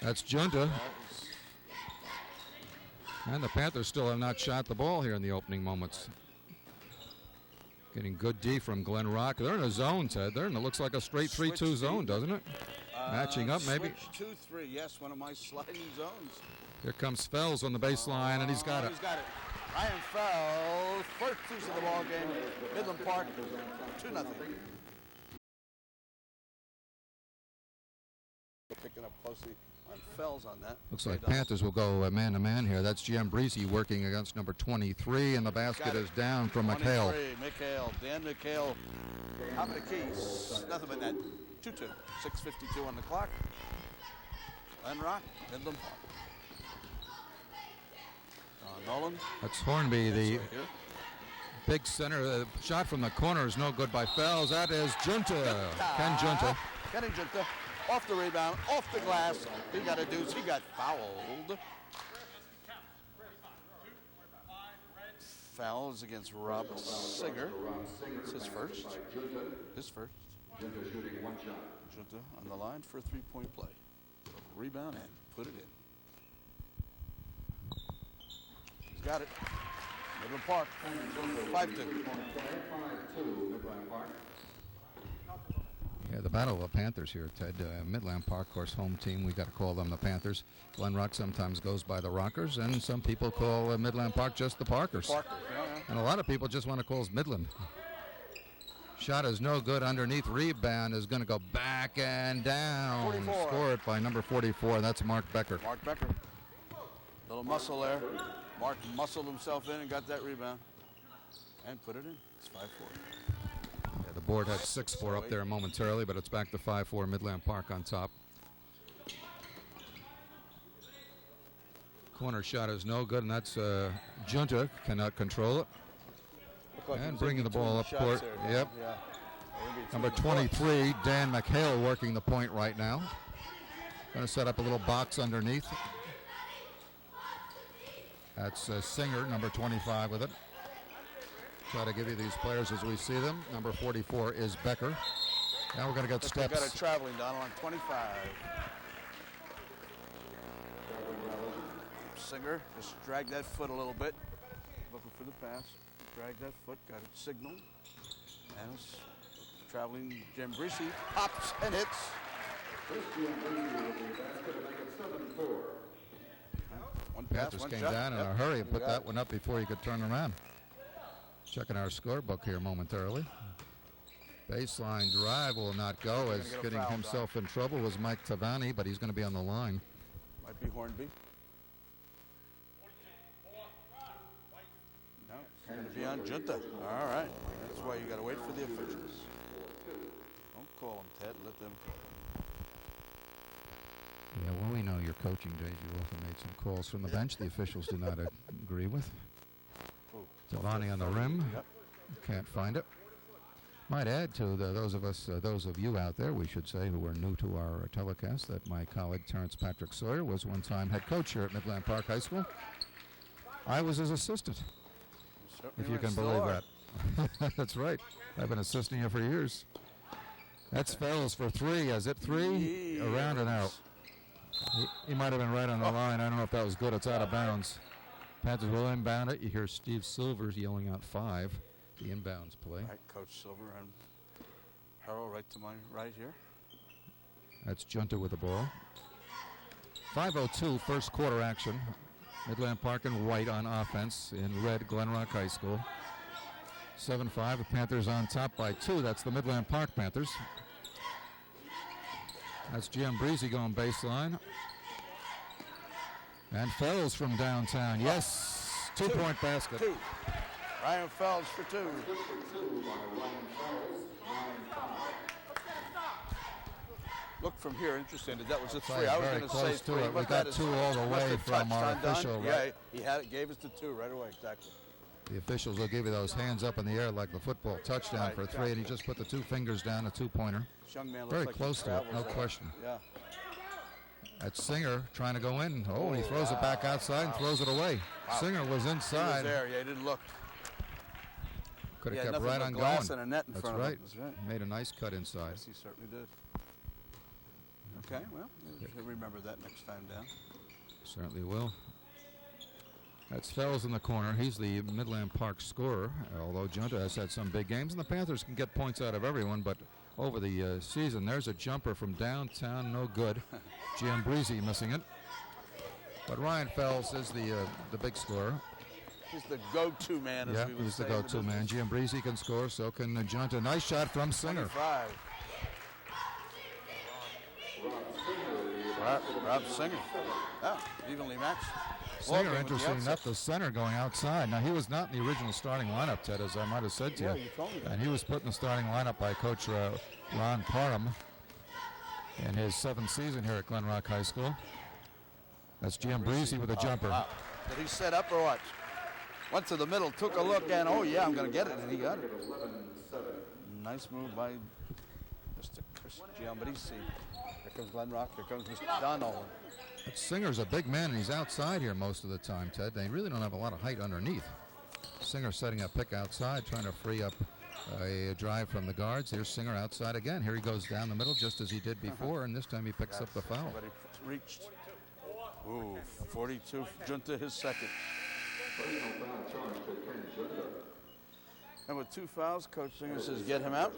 That's Junta. And the Panthers still have not shot the ball here in the opening moments. Getting good D from Glen Rock. They're in a zone, Ted. It looks like a straight 3-2 zone, doesn't it? Matching up, maybe. Switch 2-3, yes, one of my sliding zones. Here comes Fells on the baseline, and he's got it. He's got it. Ryan Fells, first piece of the ball game. Midland Park, 2-0. Picking up closely on Fells on that. Looks like Panthers will go man-to-man here. That's Giambarresse working against number 23, and the basket is down from McHale. Dan McHale, top of the keys. Nothing but that. 2-2. 6:52 on the clock. Glen Rock, Midland Park. Nolan. That's Hornby, the big center. The shot from the corner is no good by Fells. That is Junta. Ken Junta. Ken Junta. Off the rebound, off the glass. He got a deuce. He got fouled. Fouls against Rob Singer. It's his first. Junta shooting one shot. Junta on the line for a three-point play. Rebound and put it in. He's got it. Midland Park. 5-2. 5-2 Midland Park. Yeah, the battle of the Panthers here, Ted. Midland Park, of course, home team. We got to call them the Panthers. Glen Rock sometimes goes by the Rockers, and some people call Midland Park just the Parkers. Yeah. And a lot of people just want to call us Midland. Shot is no good underneath. Rebound is going to go back and down. 44. Scored by number 44. That's Mark Becker. Mark Becker. Little muscle there. Mark muscled himself in and got that rebound. And put it in. It's 5-4. Yeah, the board had 6-4 up there momentarily, but it's back to 5-4. Midland Park on top. Corner shot is no good, and that's Junta. Cannot control it. And bringing the ball up court. Yep. Yeah. Number 23, Dan McHale, working the point right now. Going to set up a little box underneath. That's Singer, number 25 with it. Try to give you these players as we see them. Number 44 is Becker. Now we're going to get steps. Got a traveling down on 25. Singer just dragged that foot a little bit. Looking for the pass. Dragged that foot, got it signaled. And it's traveling Giambarresse pops and hits. One pass, Panthers one came shot. down in a hurry and put that one up before he could turn around. Checking our scorebook here momentarily. Baseline drive will not go, as getting himself in trouble was Mike Tavani, but he's going to be on the line. Might be Hornby. No, it's going to be on Junta. All right. That's why you got to wait for the officials. Don't call them, Ted. Let them call them. Yeah, well, we know your coaching days. You often made some calls from the bench the officials do not agree with. Tavani on the rim. Yep. Can't find it. Might add to those of you out there, we should say, who are new to our telecast, that my colleague Terrence Patrick Sawyer was one time head coach here at Midland Park High School. I was his assistant, if you can believe that. That's right. I've been assisting you for years. That's Fells for three. Is it three? Yes. Around and out. He might have been right on the line. I don't know if that was good. It's out of bounds. Panthers will inbound it. You hear Steve Silvers yelling out 5, the inbounds play. Right, Coach Silver and Harold right to my right here. That's Junta with the ball. 5:02 first quarter action. Midland Park in white on offense. In red, Glen Rock High School. 7-5. The Panthers on top by 2. That's the Midland Park Panthers. That's Giambarresse going baseline. And Fells from downtown. Yes. Two-point basket. 2. Ryan Fells for 2. Look from here, interesting. That was a 3. I was going to say 3. We got 2 all the way from our official. Right? Yeah, he had it. Gave us the 2 right away. Exactly. The officials will give you those hands up in the air like the football touchdown right, for 3, and he just put the 2 fingers down, a 2-pointer. This young man looks very like close to it, no question. Yeah. That's Singer trying to go in. Oh, and he throws it back outside and throws it away. Singer was inside. He was there. Yeah, he didn't look. Could have kept right on glass going. And a net in That's front right. Of him. That's right. Made a nice cut inside. Yes, he certainly did. Okay, well, he'll remember that next time down. Certainly will. That's Fells in the corner. He's the Midland Park scorer, although Junta has had some big games, and the Panthers can get points out of everyone, but over the season, there's a jumper from downtown, no good. Giambarresse missing it. But Ryan Fells is the big scorer. He's the go-to man, as we would he's the say in go-to man. business. Giambarresse can score, so can Junta. Nice shot from Singer. 25. Rob Singer. Oh, evenly matched. Singer, interesting enough, the center going outside. Now, he was not in the original starting lineup, Ted, as I might have said to you. Yeah, you told me that. And he was put in the starting lineup by Coach Ron Parham in his 7th season here at Glen Rock High School. That's Giambarresse with a jumper. Wow. Did he set up or what? Went to the middle, took a look, and oh yeah, I'm going to get it, and he got it. Nice move by Mr. Giambarresse. Here comes Glen Rock, here comes Mr. Don Nolan. But Singer's a big man, and he's outside here most of the time, Ted. They really don't have a lot of height underneath. Singer setting a pick outside, trying to free up a drive from the guards. Here's Singer outside again. Here he goes down the middle just as he did before, and this time he picks up the foul. But he reached. Ooh, 42, Junta his second. And with 2 fouls, Coach Singer says get him out.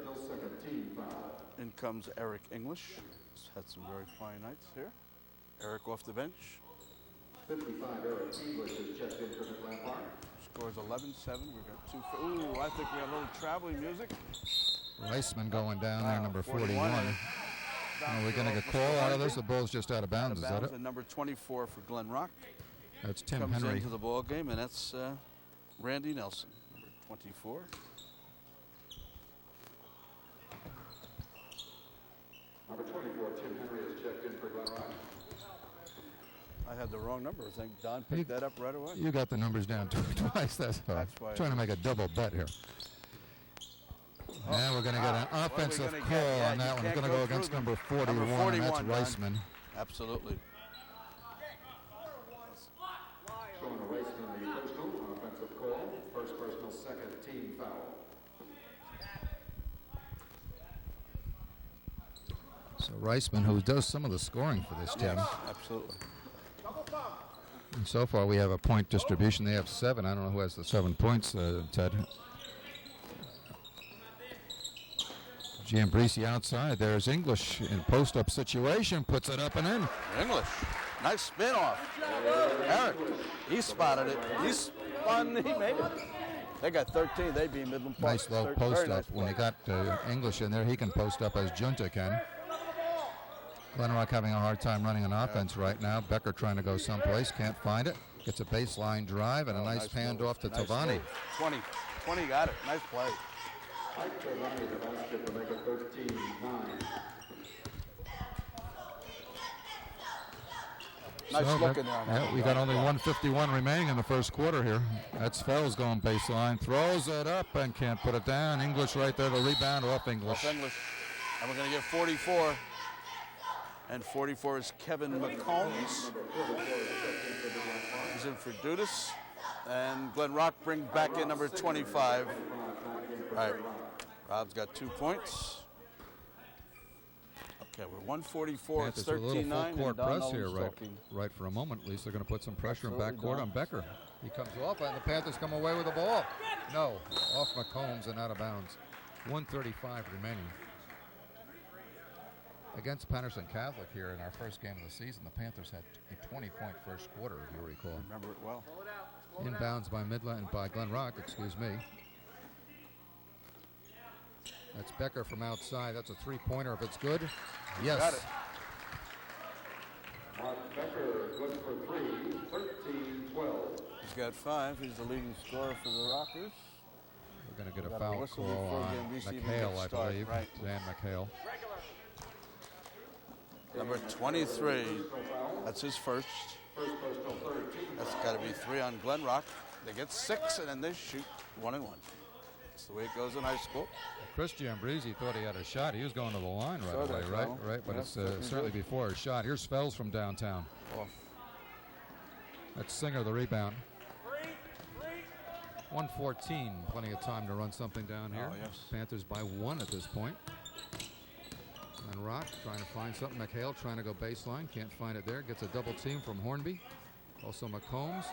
In comes Eric English. He's had some very fine nights here. Eric off the bench. 55, Eric English is checked in for Midland Park. Scores 11-7. We've got 2. Ooh, I think we got a little traveling music. Reisman going down there, number 41. Are we going to get a call out of this? The ball's just out of bounds, is that it? And number 24 for Glen Rock. That's Tim Comes Henry. into the ball game, and that's Randy Nelson, number 24. Number 24, Tim Henry is checked in for Glen Rock. I had the wrong number. I think Don picked that up right away. You got the numbers down twice. That's why. Trying to make a double bet here. Now we're going to get an offensive call on that one. It's going to go against number 41, and that's Reisman. Absolutely. Showing Reisman the personal offensive call. First personal, second team foul. So Reisman, who does some of the scoring for this team. Absolutely. And so far we have a point distribution. They have 7. I don't know who has the 7 points, Ted. Giambarresse outside. There's English in post-up situation. Puts it up and in. English. Nice spin off. Eric, he spotted it. He spun, he made it. They got 13. They beat Midland Park. Nice low post-up. When they got English in there, he can post up as Junta can. Glen Rock having a hard time running an offense right now. Becker trying to go someplace. Can't find it. Gets a baseline drive and a nice handoff to Tavani. 20 got it. Nice play. Mike Tavani, the basket to make it 13-9. Nice looking there. Yeah, we got only 1:51 remaining in the first quarter here. That's Fells going baseline. Throws it up and can't put it down. English right there to rebound off English. Off English. And we're going to get 44. And 44 is Kevin McCombs. He's in for Dudas. And Glen Rock brings back in number 25. All right. Rob's got 2 points. Okay, we're 144. It's 13-9. A little full court and press here, right for a moment. At least they're going to put some pressure in backcourt on Becker. He comes off, and the Panthers come away with the ball. No, off McCombs and out of bounds. 1:35 remaining. Against Patterson Catholic here in our first game of the season, the Panthers had a 20-point first quarter, if you recall. Remember it well. Inbounds by Glen Rock, excuse me. That's Becker from outside. That's a 3-pointer if it's good. Yes. Got it. Mark Becker good for 3, 13-12. He's got 5. He's the leading scorer for the Rockers. We're going to get a foul call on McHale, I believe. Right. Dan McHale. Number 23. That's his first. That's got to be 3 on Glen Rock. They get 6, and then they shoot 1 and 1. That's the way it goes in high school. Chris Giambarresse thought he had a shot. He was going to the line right away, right? But it's certainly before his shot. Here's Fells from downtown. Oh. That's Singer, the rebound. 1:14, plenty of time to run something down here. Oh, yes. Panthers by 1 at this point. Glen Rock trying to find something. McHale trying to go baseline. Can't find it there. Gets a double team from Hornby. Also McCombs.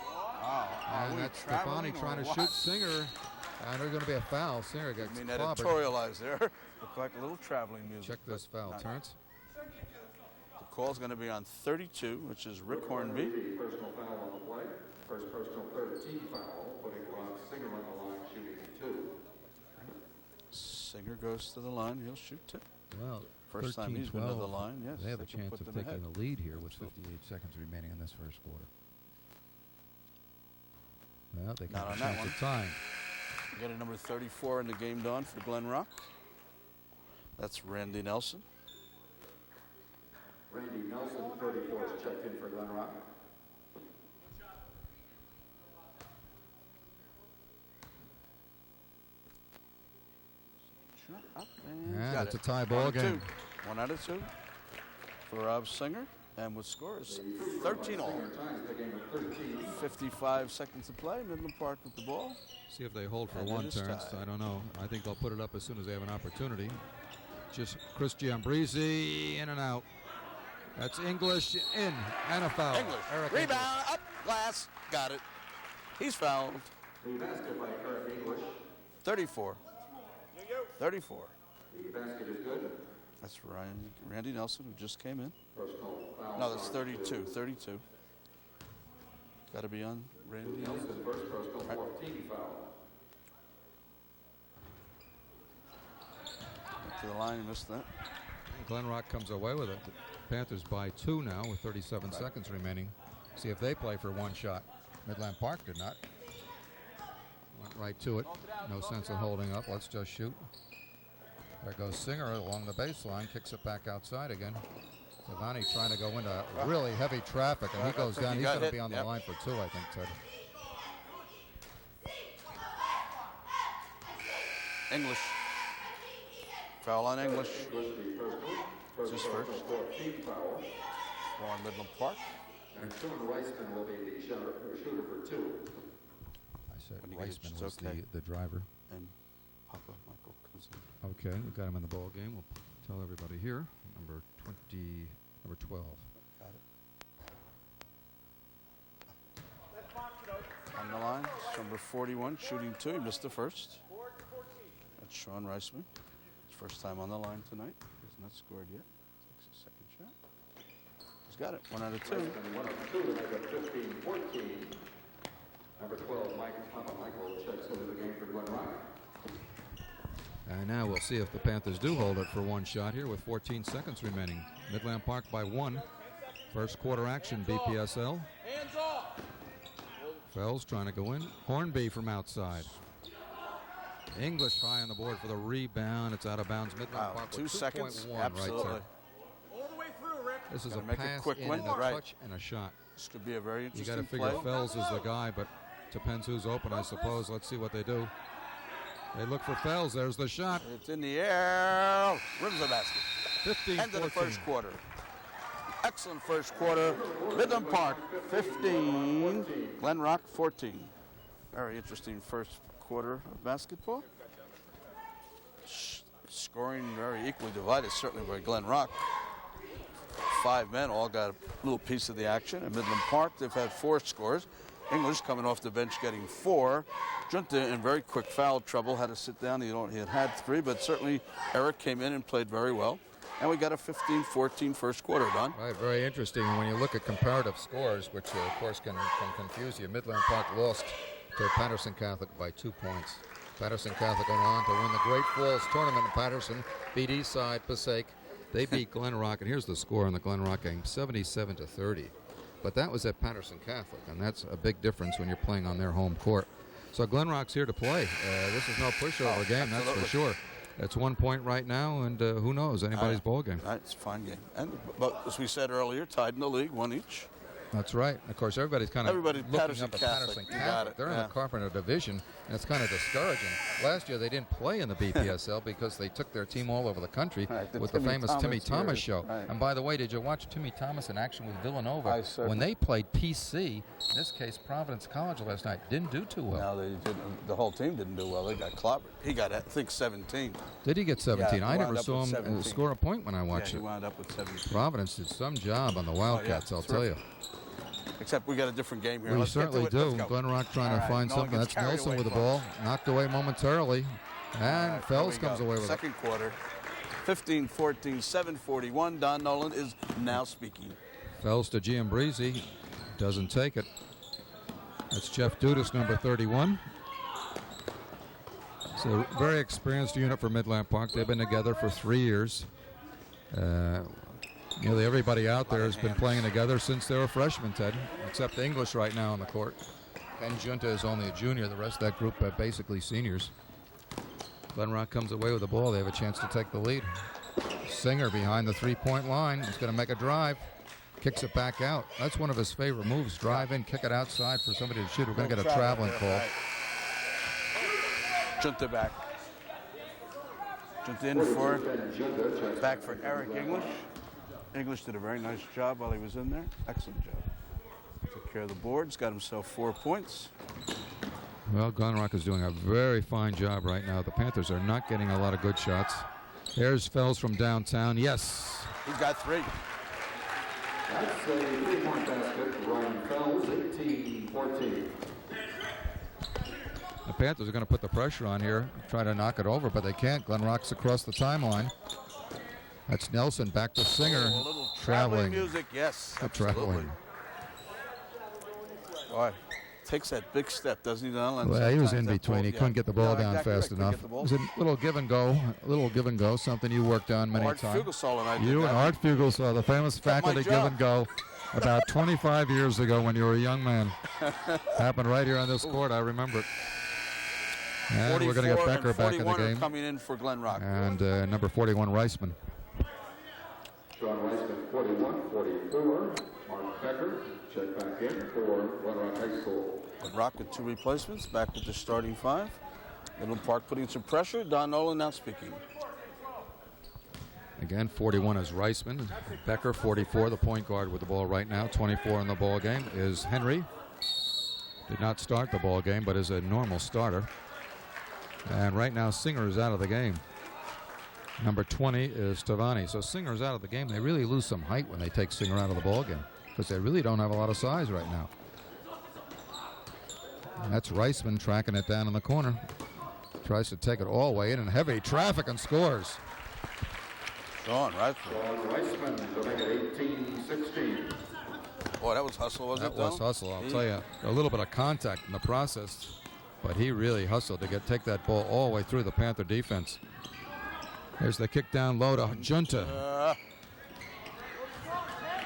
And that's Stefani trying to shoot Singer. And there's going to be a foul. Singer gets clobbered. Editorialized there. Looked like a little traveling music. Check this foul, Terrence. The call's going to be on 32, which is Rick Hornby. Personal foul on the play. First personal 13 foul, putting Singer on the line, shooting 2. Singer goes to the line. He'll shoot 2. Well, first time he's been to the line. Yes, they have a chance of taking ahead. a lead here with 58 seconds remaining in this first quarter. Well, they got a chance of time. We got a number 34 in the game done for Glen Rock. That's Randy Nelson. Randy Nelson, 34, is checked in for Glen Rock. Yeah, it's a tie ball game. 1 out of 2 for Rob Singer. And with scores 13 all. 55 seconds to play. Midland Park with the ball. See if they hold for one, Terrence. I don't know. I think they'll put it up as soon as they have an opportunity. Just Chris Giambarresse in and out. That's English in and a foul. English. Rebound, English. up, glass, got it. He's fouled. The basket by Eric English. 34. 34. The basket is good. That's Randy Nelson, who just came in. Personal foul. No, that's 32. 32. Got to be on Randy Nelson. First personal 14 foul. To the line, he missed that. Glen Rock comes away with it. The Panthers by 2 now with 37 seconds remaining. See if they play for one shot. Midland Park did not. Went right to it. No sense in holding up. Let's just shoot. There goes Singer along the baseline. Kicks it back outside again. Stefani trying to go into really heavy traffic, and he goes down. He's going to be on the line for 2, I think, Ted. English. Foul on English. It's his first. On Midland Park. And Sean Weissman will be the shooter for 2. I said Weissman was the driver. And Papa Michael comes in. Okay, we've got him in the ball game. We'll tell everybody here. Number 12. Got it. On the line, number 41, shooting 2. He missed the first. That's Sean Reisman. His first time on the line tonight. He's not scored yet. Takes a second shot. He's got it. 1 out of 2. 1 out of 2 to make it 15-14. Number 12, Papa Michael checks into the game for Glen Rock. And now we'll see if the Panthers do hold it for one shot here with 14 seconds remaining. Midland Park by 1. First quarter action, BPSL. Hands off. Fells trying to go in. Hornby from outside. English high on the board for the rebound. It's out of bounds. Midland Park 2 with seconds. 2.1 Absolutely. right there. All the way through, Rick. This is Gotta a make a pass quick in one, and a right. touch and a shot. This could be a very You interesting got to figure play. Fells is the guy, but depends who's open, I suppose. Let's see what they do. They look for Fells. There's the shot. It's in the air. Rims the basket. 15-14. End of the first quarter. Excellent first quarter. Midland Park 15, Glen Rock 14. Very interesting first quarter of basketball. Scoring very equally divided, certainly by Glen Rock. 5 men all got a little piece of the action. At Midland Park, they've had 4 scores. English coming off the bench getting 4. Junta in very quick foul trouble, had to sit down. He had 3, but certainly Eric came in and played very well. And we got a 15-14 first quarter done. Right, very interesting. And when you look at comparative scores, which of course can confuse you, Midland Park lost to Patterson Catholic by 2 points. Patterson Catholic going on to win the Great Falls Tournament in Patterson, beat Eastside Passaic. They beat Glen Rock, and here's the score in the Glen Rock game, 77-30. But that was at Patterson Catholic, and that's a big difference when you're playing on their home court. So Glen Rock's here to play. This is no pushover game, that's for sure. It's 1 point right now, and who knows, anybody's ball game. It's a fine game. But as we said earlier, tied in the league, 1 each. That's right. Of course, everybody's kind of Everybody's looking Patterson up at Catholic. Patterson You got Catholic. it, They're in yeah. the Carpenter Division, and it's kind of discouraging. Last year, they didn't play in the BPSL because they took their team all over the country Right, the with the Timmy famous Thomas Timmy Thomas years, show. right. And by the way, did you watch Timmy Thomas in action with Villanova? I certainly- When they played PC, in this case Providence College last night, didn't do too well. No, they didn't. The whole team didn't do well. They got clobbered. He got, I think, 17. Did he get 17? Yeah, I he never wound up saw with him 17. score a point when I Yeah, watched he it. wound up with 17. Providence did some job on the Wildcats, I'll tell you. Except we got a different game here. We Let's get to certainly it. do. Let's go. Glen Rock trying All to right, find no one something. gets That's carried Nelson away with the from ball. Knocked away momentarily. And Here Fells we comes go. away with it. Second quarter. 15-14, 7:41. Don Nolan is now speaking. Fells to Giambarresse. Doesn't take it. That's Jeff Dudas, number 31. So very experienced unit for Midland Park. They've been together for 3 years. Nearly everybody out there has been playing together since they were freshmen, Ted, except English right now on the court. Ken Junta is only a junior. The rest of that group are basically seniors. Glen Rock comes away with the ball. They have a chance to take the lead. Singer behind the three-point line. He's going to make a drive. Kicks it back out. That's one of his favorite moves. Drive in, kick it outside for somebody to shoot. We're going to get a traveling call. Junta back. Junta in for back for Eric English. English did a very nice job while he was in there. Excellent job. Took care of the boards. Got himself 4 points. Well, Glen Rock is doing a very fine job right now. The Panthers are not getting a lot of good shots. There's Fells from downtown. Yes. He's got 3. That's a 3-point basket for Ryan Fells, 18-14. The Panthers are going to put the pressure on here, try to knock it over, but they can't. Glen Rock's across the timeline. That's Nelson, back to Singer. A little traveling music, yes. Traveling. Boy, takes that big step, doesn't he, Don? Well, he was in Sometimes that between. ball- He yeah. couldn't get the ball No, down exactly fast right. Couldn't enough. get the It ball. was a little give and go, something you worked on many Art times. Fugelsall and I did You that. and Art Fugelsall, the famous faculty give job. and go, about 25 years ago when you were a young man. Happened right here on this court. I remember it. And we're going to get 44 Becker and back in the 41 are game. coming in for Glen Rock. And number 41, Reisman. John Weissman, 41-44. Mark Becker, check back in for Glen Rock High School. Glen Rock with 2 replacements, back with the starting 5. Midland Park putting some pressure. Don Nolan now speaking. Again, 41 is Reisman. Becker, 44, the point guard with the ball right now. 24 in the ball game is Henry. Did not start the ball game, but is a normal starter. And right now, Singer is out of the game. Number 20 is Tavani. So Singer's out of the game. They really lose some height when they take Singer out of the ball game because they really don't have a lot of size right now. And that's Reisman tracking it down in the corner. Tries to take it all the way in, and heavy traffic and scores. Sean, right? John Weissman to make it 18-16. Boy, that was hustle, was That it, was Don? hustle, I'll tell you. A little bit of contact in the process, but he really hustled to take that ball all the way through the Panther defense. There's the kick down low to Junta.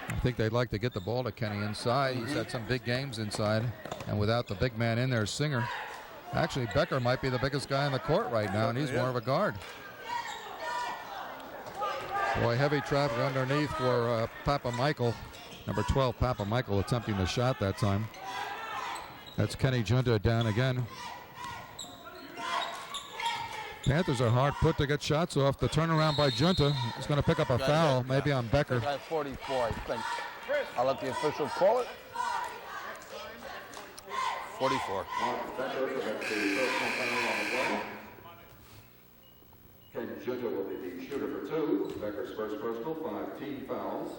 I think they'd like to get the ball to Kenny inside. He's had some big games inside, and without the big man in there, Singer. Actually, Becker might be the biggest guy on the court right now, and he's more of a guard. Boy, heavy traffic underneath for Papa Michael. Number 12, Papa Michael, attempting the shot that time. That's Kenny Junta down again. Panthers are hard put to get shots off. The turnaround by Junta is going to pick up a foul, maybe on Becker. Guy 44, I think. I'll let the official call it. 44. Mark Becker, that's the first foul on the play. Ken Junta will be the shooter for 2. Becker's first personal, 5 team fouls.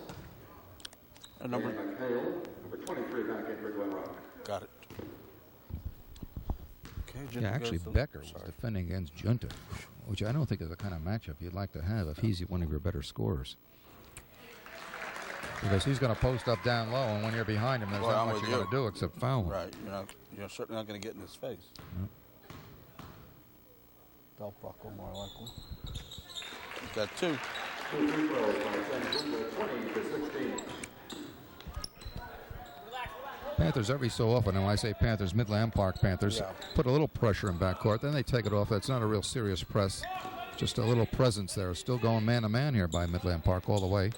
And number McHale, number 23 back in for Glen Rock. got it. Okay, Junta Yeah, actually, goes to- Becker was defending against Junta, which I don't think is the kind of matchup you'd like to have if he's one of your better scorers. Because he's going to post up down low, and when you're behind him, there's Boy, not I'm much with you're going you. to do except foul him. Right, you're certainly not going to get in his face. Belt buckle, more likely. He's got 2. 2 free throws by Ken Junta, 20-16. Panthers every so often, and when I say Panthers, Midland Park Panthers, put a little pressure in backcourt, then they take it off. That's not a real serious press, just a little presence there. Still going man-to-man here by Midland Park all the way.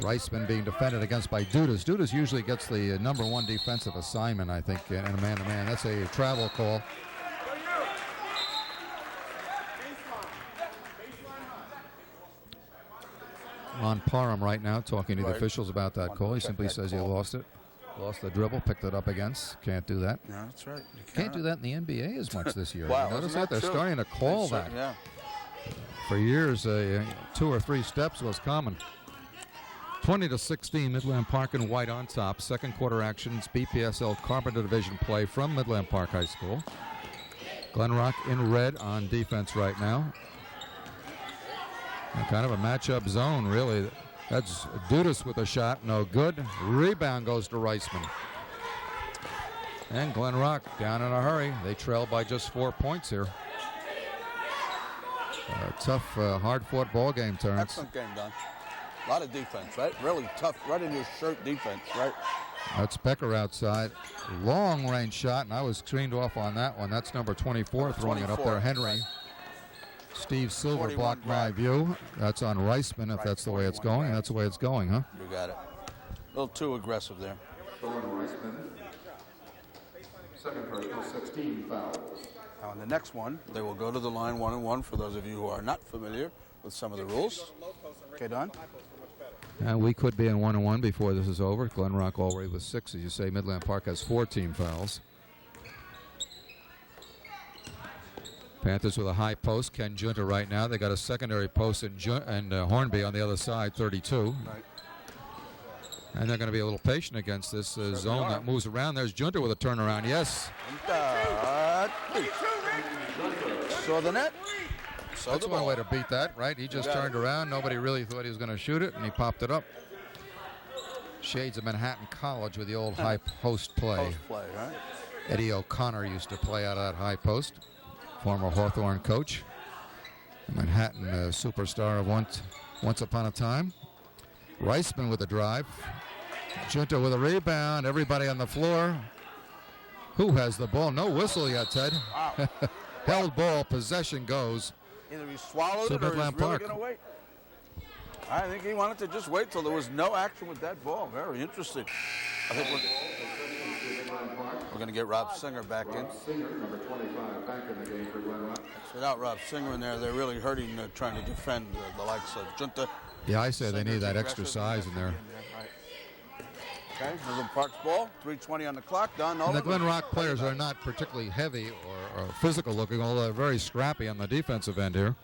Reisman being defended against by Dudas. Dudas usually gets the #1 defensive assignment, I think, in a man-to-man. That's a travel call. Ron Parham right now talking to the officials about that call. He simply says he lost it. Lost the dribble, picked it up against. Can't do that. Yeah, that's right. Can't do that in the NBA as much this year. Wow, Notice isn't that? They're true? starting to call that. Yeah. For years, 2 or 3 steps was common. 20-16, Midland Park and White on top. Second quarter actions, BPSL Carpenter Division play from Midland Park High School. Glen Rock in red on defense right now. And kind of a matchup zone, really. That's Dudas with a shot, no good. Rebound goes to Reisman. And Glen Rock down in a hurry. They trail by just 4 points here. Tough, hard-fought ball game, Terrence. Excellent game, Don. A lot of defense, right? Really tough, right in your shirt defense, right? That's Becker outside. Long-range shot, and I was screened off on that one. That's number 24 throwing it up there, Henry. Steve Silver blocked my view. That's on Reisman, if that's the way it's going. That's the way it's going, huh? You got it. A little too aggressive there. Sean Reisman, second personal, 16 fouls. Now, in the next one, they will go to the line 1-1 for those of you who are not familiar with some of the rules. Okay, Don? And we could be in 1-1 before this is over. Glen Rock already with 6, as you say. Midland Park has 14 fouls. Panthers with a high post. Ken Junta right now. They got a secondary post in Hornby on the other side, 32. Right. And they're going to be a little patient against this zone that moves around. There's Junta with a turnaround. Yes. Saw the net. Saw That's the one ball. way to beat that, right? He just turned around. Nobody really thought he was going to shoot it, and he popped it up. Shades of Manhattan College with the old high post play. Post play, right? Eddie O'Connor used to play out of that high post. Former Hawthorne coach. Manhattan superstar of once upon a time. Reisman with a drive. Junta with a rebound. Everybody on the floor. Who has the ball? No whistle yet, Ted. Wow. Held ball. Possession goes. Either he swallowed to it or he's Midland really Park. going to wait. I think he wanted to just wait till there was no action with that ball. Very interesting. I think we're going to get Rob Singer back in. Singer, number 25, back in the game for Glen Rock. Without Rob Singer in there, they're really hurting trying to defend the likes of Junta. Yeah, I say they Singer, need that aggressive, extra size in there. Right. Okay, Midland Park's ball, 3:20 on the clock, done. And the Glen Rock players are not particularly heavy or physical looking, although they're very scrappy on the defensive end here.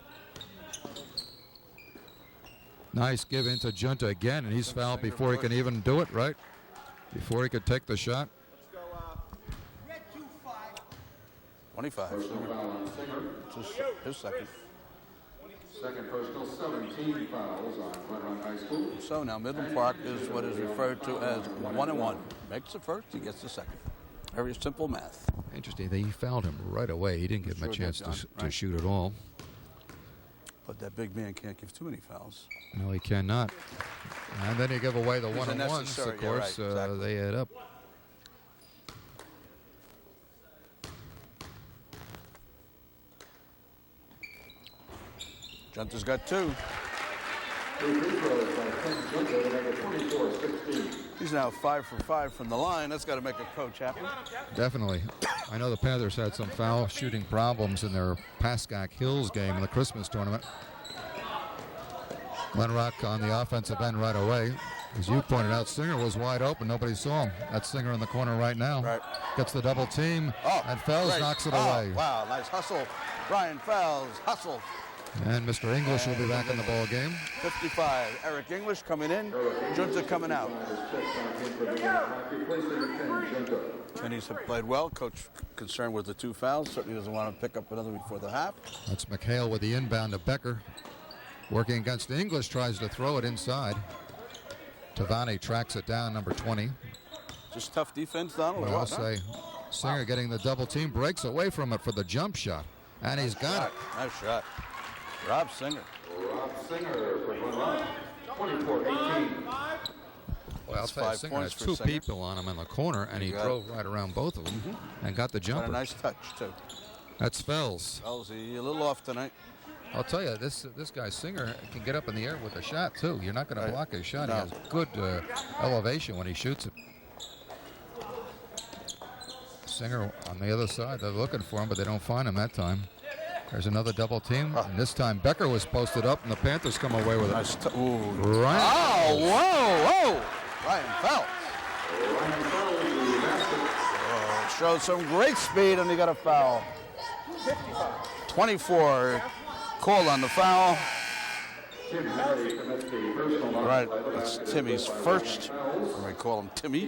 Nice give into Junta again, and he's fouled before he can even do it, right? Before he could take the shot. 25. Personal foul on Singer. His second. Second personal, 17 fouls on Glen Rock High School. So now Midland Park is what is referred to as 1-1. Makes the first, he gets the second. Very simple math. Interesting. He fouled him right away. He didn't give him a chance to shoot at all. But that big man can't give too many fouls. No, he cannot. And then you give away the These are one-on-ones, necessary, of yeah, course. right, exactly. They add up. Junta's got 2. Two free throws by Ken Junta to make it 24-16. He's now 5 for 5 from the line. That's got to make a coach happy. Definitely. I know the Panthers had some foul shooting problems in their Pascack Hills game in the Christmas tournament. Glen Rock on the offensive end right away. As you pointed out, Singer was wide open. Nobody saw him. That's Singer in the corner right now. Right. Gets the double team, and Fells great. knocks it Oh, away. Wow, nice hustle. Ryan Fells, hustle. And Mr. English will be back in the ball game. 55. Eric English coming in. Junta coming out. Kenny's have played well. Coach concerned with the 2 fouls. Certainly doesn't want to pick up another before the half. That's McHale with the inbound to Becker. Working against English, tries to throw it inside. Tavani tracks it down, number 20. Just tough defense, Donald. Well, I'll say Singer getting the double team, breaks away from it for the jump shot. And he's got it. Nice shot. Rob Singer. Rob Singer for Glen Rock, 24-18. Well, I'll say 5 Singer points has for 2 Singer. people on him in the corner, and he drove right around both of them and got the Got jumper. a nice touch, too. That's Fells. Fells, he a little off tonight. I'll tell you, this guy Singer can get up in the air with a shot too. You're not going to block his shot. No. He has good elevation when he shoots it. Singer on the other side. They're looking for him, but they don't find him that time. There's another double team. And this time Becker was posted up, and the Panthers come away with it. Nice Ryan. Oh, whoa. Ryan Fells. Oh, showed some great speed, and he got a foul. 24 called on the foul. Right, that's Timmy's first. Or we call him Timmy.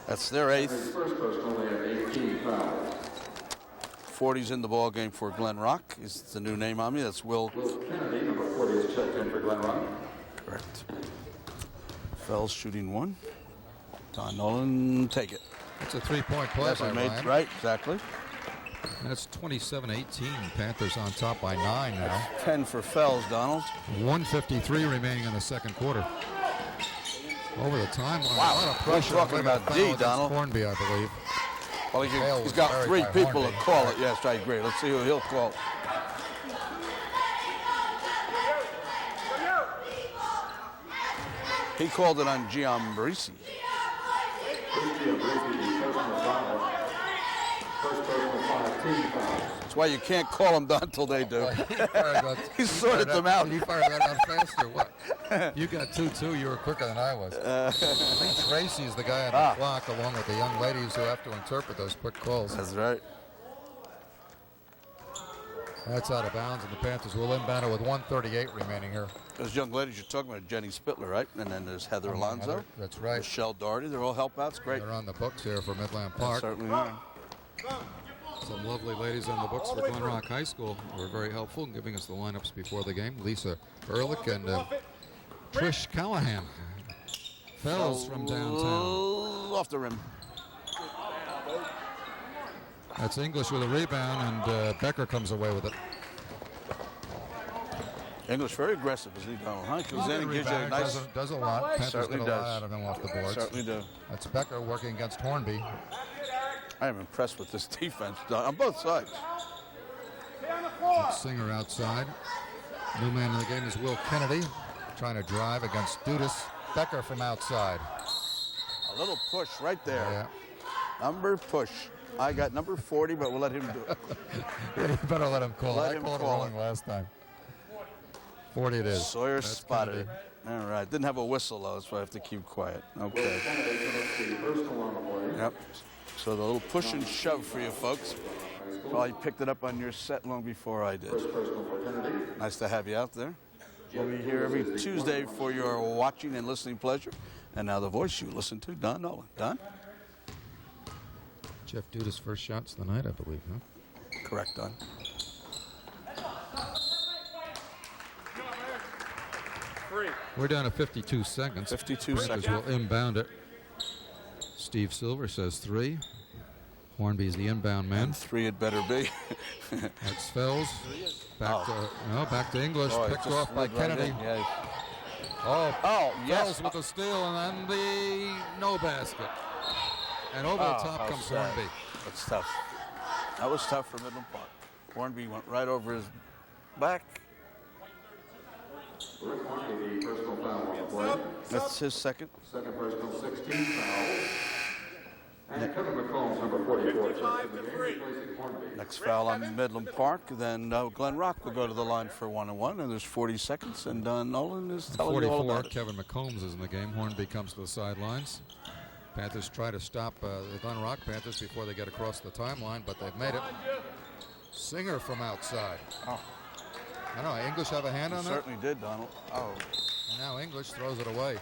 That's their 8th. 40's in the ball game for Glen Rock. Is the new name on me? That's Will Kennedy, number 40, is checked in for Glen Rock. Correct. Fells shooting 1. Don Nolan, take it. That's a three-point play That's by what made Ryan. right, exactly. And it's 27-18. Panthers on top by 9 now. 10 for Fells, Donald. 1:53 remaining in the second quarter. Over the timeline. Wow. A lot of We're pressure. talking Maybe a about foul D, against Donald. Hornby, I believe. Well, Hale he's was got buried 3 by people to Hornby. call it. Yes, I agree. Let's see who he'll call. He called it on Giambarresse. That's why you can't call them down until they do. He sorted them out. You fired that out faster. What? You got 2-2. You were quicker than I was. I think Tracy's the guy on the clock, along with the young ladies who have to interpret those quick calls. That's right. That's out of bounds, and the Panthers will inbound it with 1:38 remaining here. Those young ladies you're talking about, Jenny Spittler, right? And then there's Heather Alonso. That's right. Michelle Doherty. They're all help outs. Great. They're on the books here for Midland They Park. certainly are. Some lovely ladies on the books for Glen Rock High School were very helpful in giving us the lineups before the game. Lisa Ehrlich and Trish Callahan. Fells from downtown. Off the rim. That's English with a rebound, and Becker comes away with it. English very aggressive, isn't he, Donald? Huh? Comes in and gives you a nice. Does a lot. Panthers Certainly get a lot does. out of him off the boards. Certainly do. That's Becker working against Hornby. I am impressed with this defense on both sides. That's Singer outside. New man in the game is Will Kennedy, trying to drive against Dudas. Becker from outside. A little push right there. Yeah. Number push. I got number 40, but we'll let him do it. Yeah, you better let him call Let it. I him called it call wrong it. last time. 40 it is. Sawyer That's spotted Kennedy. it. All right. Didn't have a whistle, though, so I have to keep quiet. Okay. Yep. So the little push and shove for you folks. Probably picked it up on your set long before I did. Nice to have you out there. We'll be here every Tuesday for your watching and listening pleasure. And now the voice you listen to, Don Nolan. Don? Jeff Dudas' first shots of the night, I believe, huh? Correct, Don. We're down to 52 seconds. 52 Panthers seconds. will inbound it. Steve Silver says 3. Hornby's the inbound man. 3 it better be. That's Fells. Back to English. Oh, it Picked just off by slid right Kennedy. in. Yeah. Oh, yes. Fells with the steal and then the no basket. And over the top how comes sad. Hornby. That's tough. That was tough for Midland Park. Hornby went right over his back. Rick Hornby, the personal foul on the play. That's his second. Second personal, 16 fouls. And Kevin McCombs, number 44, checked in the game, replacing Hornby. Next foul on Midland Park. Then Glen Rock will go to the line for 1-1, and there's 40 seconds. And Nolan is telling you all 44, about it. Kevin McCombs is in the game. Hornby comes to the sidelines. Panthers try to stop the Glen Rock Panthers before they get across the timeline, but they've made it. Singer from outside. Oh. I don't know, English have a hand on that? Certainly did, Donald. Oh, And now English throws it away.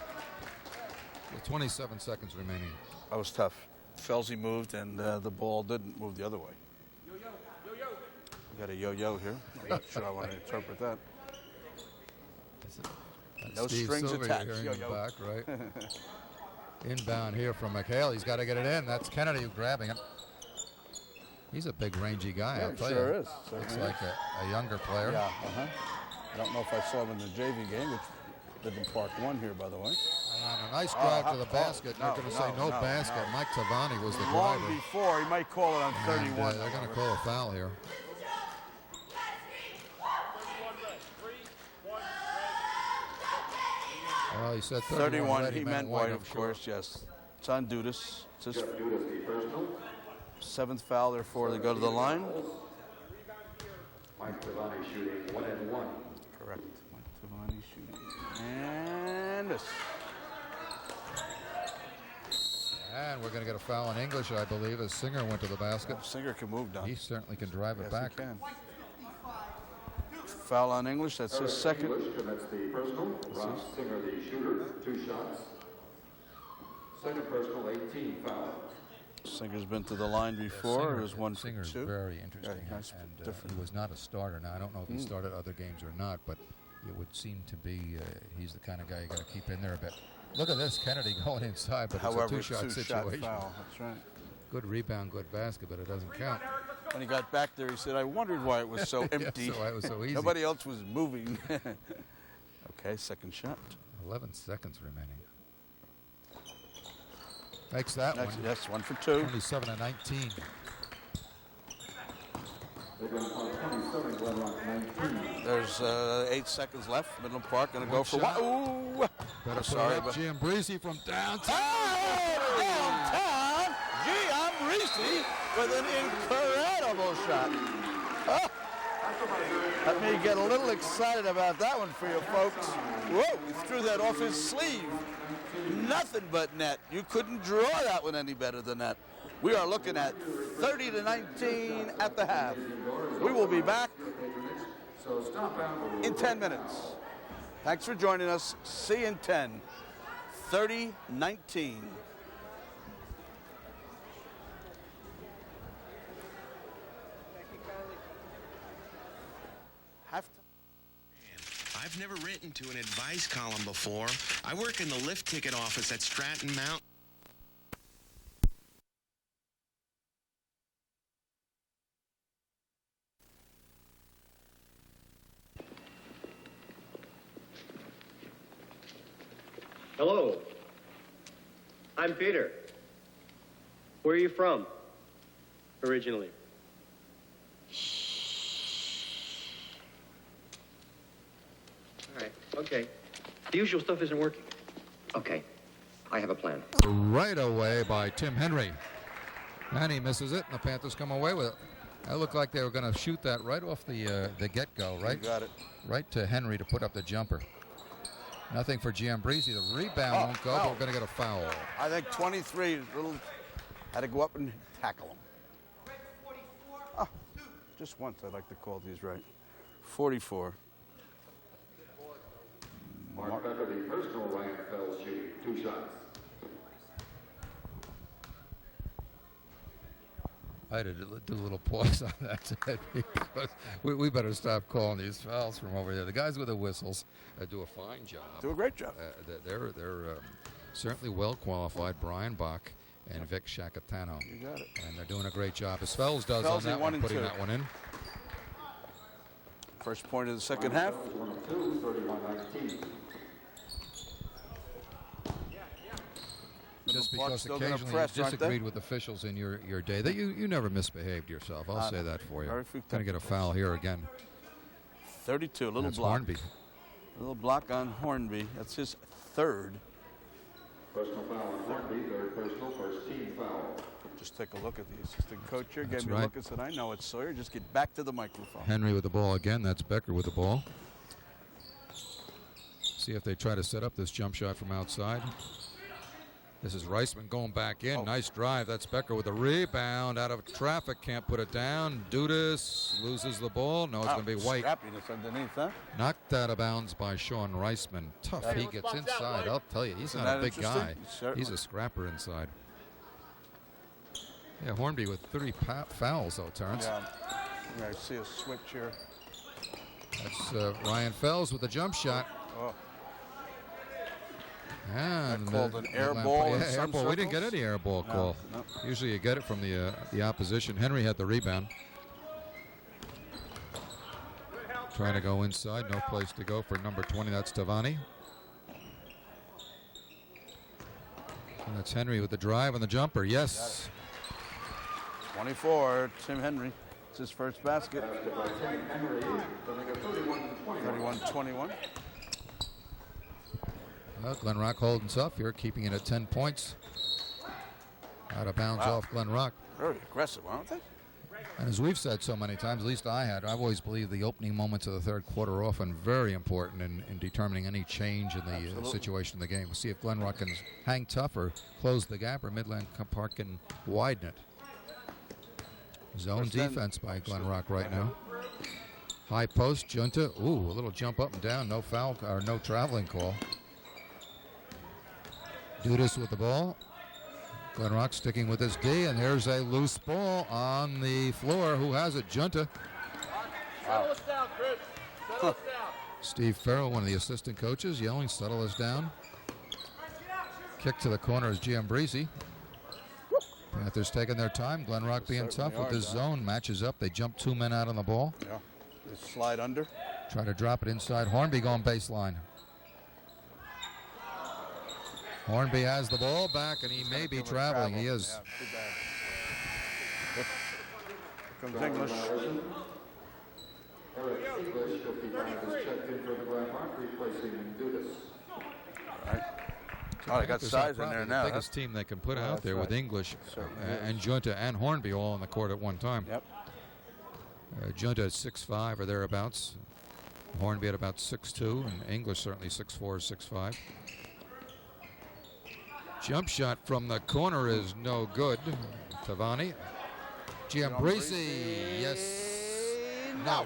With 27 seconds remaining. that was tough. Felsey moved, and the ball didn't move the other way. We got a yo-yo here. I'm not sure I want to interpret that. No Steve strings Silver attached. here in the Yo-yo. back, right? Inbound here from McHale. He's got to get it in. That's Kennedy grabbing it. He's a big, rangy guy, I'll Yeah, tell sure you. is. Looks Certainly like a younger player. Yeah, I don't know if I saw him in the JV game, which Midland Park won here, by the way. And a nice drive to the basket. You're going to say no basket. Mike Tavani was the Long driver. before, he might call it on And, 31. they're going to call a foul here. Well, he said 31. Red, He meant white, of sure. course, yes. It's on Dudas. It's his Jeff Dudas, the personal. 7th foul, therefore they go to the line. Mike Tavani shooting 1 and 1. Correct. Mike Tavani shooting. And miss. And we're going to get a foul in English, I believe, as Singer went to the basket. Singer can move down. He certainly can drive it Yes, back. he can. Foul on English. That's his second. English commits the personal. Ross Singer, the shooter, 2 shots. Second personal, 18 foul. Singer's been to the line before. It was 1 for Singer's 2. very interesting, Yeah, nice, and different. he was not a starter. Now, I don't know if he started other games or not, but it would seem to be he's the kind of guy you got to keep in there a bit. Look at this, Kennedy going inside, but However, it's a two-shot situation. Foul. That's right. Good rebound, good basket, but it doesn't count. When he got back there, he said, "I wondered why it was so empty. Yeah, so it was so easy. Nobody else was moving." Okay, second shot. 11 seconds remaining. Makes that one. Yes, 1 for 2. 27 and 19. Midland Park 27, Glen Rock 19. There's 8 seconds left. Midland Park going to go One for shot. one. Ooh! Better Sorry, play but Giambarresse from downtown. oh, downtown, Giambarresse with an incredible shot. Oh. Let me get a little excited about that one for you folks. Whoa, he threw that off his sleeve. Nothing but net. You couldn't draw that one any better than that. We are looking at 30 to 19 at the half. We will be back So stop out. in 10 minutes. Thanks for joining us. See you in 10. 30-19. I've never written to an advice column before. I work in the lift ticket office at Stratton Mountain. Hello. I'm Peter. Where are you from? Originally. All right, okay. The usual stuff isn't working. Okay, I have a plan. Right away by Tim Henry. And he misses it, and the Panthers come away with it. That looked like they were going to shoot that right off the get-go, right? You got it. Right to Henry to put up the jumper. Nothing for Giambarresse. The rebound won't go, but we're going to get a foul. I think 23 had to go up and tackle him. Oh, just once I'd like to call these right. 44. Mark Becker, the personal, Ryan Fells shooting 2 shots. I had to do a little pause on that Ted, because we better stop calling these fouls from over there. The guys with the whistles do a fine job. Do a great job. They're certainly well qualified. Brian Bach and Vic Shakatano. You got it. And they're doing a great job, as Fells does Fells, on that he one, won in putting 2. that one in. First point of the second half. 1 of 2, 31-19. Just Clark's because still gonna occasionally press, you aren't they? disagreed with officials in your day, that you never misbehaved yourself. I'll say that for you. very few Going to get a foul here again. 32, a little That's block. Hornby. A little block on Hornby. That's his 3rd. Personal foul on Hornby, 3rd personal, first team foul. Just take a look at the assistant coach here. That's Gave me right. a look and said, I know it's Sawyer. Just get back to the microphone. Henry with the ball again. That's Becker with the ball. See if they try to set up this jump shot from outside. This is Reisman going back in. Oh. Nice drive. That's Becker with a rebound. Out of traffic. Can't put it down. Dudas loses the ball. No, it's going to be White. Scrappiness underneath, huh? Knocked out of bounds by Sean Reisman. Tough. He gets inside. I'll tell you, he's Isn't not a that big interesting? guy. Certainly. He's a scrapper inside. Yeah, Hornby with 3 fouls, though, Terrence. Yeah. I see a switch here. That's Ryan Fells with the jump shot. Oh. And called an air Midland ball Park- in yeah, air some ball. We didn't get circles? any air ball No, call. no. Usually you get it from the opposition. Henry had the rebound. Trying to go inside. No place to go for number 20. That's Tavani. And that's Henry with the drive and the jumper. Yes. 24, Tim Henry. It's his first basket. Basket by Tim Henry, to make it 31-20. 31-21. Well, Glen Rock holding tough here, keeping it at 10 points. Out of bounds off Glen Rock. Very aggressive, aren't they? And as we've said so many times, at least I've always believed the opening moments of the third quarter are often very important in determining any change in the situation of the game. We'll see if Glen Rock can hang tough or close the gap, or Midland Park can widen it. Zone defense by Glen Rock right now. High post, Junta. Ooh, a little jump up and down. No foul or no traveling call. Dudas with the ball. Glen Rock sticking with his D, and there's a loose ball on the floor. Who has it? Junta. Settle us down, Chris. Settle us down. Steve Farrell, one of the assistant coaches, yelling, settle us down. Kick to the corner is Giambarresse. Panthers taking their time. Glen Rock being tough with this zone. Matches up. They jump 2 men out on the ball. Yeah. They slide under. Try to drop it inside. Hornby going baseline. Hornby has the ball back, and he may be traveling. He is. Yeah, too bad. Here comes English. Eric English, 55, is checked in for the Glen Rock, replacing Dudas. Right. Oh, they got size in there now. The biggest team they can put out there with English Certainly and Junta and Hornby all on the court at one time. Yep. Junta is 6'5" or thereabouts. Hornby at about 6'2", and English certainly 6'4", 6'5". Jump shot from the corner is no good. Tavani. Giambarresse. Yes. No.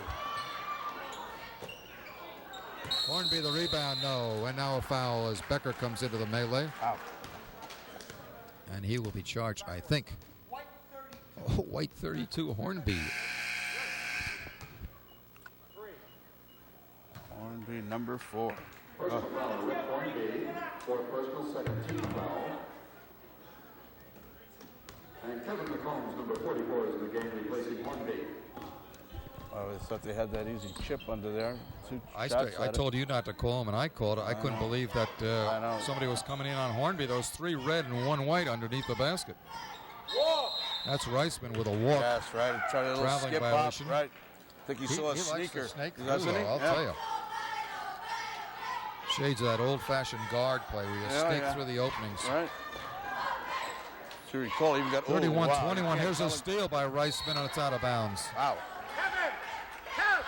Hornby the rebound, no. And now a foul as Becker comes into the melee. Out. And he will be charged, I think. Oh, white 32, Hornby. Hornby, number 4. Personal foul, Rick Hornby, for personal, second team foul. And Kevin McCombs, number 44, is in the game, replacing Hornby. Oh, I thought they had that easy chip under there. I told you not to call him, and I called it. I couldn't believe that somebody was coming in on Hornby. Those 3 red and 1 white underneath the basket. That's Reisman with a walk. That's right. Tried a little Traveling skip violation. up. Right. I think he saw a He sneaker. likes the snake Doesn't through, he? though, I'll tell you. Shades of that old-fashioned guard play where you snake through the openings. Right. To recall, even got 31-21. Here's a steal by Reisman, and it's out of bounds. Wow. Kevin,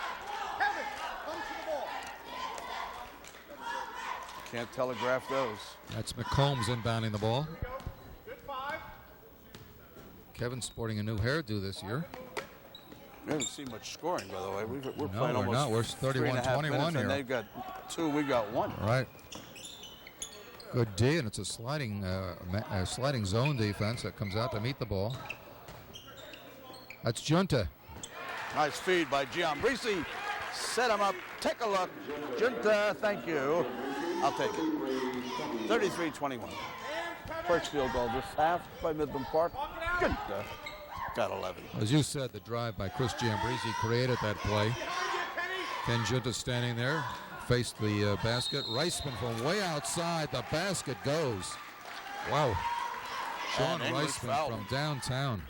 come to the ball. Can't telegraph those. That's McCombs inbounding the ball. Good 5. Kevin's sporting a new hairdo this year. We haven't seen much scoring, by the way. We're No, playing we're almost not. We're 3.5 minutes, 31-21 here. and they've got 2, we got 1. Right. Good D, and it's a sliding zone defense that comes out to meet the ball. That's Junta. Nice feed by Giambarresse. Set him up. Take a look. Junta, thank you. I'll take it. 33-21. First field goal this half by Midland Park. Junta got 11. As you said, the drive by Chris Giambarresse created that play. Ken Junta standing there, faced the basket. Reisman from way outside. The basket goes. Wow. Sean And English Reisman foul. from downtown.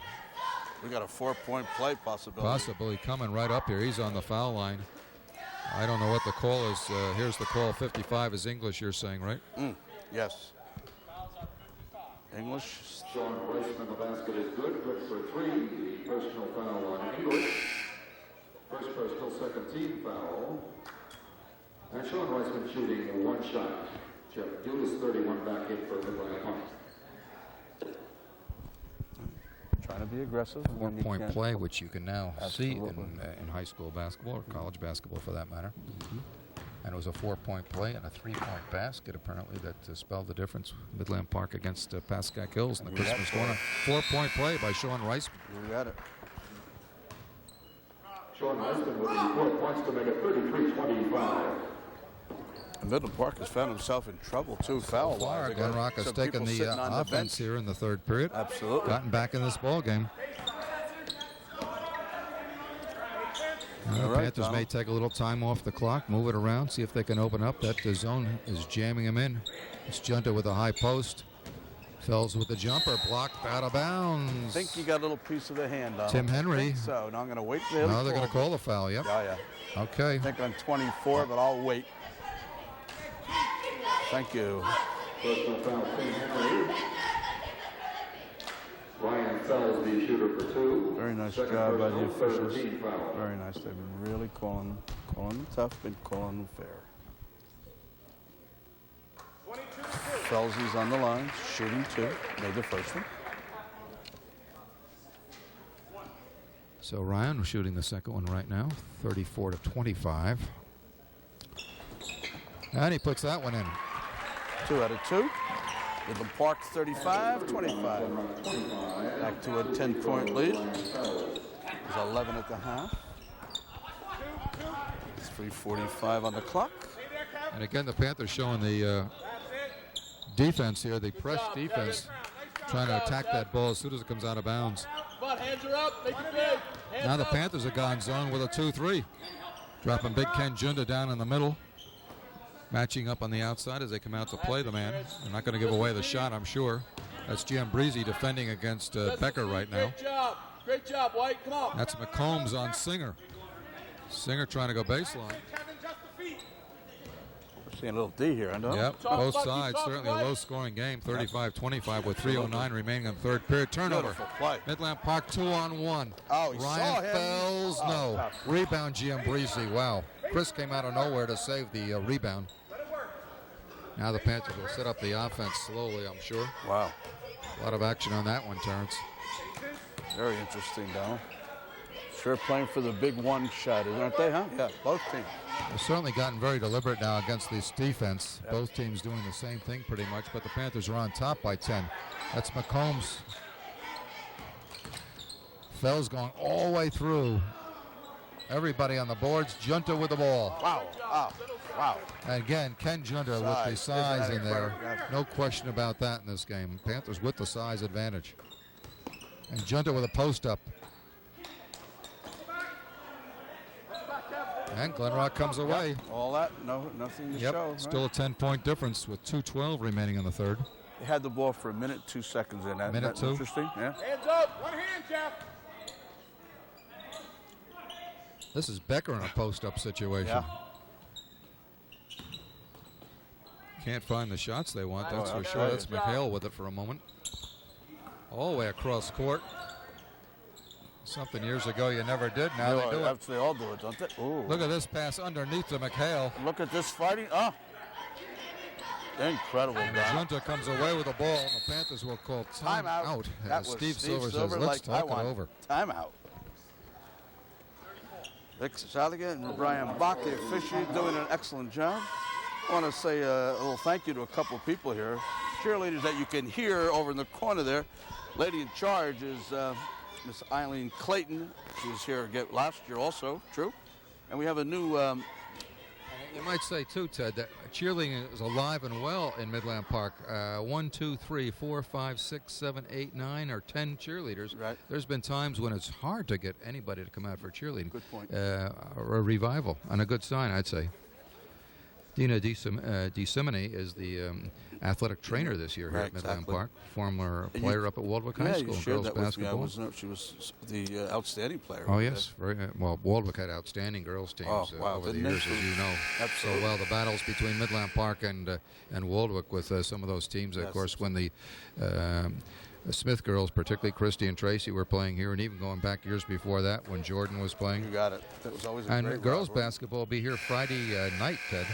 We got a 4-point play possibility. Possibly coming right up here. He's on the foul line. I don't know what the call is. Here's the call. 55 is English, you're saying, right? Yes. English. Sean Reisman, the basket is good for 3. The personal foul on English. First personal, second team foul. And Sean Reisman shooting 1 shot. Jeff Dudas, 31, back in for Midland Park. Trying to be aggressive. when you 4-point can. play, which you can now see Absolutely. in high school basketball or college basketball for that matter. And it was a 4-point play and a 3-point basket, apparently, that spelled the difference. Midland Park against Pascack Hills in the Christmas corner. 4-point play by Sean Reisman. We got it. Sean Reisman with the 4 points to make it 33-25. And Midland Park has found himself in trouble, too, foul-wise. They Glen got Rock has some taken people the sitting on offense bench. here in the third period. Absolutely. Gotten back in this ball game. All right, Panthers may Donald. take a little time off the clock, move it around, see if they can open up. That zone is jamming him in. It's Junta with a high post. Fells with the jumper, blocked out of bounds. I think he got a little piece of the hand on Tim Henry. So now I'm going to wait for him. Now they're going to call the foul, yep. Yeah. Okay. I think on 24, but I'll wait. Thank you. Personal foul, Ken Henry. Ryan Fells, the shooter for 2. Very nice Second job by the personal, officials. 13 foul. Very nice. They've been really calling them tough, been calling them fair. Felsley's on the line, shooting 2. Made the first one. So Ryan shooting the second one right now, 34 to 25. And he puts that one in. 2 out of 2. Midland Park 35, 25. Back to a 10-point lead. There's 11 at the half. 3:45 on the clock. And again, the Panthers showing the defense here, the press defense, trying to attack that ball as soon as it comes out of bounds. Come on, hands are up. Make it big. Now the Panthers have gone zone with a 2-3. Dropping big Ken Junta down in the middle. Matching up on the outside as they come out to play the man. They're not going to give away the shot, I'm sure. That's Giambarresse defending against Becker right now. Great job. Great job, White. Come on. That's McCombs on Singer. Singer trying to go baseline. We're seeing a little D here, I know. Yep, both sides. Certainly a low-scoring game. 35-25 with 3:09 remaining in the third period. Turnover. Beautiful play. Midland Park 2-on-1. Oh, he saw Ryan him. Fells, Oh, no. tough. Rebound Giambarresse. Wow. Chris came out of nowhere to save the rebound. Now the Panthers will set up the offense slowly, I'm sure. Wow. A lot of action on that one, Terrence. Very interesting, Donald. Sure playing for the big one shot, aren't they, huh? Yeah, both teams. They've certainly gotten very deliberate now against this defense. Yep. Both teams doing the same thing pretty much, but the Panthers are on top by 10. That's McCombs. Fells going all the way through. Everybody on the boards. Junta with the ball. Wow. Oh, wow. And again, Ken Junta with the size in there. No question about that in this game. Panthers with the size advantage. And Junta with a post up. And Glen Rock comes away. Yep. All that, nothing to show. Still a 10-point difference with 2:12 remaining in the third. They had the ball for a minute, 2 seconds in. That's interesting. Yeah. Hands up. One hand, Jeff. This is Becker in a post-up situation. Yeah. Can't find the shots they want, that's for sure. That's McHale with it for a moment. All the way across court. Something years ago you never did. Now they do it. They all do it, don't they? Ooh. Look at this pass underneath to McHale. Look at this fighting. Oh. Incredible. And Junta comes away with the ball, and the Panthers will call timeout. Steve Silver says, let's talk it over. Timeout. Vic Zaliga and Brian Bach, the official, doing an excellent job. I want to say a little thank you to a couple of people here. Cheerleaders that you can hear over in the corner there. Lady in charge is Miss Eileen Clayton. She was here last year also, true. And we have a new... you might say, too, Ted, that cheerleading is alive and well in Midland Park. 1, 2, 3, 4, 5, 6, 7, 8, 9, or 10 cheerleaders. Right. There's been times when it's hard to get anybody to come out for cheerleading. Good point. A revival, and a good sign, I'd say. Dina DeSimone is the athletic trainer this year here at Midland Park. Former player up at Waldwick High School in girls basketball. She was the outstanding player. Oh, yes. Very well, Waldwick had outstanding girls teams over the years, as you know. Absolutely. So well, the battles between Midland Park and Waldwick with some of those teams, of course, when the Smith girls, particularly Christy and Tracy, were playing here, and even going back years before that when Jordan was playing. You got it. That was always a and great girls rivalry. basketball will be here Friday night, Ted.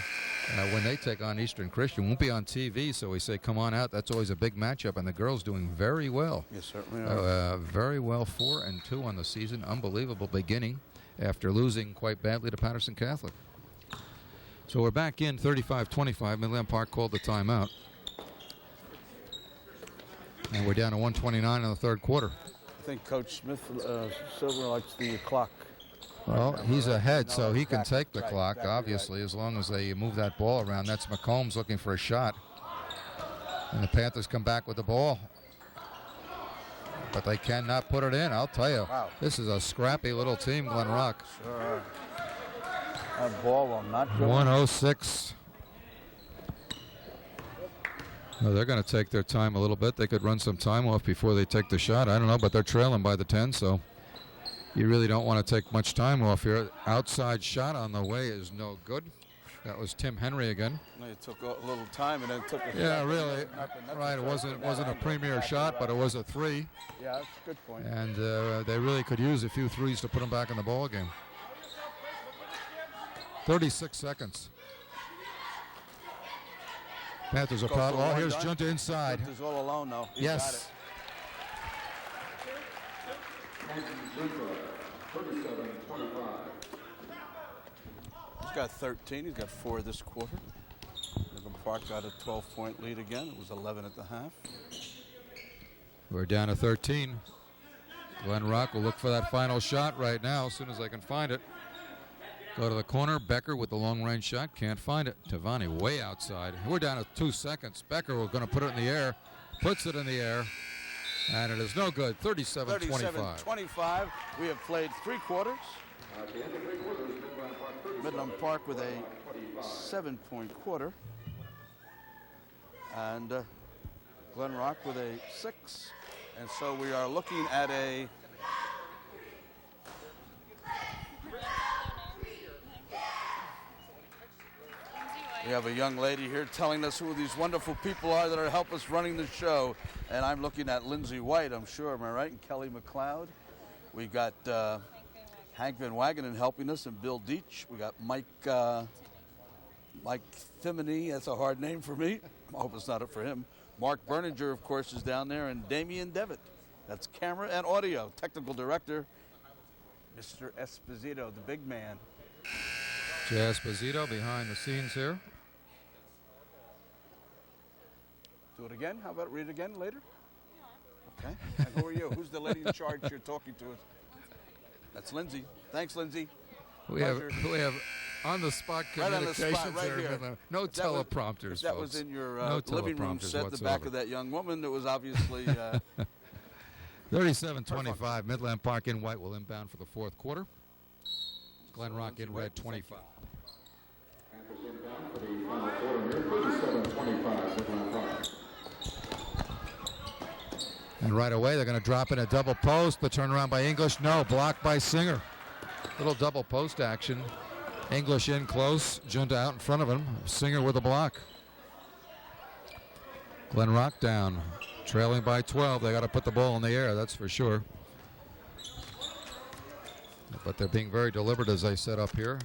When they take on Eastern Christian. Won't be on TV, so we say, come on out. That's always a big matchup, and the girls doing very well. Yes, certainly are. Very well, 4-2 on the season. Unbelievable beginning after losing quite badly to Patterson Catholic. So we're back in 35-25. Midland Park called the timeout. And we're down to 1:29 in the third quarter. I think Coach Smith Silver likes the clock. Well, he's ahead, so he can take the clock, obviously, as long as they move that ball around. That's McCombs looking for a shot. And the Panthers come back with the ball. But they cannot put it in, I'll tell you. Wow. This is a scrappy little team, Glen Rock. Sure. That ball will not go. 106. Well, they're going to take their time a little bit. They could run some time off before they take the shot. I don't know, but they're trailing by the 10, so you really don't want to take much time off here. Outside shot on the way is no good. That was Tim Henry again. It took a little time, and then took a Yeah, shot. really. Right, it wasn't a premier shot, but it was a 3. Yeah, that's a good point. And they really could use a few threes to put them back in the ball game. 36 seconds. Panthers are proud. Oh, here's Junta inside. Junta's all alone, though. He's Yes. got it. 37-25. He's got 13. He's got 4 this quarter. Midland Park got a 12-point lead again. It was 11 at the half. We're down to 13. Glen Rock will look for that final shot right now as soon as I can find it. Go to the corner. Becker with the long-range shot. Can't find it. Tavani way outside. We're down to 2 seconds. Becker was going to put it in the air. Puts it in the air. And it is no good. 37-25. 37-25. We have played 3 quarters. At the end of 3 quarters, Midland Park with a 7-point quarter. And Glen Rock with a 6. And so we are looking at a we have a young lady here telling us who these wonderful people are that are helping us running the show. And I'm looking at Lindsay White, I'm sure, am I right? And Kelly McLeod. We got Hank Van Wagenen helping us, and Bill Deach. We got Mike Thimony. That's a hard name for me. I hope it's not for him. Mark Berninger, of course, is down there, and Damian Devitt. That's camera and audio. Technical director, Mr. Esposito, the big man. Jay Esposito behind the scenes here. Do it again? How about read it again later? Okay. And who are you? Who's the lady in charge you're talking to? That's Lindsay. Thanks, Lindsay. We have on the spot Right on the communications spot, right there. here. No If that was- teleprompters, If that folks. was in your No living room teleprompters set, the back whatsoever. of that young woman, that was obviously 37-25. Midland Park in white will inbound for the 4th quarter. Glen Rock in red 25. Panthers inbound for the final quarter here, 37-25, Midland Park. And right away they're going to drop in a double post. The turnaround by English. No, blocked by Singer. Little double post action. English in close. Junta out in front of him. Singer with a block. Glen Rock down. Trailing by 12. They got to put the ball in the air, that's for sure. But they're being very deliberate, as I said up here.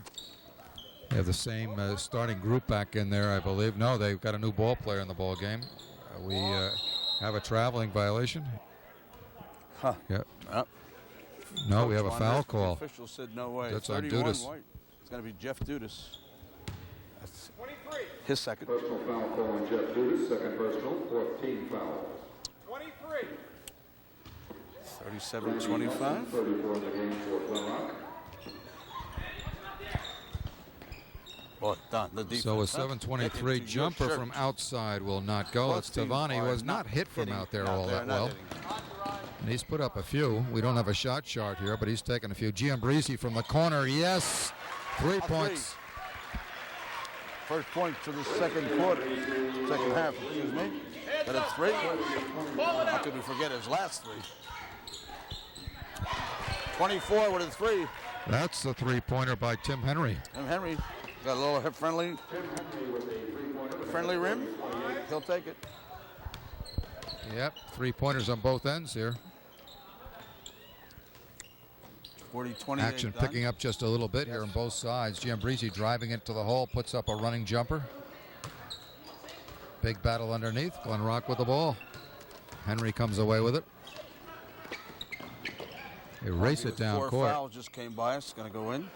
They have the same starting group back in there, I believe. No, they've got a new ball player in the ball game. We have a traveling violation. Huh. Yeah. Yep. No, we have a On foul this, call. The official said no way. That's on 31 Dudas. white. It's going to be Jeff Dudas. That's his second. Personal foul call on Jeff Dudas, second personal, 14 fouls. 23. 37-25. 34 in the game for Glen Rock. Boy, Don, the defense. So a huh? Get 7:23 into your jumper shirt. from outside will not go. Both It's teams Tavani, who are has not hit from hitting out there out all there, that not well. hitting. And he's put up a few. We don't have a shot chart here, but he's taken a few. Giambarresse from the corner. Yes. 3 points. First point for the second quarter. Second half, excuse me. But it's 3. How could we forget his last 3? 24 with a 3. That's the 3-pointer by Tim Henry. And Henry got a little friendly rim. He'll take it. Yep, 3-pointers on both ends here. 40-28. Action done. picking up just a little bit here on both sides. Giambarresse driving it to the hole, puts up a running jumper. Big battle underneath. Glen Rock with the ball. Henry comes away with it. They race it down 4 court. fouls just came by us. Going to go in.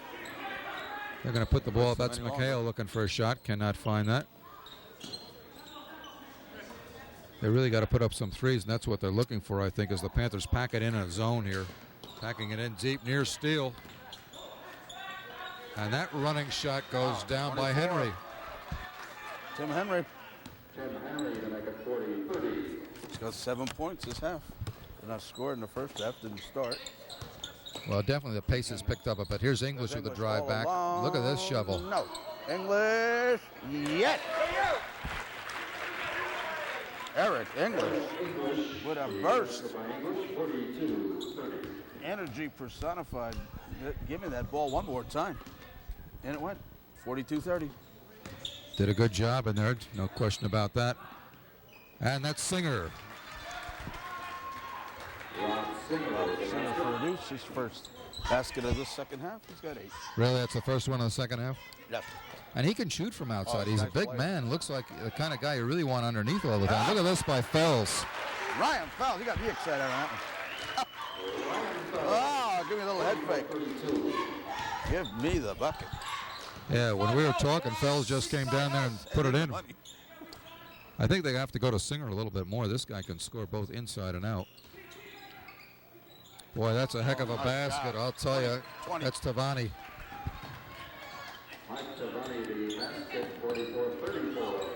They're going to put the ball. That's That's many McHale looking for a shot. Cannot find that. They really got to put up some threes, and that's what they're looking for, I think, as the Panthers pack it in a zone here. Packing it in deep near Steele. And that running shot goes down by 24. Henry. Tim Henry. Tim Henry to make it 40-30. He's got 7 points this half. Did not score in the first half. Didn't start. Well, definitely the pace has picked up a bit. Here's English with the drive all back. along. Look at this shovel. No. English. Yes. Eric English with a burst. English, 42-30. Energy personified. Give me that ball one more time. And it went. 42-30. Did a good job in there, no question about that. And that's Singer. Singer for a deuce. His first basket of the second half. He's got 8. Really, that's the first one of the second half? Yes. And he can shoot from outside. He's a nice big play. man. Looks like the kind of guy you really want underneath all the time. Look at this by Fells. Ryan Fells. You got me excited on that one. Oh, give me a little head fake. Give me the bucket. Yeah, when we were talking, Fells just came down there and put it in. I think they have to go to Singer a little bit more. This guy can score both inside and out. Boy, that's a heck of a basket, I'll tell you. 20. That's Tavani. Mike Tavani, the basket, 44-34.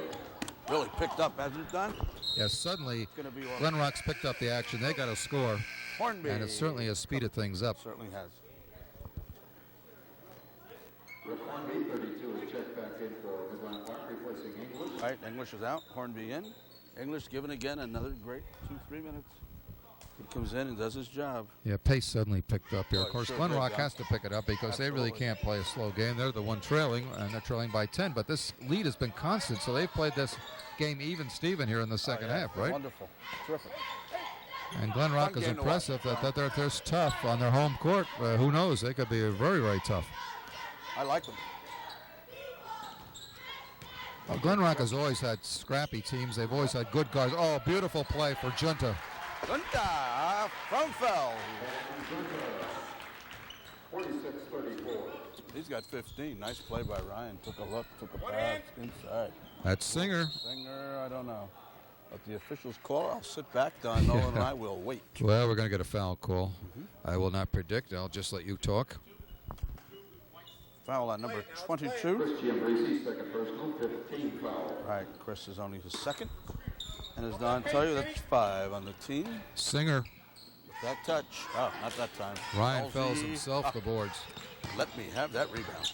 Really picked up, hasn't it done? Yeah, suddenly Gonna be all- Glen Rock's picked up the action. They got to score, Hornby. and it certainly has speeded things up. Certainly has. Rick Hornby, 32, is checked back in for Midland Park, replacing English. All right, English is out. Hornby in. English given again another great 2-3 minutes. He comes in and does his job. Yeah, pace suddenly picked up here. Oh, Of course, sure Glen did, Rock yeah. has to pick it up because they really Absolutely. can't play a slow game. They're the one trailing, and they're trailing by 10. But this lead has been constant, so they've played this game even Steven here in the second half, right? Wonderful. Terrific. And Glen Rock Fun is game to impressive watch. that they're tough on their home court. Who knows? They could be very, very tough. I like them. Well, Glen Rock has always had scrappy teams. They've always had good guards. Oh, beautiful play for Junta. Junta from Fells. 46-34. He's got 15. Nice play by Ryan. Took a look, took a pass inside. That's Singer. Singer, I don't know. But the officials call. I'll sit back, Don Nolan, and I will wait. Well, we're going to get a foul call. I will not predict. I'll just let you talk. Foul on number 22. Chris Giambarresse, second personal, 15 foul. All right, Chris is only his second. And as Don tell you, that's 5 on the team. Singer. That touch. Oh, not that time. Ryan Fells Halsey. himself the boards. Let me have that rebound.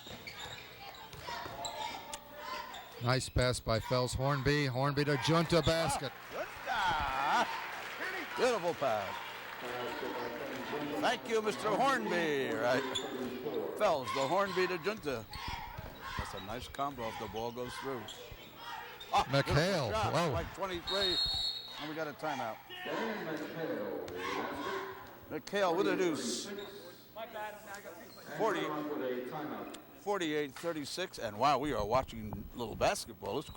Nice pass by Fells. Hornby. Hornby to Junta basket. Junta. Beautiful pass. Thank you, Mr. Hornby. Right. Fells, the Hornby to Junta. That's a nice combo if the ball goes through. Oh, beautiful McHale. shot. Whoa. Like 23. And we got a timeout. McHale with a deuce. 48-36. And wow, we are watching little basketball. This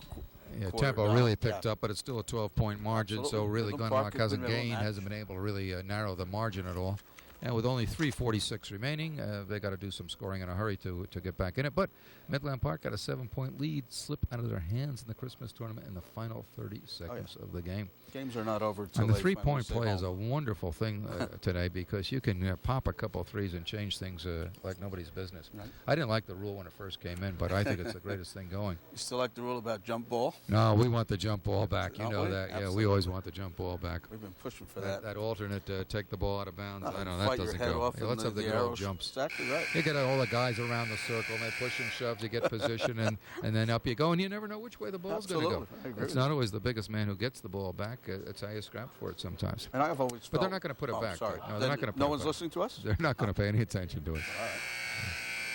Yeah, quarter tempo now. really picked Yeah. up, but it's still a 12-point margin, so Absolutely. really Midland Glen Park Rock has hasn't been able to gained, match. hasn't been able to really narrow the margin at all. And with only 3:46 remaining, they got to do some scoring in a hurry to get back in it. But Midland Park got a 7-point lead slip out of their hands in the Christmas tournament in the final 30 seconds of the game. Games are not over till And the they finally three-point say play is a home. wonderful thing today because you can pop a couple of threes and change things like nobody's business. Right. I didn't like the rule when it first came in, but I think it's the greatest thing going. You still like the rule about jump ball? No, we want the jump ball back. You Don't know we? that. Yeah, we Absolutely. always want the jump ball back. We've been pushing for That alternate take the ball out of bounds. I know Fight that your doesn't head go. off Yeah, in let's have the good arrow old jumps. Exactly right. You get all the guys around the circle, and they push and shove to get position, and then up you go, and you never know which way the ball's going to go. Absolutely. I agree It's with not you. always the biggest man who gets the ball back. It's how you scrap for it sometimes. And I've always But they're felt- not gonna put it oh, back. Sorry. No, they're not gonna put No it one's back. listening to us? They're not going to pay any attention to it. All right.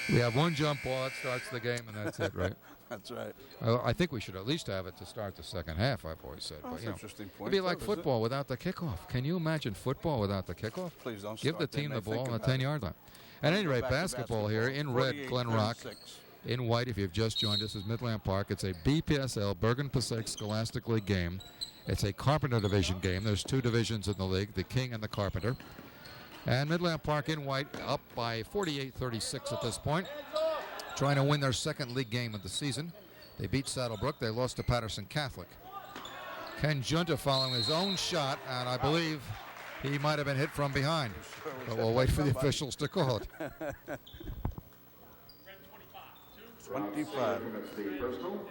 We have one jump ball that starts the game, and that's it, right? That's right. I think we should at least have it to start the second half, I've always said. Oh, But, that's you an know, interesting it'd point. be like too, isn't it? football without the kickoff. Can you imagine football without the kickoff? Please don't Give the start. They team may the ball think on the about it. 10-yard line. At any rate, Back to basketball here in red, Glen Rock. 48-36. In white, if you've just joined us, is Midland Park. It's a BPSL, Bergen Passaic Scholastic League game. It's a Carpenter Division game. There's 2 divisions in the league, the King and the Carpenter. And Midland Park in white up by 48-36 at this point, trying to win their second league game of the season. They beat Saddlebrook. They lost to Patterson Catholic. Ken Junta following his own shot, and I believe he might have been hit from behind. But we'll wait for the officials to call it. 25. That's the personal.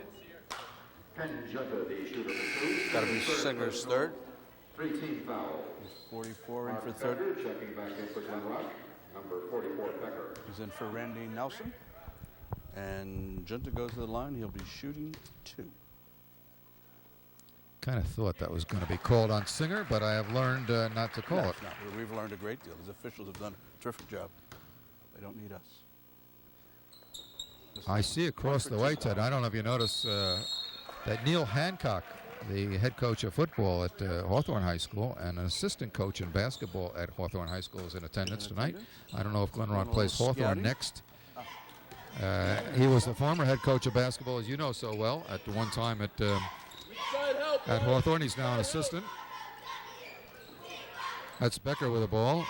Ken Junta, the shooter for 2. Got to be Singer's third. 3-team foul. 44 in for Mark third. Pecker checking back in for Glen Rock. Number 44, Pecker. He's in for Randy Nelson. And Junta goes to the line. He'll be shooting 2. Kind of thought that was going to be called on Singer, but I have learned not to call it. No, we've learned a great deal. These officials have done a terrific job. They don't need us. I see across the way, Ted. I don't know if you notice that Neil Hancock, the head coach of football at Hawthorne High School and an assistant coach in basketball at Hawthorne High School, is in attendance tonight. I don't know if Glen Rock plays Hawthorne next. He was the former head coach of basketball, as you know so well, at one time at Hawthorne. He's now an assistant. That's Becker with the ball.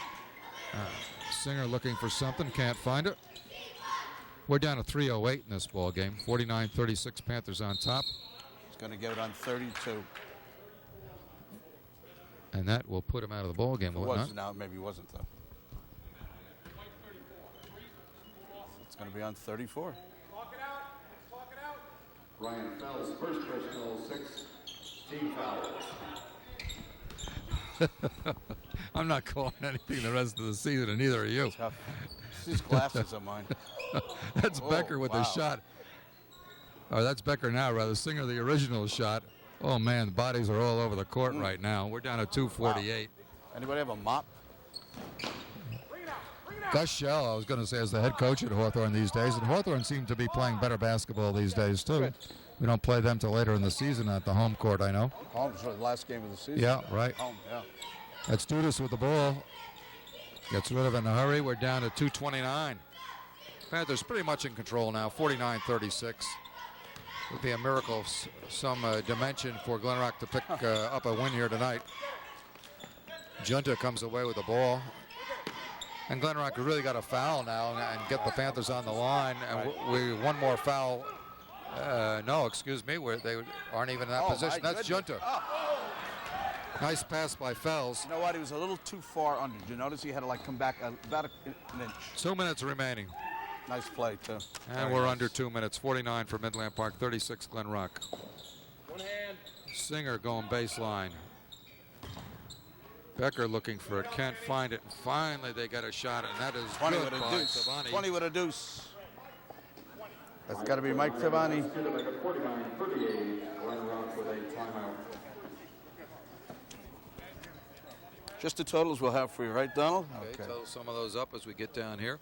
Singer looking for something, can't find it. We're down to 3:08 in this ball game. 49-36 Panthers on top. He's going to get it on 32. And that will put him out of the ball game, will it not? Now, maybe he wasn't, though. It's going to be on 34. Ryan Fells, first personal, 6 team fouls. I'm not calling anything the rest of the season, and neither are you. Tough. These glasses are mine. That's Becker with the shot. Or that's Becker now, rather. Singer, the original shot. Oh, man, the bodies are all over the court right now. We're down to 2:48. Wow. Anybody have a mop? Gus Shell, I was going to say, is the head coach at Hawthorne these days, and Hawthorne seem to be playing better basketball these days, too. We don't play them till later in the season at the home court, I know. Home for the last game of the season. Yeah, right. Home, yeah. That's Dudas with the ball. Gets rid of it in a hurry. We're down to 2:29. Panthers pretty much in control now, 49-36. Would be a miracle, some dimension for Glen Rock to pick up a win here tonight. Junta comes away with the ball. And Glen Rock really got a foul now and get the Panthers on the line. And we one more foul. No, excuse me. They aren't even in that position. That's Junta. Oh. Nice pass by Fells. You know what? He was a little too far under. Did you notice he had to like come back about an inch? 2 minutes remaining. Nice play, too. And we're under 2 minutes. 49 for Midland Park, 36 Glen Rock. One hand. Singer going baseline. Becker looking for it, can't find it. And finally they got a shot, and that is 20 good with a by deuce. Savani. 20 with a deuce. That's got to be Mike Savani. 49-38, Glen Rock with a timeout. Just the totals we'll have for you, right, Donald? Okay, total some of those up as we get down here.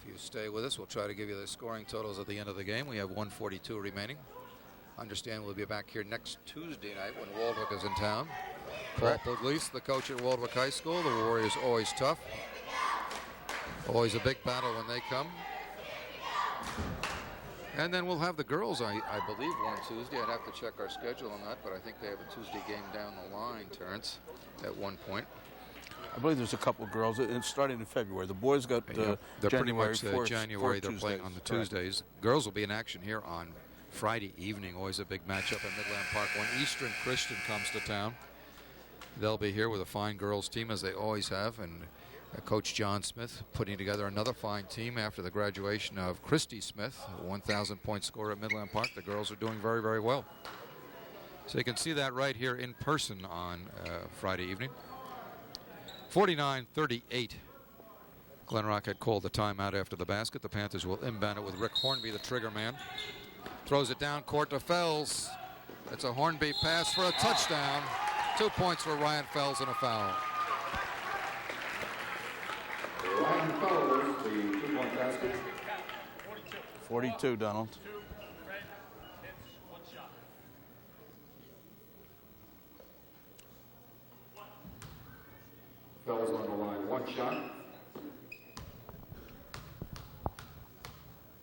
If you stay with us, we'll try to give you the scoring totals at the end of the game. We have 1:42 remaining. Understand we'll be back here next Tuesday night when Waldwick is in town. Paul Pugliese, the coach at Waldwick High School. The Warriors always tough. Always a big battle when they come. And then we'll have the girls, I believe, one Tuesday. I'd have to check our schedule on that, but I think they have a Tuesday game down the line, Terrence, at one point. I believe there's a couple of girls. It's starting in February. The boys got they're January, pretty much January. They're playing on the Tuesdays. Girls will be in action here on Friday evening. Always a big matchup at Midland Park when Eastern Christian comes to town. They'll be here with a fine girls team, as they always have, and Coach John Smith putting together another fine team after the graduation of Christy Smith, a 1,000-point scorer at Midland Park. The girls are doing very, very well. So you can see that right here in person on Friday evening. 49-38. Glen Rock had called the timeout after the basket. The Panthers will inbound it with Rick Hornby, the trigger man. Throws it down court to Fells. It's a Hornby pass for a touchdown. 2 points for Ryan Fells and a foul. Ryan Fells, the 2-point basket. 42, Donald. Fells on the line, 1 shot.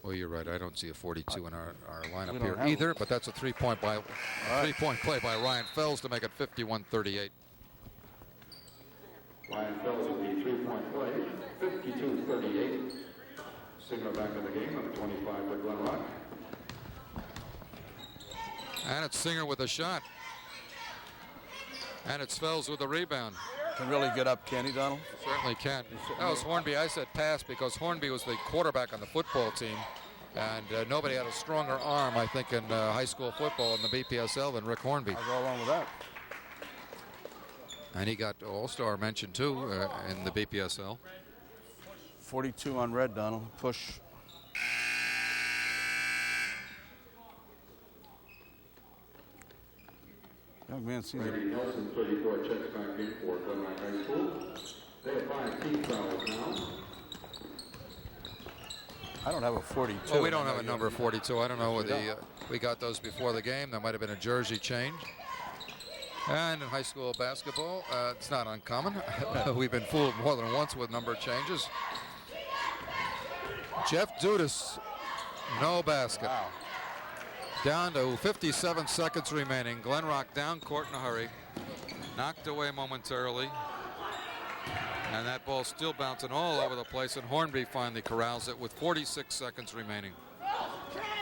Well, you're right. I don't see a 42 in our lineup don't here have either, but that's a three-point play by Ryan Fells to make it 51-38. Ryan Fells with the 3-point play, 52-38. Singer back in the game, number 25 for Glen Rock. And it's Singer with a shot. And it's Fells with the rebound. Can really get up, can he, Donald? Certainly can. That was Hornby. I said pass because Hornby was the quarterback on the football team. And nobody had a stronger arm, I think, in high school football in the BPSL than Rick Hornby. I'll go along with that. And he got All-Star mention, too, in the BPSL. 42 on red, Donald. Push. Young man sees it. Brady Nelson, 34, checks back in for Glen Rock High School. They have 5 team fouls now. I don't have a 42. Well, we don't have a number 42. I don't know whether we got those before the game. There might have been a jersey change. And in high school basketball, it's not uncommon. We've been fooled more than once with number changes. Jeff Dudas, no basket. Wow. Down to 57 seconds remaining. Glen Rock down court in a hurry. Knocked away momentarily. And that ball still bouncing all over the place, and Hornby finally corrals it with 46 seconds remaining.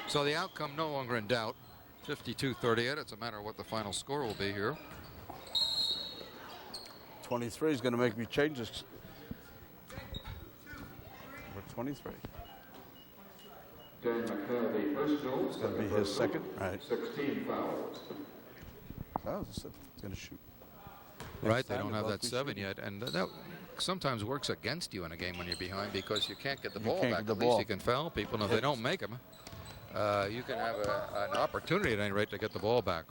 So the outcome no longer in doubt. 52-38. It's a matter of what the final score will be here. 23 is going to make me change this. Number 23. Dan McCarthy, personal. It's going to be his second. Right. 16 fouls. Oh, it's going to shoot. Right, they time don't they'll have that be 7 shooting. yet, and that sometimes works against you in a game when you're behind because you can't get the ball can't back. get the At least ball. you can foul people, and if they don't make them, you can have an opportunity at any rate to get the ball back.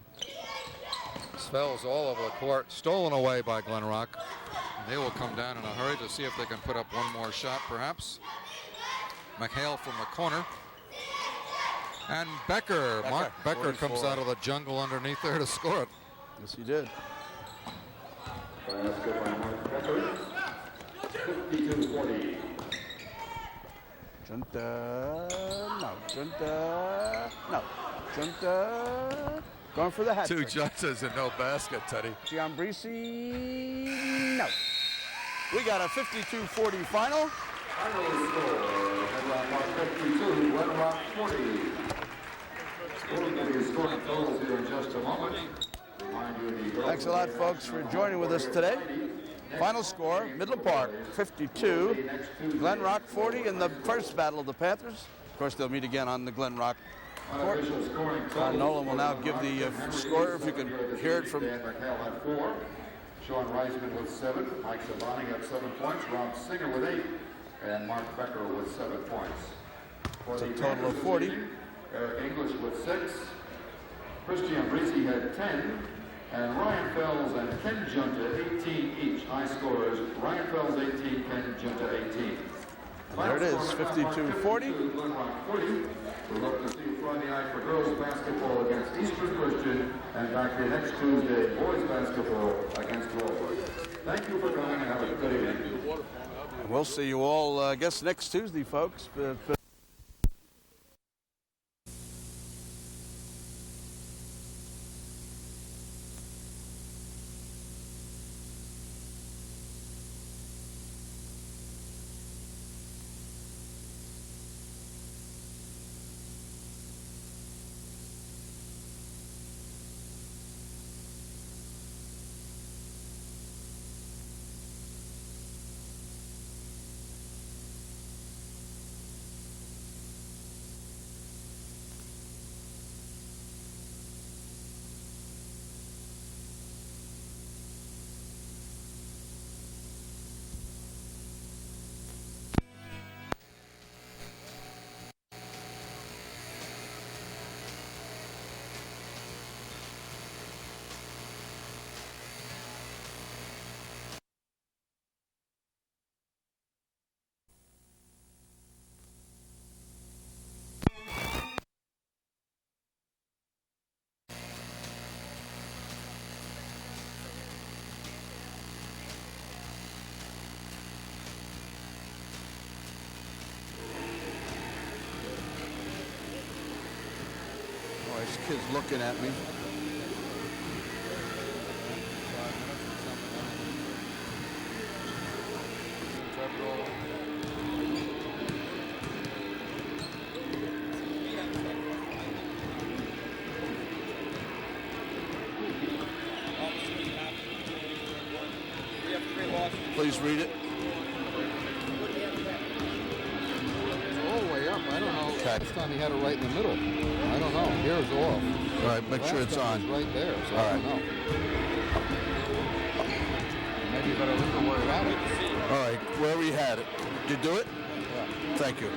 Fells all over the court, stolen away by Glen Rock. And they will come down in a hurry to see if they can put up one more shot, perhaps. McHale from the corner. And Becker, Mark Becker comes 44. out of the jungle underneath there to score it. Yes, he did. Basket by Mark Becker. 52-40. Junta, no. Junta, no. Junta, going for the hat trick. Juntas and no basket, Teddy. Giambarresse, no. We got a 52-40 final. Final score, Headline Mark 52, Glen Rock 40. We'll give you scoring totals here in just a moment. Remind you the Thanks a lot, folks, for joining with us today. Final score, Midland Park 52, Glen Rock 40 in the first battle of the Panthers. Of course, they'll meet again on the Glen Rock court. unofficial scoring Ron totals. Nolan will now give the score, if you can hear it from... Dan McHale had 4. Sean Reisman with 7. Mike Savani had 7 points. Rob Singer with 8. And Mark Becker with 7 points. For It's a the total of Panthers 40. this evening, Eric English with 6. Chris Giambarresse had 10. And Ryan Fells and Ken Junta 18 each. High scorers, Ryan Fells 18, Ken Junta 18. There it is, Final score, 52-40. Glen Rock 40. We'll look to see Friday night for girls basketball against Eastern Christian, and back here next Tuesday, boys basketball against Waldwick. Thank you for coming and have a good evening. We'll see you all, I guess, next Tuesday, folks. Oh, this kid's looking at me. Please read it. All the way up. I don't know. Okay. This time he had it right in the middle. I don't know. Here's off. All right, make sure it's on. Right there. So All I right. don't know. Maybe you better look at where you had it. All right, wherever you had it. Did you do it? Yeah. Thank you.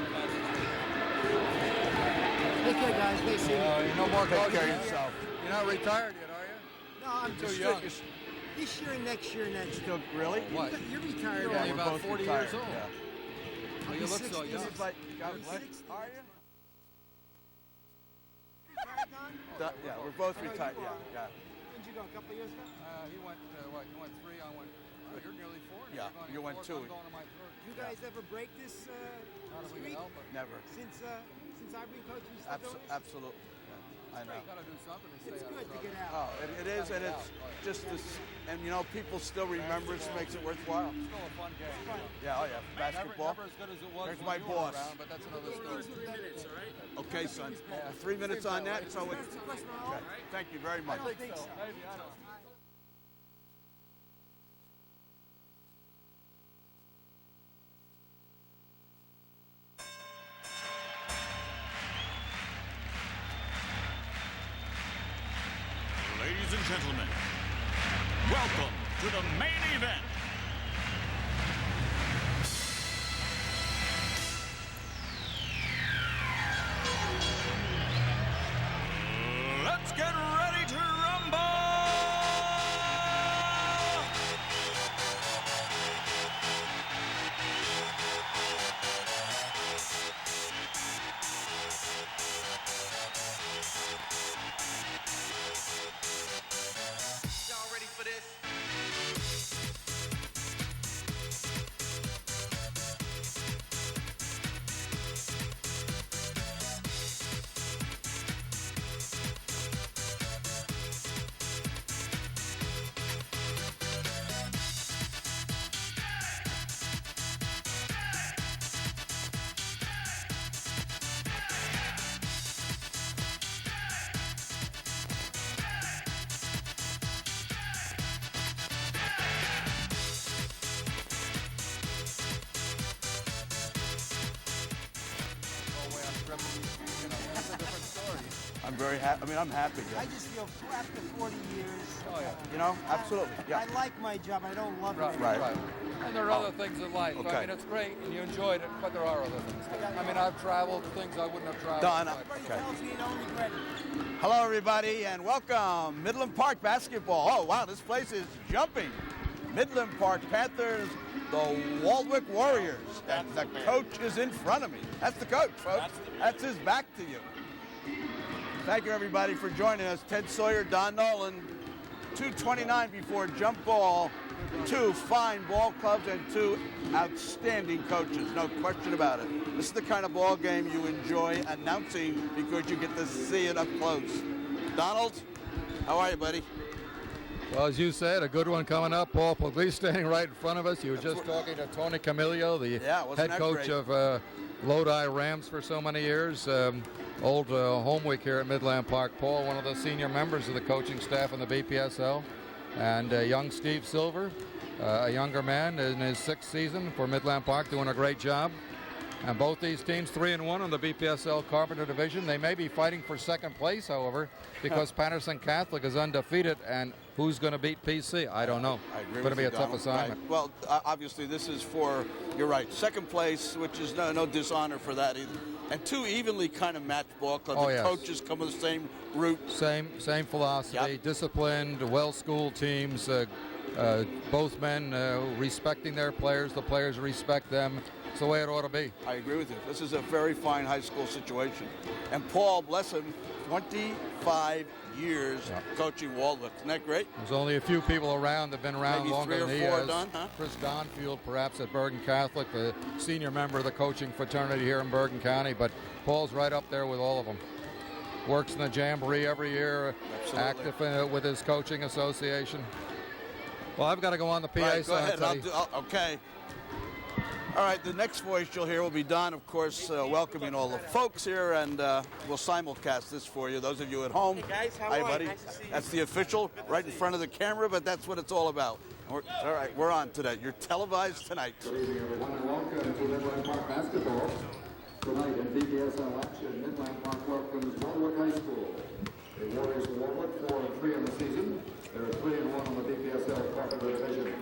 Take care, guys. Stay safe. No more Take coaching. care of yourself. You're not retired yet, are you? No, I'm Too young. This year and next year and next. Really? What? You're retired. You're now. only we're about both 40 retired, years old. yeah. Well, you look so young. God bless. Are you? Yeah, we're both retired. Yeah. When did you go? A couple of years ago? He went, what, you went 3, I went, you're nearly 4. Yeah, you went 2. I'm going to my 3rd. You guys ever break this Not if we streak? can help it. Never. Since I've been coaching, you still doing this? Absolutely. Yeah, I know. You got to do something to stay It's out of good to trouble. get out. Oh, it is, and it's just this, and you know, people still remember it, makes it worthwhile. Still a fun game. Yeah, oh yeah, basketball. Never as good as it was There's when my you were boss. around, but that's another story. 3 minutes, all right? Okay, son. 3 minutes on that, so it's, okay. Thank you very much. I don't think so. Maybe, I don't know. Ladies and gentlemen, welcome to the main event. Let's get ready to rumble! Y'all ready for this? That's a different story. I'm very happy. I mean, I'm happy. I just feel after 40 years. Oh, yeah. You know, absolutely. Yeah. I like my job. I don't love it. Right. And there are other things in life. Okay. I mean, it's great and you enjoyed it, but there are other things. I mean, I've traveled things I wouldn't have traveled. Done. Everybody Okay. tells me you don't regret it. Hello, everybody, and welcome. Midland Park basketball. Oh, wow, this place is jumping. Midland Park Panthers, the Waldwick Warriors. And the coach is in front of me. That's the coach, folks. That's his back to you. Thank you, everybody, for joining us. Ted Sawyer, Don Nolan, 2:29 before jump ball. 2 fine ball clubs and 2 outstanding coaches, no question about it. This is the kind of ball game you enjoy announcing because you get to see it up close. Donald, how are you, buddy? Well, as you said, a good one coming up. Paul Puglisi standing right in front of us. You were just talking to Tony Camilio, the wasn't head that coach great? of Lodi Rams for so many years. Old home week here at Midland Park. Paul, one of the senior members of the coaching staff in the BPSL. And young Steve Silver, a younger man in his 6th season for Midland Park, doing a great job. And both these teams 3-1 on the BPSL Carpenter Division. They may be fighting for 2nd place, however, because Patterson Catholic is undefeated. And who's going to beat PC? I don't know. I agree Going to with be you, a tough Donald. assignment. Right. Well, obviously, this is for, you're right, 2nd place, which is no dishonor for that either. And 2 evenly kind of matched ball clubs. Oh, the yes. coaches come with the same route. Same philosophy. Yep. Disciplined, well-schooled teams. Both men respecting their players. The players respect them. It's the way it ought to be. I agree with you. This is a very fine high school situation. And Paul, bless him, 25 years coaching Waldwick. Isn't that great? There's only a few people around that have been around Maybe longer 3 or than he 4 has. done, huh? Chris Donfield, perhaps at Bergen Catholic, the senior member of the coaching fraternity here in Bergen County. But Paul's right up there with all of them. Works in the Jamboree every year, Absolutely. active with his coaching association. Well, I've got to go on the PA Right, go side. ahead. Okay. All right, the next voice you'll hear will be Don, of course, welcoming all the folks here, and we'll simulcast this for you. Those of you at home. Hey, guys, how Hi, are you? buddy. Nice to see you. That's the official, right in front of the camera, but that's what it's all about. All right, we're on today. You're televised tonight. Good evening, everyone, and welcome to Midland Park basketball. Tonight in BPSL action, Midland Park welcomes Waldwick High School. The Warriors of Waldwick 4-3 in the season. They're 3-1 on the BPSL Carpenter Division.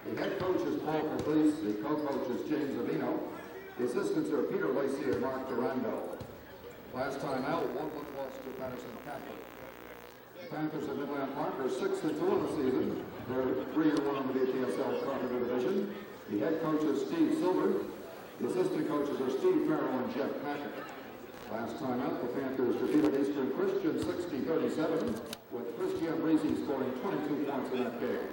The head coach is Paul Puglisi. The co-coach is James Avino. The assistants are Peter Lacey and Mark Durando. Last time out, Waldwick lost to Patterson Catholic. The Panthers of Midland Park are 6-2 in the season. They're 3-1 on the BPSL Carpenter Division. The head coach is Steve Silver. The assistant coaches are Steve Farrell and Jeff Packett. Last time out, the Panthers defeated Eastern Christian 60-37, with Chris Giambarresse scoring 22 points in that game.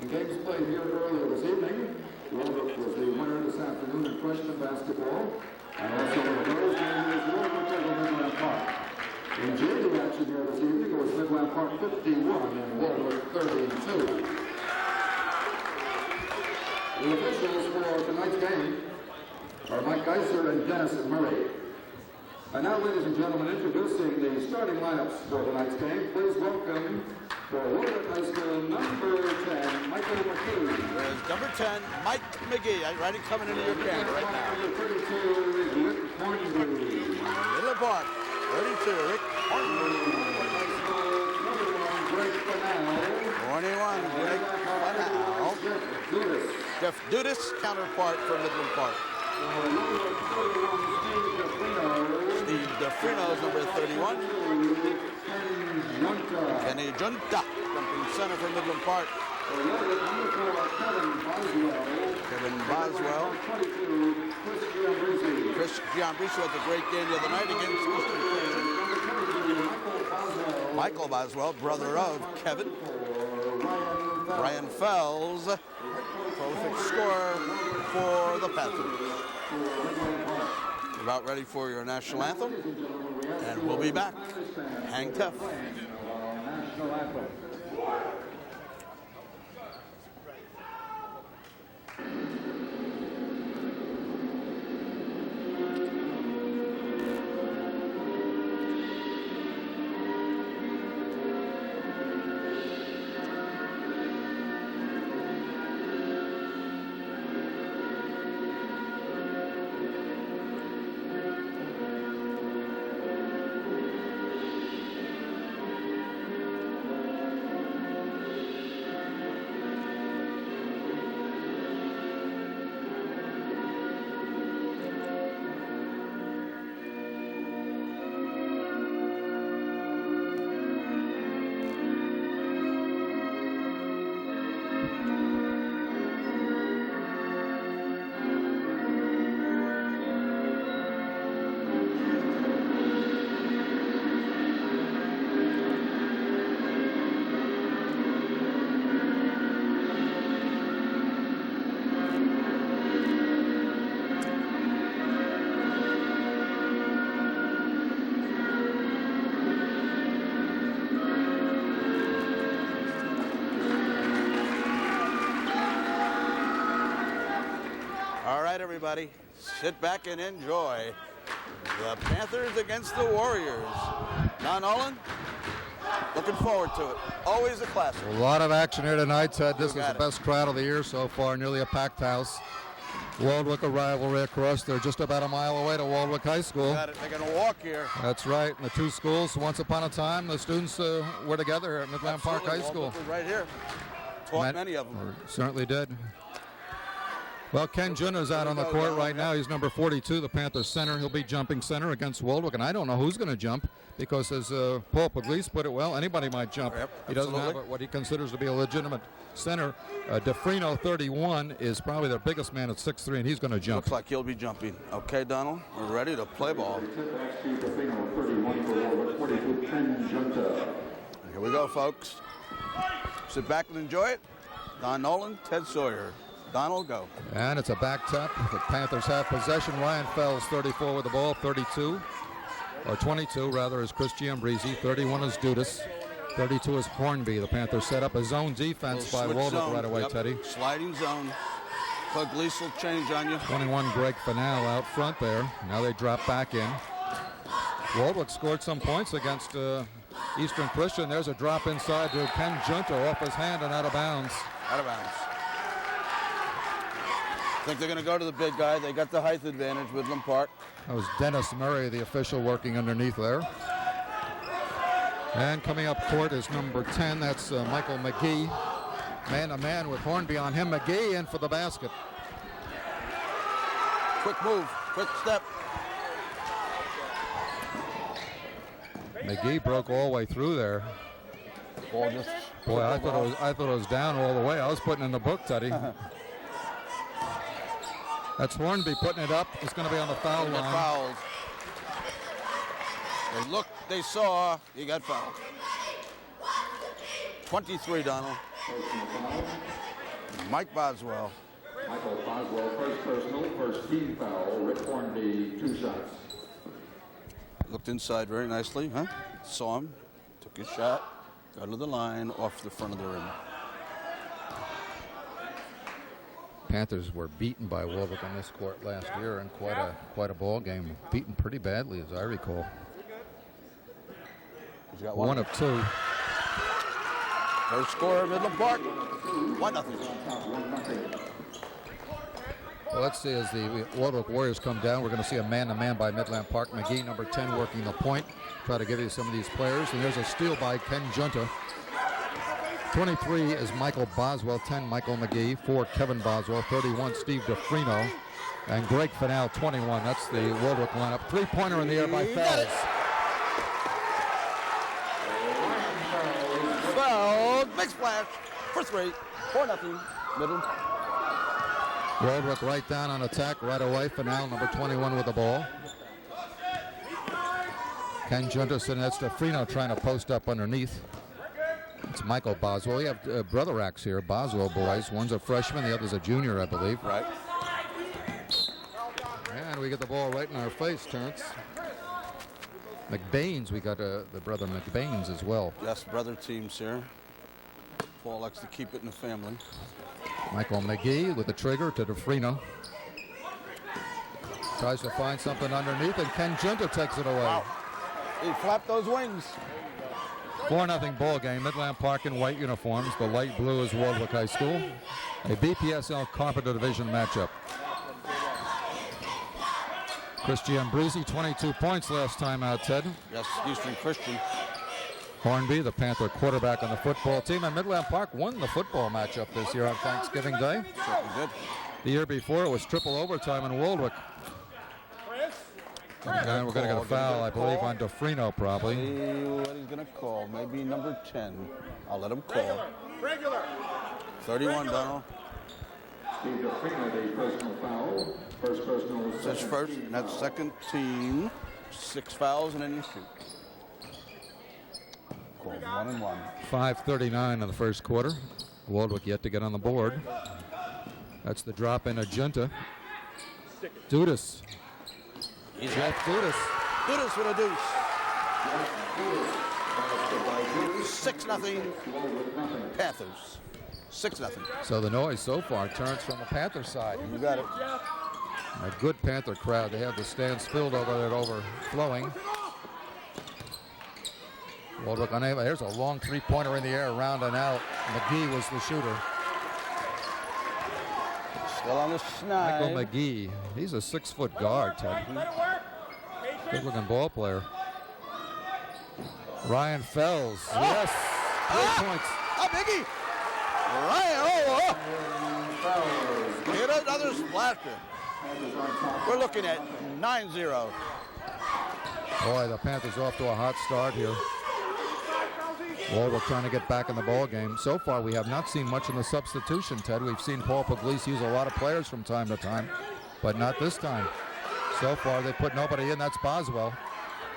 In games played here earlier this evening, Waldwick was the winner this afternoon in freshman basketball, and also the girls' game is Waldwick over Midland Park. In JV action here this evening, it was Midland Park 51 and Waldwick 32. The officials for tonight's game are Mike Geiser and Dennis Murray. And now, ladies and gentlemen, introducing the starting lineups for tonight's game. Please welcome for Waldwick High School, number 10, Michael McKee. There's number 10, Mike McGee. I'm ready coming into your camera right now. Number 32 is Rick Hornby. Midland Park, 32, Rick Hornby. Number 1, Greg Fennell. 21, Greg Fennell. Dudas. Jeff Dudas, counterpart for Midland Park. Steve DeFrino is number 31. Ken Junta, jumping center for Midland Park. Kevin Boswell. Chris Giambarresse had a great game the other night against Eastern Christian. Michael Boswell, brother of Kevin. Ryan Fells, prolific scorer for the Panthers. About ready for your national anthem, and we'll be back. Hang tough. National anthem. Everybody, sit back and enjoy the Panthers against the Warriors. Don Olin, looking forward to it. Always a classic. A lot of action here tonight, Ted. This is the got it. best crowd of the year so far, nearly a packed house. Waldwick, a rivalry across. They're just about a mile away to Waldwick High School. Got it. They're going to walk here. That's right. And the two schools, once upon a time, the students were together here at Midland Park High School. Waldwick was right here. Taught many of them. Certainly did. Well, Ken Junta is out on the court right now. He's number 42, the Panthers center. He'll be jumping center against Waldwick, and I don't know who's going to jump because, as Paul Pugliese put it well, anybody might jump. Yep, he doesn't have what he considers to be a legitimate center. DeFrino, 31, is probably their biggest man at 6'3", and he's going to jump. Looks like he'll be jumping. Okay, Donald, we're ready to play ball. Here we go, folks. Sit back and enjoy it. Don Nolan, Ted Sawyer. Donald, go. And it's a back tap. The Panthers have possession. Ryan Fells, 34 with the ball. 22, or 22 rather, is Chris Giambarresse. 31 is Dudas. 32 is Hornby. The Panthers set up a zone defense by Waldwick right away, Teddy. Sliding zone. Pugliese will change on you. 21, Greg Fennell out front there. Now they drop back in. Waldwick scored some points against Eastern Christian. There's a drop inside to Ken Junta off his hand and out of bounds. Out of bounds. I think they're going to go to the big guy. They got the height advantage, Midland Park. That was Dennis Murray, the official, working underneath there. And coming up court is number 10. That's Michael McGee. Man-to-man with Hornby on him. McGee in for the basket. Quick move, quick step. McGee broke all the way through there. Ball just Boy, I thought it was down all the way. I was putting in the book, Teddy. That's Hornby putting it up. It's going to be on the foul He got line. fouled. They looked, they saw, he got fouled. 23, Donald. Mike Boswell. Michael Boswell, first personal, first team foul. Rick Hornby, 2 shots. Looked inside very nicely, huh? Saw him, took his shot, got to the line, off the front of the rim. Panthers were beaten by Waldwick on this court last year in quite a ball game. Beaten pretty badly, as I recall. He's got One of 2. First scorer, Midland Park. 1-0. Well, let's see, as the Waldwick Warriors come down, we're going to see a man-to-man by Midland Park. McGee, number 10, working the point. Try to give you some of these players. And there's a steal by Ken Junta. 23 is Michael Boswell, 10 Michael McGee, 4 Kevin Boswell, 31 Steve DeFrino, and Greg Fennell, 21. That's the Waldwick lineup. 3-pointer in the air by Fells. Foul, big splash for 3. 4-0, Midland. Waldwick right down on attack right away. Fennell, number 21 with the ball. Ken Junta sitting, that's DeFrino trying to post up underneath. It's Michael Boswell. We have brother acts here, Boswell boys. One's a freshman, the other's a junior, I believe. Right. And we get the ball right in our face, Terrence. McBain's, we got the brother McBain's as well. Yes, brother teams here. Paul likes to keep it in the family. Michael McGee with the trigger to DeFrino. Tries to find something underneath, and Ken Junta takes it away. Wow. He flapped those wings. 4-0 ball game. Midland Park in white uniforms. The light blue is Waldwick High School. A BPSL Carpenter Division matchup. Giambarresse, 22 points last time out, Ted. Yes, Eastern Christian. Hornby, the Panther quarterback on the football team. And Midland Park won the football matchup this year on Thanksgiving Day. Certainly did. The year before, it was triple overtime in Waldwick. And we're going to get a foul, I believe, on DeFrino probably. See what he's going to call. Maybe number 10. I'll let him call. 31, Donald. Steve DeFrino, the personal foul. First personal. That's first, and that's second team. 6 fouls, and then you shoot. Call 1-1. 5:39 in the first quarter. Waldwick yet to get on the board. That's the drop in Junta. Dudas. He's Jeff Dudas. Dudas with a deuce. 6-0 Panthers. 6-0. So the noise so far turns from the Panther side. You got it. A good Panther crowd. They have the stands filled over there, overflowing. Waldwick unable. Here's a long 3-pointer in the air, around and out. McGee was the shooter. Still on the snide. Michael McGee. He's a 6-foot guard, Ted. Good-looking ball player. Ryan Fells. Yes. 3 points. A biggie. Ryan, Get another splasher. We're looking at 9-0. Boy, the Panthers off to a hot start here. Waldwick trying to get back in the ball game. So far, we have not seen much in the substitution, Ted. We've seen Paul Puglisi use a lot of players from time to time, but not this time. So far, they put nobody in. That's Boswell.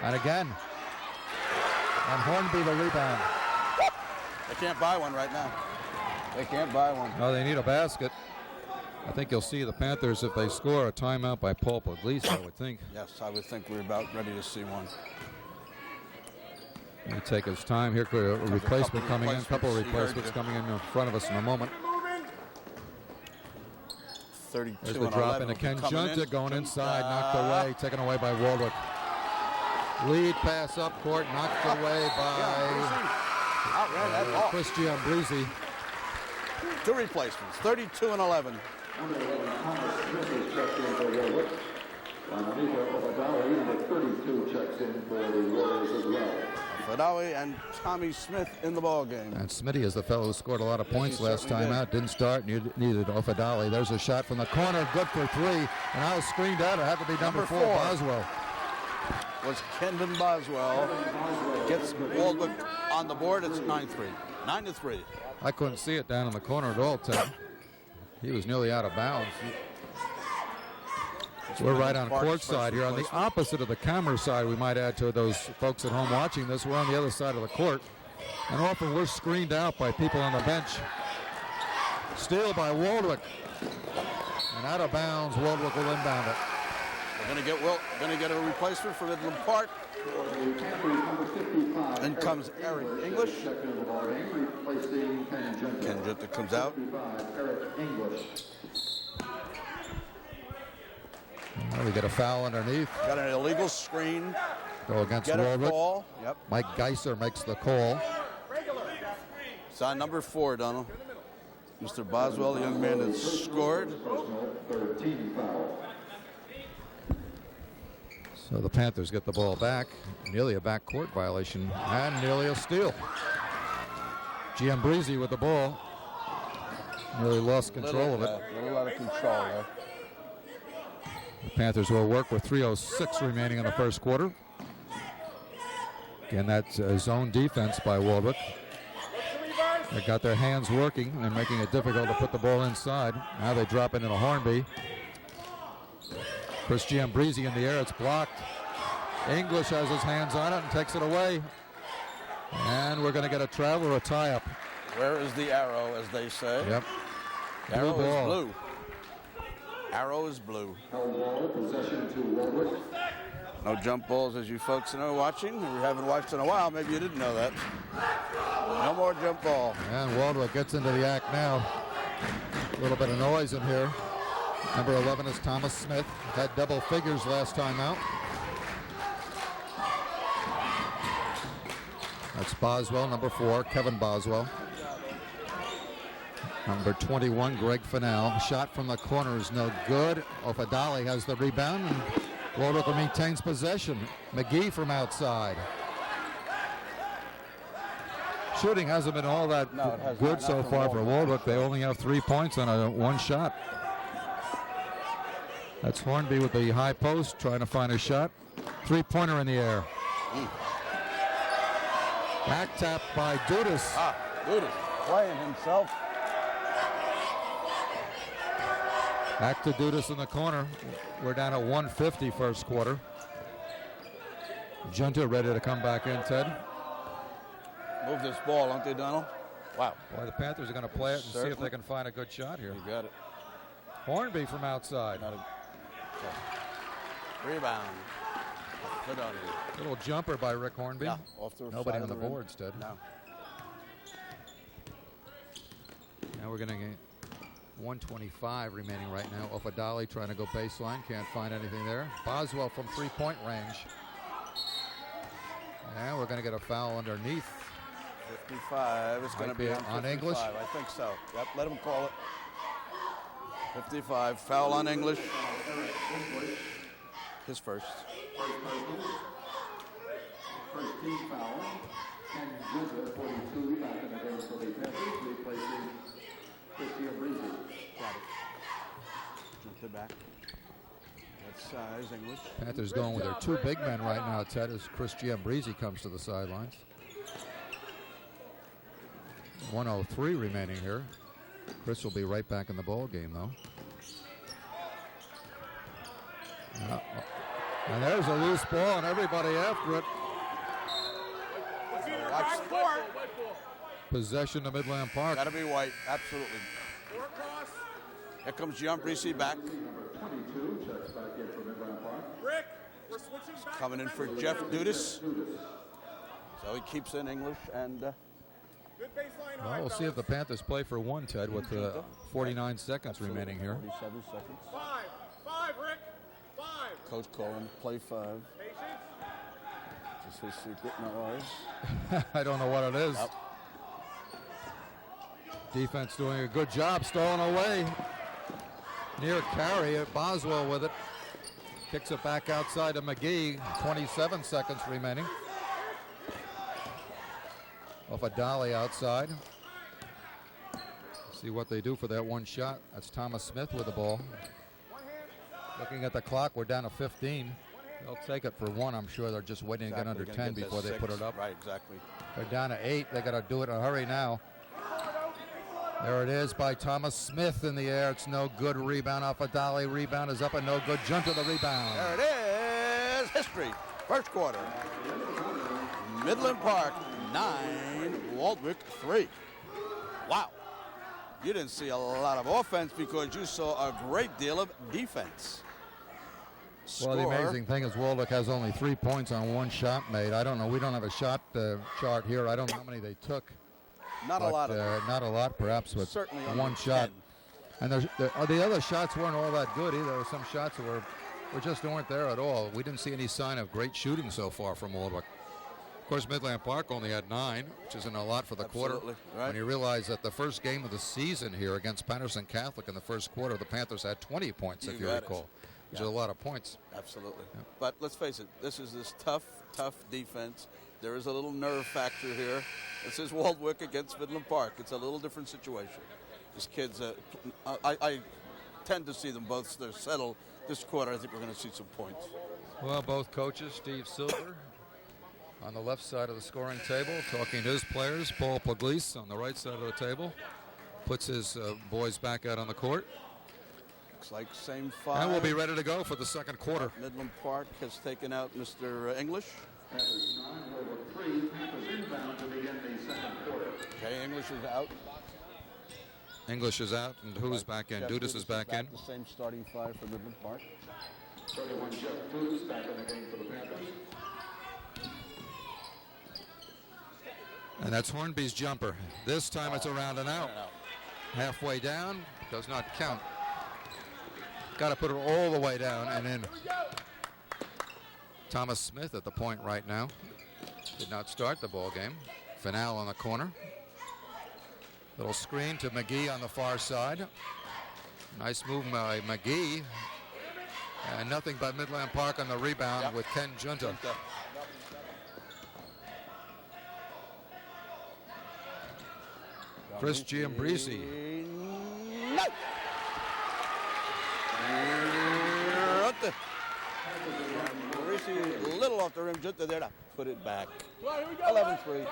And again, and Hornby the rebound. They can't buy one right now. They can't buy one. No, they need a basket. I think you'll see the Panthers, if they score, a timeout by Paul Puglisi, I would think. Yes, I would think we're about ready to see one. He take his time here. A replacement coming in. A couple of replacements. replacements coming in front of us in a moment. 32 There's the and drop 11 into will be Ken coming Junta in. going inside, knocked away, taken away by Waldwick. Lead pass up court, knocked away by Outran that ball. Giambarresse. 2 replacements, 32 and 11. Thomas Smith is checked in for Waldwick. Nico Obadawi with 32 checks in for the Warriors as well. Fadawi and Tommy Smith in the ball game. And Smitty is the fellow who scored a lot of points last time out. Didn't start, needed Ofadali. There's a shot from the corner, good for 3. And I was screened out. It had to be number 4, Boswell. Was Kendon Boswell. Gets Waldwick on the board. It's 9-3. 9-3. I couldn't see it down in the corner at all, Ted. He was nearly out of bounds. We're right on Park's court first side here. On the replacement. opposite of the camera side, we might add to those folks at home watching this. We're on the other side of the court. And often we're screened out by people on the bench. Steal by Waldwick. And out of bounds, Waldwick will inbound it. We're going to get a replacement for Midland Park. In comes Eric English. Ken Junta comes out. Well, we get a foul underneath. Got an illegal screen. Go against Get a Waldwick. ball. Yep. Mike Geiser makes the call. It's on number 4, Donald. Mr. Boswell, the young man that scored. So the Panthers get the ball back. Nearly a backcourt violation and nearly a steal. Giambarresse with the ball. Nearly lost control of it. A little out of control there. The Panthers will work with 3:06 remaining in the first quarter. Again, that's zone defense by Waldwick. They got their hands working and making it difficult to put the ball inside. Now they drop it into Hornby. Chris Giambarresse in the air. It's blocked. English has his hands on it and takes it away. And we're going to get a travel or a tie-up. Where is the arrow, as they say? Yep. Arrow Blue ball. is blue. Arrow is blue. No jump balls, as you folks know watching. If you haven't watched in a while, maybe you didn't know that. No more jump ball. And Waldwick gets into the act now. A little bit of noise in here. Number 11 is Thomas Smith. Had double figures last time out. That's Boswell, number 4, Kevin Boswell. Number 21, Greg Fennell. Shot from the corner is no good. Ofadali has the rebound, and Waldwick maintains possession. McGee from outside. Shooting hasn't been all that good so far for Waldwick. They only have 3 points on a one shot. That's Hornby with the high post, trying to find a shot. Three-pointer in the air. Back tap by Dudas. Dudas playing himself. Back to Dudas in the corner. We're down at 150 first quarter. Junta ready to come back in, Ted. Move this ball, aren't they, Donald? Wow. Boy, the Panthers are going to play it and see if they can find a good shot here. You got it. Hornby from outside. Rebound. Put on it. Little jumper by Rick Hornby. Yeah, off the Nobody side on of the rim. boards, Ted. No. Now we're going to get 125 remaining right now. Ofadali trying to go baseline. Can't find anything there. Boswell from three-point range. And we're going to get a foul underneath. 55. It's going to be on English. I think so. Yep, let him call it. 55. Foul on English. His first. First team foul. Ken Junta, 42, back in the game for the Panthers, replacing Giambarresse. Got it. Junta back. That size, English. Panthers going with their two big men right now, Ted, as Chris Giambarresse comes to the sidelines. 1:03 remaining here. Chris will be right back in the ball game, though. And there's a loose ball, and everybody after it. Possession to Midland Park. Got to be white, absolutely. Here comes Giambarresse back. 22 checks back in for Midland Park. Rick, we're switching back. Coming in for Jeff Dudas. So he keeps in English and. Good baseline high, Well, we'll see fellas. if the Panthers play for one, Ted, with 49 seconds remaining here. 47 seconds. Five, Rick. 5. Coach calling play 5. Patience. Just his secret, not ours. I don't know what it is. Yep. Defense doing a good job stalling away. Near carry, Boswell with it. Kicks it back outside to McGee. 27 seconds remaining. Off a dolly outside. See what they do for that one shot. That's Thomas Smith with the ball. Looking at the clock, we're down to 15. They'll take it for one. I'm sure they're just waiting to get under 10 before they put it up. Right, exactly. They're down to 8. They got to do it in a hurry now. There it is by Thomas Smith in the air. It's no good. Rebound off a dolly. Rebound is up and no good. Junta the rebound. There it is. History. First quarter. Midland Park 9, Waldwick 3. Wow. You didn't see a lot of offense because you saw a great deal of defense. Well, the amazing thing is Waldwick has only 3 points on one shot made. I don't know. We don't have a shot chart here. I don't know how many they took. Not a lot of them. Not a lot, perhaps, but Certainly one shot. And the other shots weren't all that good either. There were some shots that were just weren't there at all. We didn't see any sign of great shooting so far from Waldwick. Of course, Midland Park only had 9, which isn't a lot for the quarter. Right. When you realize that the first game of the season here against Patterson Catholic in the first quarter, the Panthers had 20 points, if you recall. Which is a lot of points. Absolutely. Yeah. But let's face it, this is this tough defense. There is a little nerve factor here. This is Waldwick against Midland Park. It's a little different situation. These kids, I tend to see them both. They're settled. This quarter, I think we're going to see some points. Well, both coaches, Steve Silver on the left side of the scoring table, talking to his players. Paul Pugliese on the right side of the table puts his boys back out on the court. Looks like same 5. And we'll be ready to go for the second quarter. Midland Park has taken out Mr. English. Panthers 9, Waldwick 3. Panthers inbound to begin the second quarter. Okay, English is out. English is out, and who's back in? Jeff Dudas is back in. The same starting 5 for Midland Park. 31, Jeff Dudas back in the game for the Panthers. And that's Hornby's jumper. This time it's around and out. Halfway down, does not count. Got to put it all the way down and in. Thomas Smith at the point right now. Did not start the ball game. Finale on the corner. Little screen to McGee on the far side. Nice move by McGee. And nothing but Midland Park on the rebound with Ken Junta. Chris Giambarresse. No. A little off the rim, Junta there to put it back. 11-3.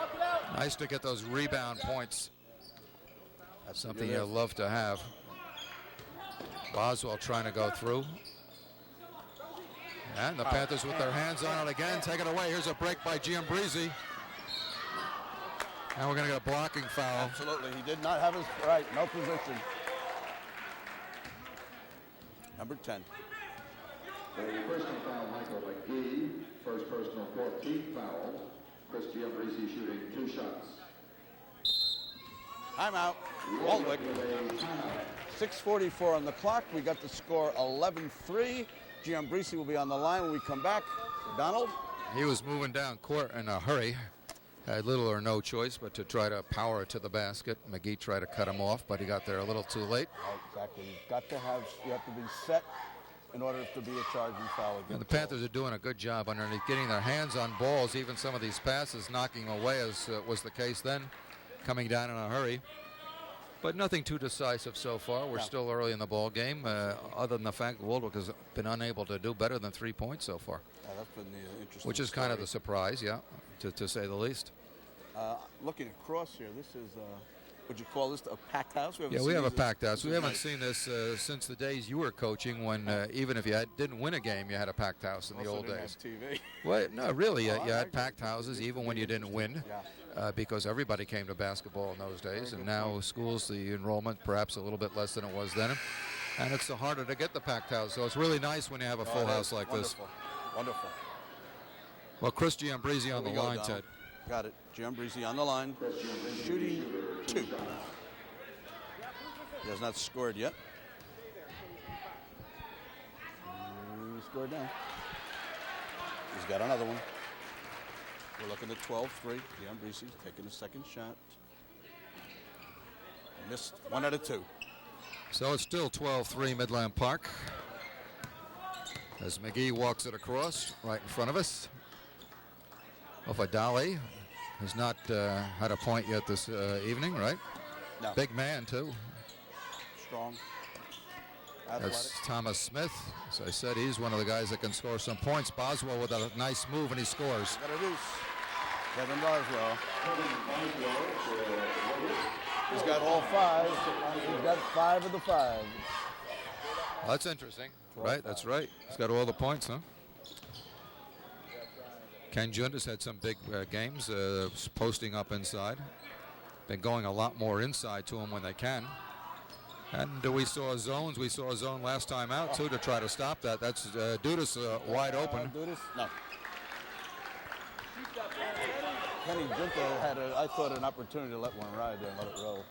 Nice to get those rebound points. That's something you'll love to have. Boswell trying to go through. And the Panthers with their hands on it again. Take it away. Here's a break by Giambarresse. And we're going to get a blocking foul. Absolutely. He did not have his right. No position. Number 10. Personal foul, Michael McGee. First personal 14th foul. Chris Giambarresse shooting 2 shots. Timeout. Waldwick. 6:44 on the clock. We got the score 11-3. Giambarresse will be on the line when we come back. Donald? He was moving down court in a hurry. Had little or no choice but to try to power it to the basket. McGee tried to cut him off, but he got there a little too late. Exactly. You have to be set in order to be a charging foul against. And the Panthers are doing a good job underneath, getting their hands on balls, even some of these passes knocking away, as was the case then, coming down in a hurry. But nothing too decisive so far. We're still early in the ball game, other than the fact that Waldwick has been unable to do better than 3 points so far. That's been the interesting Which is story. kind of the surprise, to say the least. Looking across here, this is, would you call this a packed house? We have a packed house. We haven't seen this since the days you were coaching, when even if you didn't win a game, you had a packed house in the old days. TV. Well, no, really, you had packed houses even when you didn't win, because everybody came to basketball in those days. And now schools, the enrollment perhaps a little bit less than it was then. And it's harder to get the packed house. So it's really nice when you have a full house like this. Wonderful. Well, Chris Giambarresse on the line, Ted. Got it. Giambarresse on the line. Shooting 2. He has not scored yet. He scored now. He's got another one. We're looking at 12-3. Giambarresse taking a second shot. Missed 1 out of 2. So it's still 12-3 Midland Park. As McGee walks it across right in front of us. Off a dolly. Has not had a point yet this evening, right? No. Big man, too. Strong. Athletic. That's Thomas Smith. As I said, he's one of the guys that can score some points. Boswell with a nice move, and he scores. Got a deuce. Kevin Boswell. He's got all 5. He's got 5 of the 5. Well, that's interesting. Right, that's right. He's got all the points, huh? Ken Junta's had some big games, posting up inside. Been going a lot more inside to him when they can. And we saw zones. We saw a zone last time out, too, to try to stop that. That's Dudas wide open. Dudas? No. Kenny Junta had, I thought, an opportunity to let one ride there and let it roll.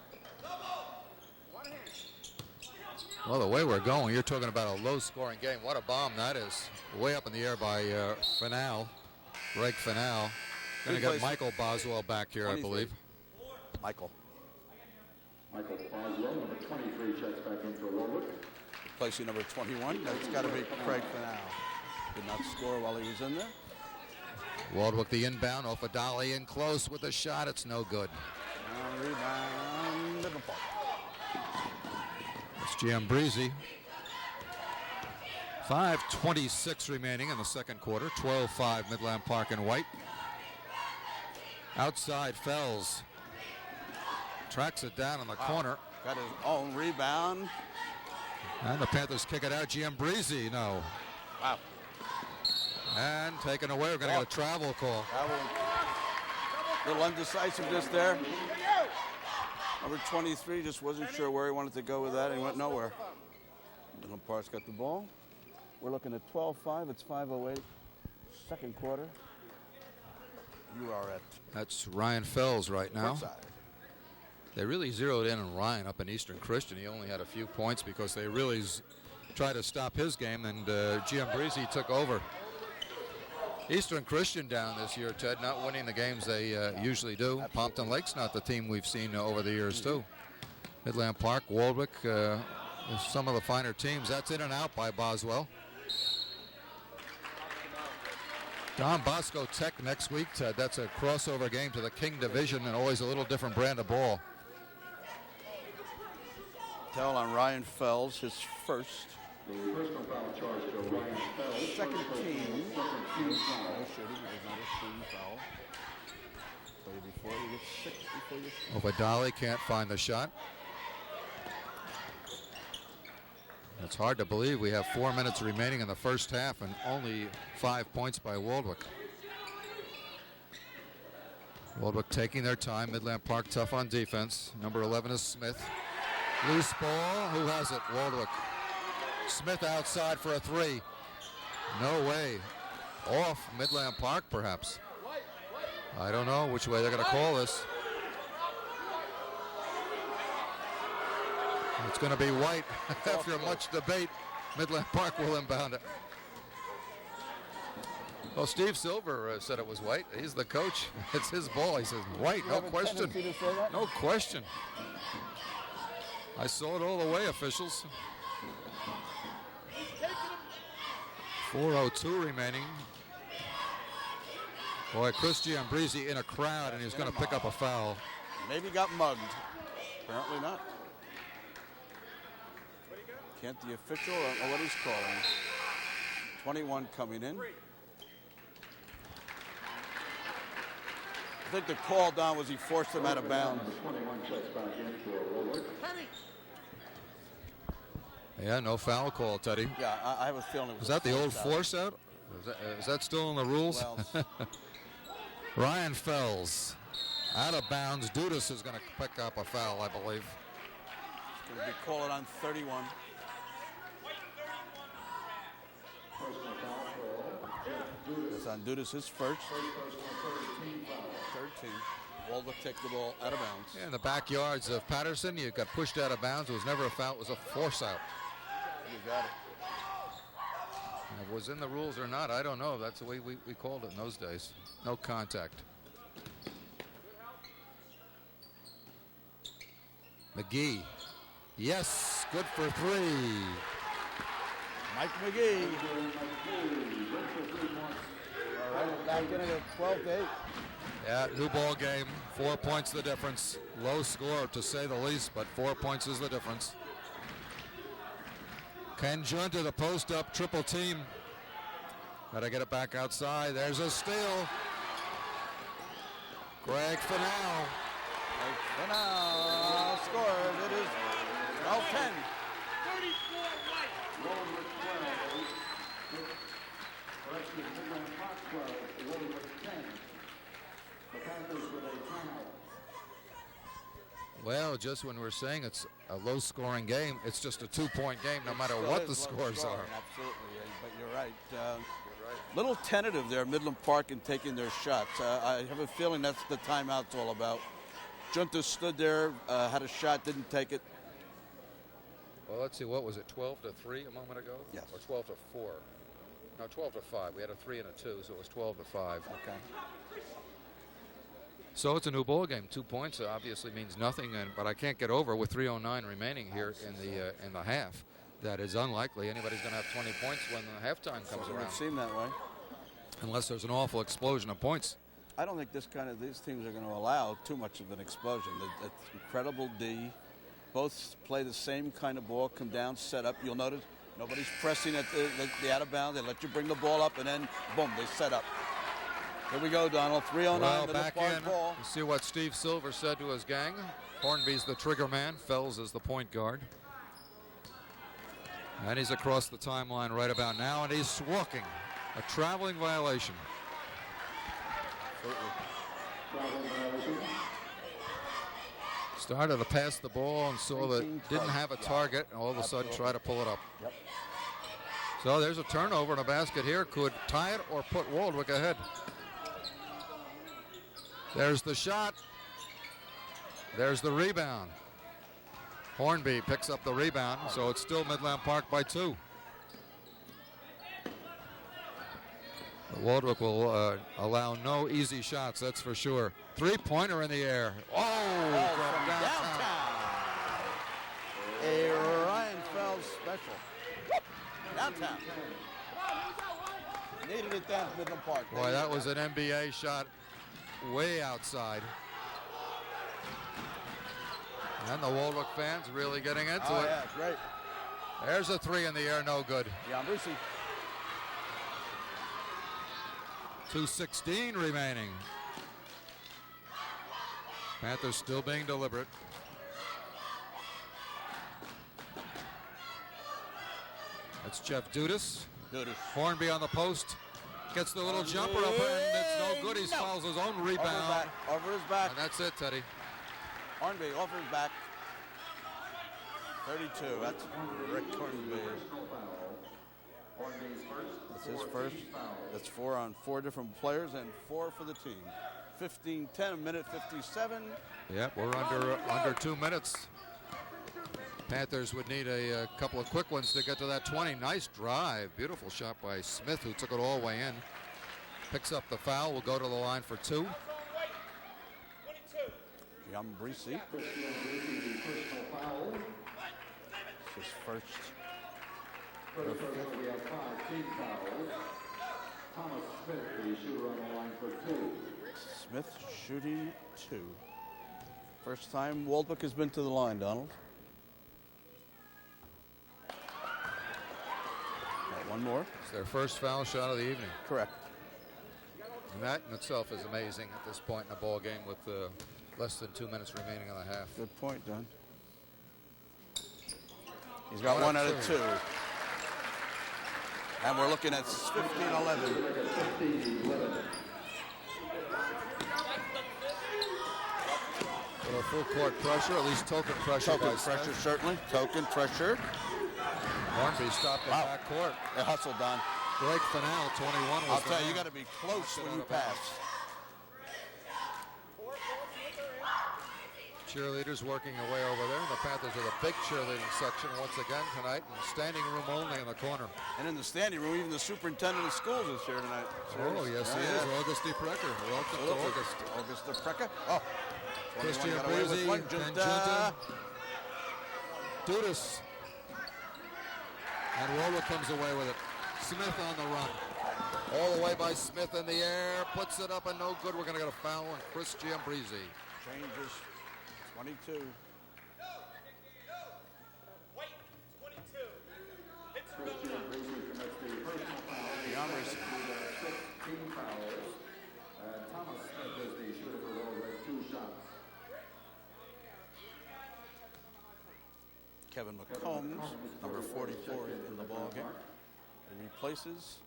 Well, the way we're going, you're talking about a low-scoring game. What a bomb that is. Way up in the air by Finau, Greg Finau. Going to get Michael Boswell back here, I believe. Michael Boswell, number 23, checks back in for Waldwick. Placing number 21. That's got to be Craig Finau. Did not score while he was in there. Waldwick the inbound off a dolly in close with a shot. It's no good. Rebound, Midland Park. It's Giambarresse. 5:26 remaining in the second quarter. 12-5 Midland Park in white. Outside Fells. Tracks it down in the corner. Got his own rebound. And the Panthers kick it out. Giambarresse, no. Wow. And taken away. We're going to get a travel call. Little undecisiveness there. Number 23 just wasn't sure where he wanted to go with that, and he went nowhere. Midland Park's got the ball. We're looking at 12-5. It's 5:08. Second quarter. You are at. That's Ryan Fells right now. Woodside. They really zeroed in on Ryan up in Eastern Christian. He only had a few points because they really tried to stop his game, and Giambarresse took over. Eastern Christian down this year, Ted, not winning the games they usually do. Absolutely. Pompton Lake's not the team we've seen over the years, too. Midland Park, Waldwick, some of the finer teams. That's in and out by Boswell. Don Bosco Tech next week, Ted. That's a crossover game to the King Division and always a little different brand of ball. Tell on Ryan Fells, his first. The personal foul charge to Ryan Fells. Second team. Second team foul. No shooting. It was not a team foul. Play before he gets 6 before you. Obadali can't find the shot. It's hard to believe we have 4 minutes remaining in the first half and only 5 points by Waldwick. Waldwick taking their time. Midland Park tough on defense. Number 11 is Smith. Loose ball. Who has it? Waldwick. Smith outside for a 3. No way. Off Midland Park, perhaps. I don't know which way they're going to call this. It's going to be white. After much debate, Midland Park will inbound it. Well, Steve Silver said it was white. He's the coach. It's his ball. He says white, no question. No question. I saw it all the way, officials. 4:02 remaining. Boy, Chris Giambarresse in a crowd, and he's going to pick up a foul. Maybe got mugged. Apparently not. Can't the official, I don't know what he's calling. 21 coming in. I think the call down was he forced him out of bounds. 21 checks back in for Waldwick. Yeah, no foul call, Teddy. Yeah, I have a feeling it was. Is that the old force out? Is that still in the rules? Well, Ryan Fells out of bounds. Dudas is going to pick up a foul, I believe. Going to be calling on 31. It's on Dudas, his first. 13. Waldwick take the ball out of bounds. Yeah, in the backyards of Patterson, you got pushed out of bounds. It was never a foul. It was a force out. You got it. If it was in the rules or not, I don't know. That's the way we called it in those days. No contact. McGee. Yes, good for 3. Mike McGee. All right, back in it at 12-8. Yeah, new ball game. 4 points the difference. Low score to say the least, but 4 points is the difference. Ken Junta, the post up triple team. Got to get it back outside. There's a steal. Greg Finau. And now scores. It is 12-10. 34 white. Waldwick 12. Correction, Midland Park 12. Waldwick 10. The Panthers with a timeout. Well, just when we're saying it's a low-scoring game, it's just a 2-point game no matter Still what is the scores low-scoring, are. Absolutely, but you're right. Little tentative there, Midland Park, in taking their shots. I have a feeling that's the timeout's all about. Junta stood there, had a shot, didn't take it. Well, let's see, what was it, 12-3 a moment ago? Yes. Or 12-4? No, 12-5. We had a 3 and a 2, so it was 12-5. Okay. So it's a new ball game. 2 points obviously means nothing, but I can't get over with 3:09 remaining here in the half. That is unlikely anybody's going to have 20 points when the halftime comes It around, would seem that way. unless there's an awful explosion of points. I don't think these teams are going to allow too much of an explosion. That's incredible D. Both play the same kind of ball, come down, set up. You'll notice nobody's pressing at the out of bounds. They let you bring the ball up, and then boom, they set up. Here we go, Donald. 3:09. Well, Midland back Park in. ball. You see what Steve Silver said to his gang. Hornby's the trigger man. Fells is the point guard. And he's across the timeline right about now, and he's walking. A traveling violation. Started to pass the ball and saw that didn't have a target, and all of a sudden try to pull it up. Yep. So there's a turnover and a basket here. Could tie it or put Waldwick ahead. There's the shot. There's the rebound. Hornby picks up the rebound, so it's still Midland Park by 2. But Waldwick will allow no easy shots, that's for sure. Three-pointer in the air. Oh, from downtown. A Ryan Fells special. Downtown. Needed it down to Midland Park. Boy, that was an NBA shot way outside. And the Waldwick fans really getting into it. Yeah, great. There's a 3 in the air, no good. Giambarresse. 2:16 remaining. Panthers still being deliberate. That's Jeff Dudas. Hornby on the post. Gets the little jumper up, and it's no good. He fouls his own rebound. Over his back. And that's it, Teddy. Hornby over his back. 32. That's Rick Hornby. That's his first. That's 4 on 4 different players and 4 for the team. 15-10, minute 57. Yep, we're under 2 minutes. Panthers would need a couple of quick ones to get to that 20. Nice drive. Beautiful shot by Smith, who took it all the way in. Picks up the foul. Will go to the line for 2. Giambarresse. His first. We have 5 team fouls. Thomas Smith, the shooter on the line for 2. Smith shooting 2. First time Waldwick has been to the line, Donald. Got one more. It's their first foul shot of the evening. Correct. And that in itself is amazing at this point in the ball game with less than 2 minutes remaining in the half. Good point, Don. He's got 1 out of 2. And we're looking at 15-11. Well, full court pressure, at least token pressure. Token pressure, certainly. Token pressure. Hornby stopped in back court. They hustled, Don. Greg Fennell, 21. I'll tell you, you got to be close when you pass. Cheerleaders working away over there. The Panthers are the big cheerleading section once again tonight, and standing room only in the corner. And in the standing room, even the superintendent of schools is here tonight. Oh, yes, he is. August DePrecker. Welcome to August. August DePrecker. Oh, Giambarresse, Ken Junta, Dudas. And Waldwick comes away with it. Smith on the run. All the way by Smith in the air. Puts it up and no good. We're going to get a foul on Giambarresse. Changes. 22. White, 22. Hits the Giambarresse. 16 fouls. Thomas Smith is the shooter for Waldwick, 2 shots. Kevin McCombs, number 44 in the ball game. He replaces.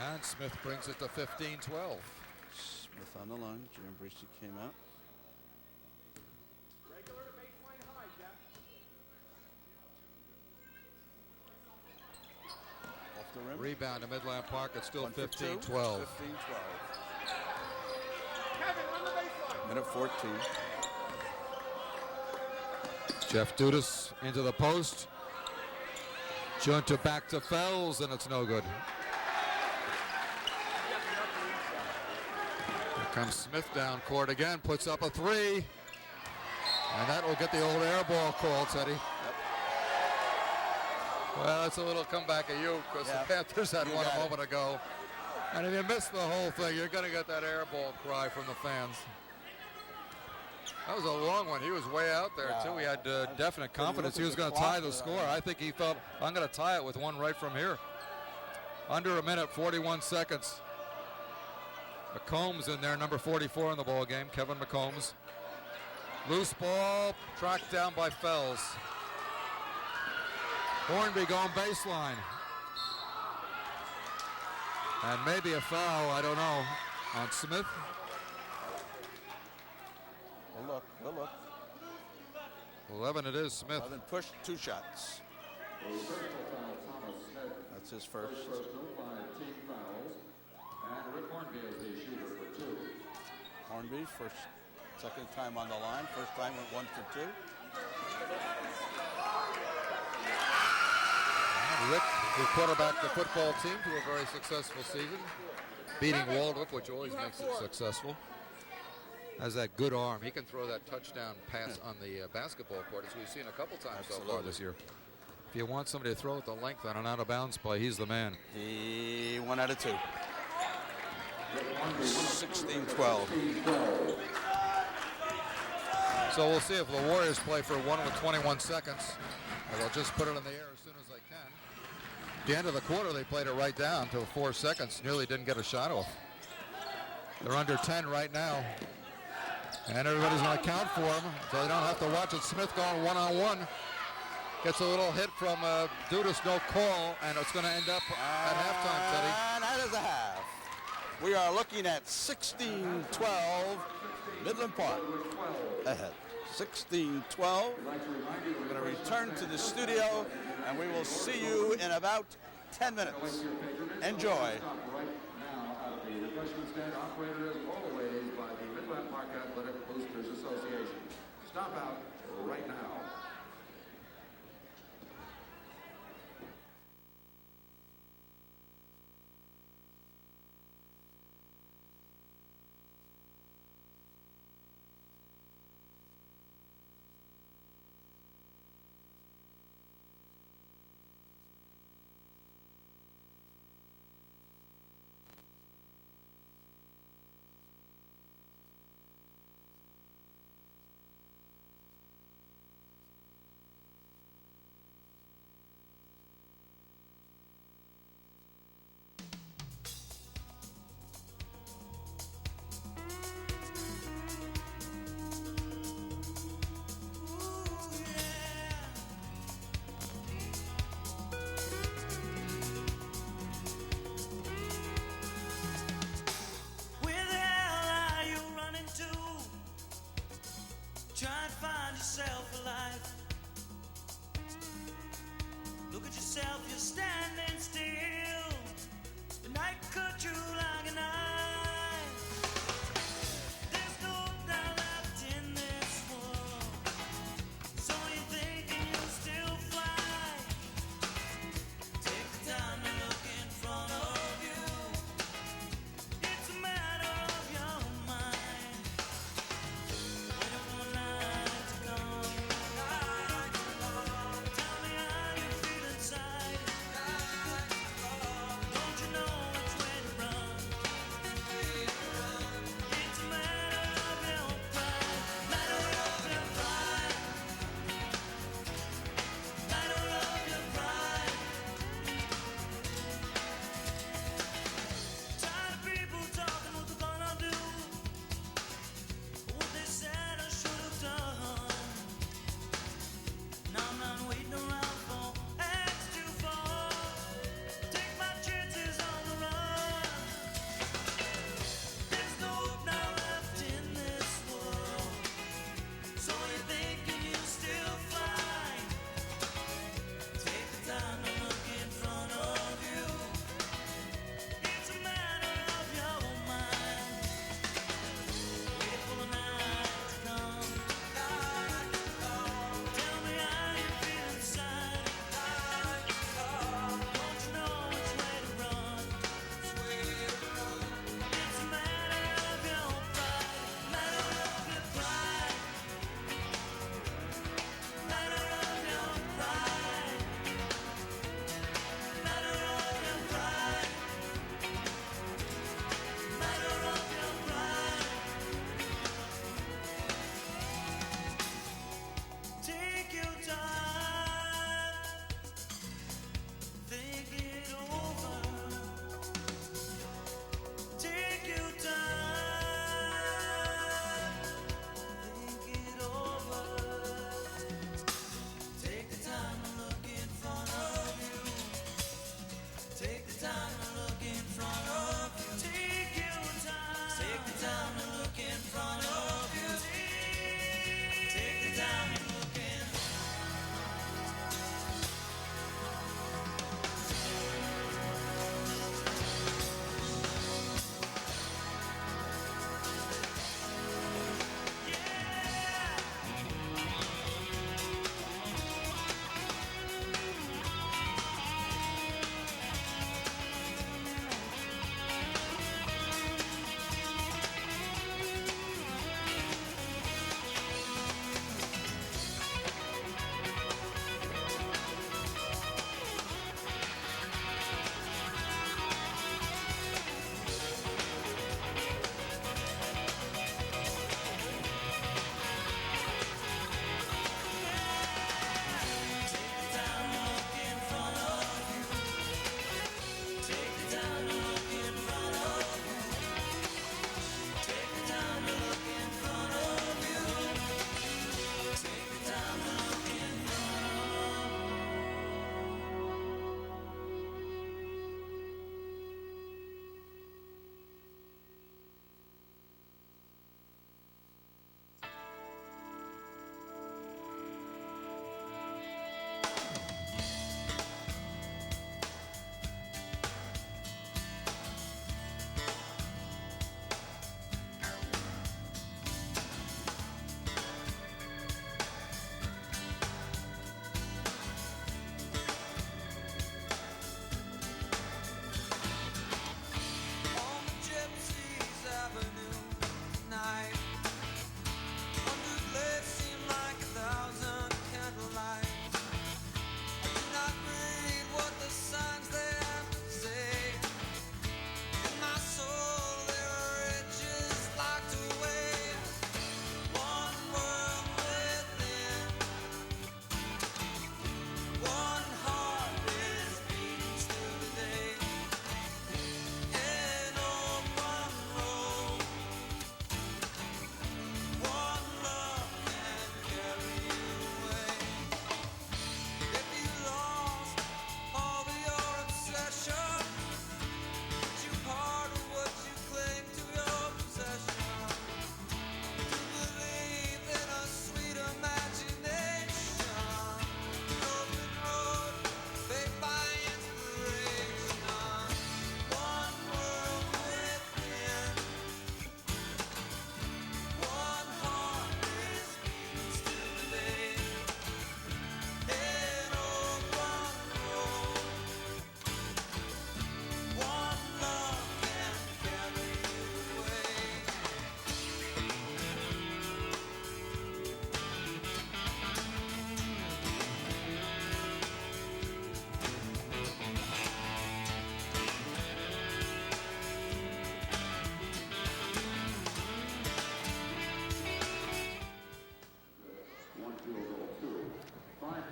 And Smith brings it to 15-12. Smith on the line. Giambarresse came out. Off the rim. Rebound to Midland Park. It's still 15-12. 15-12. Minute 14. Jeff Dudas into the post. Junta back to Fells, and it's no good. Here comes Smith down court again, puts up a three. And that will get the old air ball call, Teddy. Yep. Well, that's a little comeback of you, because the Panthers had one a moment ago. And if you miss the whole thing, you're going to get that air ball cry from the fans. That was a long one. He was way out there, too. He had definite confidence he was going to tie the score. I think he felt, I'm going to tie it with one right from here. Under a minute, 41 seconds. McCombs in there, number 44 in the ball game, Kevin McCombs. Loose ball, tracked down by Fells. Hornby going baseline. And maybe a foul, I don't know, on Smith. We'll look. 11 it is, Smith. 11 pushed, 2 shots. That's his first. Hornby, second time on the line. First time went 1 for 2. Rick, who quarterbacked the football team to a very successful season, beating Waldwick, which always makes it successful. Has that good arm. He can throw that touchdown pass on the basketball court, as we've seen a couple times so far this year. If you want somebody to throw it the length on an out-of-bounds play, he's the man. He 1 out of 2. 16-12. So we'll see if the Warriors play for 1 with 21 seconds. Or they'll just put it in the air as soon as they can. At the end of the quarter, they played it right down to 4 seconds. Nearly didn't get a shot off. They're under 10 right now. And everybody's going to count for him, so they don't have to watch it. Smith going one-on-one. Gets a little hit from Dudas, no call, and it's going to end up at halftime, Teddy. And that is a half. We are looking at 16-12, Midland Park ahead. 16-12. We're going to return to the studio, and we will see you in about 10 minutes. Enjoy. The refreshment stand operated as always by the Midland Park Athletic Boosters Association. Stop out right now. You're standing still. The night cut you like a knife. There's no doubt left in this world. So you're thinking you'll still fly. Take the time to look in front of you. It's a matter of your mind. Waiting for the night to come. Tell me how you feel inside. Don't you know which way to run?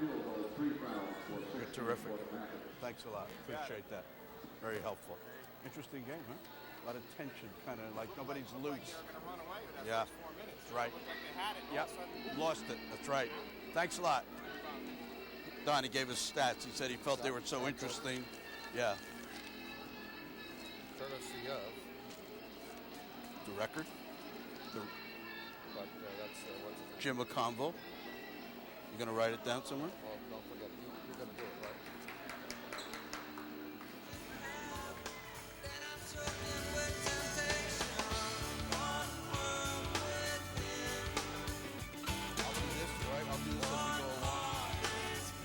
You're terrific. Thanks a lot. Appreciate that. Very helpful. Interesting game, huh? A lot of tension, kind of like nobody's loose. Yeah, that's right. Yeah, lost it. That's right. Thanks a lot. Don, he gave us stats. He said he felt they were so interesting. Yeah. Courtesy of. The record. But that's what's his Jim McCombs. You gonna write it down somewhere? Well, don't forget, you're gonna do it, right? I'll do this, right? I'll do this as we go along.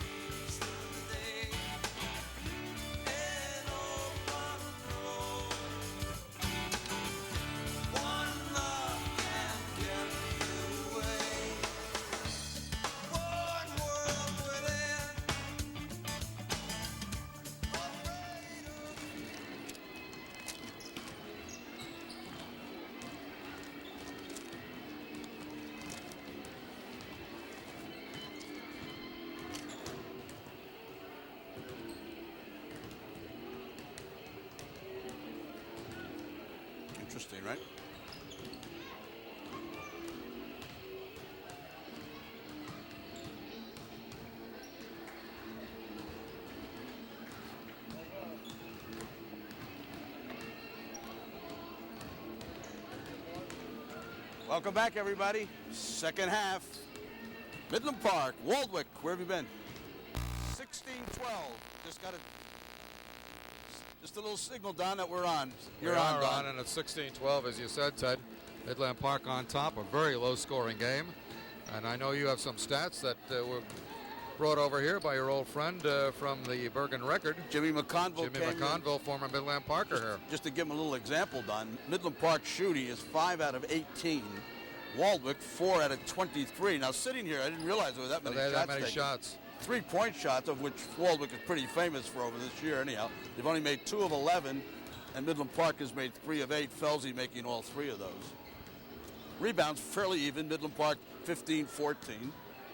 Interesting, right? Welcome back, everybody. Second half. Midland Park, Waldwick, where have you been? 16-12. Just a little signal, Don, that we're on. You're We on, are Don. on, and it's 16-12, as you said, Ted. Midland Park on top, a very low-scoring game. And I know you have some stats that were brought over here by your old friend from the Bergen Record. Jimmy McConville Jimmy came in. McConville, former Midland Parker here. Just to give him a little example, Don, Midland Park shooting is 5 out of 18. Waldwick, 4 out of 23. Now, sitting here, I didn't realize there were that many They had shots that many taken. shots. 3-point shots, of which Waldwick is pretty famous for over this year anyhow. They've only made 2 of 11, and Midland Park has made 3 of 8. Felsey making all 3 of those. Rebounds fairly even. Midland Park 15-14.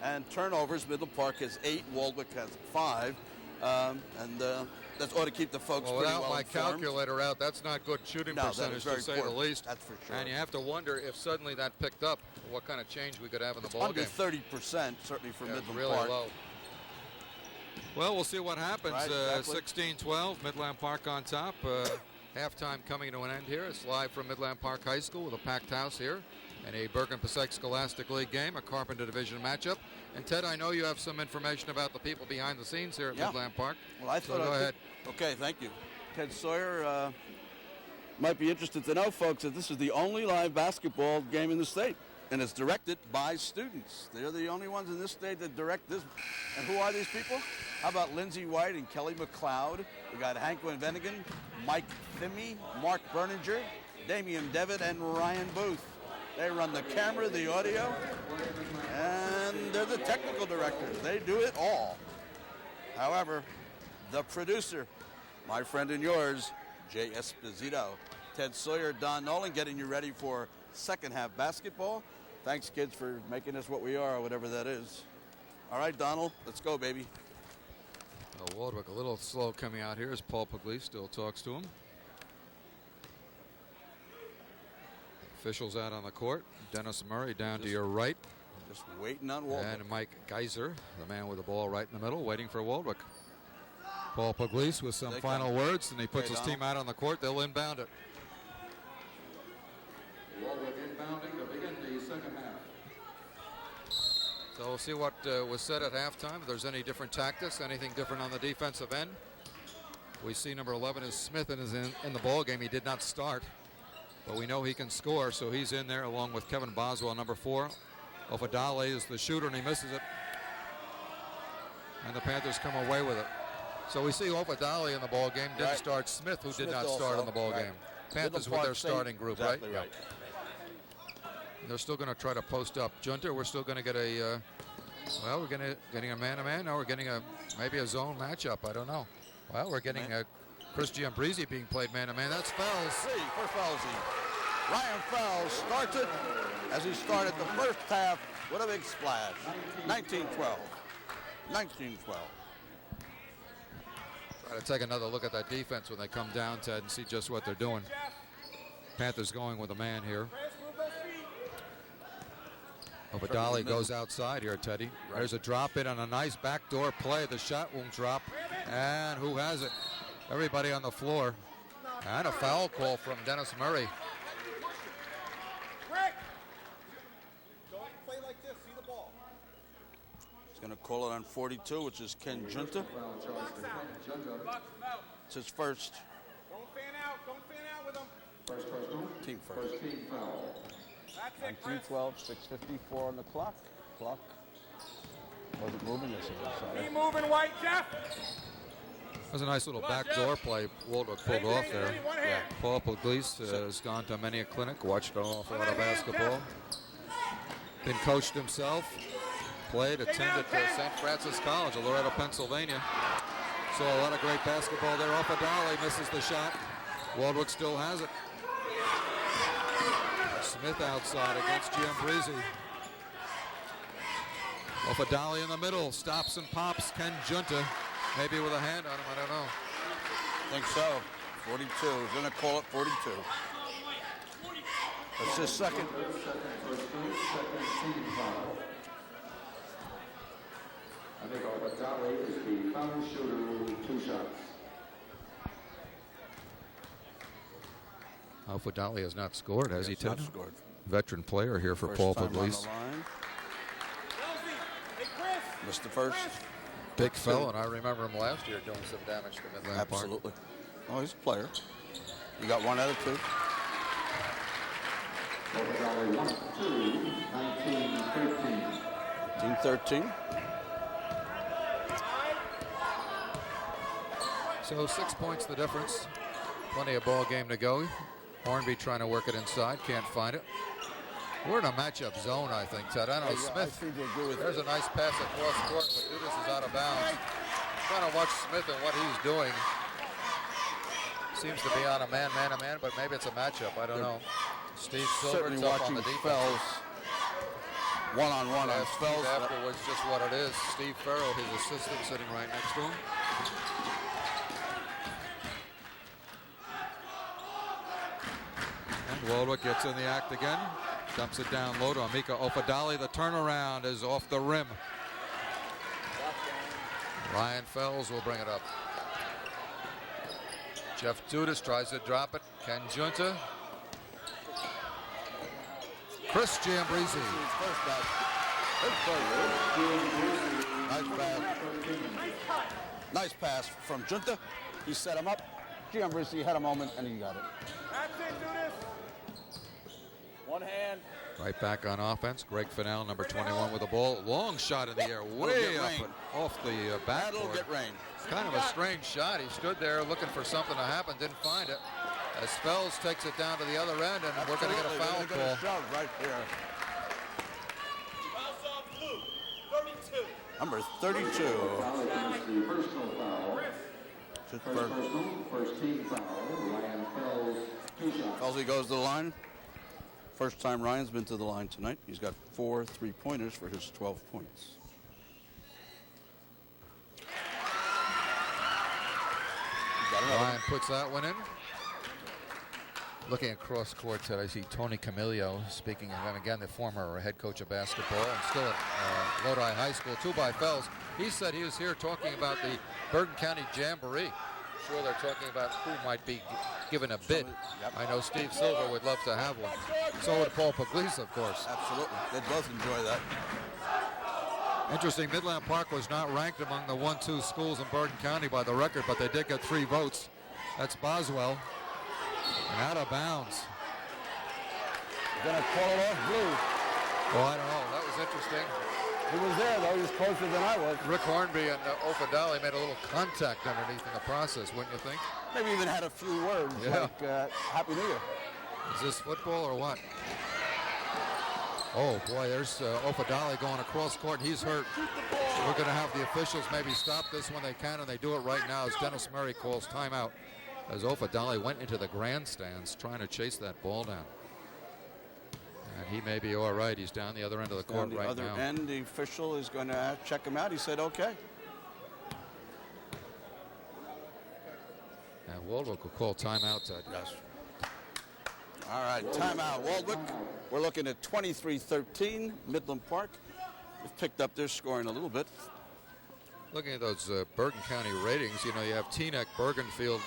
And turnovers, Midland Park has 8. Waldwick has 5. That ought to keep the folks Well, pretty without well my informed. calculator out, that's not good shooting No, that is percentage, very to say poor. the least. That's for sure. And you have to wonder if suddenly that picked up, what kind of change we could have in the ball Under game. 30%, certainly for Yeah, Midland really Park. low. Well, we'll see what happens. Right, exactly. 16-12, Midland Park on top. Halftime coming to an end here. It's live from Midland Park High School with a packed house here. And a Bergen-Passaic Scholastic League game, a Carpenter Division matchup. And Ted, I know you have some information about the people behind the scenes here at Yeah. Midland Park. Well, I So thought go I ahead. Okay, thank you. Ted Sawyer might be interested to know, folks, that this is the only live basketball game in the state, and it's directed by students. They're the only ones in this state that direct this. And who are these people? How about Lindsey White and Kelly McLeod? We got Hank Van Venigen, Mike Thimme, Mark Berninger, Damian Devitt, and Ryan Booth. They run the camera, the audio, and they're the technical directors. They do it all. However, the producer, my friend and yours, Jay Esposito, Ted Sawyer, Don Nolan, getting you ready for second half basketball. Thanks, kids, for making us what we are, or whatever that is. All right, Donald, let's go, baby. Waldwick a little slow coming out here as Paul Puglisi still talks to him. Officials out on the court. Dennis Murray down to your right. Just waiting on Waldwick. And Mike Geiser, the man with the ball right in the middle, waiting for Waldwick. Paul Puglisi with some They final come. words, and he puts Okay, his team out on the court. They'll inbound it. Waldwick inbounding to begin the second half. So we'll see what was said at halftime. If there's any different tactics, anything different on the defensive end. We see number 11 is Smith and is in the ball game. He did not start, but we know he can score, so he's in there along with Kevin Boswell, number 4. Ofadale is the shooter, and he misses it. And the Panthers come away with it. So we see Ofadale in the ball game. Didn't Right. start Smith, who Smith did not also, start in the ball right. game. Panthers Midland with their Park, same- starting group, exactly right? And they're still going to try to post up Junta. We're still going to get a, well, we're getting a man-to-man. Now we're getting maybe a zone matchup. I don't know. Well, we're getting Chris Giambarresse being played man-to-man. That's Fells. See for Felsey. Ryan Fells starts it as he started the first half with a big splash. 19-12. 19-12. Try to take another look at that defense when they come down, Ted, and see just what they're doing. Panthers going with a man here. Obadali goes outside here, Teddy. Right. There's a drop in on a nice backdoor play. The shot won't drop. And who has it? Everybody on the floor. And a foul call from Dennis Murray. Don't play like this. See the ball. He's going to call it on 42, which is Ken Junta. It's his first. Don't fan out. Don't fan out with him. First personal. Team first. First team foul. That's it, Chris. 19-12, 6:54 on the clock. Clock wasn't moving. Yes, it was. Sorry. Keep moving, White, Jeff. That was a nice little backdoor play Waldwick pulled off there. Yeah. Paul Pugliese has gone to many a clinic, watched an awful lot of basketball. Been coached himself. Played, attended St. Francis College of Loretto, Pennsylvania. Saw a lot of great basketball there. Ofadali misses the shot. Waldwick still has it. Smith outside against Giambarresse. Ofadali in the middle, stops and pops. Ken Junta, maybe with a hand on him, I don't know. I think so. 42. He's going to call it 42. That's his second. Second team foul. I think Obadali is the foul shooter, 2 shots. Ofadali has not scored, has he, Ted? Not scored. Veteran player here for First Paul time on the Pugliese. line. Hey, Chris. Missed the first. Big fellow, and I remember him last year doing some damage to Midland Park. Absolutely. Oh, he's a player. You got one out of 2. Obadali 1-2, 19-13. 19-13. So 6 points the difference. Plenty of ball game to go. Hornby trying to work it inside, can't find it. We're in a matchup zone, I think, Ted. I don't know, I Smith, seem to agree with there's a nice pass across court, but Dudas is out of bounds. Trying to watch Smith and what he's doing. Seems to be on a man, but maybe it's a matchup, I don't know. Steve Silver, certainly tough on watching the defense. Fells one-on-one on Steve Fells. afterwards, just what it is. Steve Farrell, his assistant, sitting right next to him. And Waldwick gets in the act again. Dumps it down low to Amika Ofadali. The turnaround is off the rim. Ryan Fells will bring it up. Jeff Dudas tries to drop it. Ken Junta. Chris Giambarresse. Nice pass from Junta. He set him up. Giambarresse had a moment and he got it. That's it, Dudas. One hand. Right back on offense. Greg Fennell, number 21 with the ball. Long shot in the air, way up and off the That'll backboard. get rain. It's kind of a strange shot. He stood there looking for something to happen, didn't find it. As Fells takes it down to the other end, and we're going to get a foul call. Shove right there. Fouls on blue. 32. Number 32. The personal foul. First team foul. Ryan Fells, 2 shots. Felsley goes to the line. First time Ryan's been to the line tonight. He's got 4 3-pointers for his 12 points. Ryan puts that one in. Looking across court, I see Tony Camilio speaking of him again, the former head coach of basketball, and still at Lodi High School, 2 by Fells. He said he was here talking about the Bergen County Jamboree. Sure, they're talking about who might be given a bid. I know Steve Silver would love to have one. So would Paul Pugliese, of course. Absolutely. They both enjoy that. Interesting, Midland Park was not ranked among the 1-2 schools in Bergen County by the record, but they did get 3 votes. That's Boswell. And out of bounds. Gonna call it off blue. Oh, I don't know. That was interesting. He was there, though. He was closer than I was. Rick Hornby and Ofadali made a little contact underneath in the process, wouldn't you think? Maybe even had a few words like Happy New Year. Is this football or what? Oh, boy, there's Ofadali going across court. He's hurt. We're going to have the officials maybe stop this when they can, and they do it right now as Dennis Murray calls timeout as Ofadali went into the grandstands trying to chase that ball down. And he may be all right. He's down the other end of the court right other now. end, the official is going to check him out. He said, okay. And Waldwick will call timeout. Yes. All right, timeout, Waldwick. We're looking at 23-13, Midland Park. They've picked up their scoring a little bit. Looking at those Bergen County ratings, you know, you have Teaneck, Bergenfield,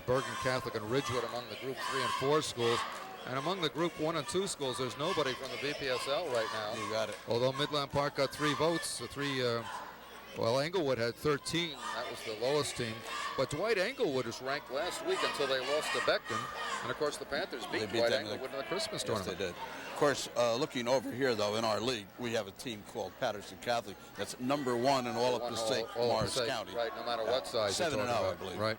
Bergen Catholic, and Ridgewood among the Group 3 and 4 schools. And among the Group 1 and 2 schools, there's nobody from the BPSL right now. You got it. Although Midland Park got 3 votes, well, Englewood had 13. That was the lowest team. But Dwight Englewood was ranked last week until they lost to Beckton. And, of course, the Panthers beat Dwight Englewood in the Christmas tournament. They did. Of course, looking over here, though, in our league, we have a team called Patterson Catholic that's number 1 in all of Passaic, Morris County. Right, no matter what size. 7-0, I believe. Right.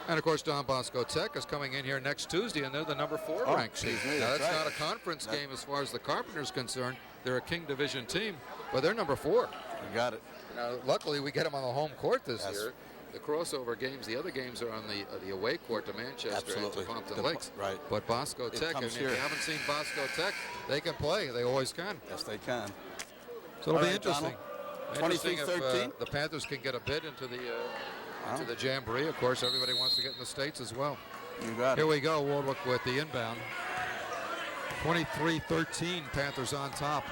And, of course, Don Bosco Tech is coming in here next Tuesday, and they're the number 4 ranked team. Now, that's not a conference game as far as the Carpenters concerned. They're a King Division team, but they're number 4. You got it. Now, luckily, we get them on the home court this year. The crossover games, the other games are on the away court to Manchester and to Pompton Lakes. Right. But Bosco Tech, and if you haven't seen Bosco Tech, they can play. They always can. Yes, they can. So it'll be interesting. 23-13. If the Panthers can get a bid into the Jamboree. Of course, everybody wants to get in the States as well. You got it. Here we go, Waldwick with the inbound. 23-13, Panthers on top.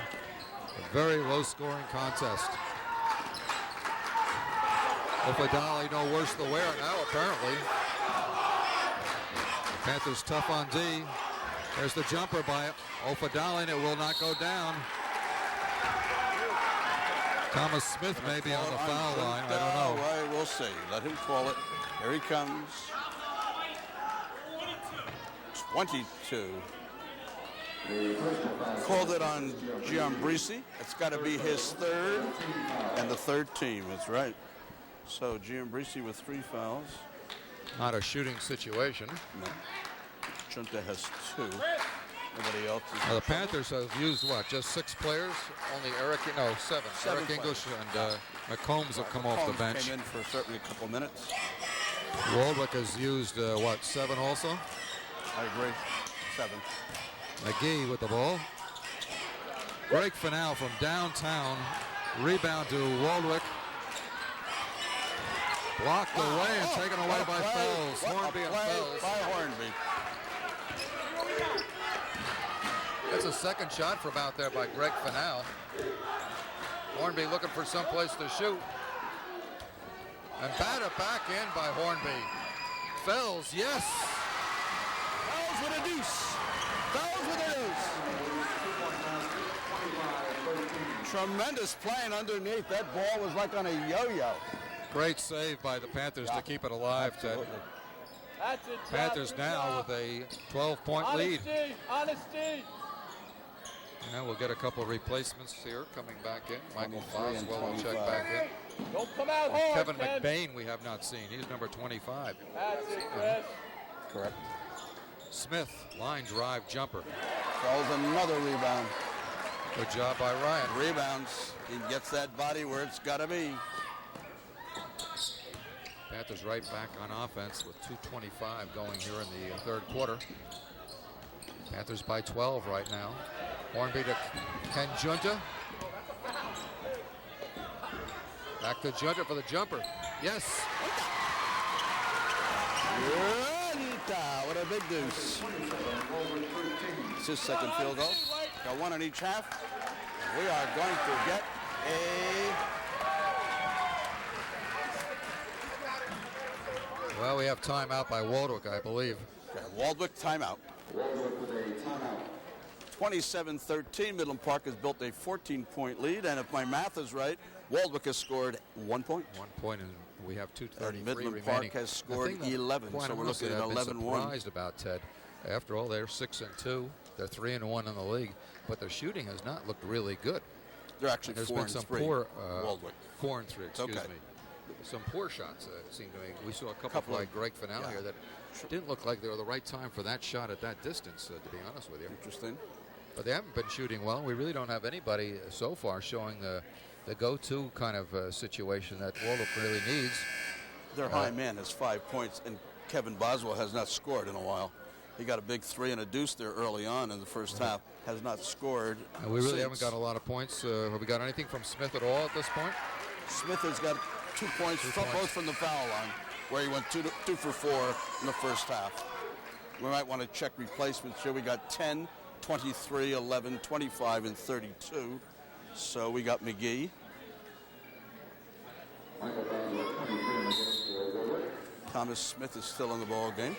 A very low-scoring contest. Ofadali no worse the wear now, apparently. Panthers tough on D. There's the jumper by Ofadali, and it will not go down. Thomas Smith may be on the foul line. I don't know. Right, we'll see. Let him call it. Here he comes. 22. Called it on Giambarresse. It's got to be his third and the third team. That's right. So Giambarresse with 3 fouls. Not a shooting situation. No. Junta has 2. Nobody else is. Now the Panthers have used what? Just 6 players? Only 7. Eric English and McCombs have come off the bench. Came in for certainly a couple minutes. Waldwick has used 7 also? I agree. 7. McGee with the ball. Greg Fennell from downtown. Rebound to Waldwick. Blocked away and taken away by Fells. Hornby and Fells. By Hornby. That's a second shot from out there by Greg Fennell. Hornby looking for some place to shoot. And batted back in by Hornby. Fells, yes. Fells with a deuce. Fells with a deuce. Tremendous playing underneath. That ball was like on a yo-yo. Great save by the Panthers to keep it alive, Ted. That's it, Panthers now with a 12-point lead. Honesty. And we'll get a couple of replacements here coming back in. Michael Boswell will check back in. Don't come out hard, Kevin Ken. McBain we have not seen. He's number 25. That's it, Chris. Correct. Smith, line drive jumper. Fells another rebound. Good job by Ryan. Rebounds. He gets that body where it's got to be. Panthers right back on offense with 2:25 going here in the third quarter. Panthers by 12 right now. Hornby to Ken Junta. Back to Junta for the jumper. Yes. Junta, what a big deuce. It's his second field goal. Got 1 on each half. We are going to get Well, we have timeout by Waldwick, I believe. Waldwick timeout. Waldwick with a timeout. 27-13. Midland Park has built a 14-point lead, and if my math is right, Waldwick has scored 1 point. 1 point, and we have 2:33 And Midland remaining. Park has scored 11, so we're looking at 11-1. I've been surprised about, Ted. After all, they're 6-2. They're 3-1 in the league, but their shooting has not looked really good. They're actually There's 4 been and some 3. poor Waldwick. 4 and 3. Excuse Okay. me. Some poor shots, it seemed to me. We saw a couple like Greg Fennell here that didn't look like they were the right time for that shot at that distance, to be honest with you. Interesting. But they haven't been shooting well. We really don't have anybody so far showing the go-to kind of situation that Waldwick really needs. Their high man has 5 points, and Kevin Boswell has not scored in a while. He got a big 3 and a deuce there early on in the first half. Has not scored. And we really since. haven't got a lot of points. Have we got anything from Smith at all at this point? Smith has got 2 points, both from the foul line, where he went 2 for 4 in the first half. We might want to check replacements here. We got 10, 23, 11, 25, and 32. So we got McGee. Thomas Smith is still in the ball game.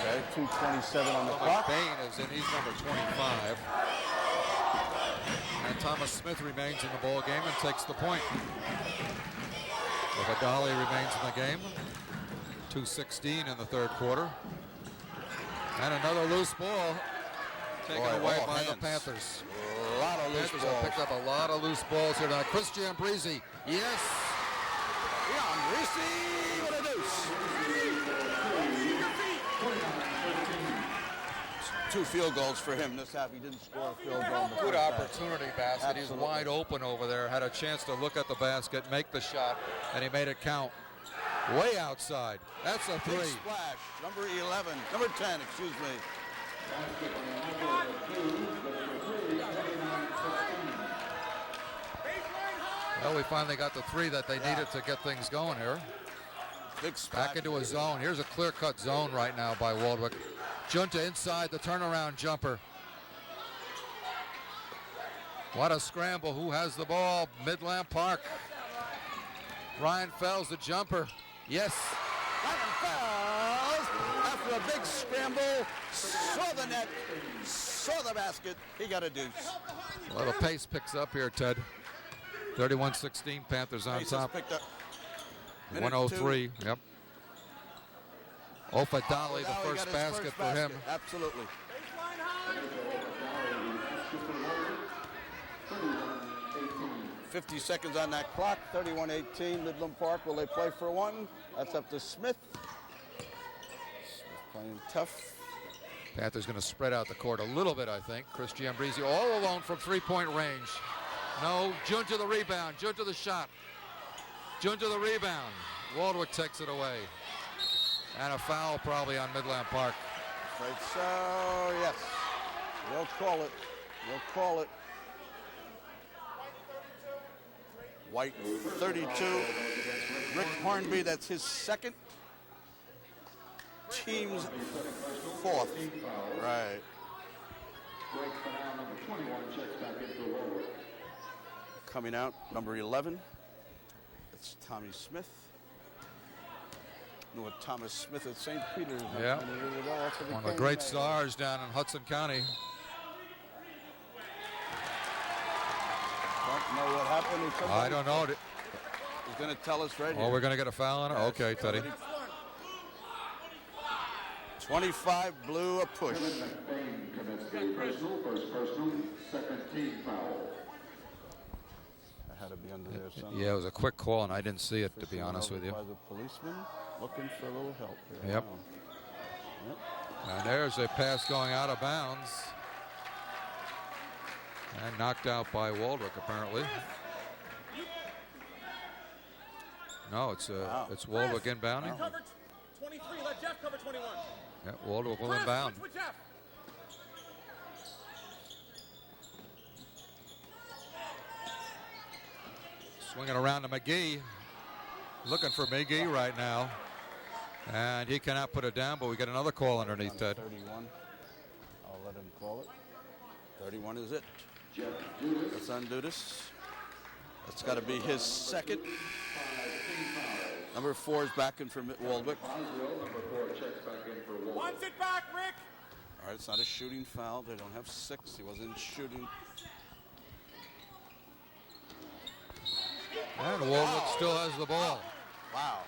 Okay, 2:27 on the clock. Bain is in. He's number 25. And Thomas Smith remains in the ball game and takes the point. Abadali remains in the game. 2:16 in the third quarter. And another loose ball taken away by the Panthers. A lot of loose Panthers balls. have picked up a lot of loose balls here tonight. Chris Giambarresse, yes. Giambarresse with a deuce. 2 field goals for him this half. He didn't score a field goal. Good opportunity basket. He's wide open over there. Had a chance to look at the basket, make the shot, and he made it count. Way outside. That's a 3. Big splash. Number 11. Number 10, excuse me. Well, we finally got the 3 that they needed to get things going here. Big splash. Back into a zone. Here's a clear-cut zone right now by Waldwick. Junta inside the turnaround jumper. What a scramble. Who has the ball? Midland Park. Ryan Fells, the jumper. Yes. Ryan Fells, after a big scramble, saw the net, saw the basket. He got a deuce. Well, the pace picks up here, Ted. 31-16, Panthers on Pace has top. picked up. 103, yep. Ofadali, the Now he first got his basket first for him. Absolutely. 50 seconds on that clock, 31-18, Midland Park. Will they play for 1? That's up to Smith. Smith playing tough. Panthers going to spread out the court a little bit, I think. Chris Giambarresse all alone from 3-point range. No, Junta the rebound, Junta the shot. Junta the rebound. Waldwick takes it away. And a foul probably on Midland Park. Right, so, yes. They'll call it. They'll call it. White, 32. Rick Hornby, that's his second. Team's 4th. Right. Coming out, number 11. That's Tommy Smith. Knew what Thomas Smith at St. Peter's. Yeah. One of the great stars down in Hudson County. Don't know what happened. I don't know. He's going to tell us right here. Oh, we're going to get a foul on it? Okay, Teddy. 25 blew a push. First personal, second team foul. That had to be under there somewhere. Yeah, it was a quick call, and I didn't see it, to be honest with you. By the policeman, looking for a little help here. Yep. And there's a pass going out of bounds. And knocked out by Waldwick, apparently. No, it's it's Waldwick inbounding. Cover 23, let Jeff cover 21. Yeah, Waldwick will inbound. Switch with Jeff. Swinging around to McGee. Looking for McGee right now. And he cannot put it down, but we get another call underneath, Ted. 31. I'll let him call it. 31 is it. That's on Dudas. That's got to be his second. Number 4 is back in for Waldwick. One sit back, Rick. All right, it's not a shooting foul. They don't have 6. He wasn't shooting. And Waldwick still has the ball. Wow.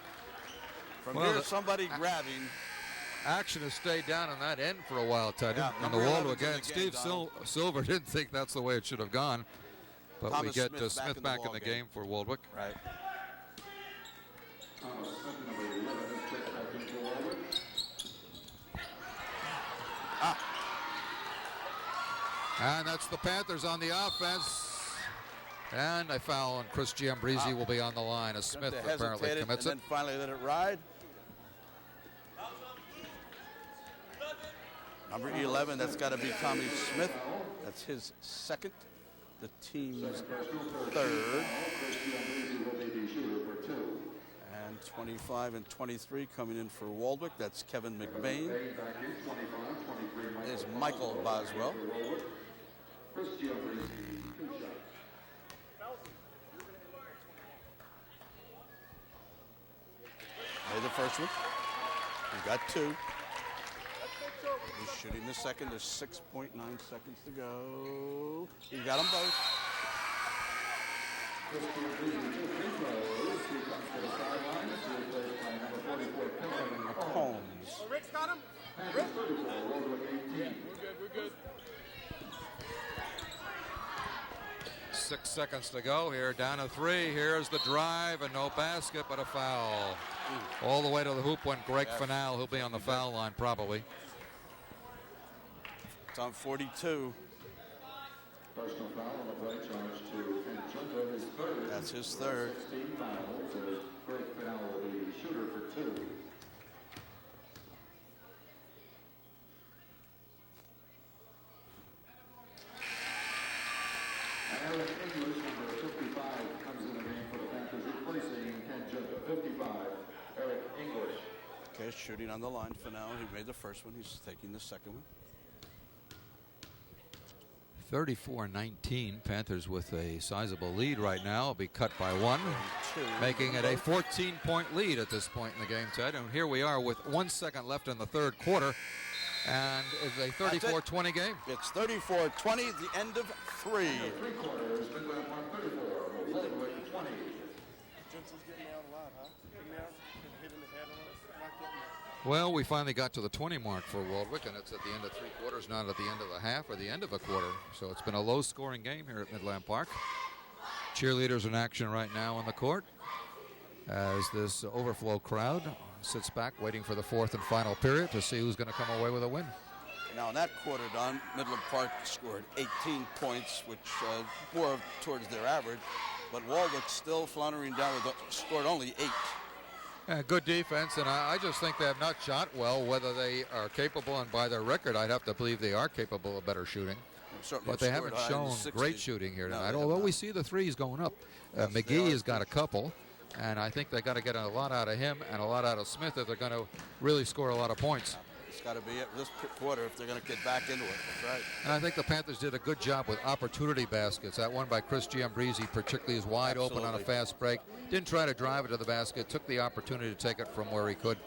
From Well, here, somebody grabbing. Action has stayed down on that end for a while, Ted. Yeah, on the number Waldwick 11's in end. the game, Steve Silver didn't think that's the way it should have gone. But Thomas we get Smith Smith back in the game for Waldwick. Right. And that's the Panthers on the offense. And a foul on Chris Giambarresse will be on the line as Smith Junta apparently hesitated commits and it. then finally let it ride. Number 11, that's got to be Tommy Smith. That's his second. The team's third. And 25 and 23 coming in for Waldwick. That's Kevin McBain. There's Michael Boswell. Made the first one. He got two. He's shooting the second. There's 6.9 seconds to go. He got them both. McCombs. Oh, Rick's got him? Rick? We're good. 6 seconds to go here, down to 3. Here's the drive and no basket, but a foul. All the way to the hoop went Greg Fennell. He'll be on the foul line probably. It's on 42. Personal foul on the play, charge to Ken Junta, his third. That's his third. 16 fouls. Greg Fennell will be the shooter for 2. Aaron English, number 55, comes in the game for the Panthers, replacing Ken Junta. 55, Eric English. Okay, shooting on the line for now. He made the first one. He's taking the second one. 34-19. Panthers with a sizable lead right now. Will be cut by 1, making it a 14-point lead at this point in the game, Ted. And here we are with 1 second left in the third quarter. And it's a 34-20 game. It's 34-20, the end of 3. 3 quarters, Midland Park 34, Waldwick 20. Jensen's getting out a lot, huh? Getting out, hitting the head on us, not getting out. Well, we finally got to the 20 mark for Waldwick, and it's at the end of 3 quarters, not at the end of the half or the end of a quarter. So it's been a low-scoring game here at Midland Park. Cheerleaders in action right now on the court as this overflow crowd sits back waiting for the 4th and final period to see who's going to come away with a win. Now in that quarter, Don, Midland Park scored 18 points, which more towards their average. But Waldwick still floundering down with scored only 8. Good defense, and I just think they have not shot well. Whether they are capable, and by their record, I'd have to believe they are capable of better shooting. But they haven't shown great shooting here tonight, although we see the threes going up. McGee has got a couple, and I think they got to get a lot out of him and a lot out of Smith if they're going to really score a lot of points. It's got to be it this quarter if they're going to get back into it. That's right. And I think the Panthers did a good job with opportunity baskets. That one by Chris Giambarresse particularly is wide open on a fast break. Didn't try to drive it to the basket, took the opportunity to take it from where he could.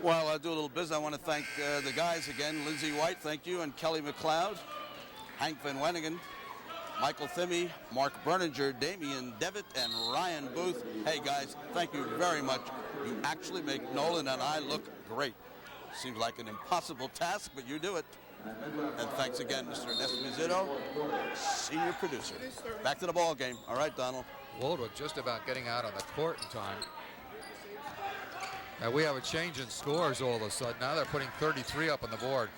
Well, I'll do a little business. I want to thank the guys again. Lindsey White, thank you, and Kelly McLeod, Hank Van Wenigen, Michael Thimme, Mark Berninger, Damian Devitt, and Ryan Booth. Hey, guys, thank you very much. You actually make Nolan and I look great. Seems like an impossible task, but you do it. And thanks again, Mr. Esposito, senior producer. Back to the ball game. All right, Donald. Waldwick just about getting out on the court in time. Now we have a change in scores all of a sudden. Now they're putting 33 up on the board.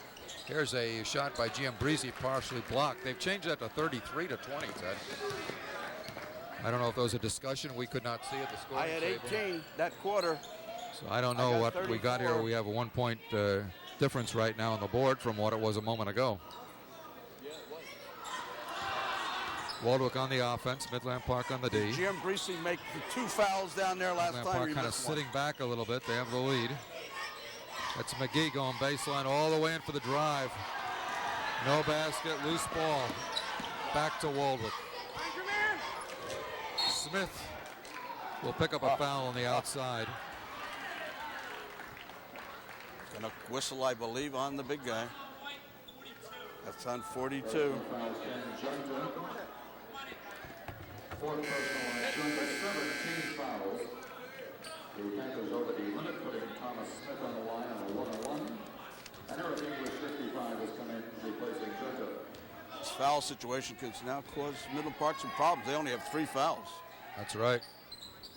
Here's a shot by Giambarresse, partially blocked. They've changed that to 33 to 20, Ted. I don't know if there was a discussion we could not see at the scoring I had table. 18 that quarter. So I don't know what we got here. We have a 1 point difference right now on the board from what it was a moment ago. Waldwick on the offense, Midland Park on the D. Giambarresse make the 2 fouls down there last Midland time. Park kind of sitting back a little bit. They have the lead. That's McGee going baseline all the way in for the drive. No basket, loose ball. Back to Waldwick. Smith will pick up a foul on the outside. Gonna whistle, I believe, on the big guy. That's on 42. Fourth personal on Junta, 17 fouls. The Panthers over the limit, putting Thomas Smith on the line on a 1-on-1. And Eric English, 55, has come in, replacing Junta. This foul situation could now cause Midland Park some problems. They only have 3 fouls. That's right.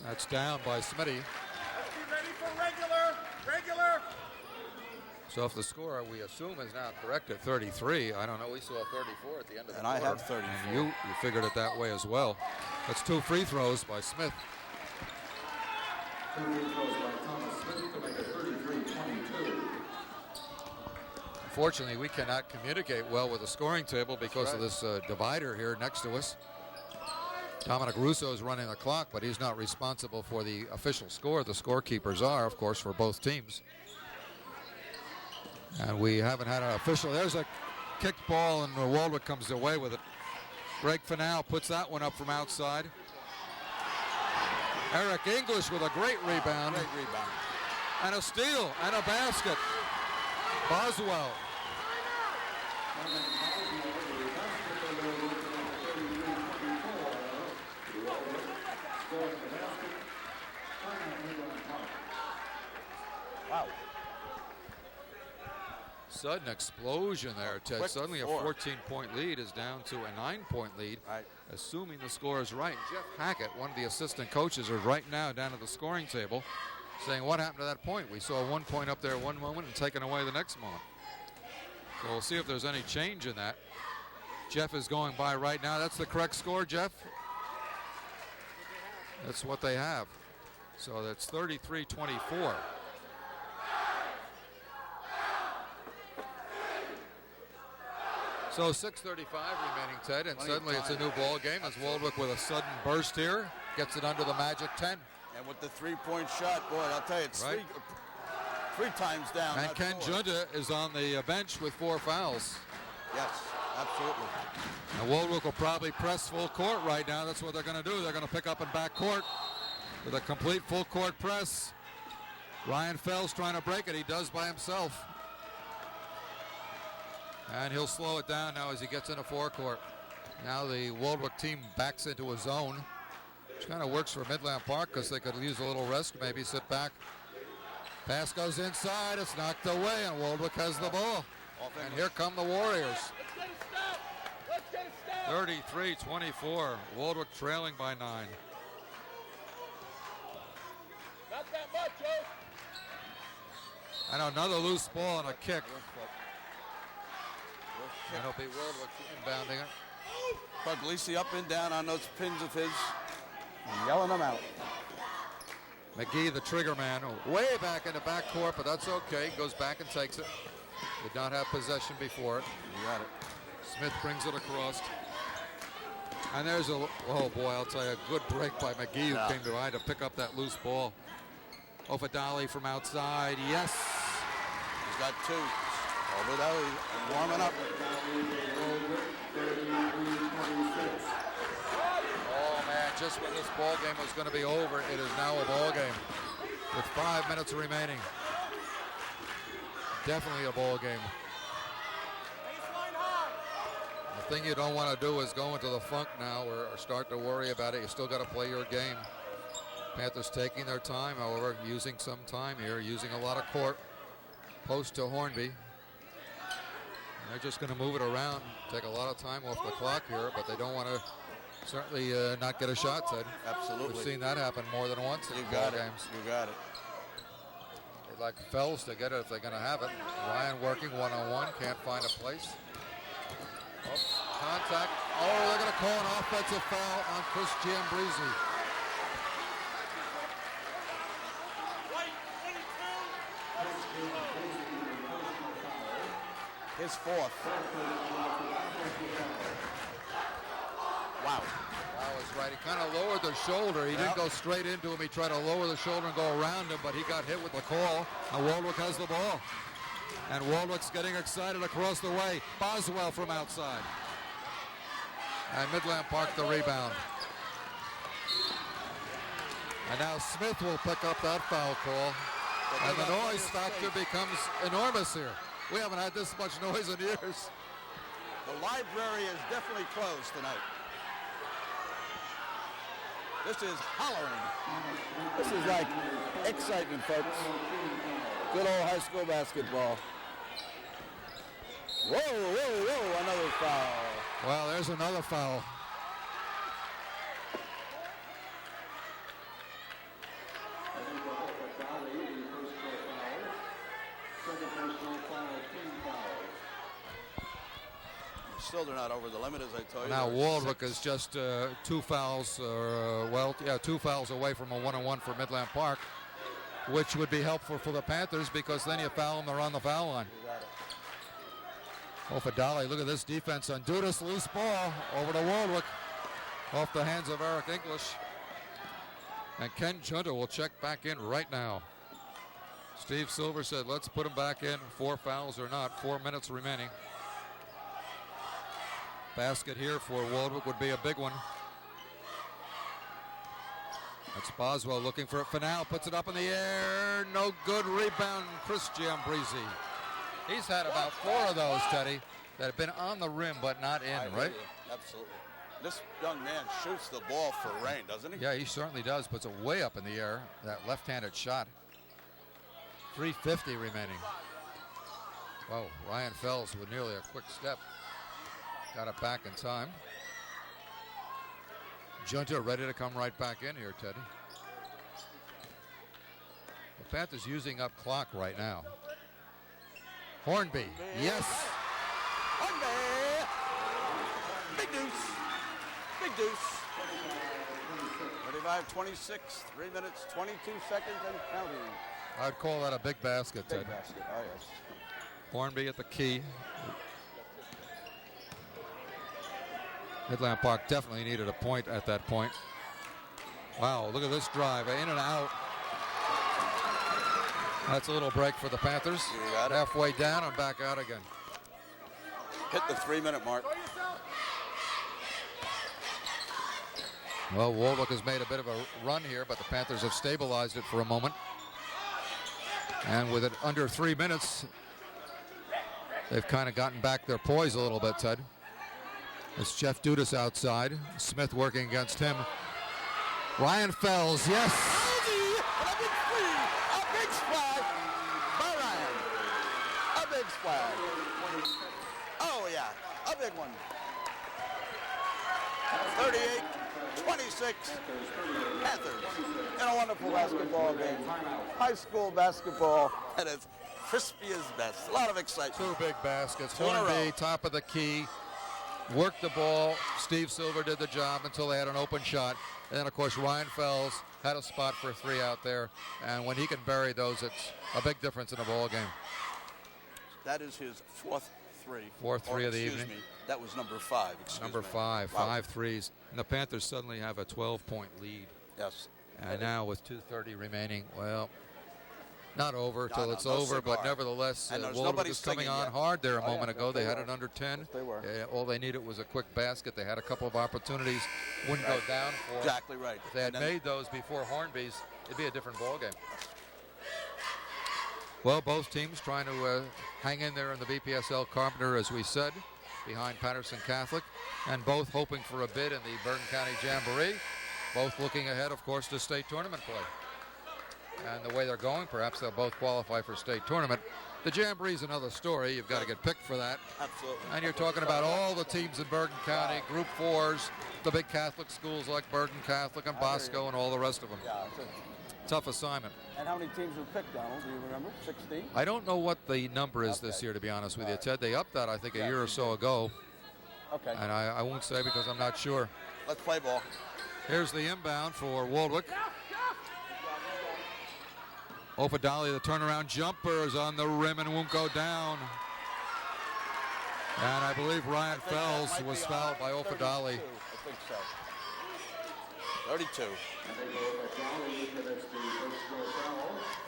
That's down by Smitty. Let's be ready for regular. So if the score we assume is now correct at 33, I don't know, we saw 34 at the end of the And quarter. I have 34. And you figured it that way as well. That's 2 free throws by Smith. 2 free throws by Thomas Smith to make it 33-22. Unfortunately, we cannot communicate well with the scoring table because of this divider here next to us. Dominic Russo is running the clock, but he's not responsible for the official score. The scorekeepers are, of course, for both teams. And we haven't had an official. There's a kicked ball, and Waldwick comes away with it. Greg Fanal puts that one up from outside. Eric English with a great rebound. Great rebound. And a steal and a basket. Boswell. Wow. Sudden explosion there, Ted. Quick Suddenly a four. 14-point lead is down to a 9-point lead, Right. assuming the score is right. Jeff Hackett, one of the assistant coaches, is right now down at the scoring table saying, what happened to that point? We saw 1 point up there one moment and taken away the next moment. So we'll see if there's any change in that. Jeff is going by right now. That's the correct score, Jeff? That's what they have. So that's 33-24. So 6:35 remaining, Ted, and suddenly it's a new ball game as Waldwick with a sudden burst here gets it under the magic 10. And with the three-point shot, boy, I'll tell you, it's Right. three times down. And not Ken 4. Junta is on the bench with 4 fouls. Yes, absolutely. And Waldwick will probably press full court right now. That's what they're going to do. They're going to pick up in back court with a complete full court press. Ryan Fells trying to break it. He does by himself. And he'll slow it down now as he gets into forecourt. Now the Waldwick team backs into a zone, which kind of works for Midland Park because they could use a little rest, maybe sit back. Pass goes inside. It's knocked away, and Waldwick has the ball. And here come the Warriors. 33-24. Waldwick trailing by 9. Not that much, Joe. And another loose ball and a kick. And it'll be Waldwick inbounding it. Puglisi up and down on those pins of his, and yelling them out. McGee, the trigger man, way back in the backcourt, but that's okay. Goes back and takes it. Did not have possession before it. You got it. Smith brings it across. And there's a, oh boy, I'll tell you, a good break by McGee who came behind to pick up that loose ball. Ofadali from outside, yes. He's got 2. Ofadali warming up. Oh man, just when this ball game was going to be over, it is now a ball game with 5 minutes remaining. Definitely a ball game. The thing you don't want to do is go into the funk now or start to worry about it. You still got to play your game. Panthers taking their time, however, using some time here, using a lot of court. Post to Hornby. And they're just going to move it around, take a lot of time off the clock here, but they don't want to certainly not get a shot, Ted. Absolutely. We've seen that happen more than once in You ball got it. games. You got it. They'd like Fells to get it if they're going to have it. Ryan working one-on-one, can't find a place. Oh, contact. Oh, they're going to call an offensive foul on Chris Giambarresse. His 4th. Wow. Wow is right. He kind of lowered the shoulder. He didn't go straight into him. He tried to lower the shoulder and go around him, but he got hit with the call. And Waldwick has the ball. And Waldwick's getting excited across the way. Boswell from outside. And Midland Park the rebound. And now Smith will pick up that foul call. And the noise factor becomes enormous here. We haven't had this much noise in years. The library is definitely closed tonight. This is hollering. This is like excitement, folks. Good old high school basketball. Whoa, whoa, whoa, another foul. Well, there's another foul. Second personal foul. still they're not over the limit, as I told you. Now There's Waldwick 6. is just 2 fouls, 2 fouls away from a 1-on-1 for Midland Park, which would be helpful for the Panthers because then you foul them, they're on the foul line. Ofadali, look at this defense on Dudas, loose ball over to Waldwick, off the hands of Eric English. And Ken Junta will check back in right now. Steve Silver said, let's put him back in, 4 fouls or not, 4 minutes remaining. Basket here for Waldwick would be a big one. That's Boswell looking for it. Fanal puts it up in the air. No good. Rebound, Chris Giambarresse. He's had about 4 of those, Teddy, that have been on the rim but not in, right? Absolutely. This young man shoots the ball for rain, doesn't he? Yeah, he certainly does. Puts it way up in the air, that left-handed shot. 3:50 remaining. Whoa, Ryan Fells with nearly a quick step. Got it back in time. Junta ready to come right back in here, Teddy. The Panthers using up clock right now. Hornby, yes. Hornby! Big deuce. Big deuce. 35-26, 3 minutes, 22 seconds and counting. I'd call that a big basket, Ted. Big basket, oh yes. Hornby at the key. Midland Park definitely needed a point at that point. Wow, look at this drive, in and out. That's a little break for the Panthers. You got it. Halfway down and back out again. Hit the 3-minute mark. Well, Waldwick has made a bit of a run here, but the Panthers have stabilized it for a moment. And with it under 3 minutes, they've kind of gotten back their poise a little bit, Ted. It's Jeff Dudas outside. Smith working against him. Ryan Fells, yes. A big free, a big splash by Ryan. A big splash. Oh yeah, a big one. 38-26, Panthers in a wonderful basketball game. High school basketball at its crispy as best. A lot of excitement. 2 big baskets. 2 in a row. Hornby, top of the key, worked the ball. Steve Silver did the job until they had an open shot. And then, of course, Ryan Fells had a spot for a 3 out there. And when he can bury those, it's a big difference in a ball game. That is his 4th 3. 4th 3 of the Excuse evening. me, that was number 5. Number 5, Wow. 5 threes. And the Panthers suddenly have a 12-point lead. Yes. And now with 2:30 remaining, well, not over till it's no over, but cigar. nevertheless, And there's Waldwick nobody was coming singing on yet. hard there a Oh, yeah. moment ago. Yes, They they had were. it under 10. Yes, they were. All they needed was a quick basket. They had a couple of opportunities. Wouldn't go down for them. Exactly right. If they had And then- made those before Hornby's, it'd be a different ball game. Well, both teams trying to hang in there in the BPSL Carpenter, as we said, behind Patterson Catholic, and both hoping for a bid in the Bergen County Jamboree. Both looking ahead, of course, to state tournament play. And the way they're going, perhaps they'll both qualify for state tournament. The Jamboree is another story. You've got to get picked for that. Absolutely. And you're talking about all the teams in Bergen County, Group 4s, the big Catholic schools like Bergen Catholic and Bosco and all the rest of them. Yeah. Tough assignment. And how many teams were picked, Donald? Do you remember? 16? I don't know what the number is this year, to be honest with you, Ted. They upped that, I think, a year or so ago. Okay. And I won't say because I'm not sure. Let's play ball. Here's the inbound for Waldwick. Ofadali, the turnaround jumper is on the rim and won't go down. And I believe Ryan Fells was fouled by Ofadali. 32, I think so. 32.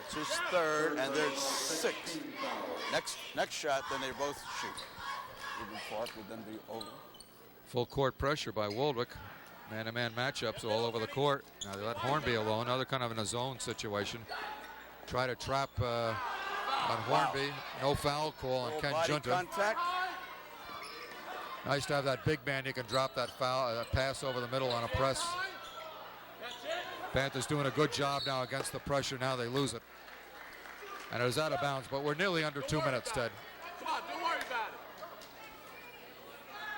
It's his 3rd, and there's 6. Next shot, then they both shoot. Midland Park would then be over. Full court pressure by Waldwick. Man-to-man matchups all over the court. Now they let Hornby alone. Now they're kind of in a zone situation. Try to trap on Hornby. No foul call on Ken Body Junta. contact. Nice to have that big man who can drop that foul, that pass over the middle on a press. Panthers doing a good job now against the pressure. Now they lose it. And it was out of bounds, but we're nearly under 2 minutes, Ted. Come on, don't worry about it.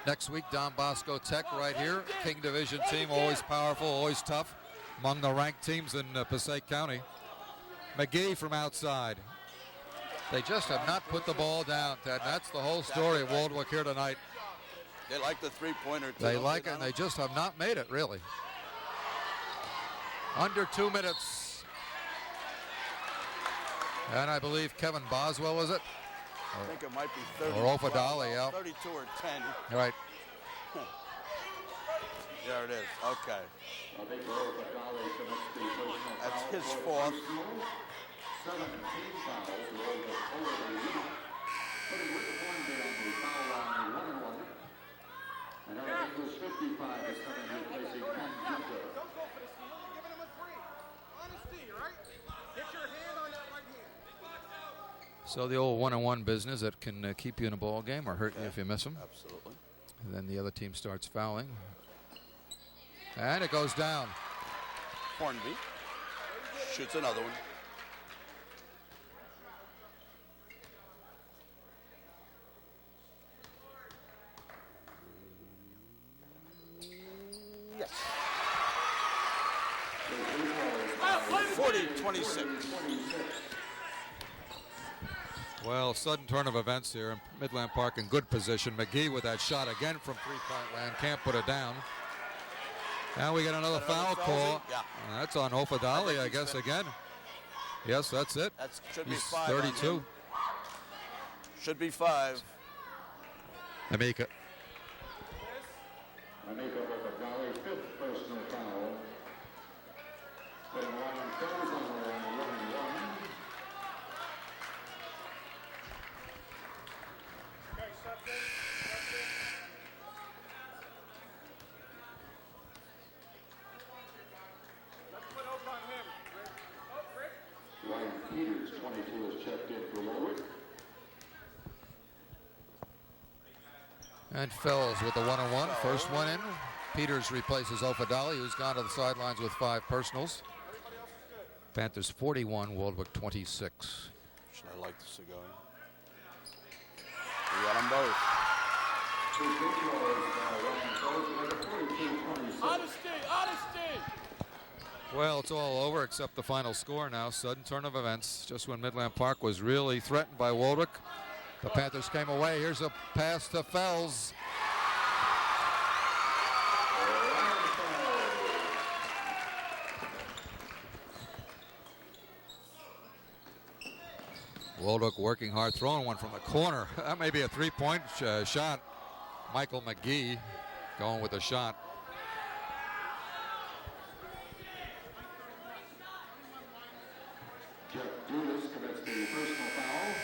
Next week, Don Bosco Tech right here. King Division team, always powerful, always tough. Among the ranked teams in Passaic County. McGee from outside. They just have not put the ball down, Ted. That's the whole story of Waldwick here tonight. They like the three-pointer, too. They don't like it, and Donald? they just have not made it, really. Under 2 minutes. And I believe Kevin Boswell, was it? I think it might be 30. Or Ofadali, yeah. 32 or 10. All right. There it is. Okay. That's That's his fourth. 17 fouls rolled over the unit. Putting with the Hornby on the foul line, 1-1. And our English 55 is coming replacing Ken Junta. Don't go for the steal. You're giving him a three. Honesty, right? Get your hand on that right hand. So the old one-on-one business that can keep you in a ball game or hurt you if you miss them. Absolutely. And then the other team starts fouling. And it goes down. Hornby shoots another one. Yes. 40-26. Well, sudden turn of events here in Midland Park in good position. McGee with that shot again from three-point land. Can't put it down. Now we get another foul call. Yeah. And that's on Ofadali, I guess, again. Yes, that's it. That should be He's 5 on 32. him. Should be 5. Amika. Anika Ofadali, 5th personal foul. Putting Ryan Fells on the line, 1-1. Okay, something. Let's put hope on him. Rick. Oh, Rick. Ryan Peters, 22, is checked in for Waldwick. And Fells with the one-on-one. First one in. Peters replaces Ofadali, who's gone to the sidelines with 5 personals. Panthers 41, Waldwick 26. I like to see going. We got them both. Honesty, honesty. Well, it's all over except the final score now. Sudden turn of events. Just when Midland Park was really threatened by Waldwick, the Panthers came away. Here's a pass to Fells. Waldwick working hard, throwing one from the corner. That may be a three-point shot. Michael McGee going with a shot. Dudas commits the personal foul.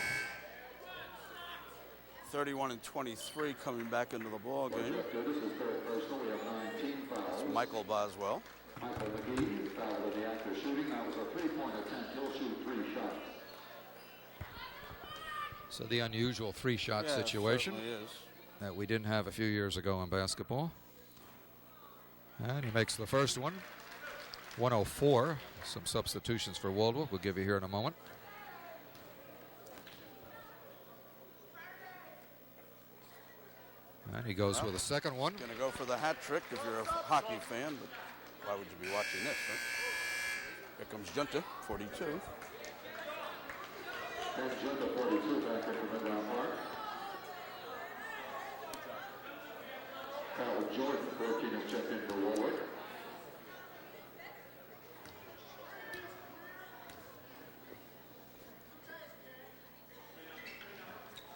31 and 23 coming back into the ball game. Dudas is 3rd personal. We have 19 fouls. It's Michael Boswell. Michael McGee fouled in the act of shooting. That was a 3-point attempt. He'll shoot 3 shots. So the unusual three-shot Yeah, situation it certainly is. that we didn't have a few years ago in basketball. And he makes the first one. 104. Some substitutions for Waldwick we'll give you here in a moment. And he goes with a second one. Going to go for the hat trick if you're a hockey fan, but why would you be watching this, right? Here comes Junta, 42. Ken Junta, 42, back into Midland Park. Kyle Jordan, 14, is checked in for Waldwick.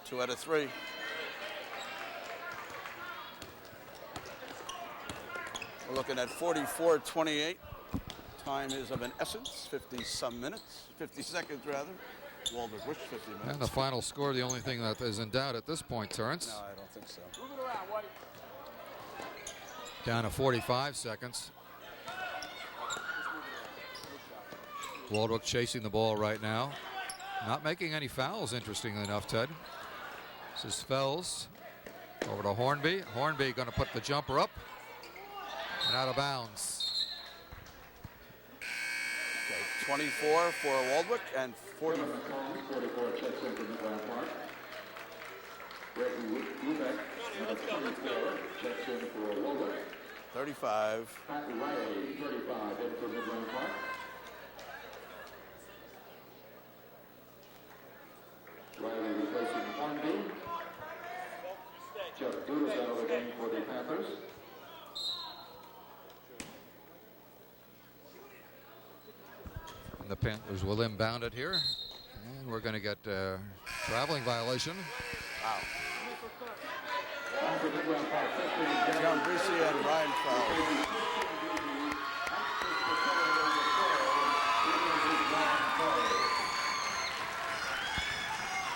Two out of 3. We're looking at 44-28. Time is of an essence, 50-some minutes, 50 seconds rather. Waldwick wished 50 minutes. And the final score, the only thing that is in doubt at this point, Terrence. No, I don't think so. Move it around, White. Down to 45 seconds. Waldwick chasing the ball right now. Not making any fouls, interestingly enough, Ted. This is Fells. Over to Hornby. Hornby going to put the jumper up. And out of bounds. Okay, 24 for Waldwick and 40. 44 checks in for Midland Park. Reggie Waldwick, number 24, checks in for Waldwick. 35. Pat Riley, 35, in for Midland Park. Riley replacing Hornby. Jeff Dudas out of the game for the Panthers will inbound it here. And we're going to get traveling violation. Wow. Giambarresse and Ryan Fells.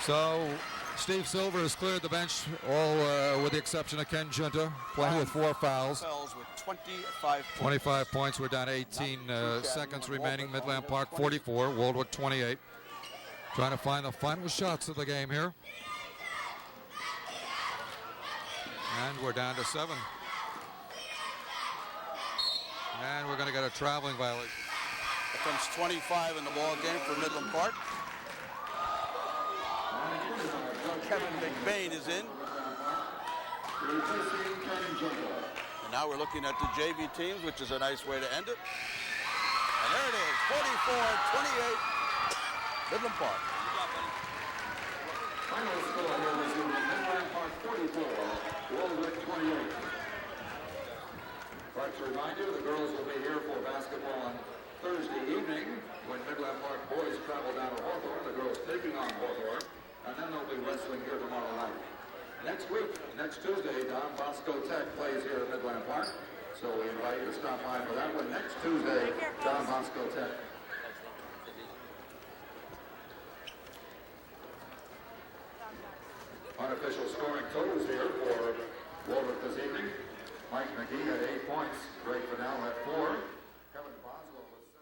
So Steve Silver has cleared the bench, all with the exception of Ken Junta, playing with 4 fouls. Fells with 25 points. 25 points. We're down 18 seconds remaining. Midland Park 44, Waldwick 28. Trying to find the final shots of the game here. And we're down to 7. And we're going to get a traveling violation. Here comes 25 in the ball game for Midland Park. Kevin McBain is in. And now we're looking at the JV teams, which is a nice way to end it. And there it is, 44-28, Midland Park. Final score here this evening, Midland Park 44, Waldwick 28. Like to remind you, the girls will be here for basketball on Thursday evening when Midland Park boys travel down to Hawthorne, the girls taking on Hawthorne, and then they'll be wrestling here tomorrow night. Next week, next Tuesday, Don Bosco Tech plays here at Midland Park, so we invite you to stop by for that one. Next Tuesday, Don Bosco Tech. Unofficial scoring totals here for Waldwick this evening. Mike McGee had 8 points. Greg Fennell had 4. Kevin Boswell with 7.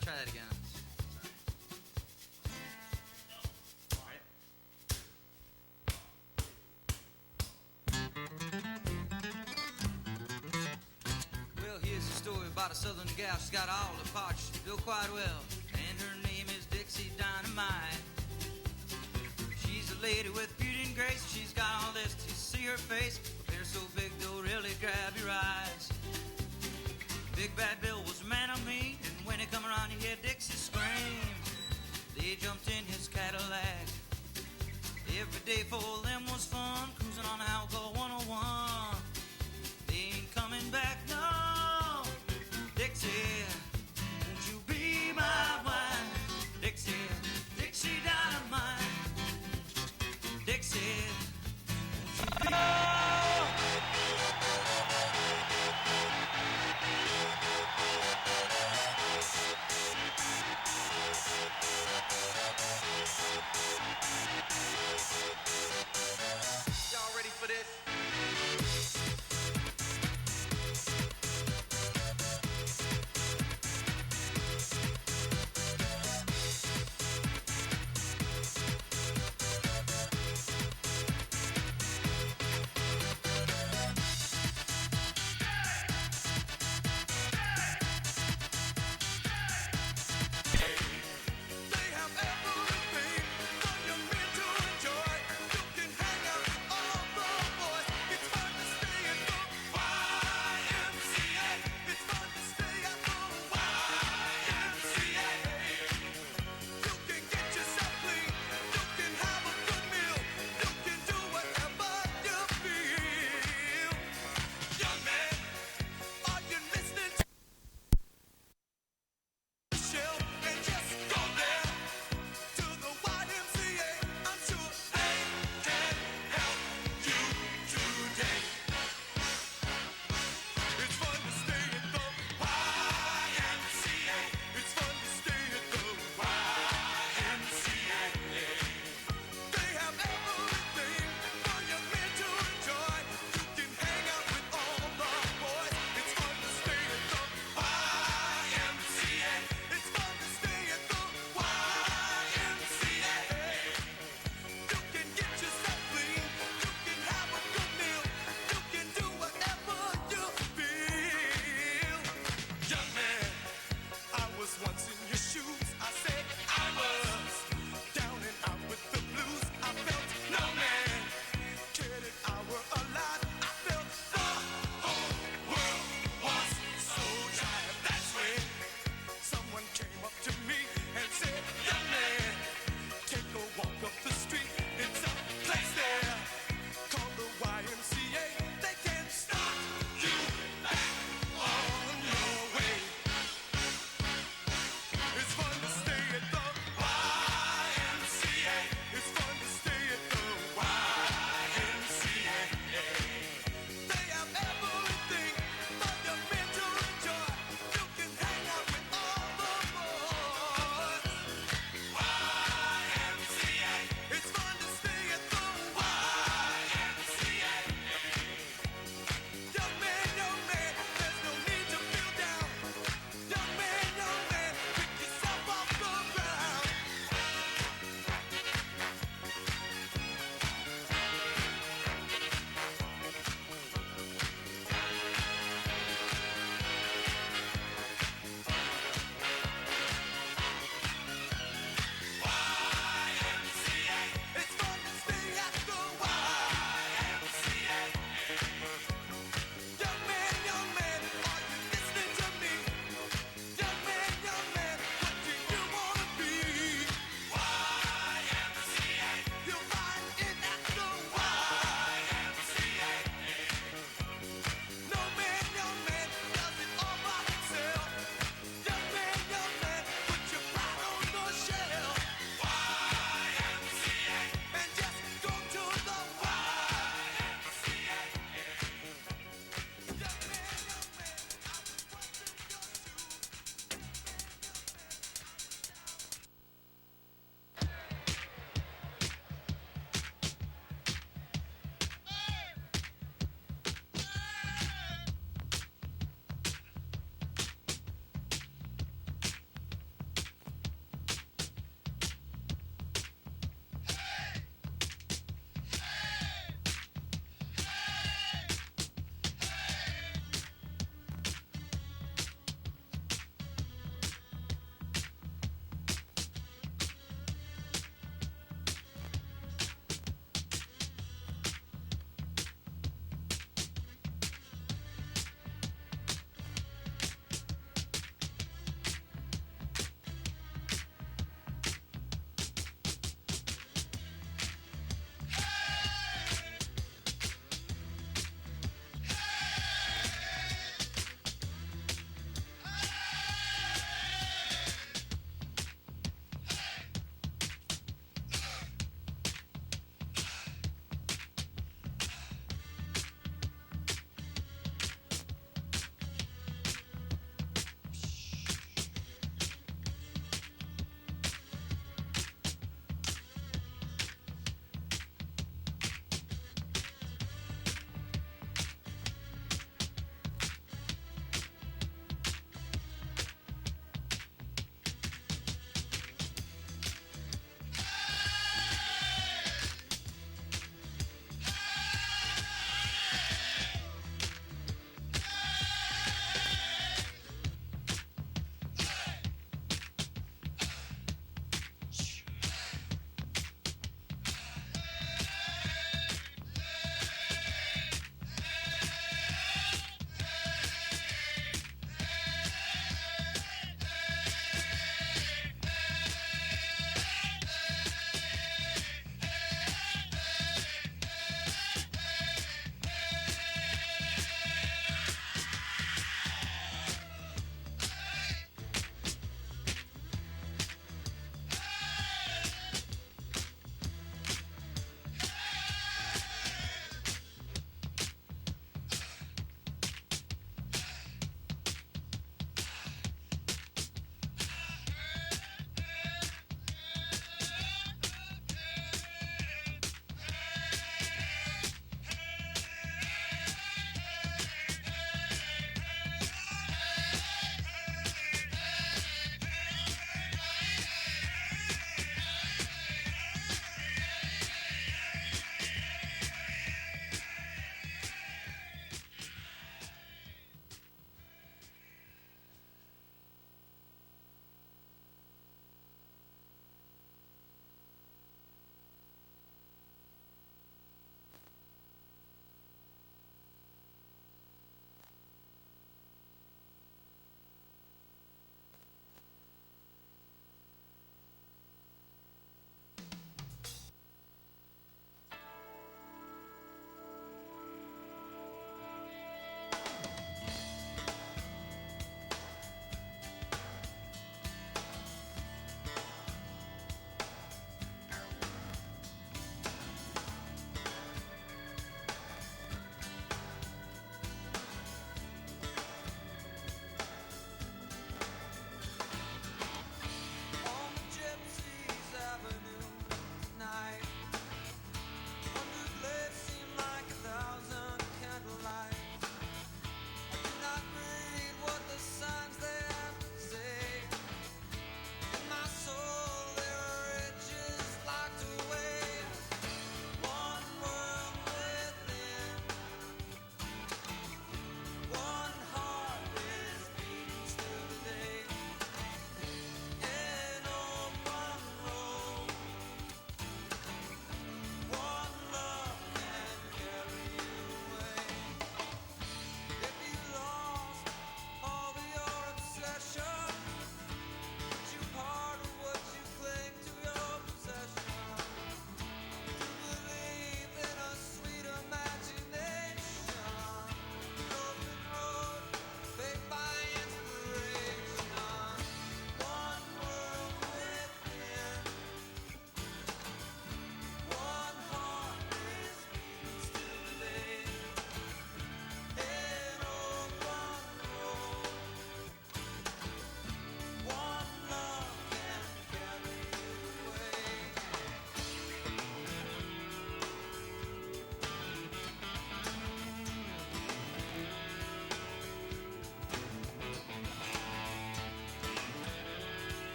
Try that again. Well, here's a story about a southern gal. She's got all the parts. She built quite well. And her name is Dixie Dynamite. She's a lady with beauty and grace. She's got all this to see her face. They're so big they'll really grab your eyes. Big Bad Bill was a man of me, and when he come around you hear Dixie scream. They jumped in his Cadillac. Every day for them was fun, cruising on Alcohol 101. They ain't coming back, no. Dixie, won't you be my wife? Dixie, Dixie Dynamite. Dixie, won't you be... Y'all ready for this?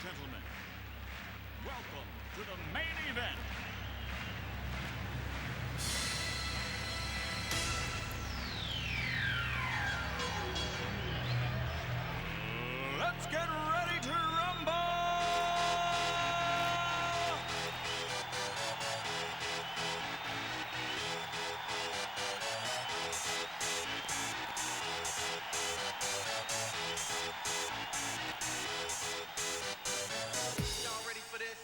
gentlemen, welcome to the main event. Let's get ready to rumble! Y'all ready for this?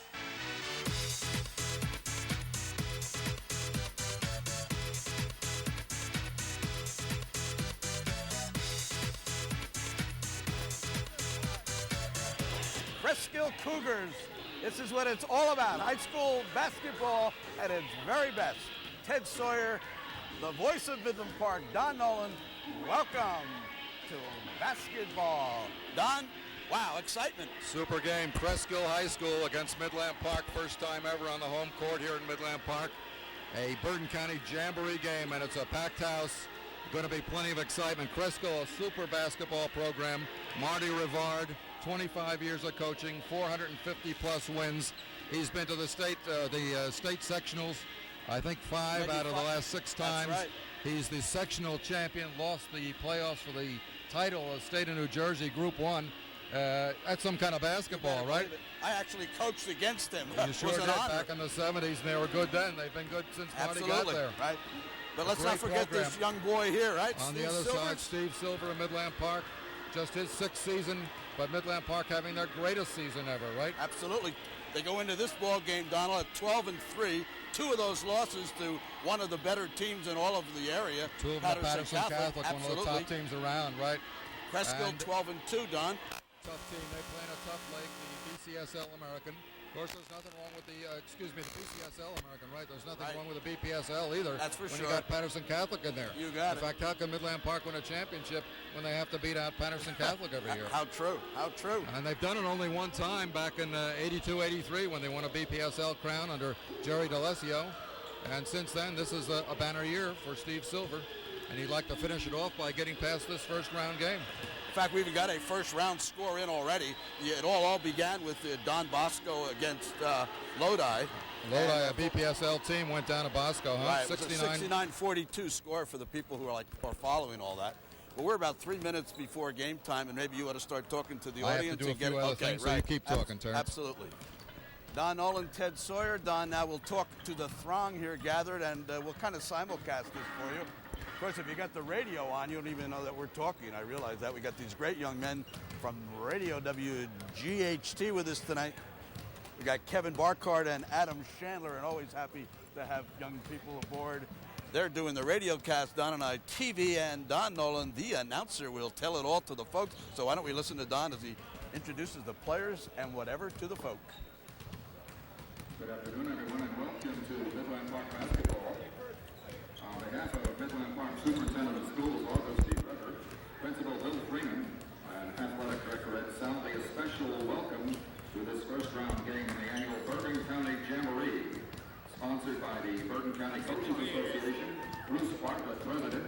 Cresskill Cougars. This is what it's all about. High school basketball at its very best. Ted Sawyer, the voice of Midland Park, Don Nolan. Welcome to basketball. Don, wow, excitement. Super game. Cresskill High School against Midland Park. First time ever on the home court here in Midland Park. A Bergen County Jamboree game, and it's a packed house. Going to be plenty of excitement. Cresskill, a super basketball program. Marty Rivard, 25 years of coaching, 450 plus wins. He's been to the state sectionals, I think five out of the last 6 times. That's right. He's the sectional champion, lost the playoffs for the title of State of New Jersey Group 1. That's some kind of basketball, right? I actually coached against him. You sure did back in the 70s, and they were good then. They've been good since Marty got there. Right. But let's not forget program. this young boy here, right? On Steve the other Silver. side, Steve Silver of Midland Park. Just his 6th season, but Midland Park having their greatest season ever, right? Absolutely. They go into this ball game, Donald, at 12-3. 2 of those losses to one of the better teams in all of the area. 2 of them Patterson Catholic, one of the top teams around, right? Cresskill 12-2, Don. Tough team. They play in a tough league, the BCSL American. Of course, there's nothing wrong with the BCSL American, right? There's nothing wrong with the BPSL either. That's for sure. sure. You got Patterson Catholic in there. You got it. In fact, how can Midland Park win a championship when they have to beat out Patterson Catholic every year? How true. How true. And they've done it only one time back in 82-83 when they won a BPSL crown under Jerry D'Alessio. And since then, this is a banner year for Steve Silver. And he'd like to finish it off by getting past this first round game. In fact, we've got a first round score in already. It all began with Don Bosco against Lodi. Lodi, a BPSL team, went down to Bosco, huh? Right, 69-42 score for the people who are following all that. But we're about 3 minutes before game time, and maybe you ought to start talking to the audience. I have to do and a few other things, so you keep talking, Terrence. Absolutely. Don Nolan, Ted Sawyer. Don, now we'll talk to the throng here gathered, and we'll kind of simulcast this for you. Of course, if you got the radio on, you don't even know that we're talking. I realize that. We got these great young men from Radio WGHT with us tonight. We got Kevin Barkard and Adam Chandler, and always happy to have young people aboard. They're doing the radio cast, Don and I, TV, and Don Nolan, the announcer, will tell it all to the folks. So why don't we listen to Don as he introduces the players and whatever to the folk. Good afternoon, everyone, and welcome to Midland Park Basketball. On behalf of Midland Park Superintendent of Schools, August D. Rucker, Principal Bill Freeman, and Athletic Director Ed Salvi, a special welcome to this first-round game in the annual Bergen County Jamboree, sponsored by the Bergen County Coaches Association, Bruce Bartlett, President,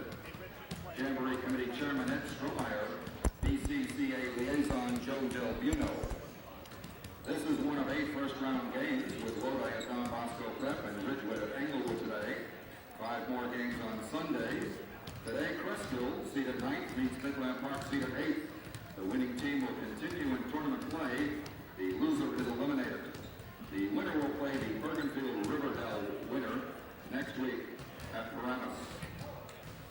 Jamboree Committee Chairman Ed Strohmeyer, BCCA Liaison Joe Del Buno. This is one of 8 first-round games with Lodi at Don Bosco Prep and Ridgewood at Englewood today. 5 more games on Sunday. Today, Cresskill, seeded 9th, meets Midland Park, seeded 8th. The winning team will continue in tournament play. The loser is eliminated. The winner will play the Bergenfield Riverdale winner next week at Paramus.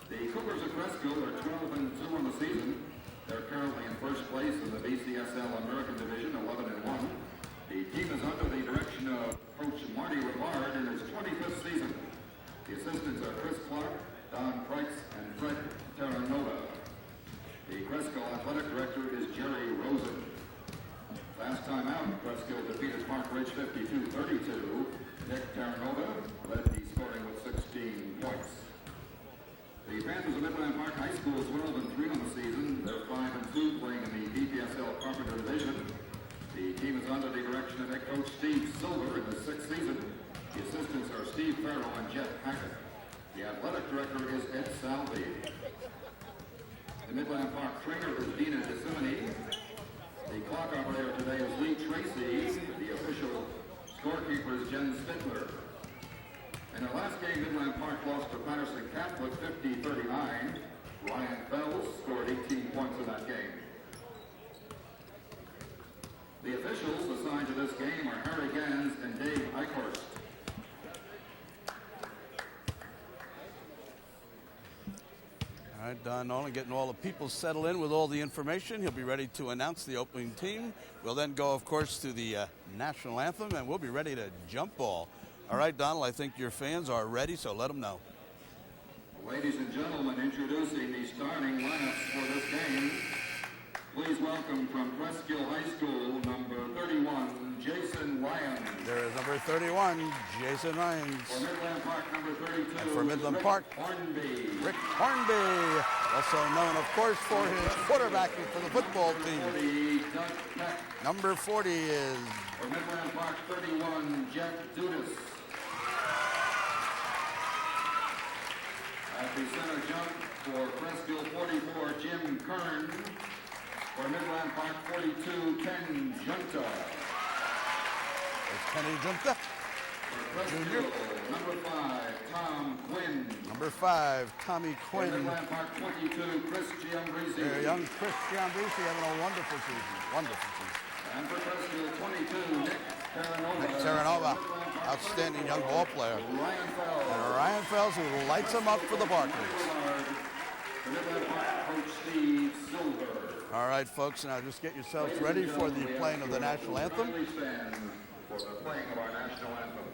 The Cougars of Cresskill are 12-2 on the season. They're currently in first place in the BCSL American Division, 11-1. The team is under the direction of Coach Marty Rivard in his 25th season. The assistants are Chris Clark, Don Price, and Fred Terranova. The Cresskill Athletic Director is Jerry Rosen. Last time out, Cresskill defeated Park Ridge 52-32. Nick Terranova led the scoring with 16 points. The Panthers of Midland Park High School is 12-3 on the season. They're 5-2 playing in the BPSL Carpenter Division. The team is under the direction of head coach Steve Silver in his 6th season. The assistants are Steve Farrell and Jeff Hackett. The athletic director is Ed Salvi. The Midland Park trainer is Dina DeSimone. The clock operator today is Lee Tracy. The official scorekeeper is Jen Spittler. In the last game, Midland Park lost to Patterson Catholic 50-39. Ryan Fells scored 18 points in that game. The officials assigned to this game are Harry Gans and Dave Eichhorst. All right, Don Nolan getting all the people settled in with all the information. He'll be ready to announce the opening team. We'll then go, of course, to the national anthem, and we'll be ready to jump ball. All right, Donald, I think your fans are ready, so let them know. Ladies and gentlemen, introducing the starting lineups for this game. Please welcome from Cresskill High School, number 31, Jason Ryan. There is number 31, Jason Ryan. For Midland Park, number 32, and for Midland Park, Hornby. Rick Hornby, also known, of course, for his quarterbacking for the football team. 40, Doug Peck. Number 40 is... For Midland Park, 31, Jeff Dudas. At the center jump for Cresskill, 44, Jim Kern. For Midland Park, 42, Ken Junta. It's Kenny Junta. For Cresskill, number 5, Tom Quinn. Number 5, Tommy Quinn. For Midland Park, 22, Chris Giambarresse. Young Chris Giambarresse having a wonderful season. Wonderful season. And for Cresskill, 22, Nick Terranova. Nick Terranova, outstanding young ball player. Ryan Fells. And Ryan Fells, who lights him up for the Barclays. For Midland Park, Coach Steve Silver. All right, folks, now just get yourselves ready for the playing of the national anthem. For the playing of our national anthem.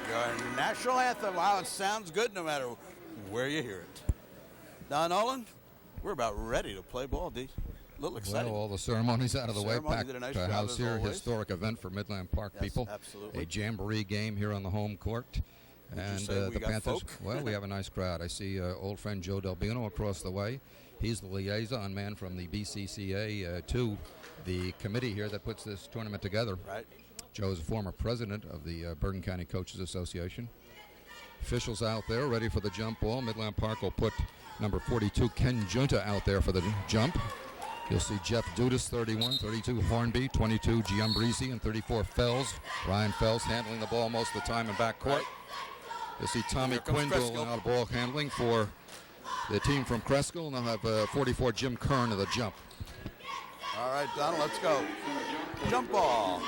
Your national anthem. Wow, it sounds good no matter where you hear it. Don Nolan, we're about ready to play ball, D. A little exciting. Well, all the ceremonies out of the way. Ceremony Packed did a nice job house as here. always. Historic event for Midland Park Yes, people. absolutely. A jamboree game here on the home court. Would you And say we the got Panthers. folk? Well, we have a nice crowd. I see old friend Joe Delbino across the way. He's the liaison man from the BCCA to the committee here that puts this tournament together. Right. Joe is a former president of the Bergen County Coaches Association. Officials out there ready for the jump ball. Midland Park will put number 42, Ken Junta, out there for the jump. You'll see Jeff Dudas, 31, 32, Hornby, 22, Giambarresse, and 34, Fells. Ryan Fells handling the ball most of the time in backcourt. Right. You'll see Tommy Here comes Quinn doing a Cresskill. lot of ball handling for the team from Cresskill, and they'll have 44, Jim Kern, of the jump. All right, Donald, let's go. Jump ball.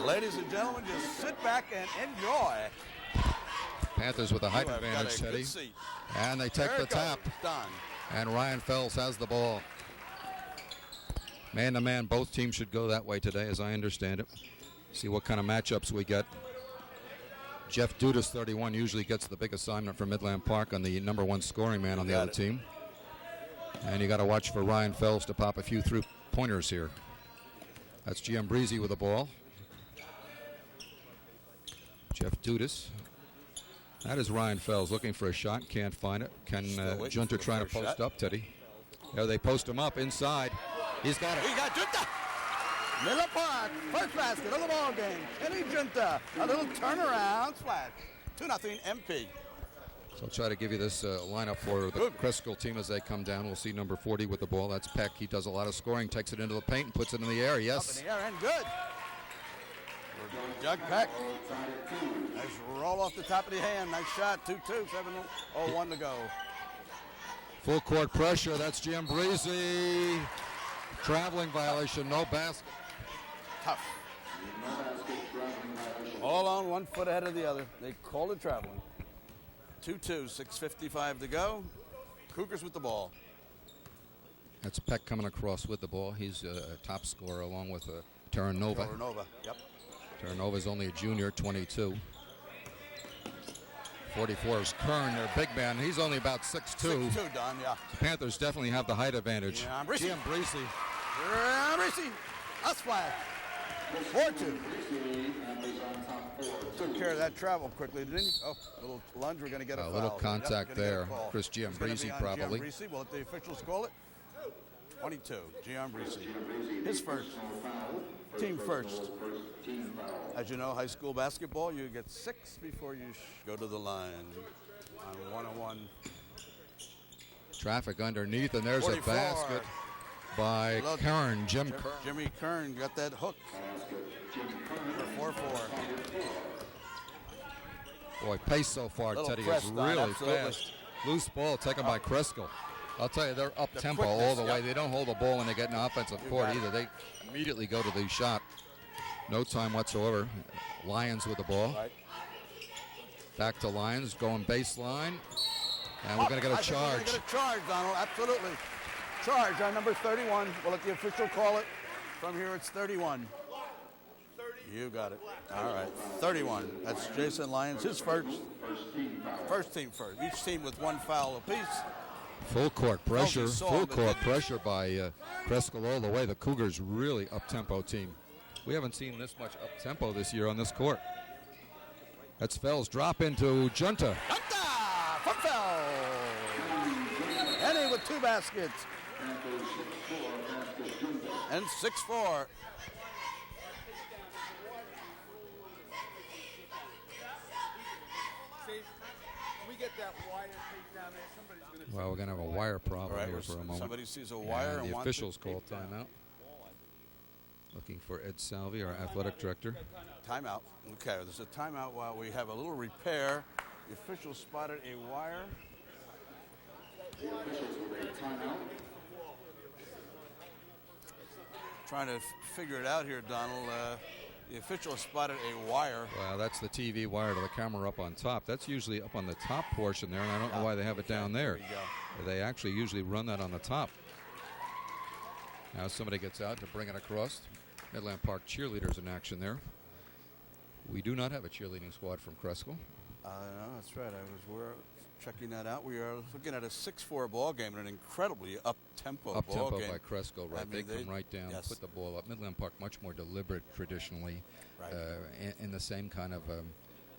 Ladies and gentlemen, just sit back and enjoy. Panthers with a height You have got advantage, a good Teddy. seat. And they take There the it goes. tap. Done. And Ryan Fells has the ball. Man to man, both teams should go that way today, as I understand it. See what kind of matchups we get. Jeff Dudas, 31, usually gets the big assignment for Midland Park on the number one scoring man on the other team. And you got to watch for Ryan Fells to pop a few pointers here. That's Giambarresse with the ball. Jeff Dudas. That is Ryan Fells looking for a shot. Can't find it. Ken Junta trying to post up, Teddy. There they post him up inside. He's got it. We got Junta. Midland Park, first basket of the ball game. Kenny Junta, a little turnaround splash. 2-0 MP. So I'll try to give you this lineup for the Cresskill team as they come down. We'll see number 40 with the ball. That's Peck. He does a lot of scoring, takes it into the paint and puts it in the air. Yes. Up in the air and good. Jug Peck. Nice roll off the top of the hand. Nice shot. 2-2. 7-0-1 to go. Full court pressure. That's Giambarresse. Traveling violation. No basket. Tough. All on 1 foot ahead of the other. They call it traveling. 2-2. 6:55 to go. Cougars with the ball. That's Peck coming across with the ball. He's a top scorer along with Terranova. Terranova, yep. Terranova's only a junior, 22. 44 is Kern, their big man. He's only about 6'2". 6'2", Don, yeah. The Panthers definitely have the height advantage. Giambarresse. A splash. 4-2. Took care of that travel quickly, didn't he? Oh, little lunge. We're going to get a foul. A little contact there. Chris It's gonna Giambarresse be on probably. Giambarresse. We'll let the officials call it. 22. Giambarresse. His first. Team first. As you know, high school basketball, you get 6 before you go to the line. On 1-on-1. Traffic underneath, and there's 44. a basket by Kern. Jimmy Kern got that hook. 4-4. Boy, pace so far, Little Teddy, press, is Don, really absolutely. fast. Loose ball taken by Cresskill. I'll tell you, they're up-tempo quickness, all the way. yep. They don't hold the ball when they get in offensive court got it. either. They immediately go to the shot. No time whatsoever. Lions with the ball. Right. Back to Lions, going baseline. And we're going to get a charge. We're going to get a charge, Donald, absolutely. Charge on number 31. We'll let the official call it. From here, it's 31. You got it. All right. 31. That's Jason Lyons, his first. First team first. Each team with 1 foul apiece. Full court pressure. saw Full him, but court didn't. pressure by Cresskill all the way. The Cougars really up-tempo team. We haven't seen this much up-tempo this year on this court. That's Fells. Drop into Junta. Junta from Fells. Henny with 2 baskets. And 6-4. We get that wire tape down there. Somebody's going to. Well, we're going to have a wire problem All right, here for a moment. somebody sees a wire and the wants officials it call taped down. timeout. Looking for Ed Salvi, our athletic director. Timeout. Okay, there's a timeout while we have a little repair. The officials spotted a wire. The officials with a timeout. Trying to figure it out here, Donald. The official spotted a wire. Well, that's the TV wire to the camera up on top. That's usually up on the top portion there, and I don't know why they have it down there. They actually usually run that on the top. Now somebody gets out to bring it across. Midland Park cheerleaders in action there. We do not have a cheerleading squad from Cresskill. No, that's right. We're checking that out. We are looking at a 6-4 ball game and an incredibly up-tempo ball Up-tempo game. by Cresskill, right? I mean, they come right down, yes. put the ball up. Midland Park, much more deliberate traditionally. Right. In the same kind of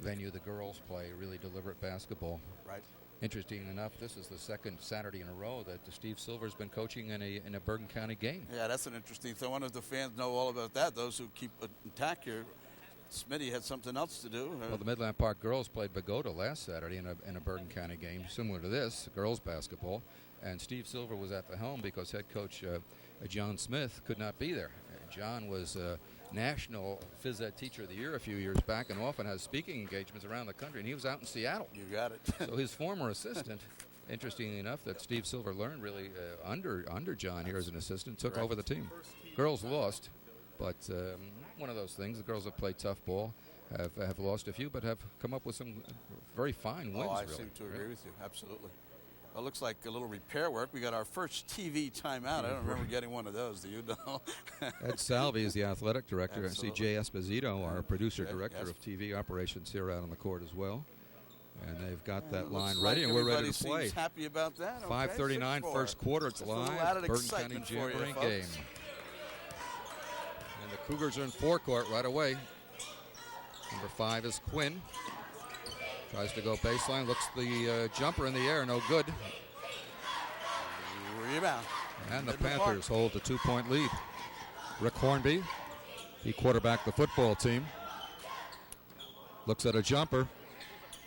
venue the girls play, really deliberate basketball. Right. Interesting enough, this is the second Saturday in a row that Steve Silver's been coaching in a Bergen County game. Yeah, that's an interesting thing. I wonder if the fans know all about that. Those who keep it intact here. Smitty had something else to do. Well, the Midland Park girls played Bogota last Saturday in a Bergen County game, similar to this, girls basketball. And Steve Silver was at the helm because head coach John Smith could not be there. John was National Phys Ed Teacher of the Year a few years back and often has speaking engagements around the country, and he was out in Seattle. You got it. So his former assistant, interestingly enough, that Steve Silver learned really under John here as an assistant, took over the team. Girls lost, but one of those things. The girls have played tough ball, have lost a few, but have come up with some very fine wins. Oh, I really. seem to agree with you. Absolutely. Well, it looks like a little repair work. We got our first TV timeout. I don't remember getting one of those. Do you know? Ed Salvi is the athletic director. Absolutely. I see Jay Esposito, our producer Good, director yes. of TV operations, here out on the court as well. And they've got that Looks line like ready, and we're ready to everybody play. seems happy about that. Okay, 5:39 6-4. first quarter. It's Just a little live. added Bergen County excitement for you, Jamboree folks. game. And the Cougars are in forecourt right away. Number 5 is Quinn. Tries to go baseline. Looks the jumper in the air. No good. Rebound. And the Midland Panthers hold a 2-point lead. Rick Hornby, he quarterbacked the football team. Looks at a jumper.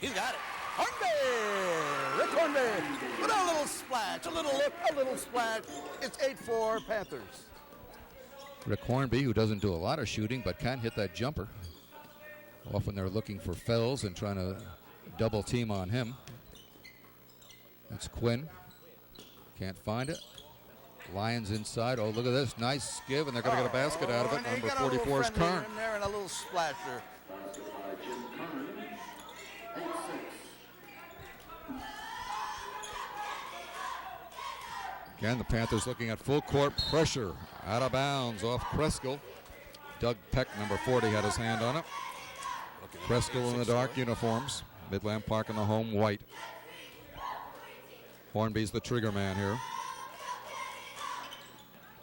He's got it. Hornby! Rick Hornby with a little splash, a little look, a little splash. It's 8-4 Panthers. Rick Hornby, who doesn't do a lot of shooting but can hit that jumper. Often they're looking for Fells and trying to double team on him. That's Quinn. Can't find it. Lions inside. Oh, look at this. Nice give, and they're going to get a basket out of it. Number 44 is Kern. In there and a little splasher. Again, the Panthers looking at full court pressure. Out of bounds off Cresskill. Doug Peck, number 40, had his hand on it. Cresskill in the dark uniforms. Midland Park in the home white. Hornby's the trigger man here.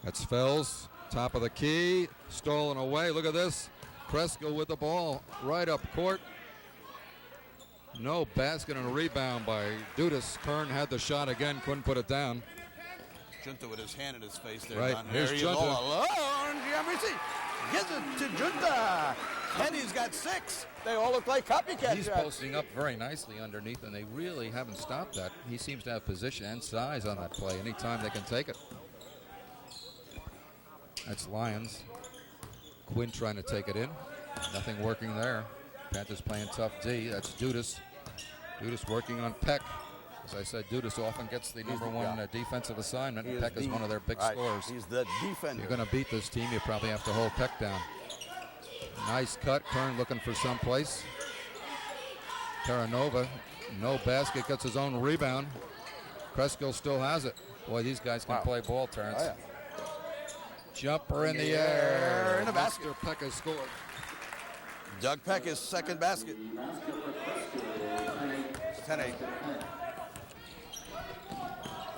That's Fells, top of the key, stolen away. Look at this. Cresskill with the ball right up court. No basket and a rebound by Dudas. Kern had the shot again, couldn't put it down. Junta with his hand in his face there. Right, here's He is Junta. all alone. Giambarresse gives it to Junta. Kenny's got 6. They all look like copycats. He's posting up very nicely underneath, and they really haven't stopped that. He seems to have position and size on that play. Anytime they can take it. That's Lions. Quinn trying to take it in. Nothing working there. Panthers playing tough D. That's Dudas. Dudas working on Peck. As I said, Dudas often gets the number one defensive assignment. Peck is one of their big scorers. He's the defender. If you're going to beat this team, you probably have to hold Peck down. Nice cut. Kern looking for someplace. Terranova, no basket, gets his own rebound. Cresskill still has it. Boy, these guys can play ball, Terrence. Oh, yeah. Jumper in the air. In the basket. Mr. Peck has scored. Doug Peck, his second basket. It's 10-8.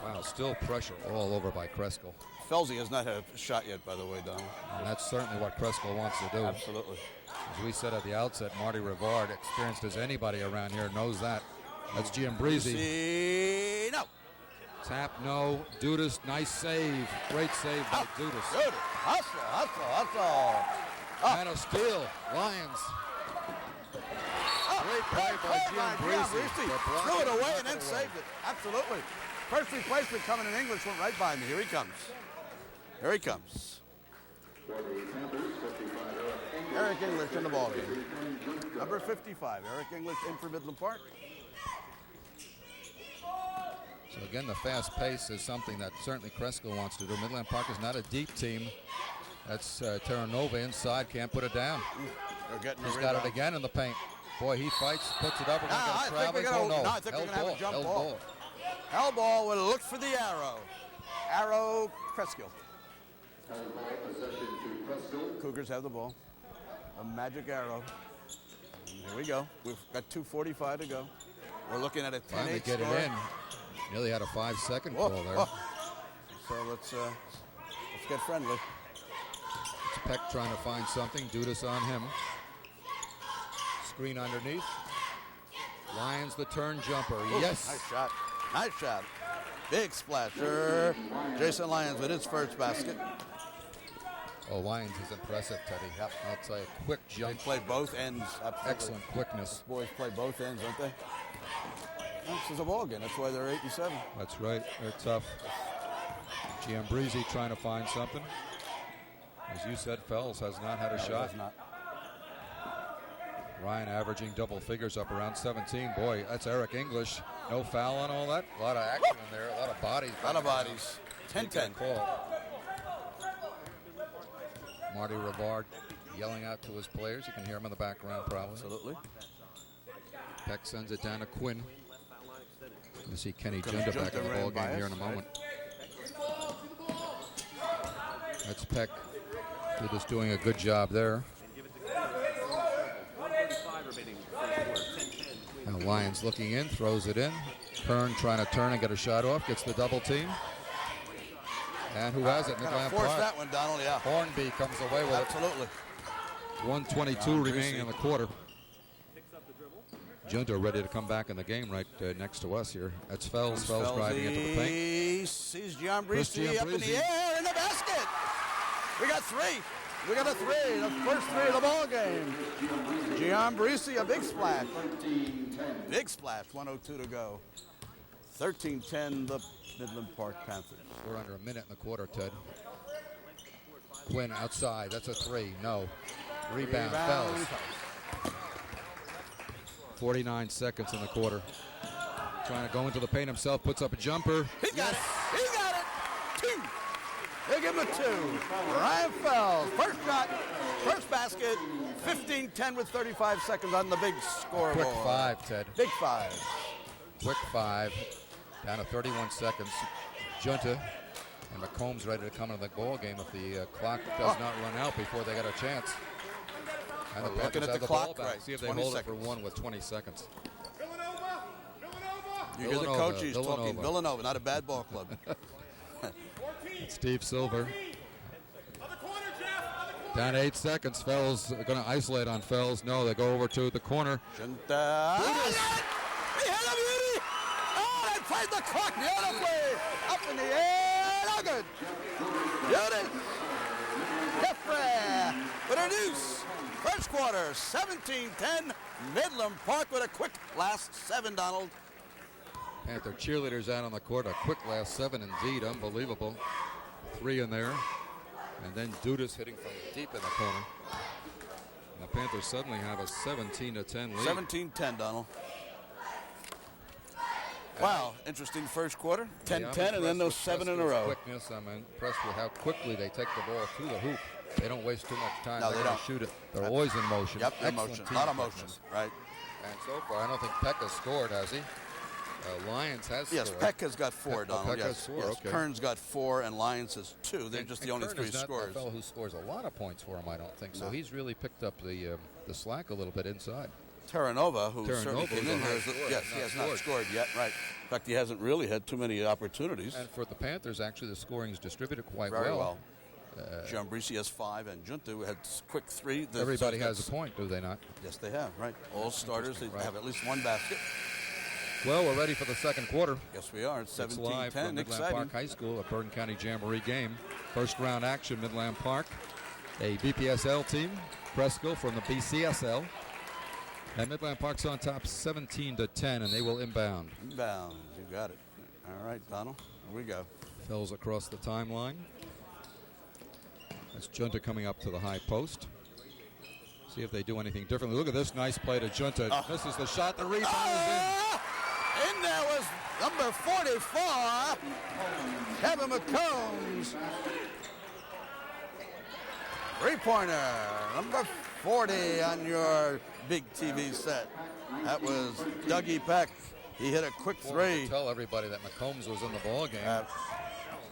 Wow, still pressure all over by Cresskill. Felsie has not had a shot yet, by the way, Donald. And that's certainly what Cresskill wants to do. Absolutely. As we said at the outset, Marty Rivard, experienced as anybody around here, knows that. That's Giambarresse. No. Tap, no. Dudas, nice save. Great save by Dudas. Good. Hustle. And a steal. Lions. Great play by Giambarresse. Threw it away and then saved it. Absolutely. First replacement coming in English went right by me. Here he comes. Eric English in the ballgame. Number 55, Eric English in for Midland Park. So again, the fast pace is something that certainly Cresskill wants to do. Midland Park is not a deep team. That's Terranova inside, can't put it down. He's got it again in the paint. Boy, he fights, puts it up. We're going to get a traveling. I think we're going to have a jump ball. Hell ball will look for the arrow. Arrow, Cresskill. Cougars have the ball. A magic arrow. Here we go. We've got 2:45 to go. We're looking at a 10-8 Finally get score. it in. Nearly had a 5-second call there. So let's get friendly. It's Peck trying to find something. Dudas on him. Screen underneath. Lions the turn jumper. Yes. Nice shot. Big splasher. Jason Lyons with his first basket. Oh, Lyons is impressive, Teddy. Yep. I'll tell you, quick jump. They play both ends. Absolutely. Excellent quickness. Boys play both ends, don't they? This is a ball game. That's why they're 8-7. That's right. They're tough. Giambarresse trying to find something. As you said, Fells has not had a shot. Has not. Ryan averaging double figures up around 17. Boy, that's Eric English. No foul on all that. A lot of action in there. A lot of bodies. 10-10. Call. Marty Rivard yelling out to his players. You can hear him in the background probably. Absolutely. Peck sends it down to Quinn. You see Kenny Junta back in the ball game here in a moment. That's Peck. They're just doing a good job there. Now Lyons looking in, throws it in. Kern trying to turn and get a shot off, gets the double team. And who has it? Midland Force Park. that one, Donald, yeah. Hornby comes away with Absolutely. it. 1:22 remaining in the quarter. Junta ready to come back in the game right next to us here. That's Fells. Fells driving into the paint. Sees Giambarresse up in the air in the basket. We got 3. We got a 3. The first 3 of the ball game. Giambarresse, a big splash. Big splash. 1:02 to go. 13-10, the Midland Park Panthers. We're under a minute in the quarter, Ted. Quinn outside. That's a 3. No. Rebound. Fells. 49 seconds in the quarter. Trying to go into the paint himself, puts up a jumper. He got it. He got it. 2. They give him a 2. Ryan Fells, first shot, first basket, 15-10 with 35 seconds on the big scoreboard. Quick 5, Ted. Big 5. Quick 5. Down to 31 seconds. Junta and McCombs ready to come into the ball game if the clock does not run out before they get a chance. And the We're looking Panthers at have the ball clock, back. right, See if they 20 hold seconds. it for 1 with 20 seconds. You hear the Villanova, coach, he's talking Villanova, not a bad ball club. Steve Silver. Down 8 seconds. Fells going to isolate on Fells. No, they go over to the corner. Junta. He hit a beauty. Oh, they played the clock beautifully. Up in the air. No good. Dudas. Jeffrey with a deuce. First quarter, 17-10. Midland Park with a quick last 7, Donald. Panther cheerleaders out on the court. A quick last 7 indeed. Unbelievable. 3 in there. And then Dudas hitting from deep in the corner. And the Panthers suddenly have a 17-10 lead. 17-10, Donald. Wow, interesting first quarter. 10-10, and then those 7 in a row. Quickness. I'm impressed with how quickly they take the ball to the hoop. They don't waste too much time. No, they They're gonna don't. shoot it. They're always in motion. Yep, in Excellent motion. A team lot of quickness. motion, right. And so far, I don't think Peck has scored, has he? Lyons has Yes, scored. Peck has got 4, Donald. Peck yes, has 4, yes. okay. Kern's got 4, and Lyons has 2. They're just the only Kern 3 is not scorers. a fellow who scores a lot of points for him, I don't think. So No. he's really picked up the slack a little bit inside. Terranova, who certainly came in here, scorer, yes, he has not scored yet, right. In fact, he hasn't really had too many opportunities. And for the Panthers, actually, the scoring is distributed quite Very well. well. Giambarresse has 5, and Junta had quick 3. Everybody has a point, do they not? Yes, they have, right. All starters, they have at least 1 basket. Well, we're ready for the second quarter. Yes, we are. It's It's live 17-10, from Midland exciting. Park High School, a Bergen County Jamboree game. First round action, Midland Park. A BPSL team, Cresskill from the BCSL. And Midland Park's on top 17-10, and they will inbound. Inbound, you got it. All right, Donald, here we go. Fells across the timeline. That's Junta coming up to the high post. See if they do anything differently. Look at this nice play to Junta. Misses the shot. The rebound is In there was number 44, Kevin McCombs. 3-pointer, number 40 on your big TV set. That was Dougie Peck. He hit a quick in. 3. Tell everybody that McCombs was in the ball game.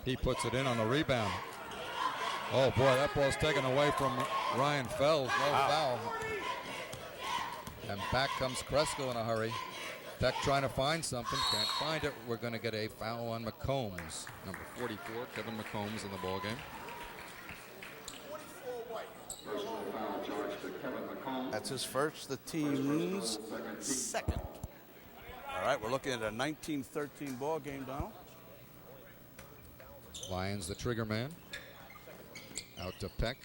He puts it in on the rebound. Oh boy, that ball's taken away from Ryan Fells. No foul. And back comes Cresskill in a hurry. Peck trying to find something, can't find it. We're going to get a foul on McCombs. Number 44, Kevin McCombs in the ball game. That's his first, the team's second. All right, we're looking at a 19-13 ball game, Donald. Lyons, the trigger man. Out to Peck.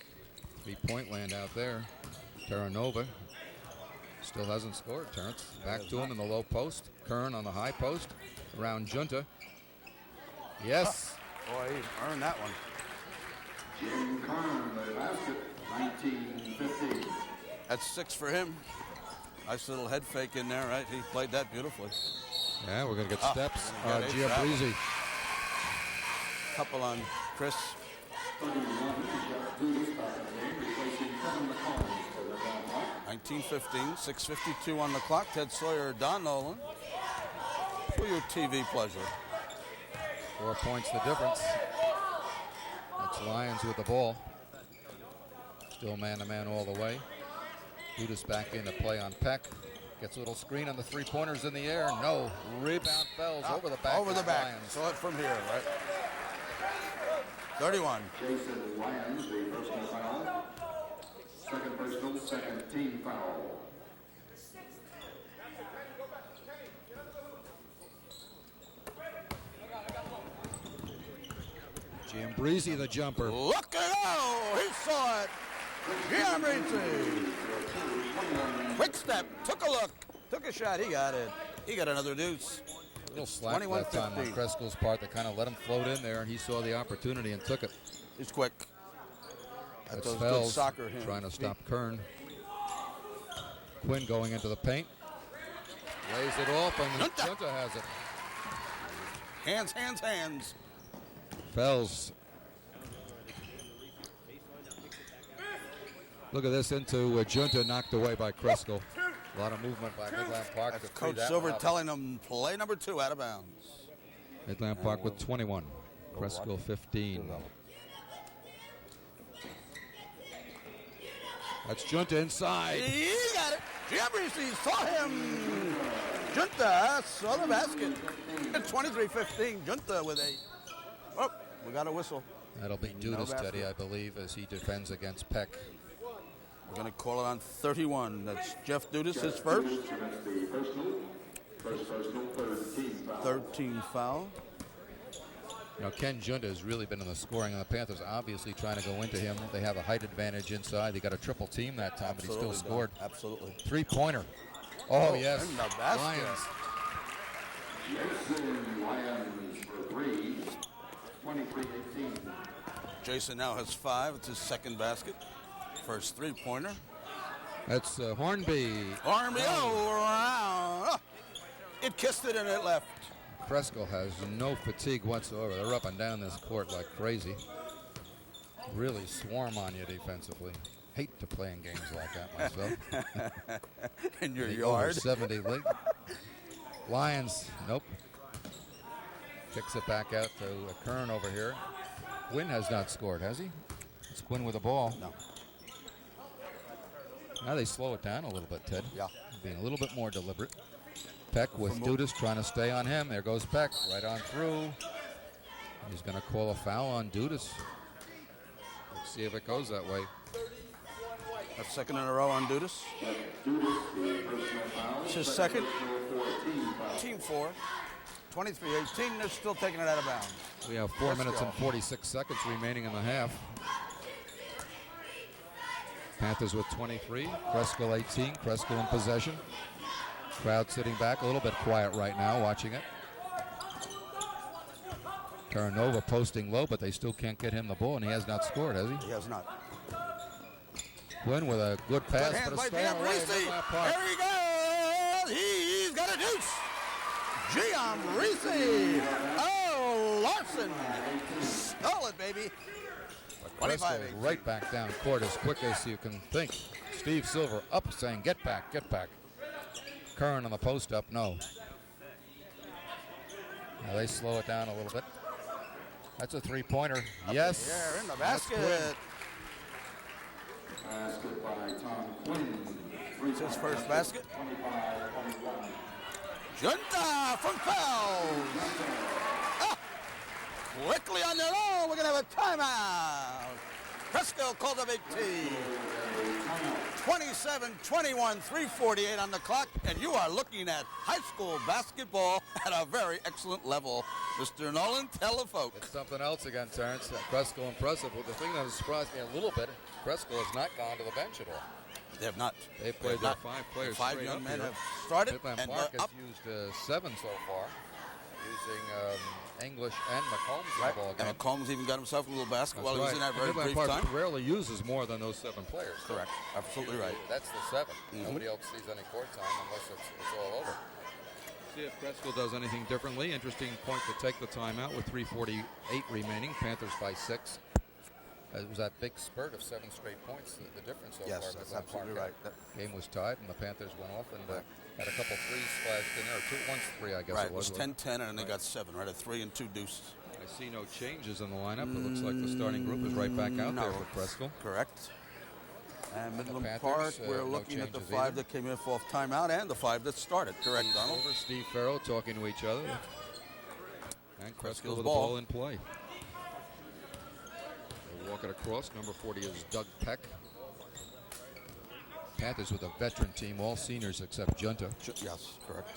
3-point land out there. Terranova still hasn't scored, Terrence. Back to him in the low post. Kern on the high post. Around Junta. Yes. Boy, he earned that one. Jim Kern, the basket, 19-15. That's 6 for him. Nice little head fake in there, right? He played that beautifully. Yeah, we're going to get steps. we're gonna get a foul. Giambarresse. Couple on Chris. 19-15, 6:52 on the clock. Ted Sawyer, Don Nolan. For your TV pleasure. 4 points the difference. That's Lyons with the ball. Still man-to-man all the way. Dudas back into play on Peck. Gets a little screen on the 3-pointers in the air. No. Rebound Fells over the back. Over the of back. Lyons. Saw it from here, right? 31. Jason Lyons, the personal foul. Second personal, second team foul. Giambarresse the jumper. Look at he saw it. Giambarresse. Quick step, took a look, took a shot, he got it. He got another deuce. A little slack that time on 21-15. Creskill's part. They kind of let him float in there, and he saw the opportunity and took it. He's quick. That's those good Fells soccer hands. trying to stop Kern. Quinn going into the paint. Lays it off, and Junta. Junta has it. Hands, hands, hands. Fells. Look at this into Junta, knocked away by Cresskill. A lot of movement by Midland Park. That's to free Coach that Silver one up. telling them play number 2 out of bounds. Midland Park with 21. Cresskill 15. That's Junta inside. He got it. Giambarresse saw him. Junta saw the basket. 23-15. Junta with a. Oh, we got a whistle. That'll be No Dudas, basket. Teddy, I believe, as he defends against Peck. We're going to call it on 31. That's Jeff Dudas, his first. That's the first personal, third team 13 foul. foul. You know, Ken Junta has really been in the scoring, and the Panthers obviously trying to go into him. They have a height advantage inside. They got a triple team that time, but he still scored. Absolutely. Three-pointer. Oh, yes. In the basket. Lions. Jason Lions for 3, 23-18. Jason now has 5. It's his second basket. First three-pointer. That's Hornby. Hornby, around. Oh, it kissed it and it left. Cresskill has no fatigue whatsoever. They're up and down this court like crazy. Really swarm on you defensively. Hate to play in games like that myself. In your The yard. over 70 league. Lions, nope. Kicks it back out to Kern over here. Quinn has not scored, has he? It's Quinn with the ball. No. Now they slow it down a little bit, Ted. Yeah. Being a little bit more deliberate. Peck with Dudas trying to stay on him. There goes Peck right on through. He's going to call a foul on Dudas. Let's see if it goes that way. That's second in a row on Dudas. It's his second. Team 4. 23-18. They're still taking it out of bounds. We have 4 minutes and 46 seconds remaining in the half. Panthers with 23. Cresskill 18. Cresskill in possession. Crowd sitting back, a little bit quiet right now, watching it. Terranova posting low, but they still can't get him the ball, and he has not scored, has he? He has not. Quinn with a good pass, Good hands but a by stay away. Giambarresse. There he goes. He's got a deuce. Giambarresse. Oh, Larson. Stole it, baby. Cresskill right back down court as quick as you can think. Steve Silver up saying, get back, get back. Kern on the post up, no. Now they slow it down a little bit. That's a three-pointer. Yes. Yeah, in the That's basket. Quinn. Basket by Tom Quinn. It's his first basket. 25-21. Junta from Fells. Ah, quickly on their own. We're going to have a timeout. Cresskill called a big T. 27-21, 3:48 on the clock, and you are looking at high school basketball at a very excellent level. Mr. Nolan, tell the folks. It's something else again, Terrence. Cresskill impressive. Well, the thing that has surprised me a little bit, Cresskill has not gone to the bench at all. They have not. They've played their 5 players. Five straight young up men here. have started, Midland and Park they're has up. used 7 so far, using English and McCombs in Right. the ball game. And McCombs even got himself a little basketball. That's He was in right. that very Midland brief Park time. rarely uses more than those 7 players. Correct. Absolutely right. That's the 7. Mhm. Nobody else sees any court time unless it's all over. See if Cresskill does anything differently. Interesting point to take the timeout with 3:48 remaining. Panthers by 6. It was that big spurt of 7 straight points, the difference so Yes, far. that's Midland absolutely Park right. Game was tied, and the Panthers went off and had a couple threes splashed in there. One's 3, I guess Right. it was. 10-10, and they got 7, right? A 3 and 2 deuces. I see no changes in the lineup. It looks like the starting group is right back out there for Cresskill. Correct. And Midland Panthers, Park, we're no looking at the changes 5 either. that came in off timeout and the 5 that started. Correct, Donald? Over Steve Farrell talking to each other. And Cresskill Creskill's with the ball. ball in play. They walk it across. Number 40 is Doug Peck. Panthers with a veteran team, all seniors except Junta. Yes, correct.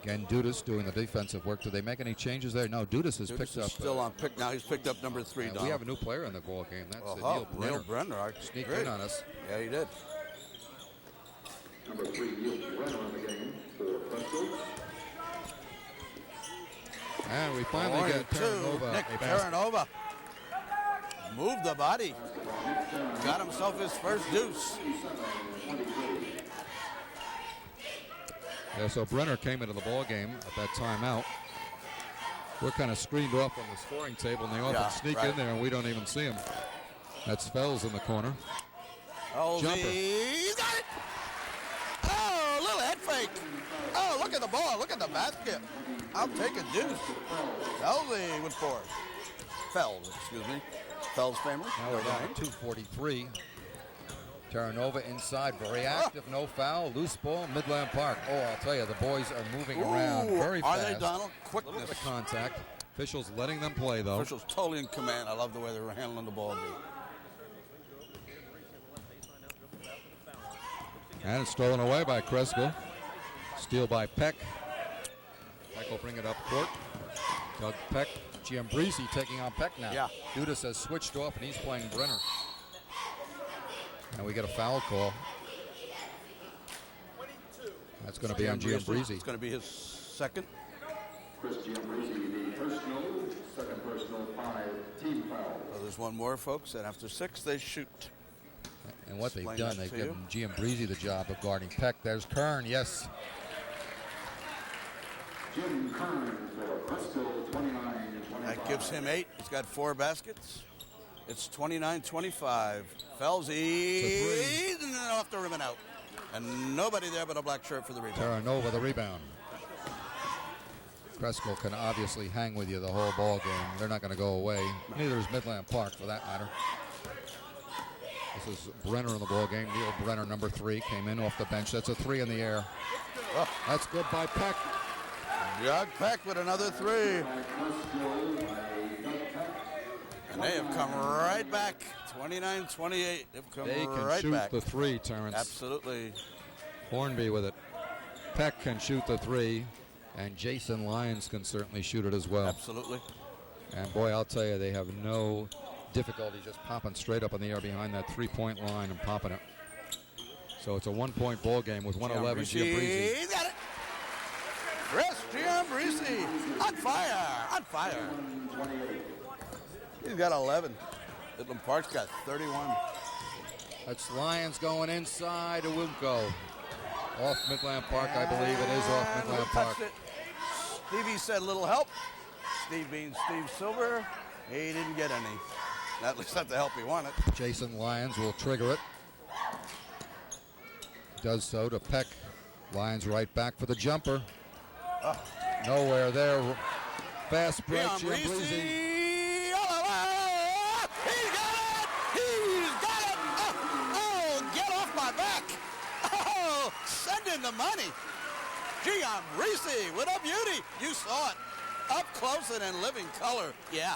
Again, Dudas doing the defensive work. Do they make any changes there? No, Dudas has Dudas picked is up. still on pick now. He's picked up number 3, Donald. We have a new player in the ball game. That's Oh, Neil Brenner. I Sneaked agree. in on us. Yeah, he did. Number 3, Neil Brenner in the game for Cresskill. And we finally get Terranova Nick a basket. Terranova. Moved the body. Got himself his first deuce. Yeah, so Brenner came into the ball game at that timeout. We're kind of screened off from the scoring table, and they often sneak in there, and we don't even see them. That's Fells in the corner. Jumper. He's got it! Oh, little head fake. Oh, look at the ball. Look at the basket. I'm taking Dudas. Fells with 4. Fells, excuse me. Fells family. Now we're down to 2:43. Terranova inside, very active, no foul, loose ball, Midland Park. Oh, I'll tell you, the boys are moving around very fast. Are they, Donald? Quickness. Look at the contact. Officials letting them play, though. Officials totally in command. I love the way they were handling the ball. And it's stolen away by Cresskill. Steal by Peck. Peck will bring it up court. Doug Peck. Giambarresse taking on Peck now. Yeah. Dudas has switched off, and he's playing Brenner. And we get a foul call. That's going to be on Giambarresse. It's going to be his second. Chris Giambarresse, the personal, second personal, 5 team fouls. So there's one more, folks, and after 6, they shoot. And what they've Explain done, that they've to given Giambarresse the job of guarding Peck. There's Kern, yes. Jim Kern for Cresskill, 29-25. That gives him 8. He's got 4 baskets. It's 29-25. Fells, he's off the rim and out. And nobody there but a black shirt for the rebound. Terranova the rebound. Cresskill can obviously hang with you the whole ball game. They're not going to go away. Neither is Midland Park, for that matter. This is Brenner in the ball game. Neil Brenner, number 3, came in off the bench. That's a 3 in the air. Oh. That's good by Peck. Doug Peck with another 3. And they have come right back. 29-28. They've come They can right shoot back. the 3, Terrence. Absolutely. Hornby with it. Peck can shoot the 3, and Jason Lyons can certainly shoot it as well. Absolutely. And boy, I'll tell you, they have no difficulty just popping straight up in the air behind that 3-point line and popping it. So it's a 1-point ball game with 111. Giambarresse. He's got it. Chris Giambarresse on fire, on fire. He's got 11. Midland Park's got 31. That's Lyons going inside. It won't go. Off Midland Park, I believe it is off Midland Park. It. Stevie said little help. Steve being Steve Silver, he didn't get any. At least not the help he wanted. Jason Lyons will trigger it. Does so to Peck. Lyons right back for the jumper. Nowhere there. Fast break. Giambarresse. Send in the money. Giambarresse with a beauty. You saw it up close and in living color. Yeah.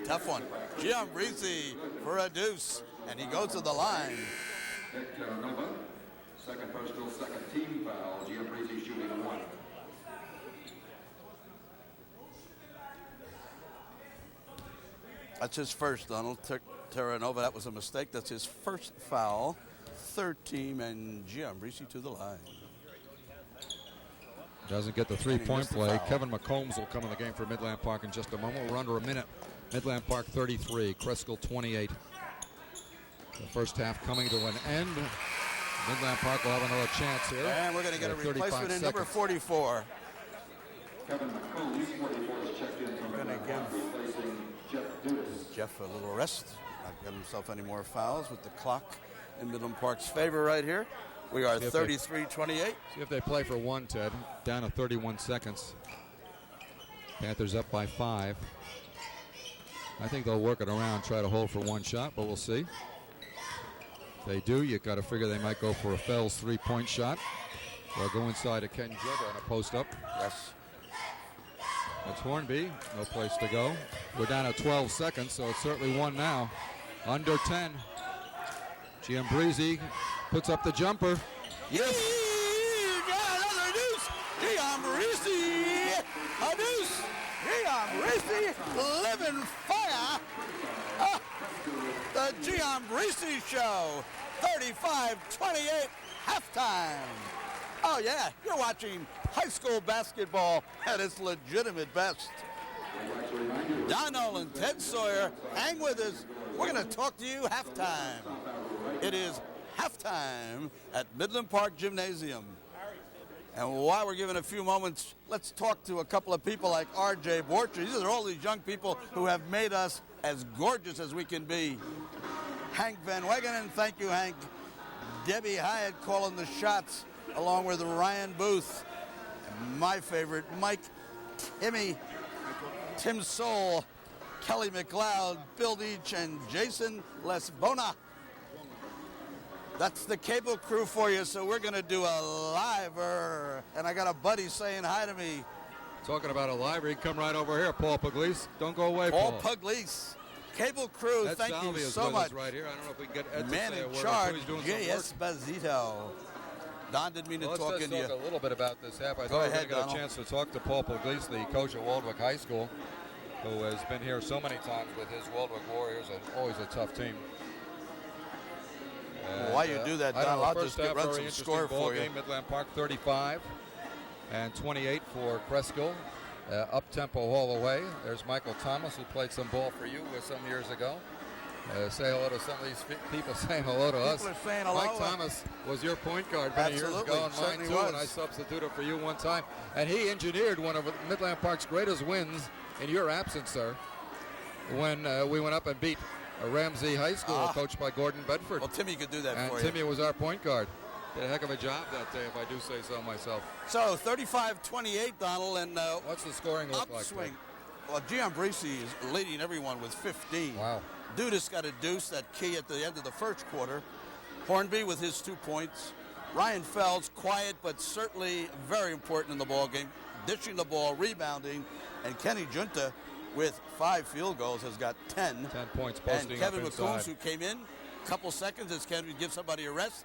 Tough one. Giambarresse for a deuce. And he goes to the line. Terranova, second personal, second team foul. Giambarresse shooting 1. That's his first, Donald. Terranova, that was a mistake. That's his first foul. Third team, and Giambarresse to the line. Doesn't get the 3-point play. Kevin McCombs will come in the game for Midland Park in just a moment. We're under a minute. Midland Park 33, Cresskill 28. The first half coming to an end. Midland Park will have another chance here. And we're going to get a replacement in number 44. Kevin McCombs, 44, is checked in from Midland Park, replacing Jeff Dudas. Jeff a little rest. Not getting himself any more fouls with the clock in Midland Park's favor right here. We are 33-28. See if they play for 1, Ted. Down to 31 seconds. Panthers up by 5. I think they'll work it around, try to hold for 1 shot, but we'll see. If they do, you got to figure they might go for a Fells 3-point shot or go inside a Ken Junta on a post-up. Yes. That's Hornby. No place to go. We're down at 12 seconds, so it's certainly 1 now. Under 10. Giambarresse puts up the jumper. Yes. Got another deuce. Giambarresse. A deuce. Giambarresse living fire. The Giambarresse show. 35-28 halftime. Oh yeah, you're watching high school basketball at its legitimate best. Don Nolan, Ted Sawyer, hang with us. We're going to talk to you halftime. It is halftime at Midland Park Gymnasium. And while we're giving a few moments, let's talk to a couple of people like R.J. Borcher. These are all these young people who have made us as gorgeous as we can be. Hank Van Wegenen, thank you, Hank. Debbie Hyatt calling the shots, along with Ryan Booth. And my favorite, Mike Timmy, Tim Soul, Kelly McLeod, Bill Deach, and Jason Lesbona. That's the cable crew for you, so we're going to do a liver. And I got a buddy saying hi to me. Talking about a library, come right over here, Paul Puglisi. Don't go away, Paul Paul. Puglisi. Cable crew, thank you so much. Right here. I don't know if we can get Ed Man to say a in word charge, or two. He's doing Jay some work. Esposito. Don didn't mean to talk Let's into just you. talk a little bit about this half. I Go thought we were ahead, going to get Donald. a chance to talk to Paul Puglisi, the coach at Waldwick High School, who has been here so many times with his Waldwick Warriors, and always a tough team. Well, while you do that, I don't Donald, know, I'll first just half, run very some interesting score ball for you. game. Midland Park 35 and 28 for Cresskill. Up-tempo all the way. There's Michael Thomas, who played some ball for you some years ago. Say hello to some of these people saying hello to us. People are saying hello. Mike Thomas was your point guard many years Absolutely, ago, and mine certainly too, was. and I substituted for you one time. And he engineered one of Midland Park's greatest wins in your absence, sir, when we went up and beat Ramsey High School, coached by Gordon Bedford. Well, Timmy could do that And for Timmy you. was our point guard. Did a heck of a job that day, if I do say so myself. So 35-28, Donald, and what's the scoring look like? upswing. Well, Giambarresse is leading everyone with 15. Wow. Dudas got a deuce, that key at the end of the first quarter. Hornby with his 2 points. Ryan Fells, quiet but certainly very important in the ball game, dishing the ball, rebounding, and Ken Junta with 5 field goals has got 10. 10 points And posting Kevin up inside. McCombs, who came in a couple seconds as Ken would give somebody a rest.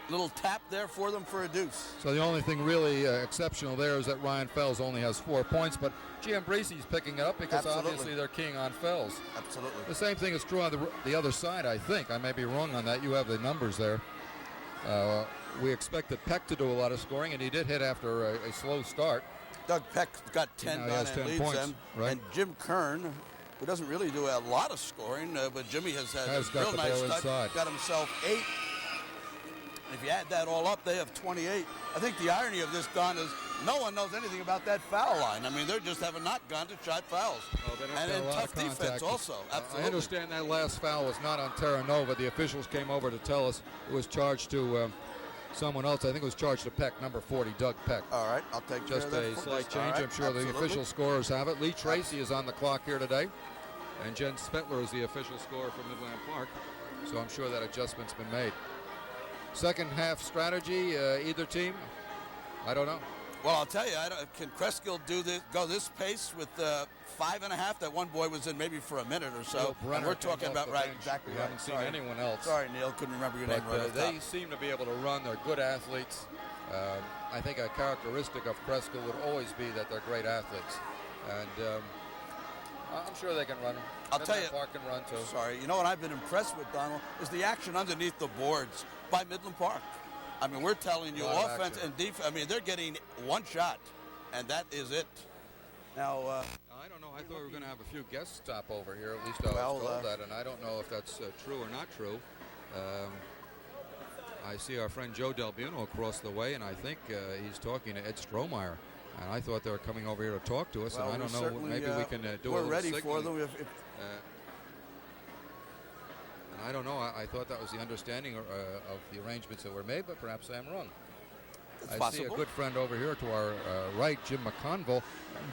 Little tap there for them for a deuce. So the only thing really exceptional there is that Ryan Fells only has 4 points, but Giambarresse's picking it up because Absolutely. obviously they're keying on Fells. Absolutely. The same thing is true on the other side, I think. I may be wrong on that. You have the numbers there. We expected Peck to do a lot of scoring, and he did hit after a slow start. Doug Peck got 10 Now he done has and 10 leads points, them. right. And Jim Kern, who doesn't really do a lot of scoring, but Jimmy has had Has a got real the nice ball start. inside. Got himself 8. If you add that all up, they have 28. I think the irony of this, Don, is no one knows anything about that foul line. I mean, they're just having not gone to shot fouls. And Got in a lot tough of contact. defense also. Absolutely. I understand that last foul was not on Terra Nova. The officials came over to tell us it was charged to someone else. I think it was charged to Peck, number 40, Doug Peck. All right, I'll take care Just of that a for slight us. All change. right, I'm sure absolutely. the official scorers have it. Lee Tracy is on the clock here today, and Jen Spetler is the official scorer for Midland Park. So I'm sure that adjustment's been made. Second half strategy, either team? I don't know. Well, I'll tell you, can Cresskill go this pace with 5.5? That one boy was in maybe for a minute or so. Neil Brenner And we're comes talking off about, the right, bench. exactly We right. haven't seen Sorry. anyone else. Sorry, Neil, couldn't remember your But name right off the they top. seem to be able to run. They're good athletes. I think a characteristic of Cresskill would always be that they're great athletes. And I'm sure they can run. I'll tell you. Park can run too. Sorry. You know what I've been impressed with, Donald, is the action underneath the boards by Midland Park. I mean, we're telling you, A lot of offense action. and defense. I mean, they're getting one shot, and that is it. Now, I don't know. I thought we were going to have a few guests stop over here. At least I Well, was told that, and I don't know if that's true or not true. I see our friend Joe Delbuno across the way, and I think he's talking to Ed Strohmeyer. And I thought they were coming over here to talk to us, well, and I we don't know. certainly, Maybe we can do a we're little ready for signaling. them. And I don't know. I thought that was the understanding of the arrangements that were made, but perhaps I'm wrong. It's I possible. see a good friend over here to our right, Jim McConville.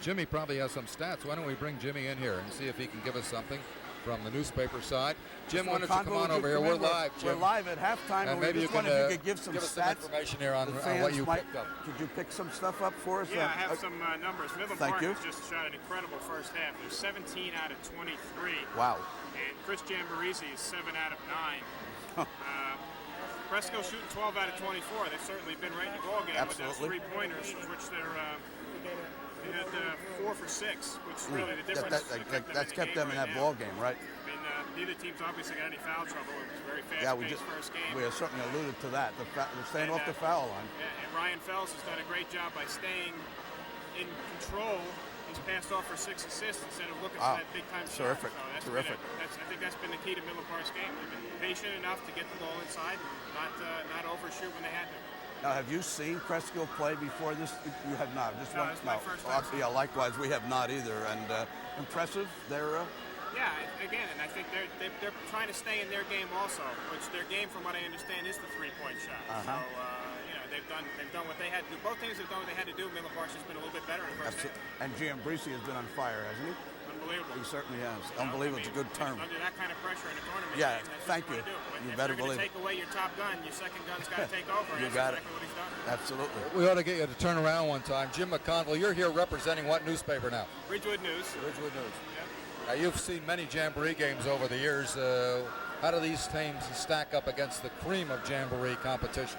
Jimmy probably has some stats. Why don't we bring Jimmy in here and see if he can give us something from the newspaper side? Jim, why don't you come on over here? We're live, Jim. We're live at halftime, And and maybe we you just can wondered if you could give some us some stats. information here on The what fans you might- picked up. Could you pick some stuff up for us? Yeah, I have some numbers. Midland Thank Park you. has just shot an incredible first half. They're 17 out of 23. Wow. And Chris Giambarresse is 7 out of 9. Cresskill shooting 12 out of 24. They've certainly been right in the ball game with those Absolutely. 3-pointers, which they had 4 for 6, which is really the difference. That's kept them in that ball game, right? I mean, neither team's obviously got any foul trouble. It was a very Yeah, fast-paced first game. we certainly alluded to that. They're staying off the foul line. Yeah, and Ryan Fells has done a great job by staying in control. He's passed off for 6 assists instead of looking for that big-time shot. Terrific. So that's Terrific. I think that's been the key to Midland Park's game. They've been patient enough to get the ball inside, not overshoot when they had to. Now, have you seen Cresskill play before this? You have not. Just No, one. it's my first time. Yeah, likewise, we have not either. And impressive. They're. Yeah, again, and I think they're trying to stay in their game also, which their game, from what I understand, is the three-point shot. So you know, they've done what they had to do. Both teams have done what they had to do. Midland Park's just been a little bit better in the first half. And Giambarresse has been on fire, hasn't he? Unbelievable. He certainly has. Unbelievable. It's a good term. Under that kind of pressure in a tournament. Yeah, game, thank you. You better believe it. If you're going to take away your top gun, your second gun's got to take over. You and got that's exactly what he's done. Absolutely. We ought to get you to turn around one time. Jim McConville, you're here representing what newspaper now? Ridgewood News. Ridgewood News. Now, you've seen many Jamboree games over the years. How do these teams stack up against the cream of Jamboree competition?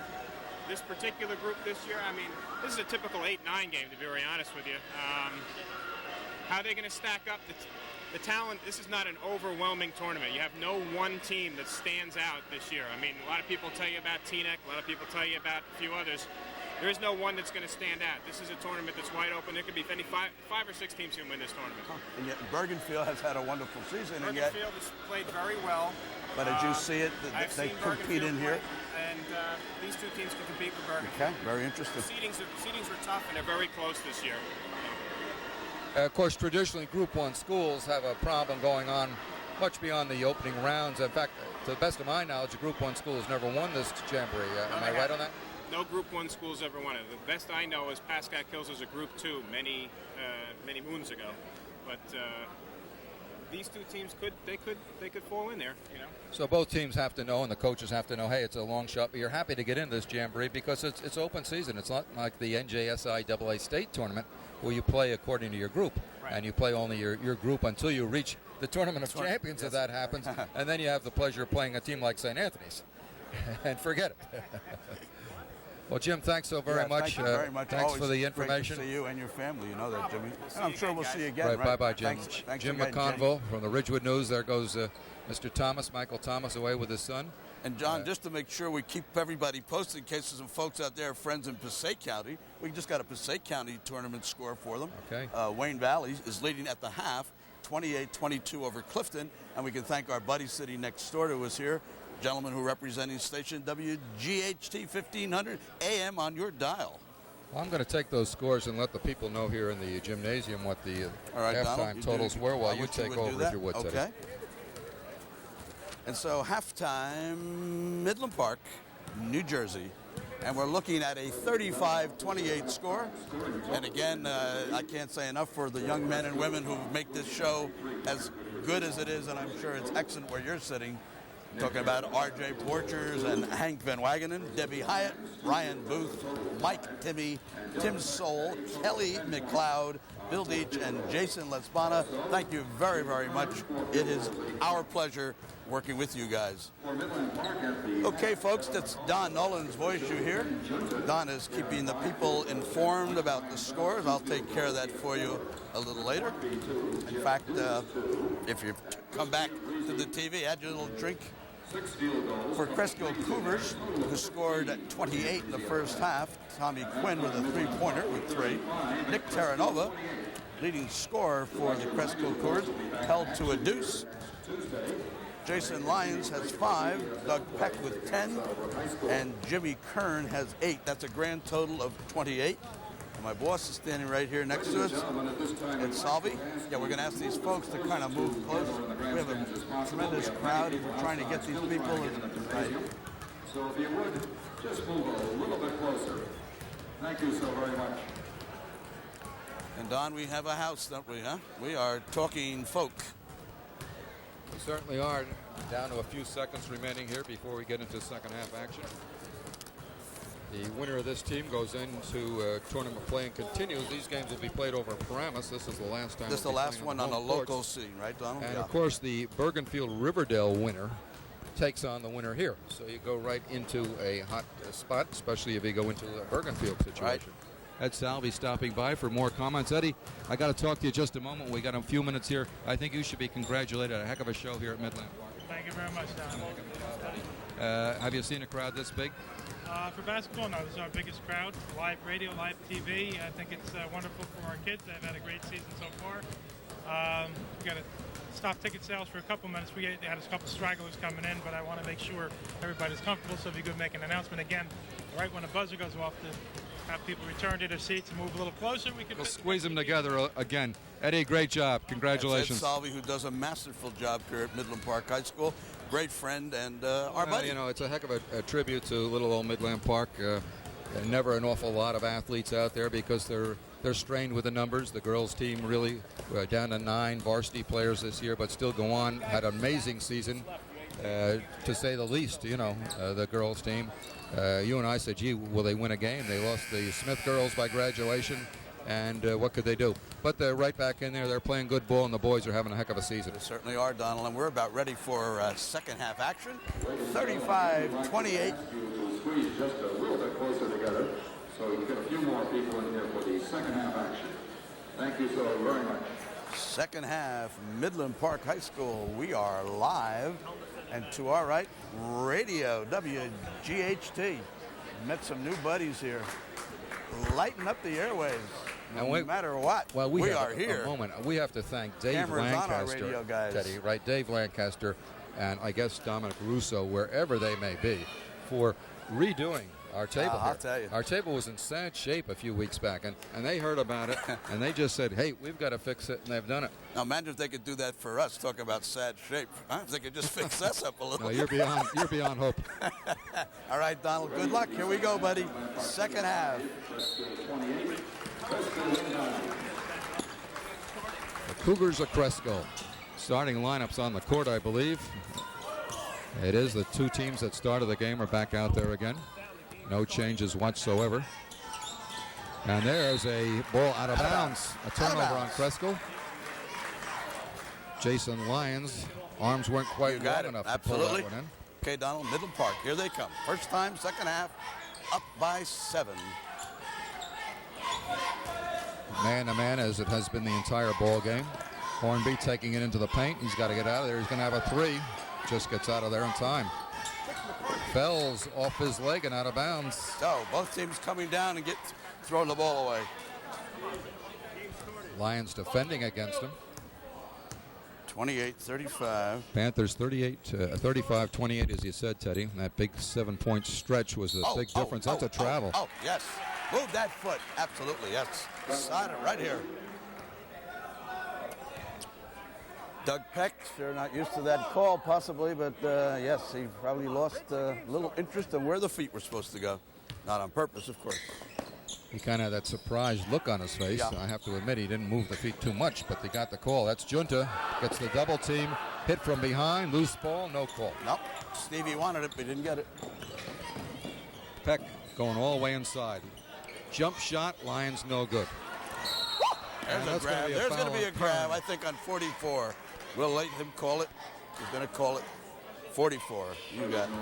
This particular group this year, I mean, this is a typical 8-9 game, to be very honest with you. How they're going to stack up, the talent, this is not an overwhelming tournament. You have no one team that stands out this year. I mean, a lot of people tell you about Teaneck, a lot of people tell you about a few others. There is no one that's going to stand out. This is a tournament that's wide open. There could be five or six teams who win this tournament. And yet Bergenfield has had a wonderful season. Bergenfield has played very well. But as you see it, they compete in here. And these two teams can compete with Bergenfield. Okay, very interesting. Seedings were tough, and they're very close this year. Of course, traditionally, Group 1 schools have a problem going on much beyond the opening rounds. In fact, to the best of my knowledge, a Group 1 school has never won this Jamboree. Am I right on that? No Group 1 schools ever won it. The best I know is Pascack Hills was a Group 2 many moons ago. But these two teams could fall in there, you know. So both teams have to know, and the coaches have to know, hey, it's a long shot, but you're happy to get into this Jamboree because it's open season. It's not like the NJSI AA state tournament where you play according to your group, and you play only your group until you reach the Tournament of Champions, if that happens, and then you have the pleasure of playing a team like St. Anthony's. And forget it. Well, Jim, thanks so very much. Thank you very much. Thanks Always for the information. Great to see you and your family. You know that, Jimmy. And I'm sure we'll see you again. Right, bye-bye, Jim. Thanks Jim again, McConville from the Ridgewood News. There goes Mr. Thomas, Michael Thomas, away with his son. And John, just to make sure we keep everybody posted in case there's some folks out there, friends in Passaic County, we just got a Passaic County tournament score for them. Okay. Wayne Valley is leading at the half, 28-22 over Clifton, and we can thank our buddy sitting next door to us here, gentleman who representing station WGHT 1500 AM on your dial. Well, I'm going to take those scores and let the people know here in the gymnasium what the Donald, halftime totals were while you take over if you would. Okay. And so halftime, Midland Park, New Jersey. And we're looking at a 35-28 score. And again, I can't say enough for the young men and women who make this show as good as it is, and I'm sure it's excellent where you're sitting. Talking about R.J. Porchers and Hank Van Wagenen, Debbie Hyatt, Ryan Booth, Mike Timmy, Tim Soul, Kelly McLeod, Bill Deach, and Jason Lesbana. Thank you very, very much. It is our pleasure working with you guys. Okay, folks, that's Don Nolan's voice you hear. Don is keeping the people informed about the scores. I'll take care of that for you a little later. In fact, if you come back to the TV, add your little drink. For Cresskill Cougars, who scored at 28 in the first half, Tommy Quinn with a three-pointer with 3. Nick Terranova, leading scorer for the Cresskill Cougars, held to a deuce. Jason Lyons has 5, Doug Peck with 10, and Jimmy Kern has 8. That's a grand total of 28. And my boss is standing right here next to us. It's Salvi. Yeah, we're going to ask these folks to kind of move close. We have a tremendous crowd, and we're trying to get these people right. So if you would, just move a little bit closer. Thank you so very much. And Don, we have a house, don't we, huh? We are talking folk. We certainly are. Down to a few seconds remaining here before we get into second half action. The winner of this team goes into tournament play and continues. These games will be played over Paramus. This is the last time. This is the last one on a local scene, right, Donald? And of course, the Bergenfield Riverdale winner takes on the winner here. So you go right into a hot spot, especially if you go into a Bergenfield situation. Right. Ed Salvi stopping by for more comments. Eddie, I got to talk to you just a moment. We got a few minutes here. I think you should be congratulated. A heck of a show here at Midland Park. Thank you very much, Don. Have you seen a crowd this big? For basketball, no, this is our biggest crowd. Live radio, live TV. I think it's wonderful for our kids. They've had a great season so far. We got to stop ticket sales for a couple minutes. We had a couple stragglers coming in, but I want to make sure everybody's comfortable. So if you could make an announcement again right when the buzzer goes off, to have people return to their seats and move a little closer. We could We'll squeeze them together again. Eddie, great job. Congratulations. That's Ed Salvi, who does a masterful job here at Midland Park High School. Great friend and our buddy. You know, it's a heck of a tribute to little old Midland Park. Never an awful lot of athletes out there because they're strained with the numbers. The girls team really down to 9 varsity players this year, but still go on. Had an amazing season, to say the least. You know, the girls team. You and I said, gee, will they win a game? They lost the Smith girls by graduation, and what could they do? But they're right back in there. They're playing good ball, and the boys are having a heck of a season. They certainly are, Donald, and we're about ready for second half action. 35-28. Squeeze just a little bit closer together, so you get a few more people in here for the second half action. Thank you so very much. Second half, Midland Park High School. We are live, and to our right, radio, WGHT. Met some new buddies here. Lighten up the airwaves, no matter what. Well, we are here. A moment. We have to thank Dave Cameras Lancaster, on our radio guys. Teddy, right? Dave Lancaster, and I guess Dominic Russo, wherever they may be, for redoing our table. I'll tell you. Our table was in sad shape a few weeks back, and they heard about it, and they just said, hey, we've got to fix it, and they've done it. Now, imagine if they could do that for us, talk about sad shape. If they could just fix us up a little. No, you're beyond hope. All right, Donald, good luck. Here we go, buddy. Second half. The Cougars of Cresskill. Starting lineups on the court, I believe. It is the two teams that started the game are back out there again. No changes whatsoever. And there's a ball out of bounds. A turnover on Cresskill. Jason Lyons, arms weren't quite long enough to pull that one in. Okay, Donald, Midland Park, here they come. First time, second half, up by 7. Man-to-man, as it has been the entire ball game. Hornby taking it into the paint. He's got to get out of there. He's going to have a 3. Just gets out of there in time. Fells off his leg and out of bounds. So both teams coming down and throwing the ball away. Lions defending against him. 28-35. Panthers 35-28, as you said, Teddy. That big 7-point stretch was a big difference. That's a travel. Oh, yes. Move that foot. Absolutely, yes. Side it right here. Doug Peck, they're not used to that call possibly, but yes, he probably lost a little interest in where the feet were supposed to go. Not on purpose, of course. He kind of had that surprised look on his face. Yeah. I have to admit he didn't move the feet too much, but they got the call. That's Junta. Gets the double team. Hit from behind. Loose ball. No call. Nope. Stevie wanted it, but he didn't get it. Peck going all the way inside. Jump shot. Lions no good. There's a grab. There's going to be a grab, I think, on 44. We'll let him call it. He's going to call it 44. You got it.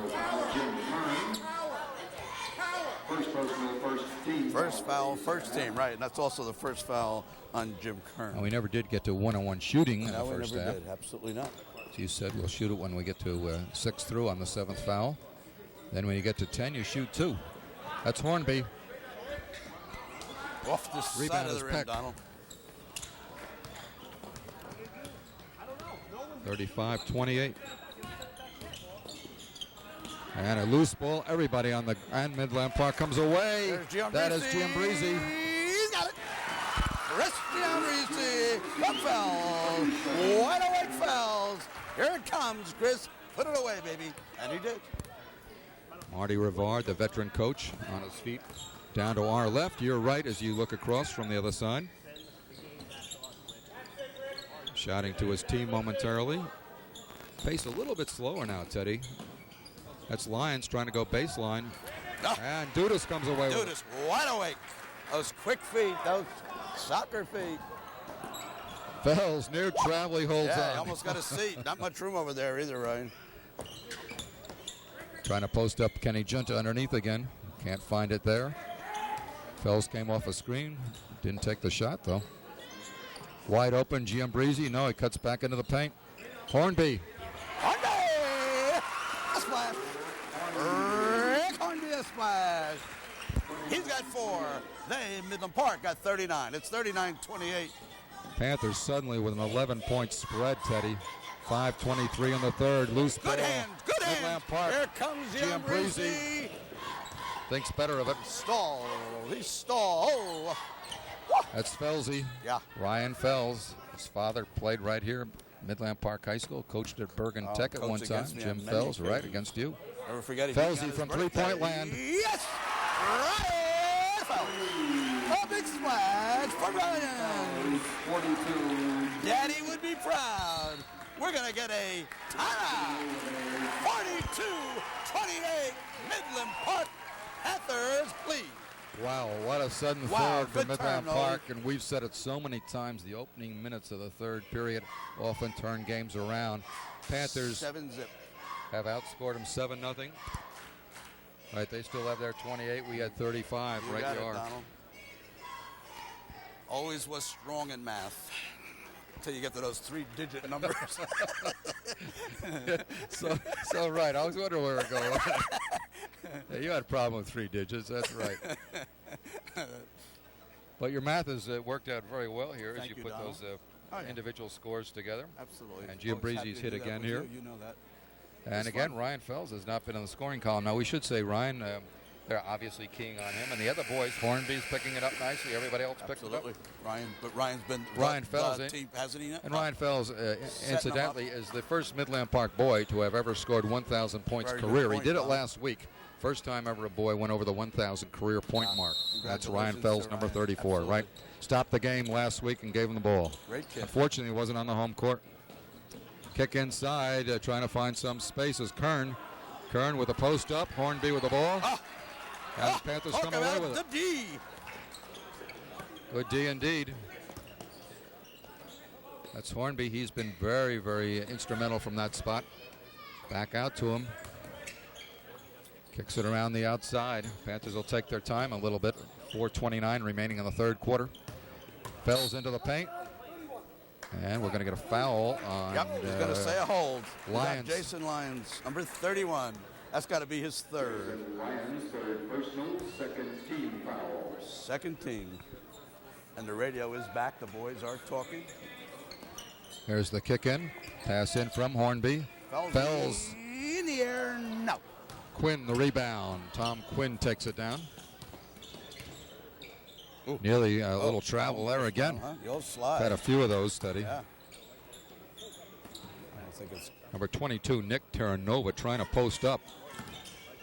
First foul, first team, right. And that's also the first foul on Jim Kern. And we never did get to one-on-one shooting in No, the we first never half. did. Absolutely not. As you said, we'll shoot it when we get to 6 through on the 7th foul. Then when you get to 10, you shoot 2. That's Hornby. Off the side Rebound of is the rim, Peck. Donald. 35-28. And a loose ball. Everybody on the and Midland Park comes away. That is Giambarresse. He's got it. Chris Giambarresse. Up Fells. Wide awake Fells. Here it comes, Chris. Put it away, baby. And he did. Marty Rivard, the veteran coach, on his feet. Down to our left, your right as you look across from the other side. Shouting to his team momentarily. Pace a little bit slower now, Teddy. That's Lyons trying to go baseline. No. And Dudas comes away with it. Dudas wide awake. Those quick feet, those soccer feet. Fells near travel, he holds Yeah, on. he almost got a seat. Not much room over there either, Ryan. Trying to post up Ken Junta underneath again. Can't find it there. Fells came off a screen. Didn't take the shot, though. Wide open, Giambarresse. No, he cuts back into the paint. Hornby. Hornby! A splash. Rick Hornby a splash. He's got 4. They, Midland Park, got 39. It's 39-28. Panthers suddenly with an 11-point spread, Teddy. 5:23 in the third. Loose ball. Good hands. Good Midland hands. Park. Here comes Giambarresse. thinks better of it. Stall. He stall. That's Felsy. Yeah. Ryan Fells. His father played right here, Midland Park High School. Coached at Bergen Tech at one time. Jim Fells, right against you. Never forget. Felsy from three-point land. Yes. Ryan Fells. A big splash for Ryan. 42. Daddy would be proud. We're going to get a timeout. 42-28. Midland Park Panthers lead. Wow, what a sudden Wow, third for good Midland turn, Park, and we've said it so many times, the opening minutes of the third period often turn games around. Panthers 7-zip. have outscored them 7-0. Right, they still have their 28. We had 35. You right got you it, are. Donald. Always was strong in math. Until you get to those 3-digit numbers. so right, I was wondering where we're going. Yeah, you had a problem with 3 digits, that's right. But your math has worked out very well here as Thank you you, put Donald. those giambrise's scores together. Absolutely. And Giambrise's hit again here. You know that. And It's again, fun. Ryan Fells has not been in the scoring column. Now, we should say Ryan, they're obviously keying on him. And the other boys, Hornby's picking it up nicely. Everybody else picked it up. Ryan's been Ryan Fells, team, hasn't he? and Ryan Fells, incidentally, is the first Midland Park boy to have ever scored 1,000 points Very good career. He point, did it Don. last week. First time ever a boy went over the 1,000 career point mark. That's Ryan Congratulations Fells, to number Ryan. 34, Absolutely. right? Stopped the game last week and gave him the ball. Great kid. Unfortunately, he wasn't on the home court. Kick inside, trying to find some spaces. Kern with a post up. Hornby with the ball. And the Panthers come away with it. The D. Good D indeed. That's Hornby. He's been very, very instrumental from that spot. Back out to him. Kicks it around the outside. Panthers will take their time a little bit. 4:29 remaining in the third quarter. Fells into the paint. And we're going to get a foul on He's going to say a hold. Lyons. Jason Lyons, number 31. That's got to be his third. Lyons, third personal, second team foul. Second team. And the radio is back. The boys are talking. Here's the kick in. Pass in from Hornby. Fells. In the air, no. Quinn the rebound. Tom Quinn takes it down. Ooh. Nearly a little travel there again. The old slide. Had a few of those, Steady. Yeah. I think it's Number 22, Nick Terranova, trying to post up.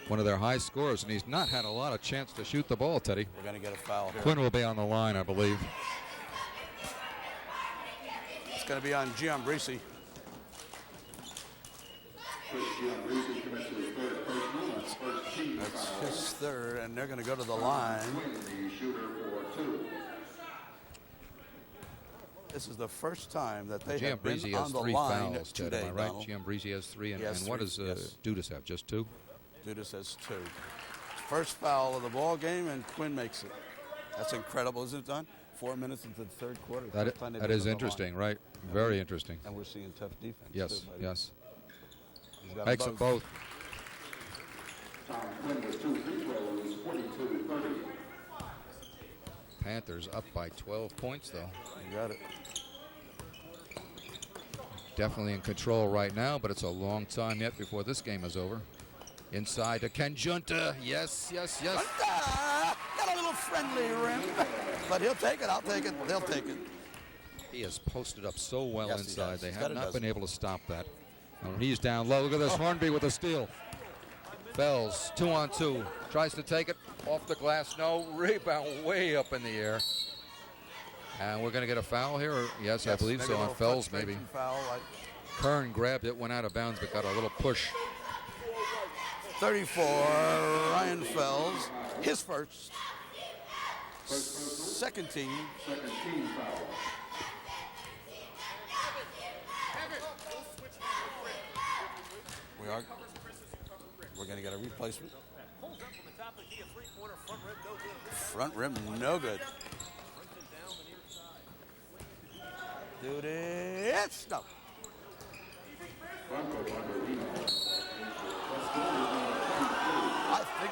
One of their high scorers, and he's not had a lot of chance to shoot the ball, Teddy. we're going to get a foul here. Quinn will be on the line, I believe. It's going to be on Giambarresse. Giambarresse commits his third personal, that's first team That's foul. his third, and they're going to go to the line. Quinn, the shooter for 2. This is the first time that they have Giambarresse been has on the 3 line fouls, Ted, today, am I right? Donald. Giambarresse has 3, and, He has and what 3, does yes. Dudas have, just 2? Dudas has 2. First foul of the ball game, and Quinn makes it. That's incredible, isn't it, Don? 4 minutes into the third quarter. That First time they've is been on the interesting, line. right? Very interesting. And we're seeing tough defense. Yes, too, buddy. yes. He's got Makes them both. Tom Quinn with 2 free throws, 42-30. Panthers up by 12 points, though. You got it. Definitely in control right now, but it's a long time yet before this game is over. Inside to Ken Junta. Yes, yes, yes. Got a little friendly rim, but he'll take it. I'll take it. They'll take it. He has posted up so well Yes, he inside. does. They He's have got a not dozen. been able to stop that. And when he's down low, look at this. Hornby with a steal. Fells, 2-on-2. Tries to take it off the glass. No. Rebound way up in the air. And we're going to get a foul here. Yes, I believe maybe so a on little Fells, maybe. frustration Foul. Kern grabbed it, went out of bounds, but got a little push. 34, Ryan Fells. His first. Second team. Second team foul. We're going to get a replacement. Front rim, no good. Dude, it's no. I think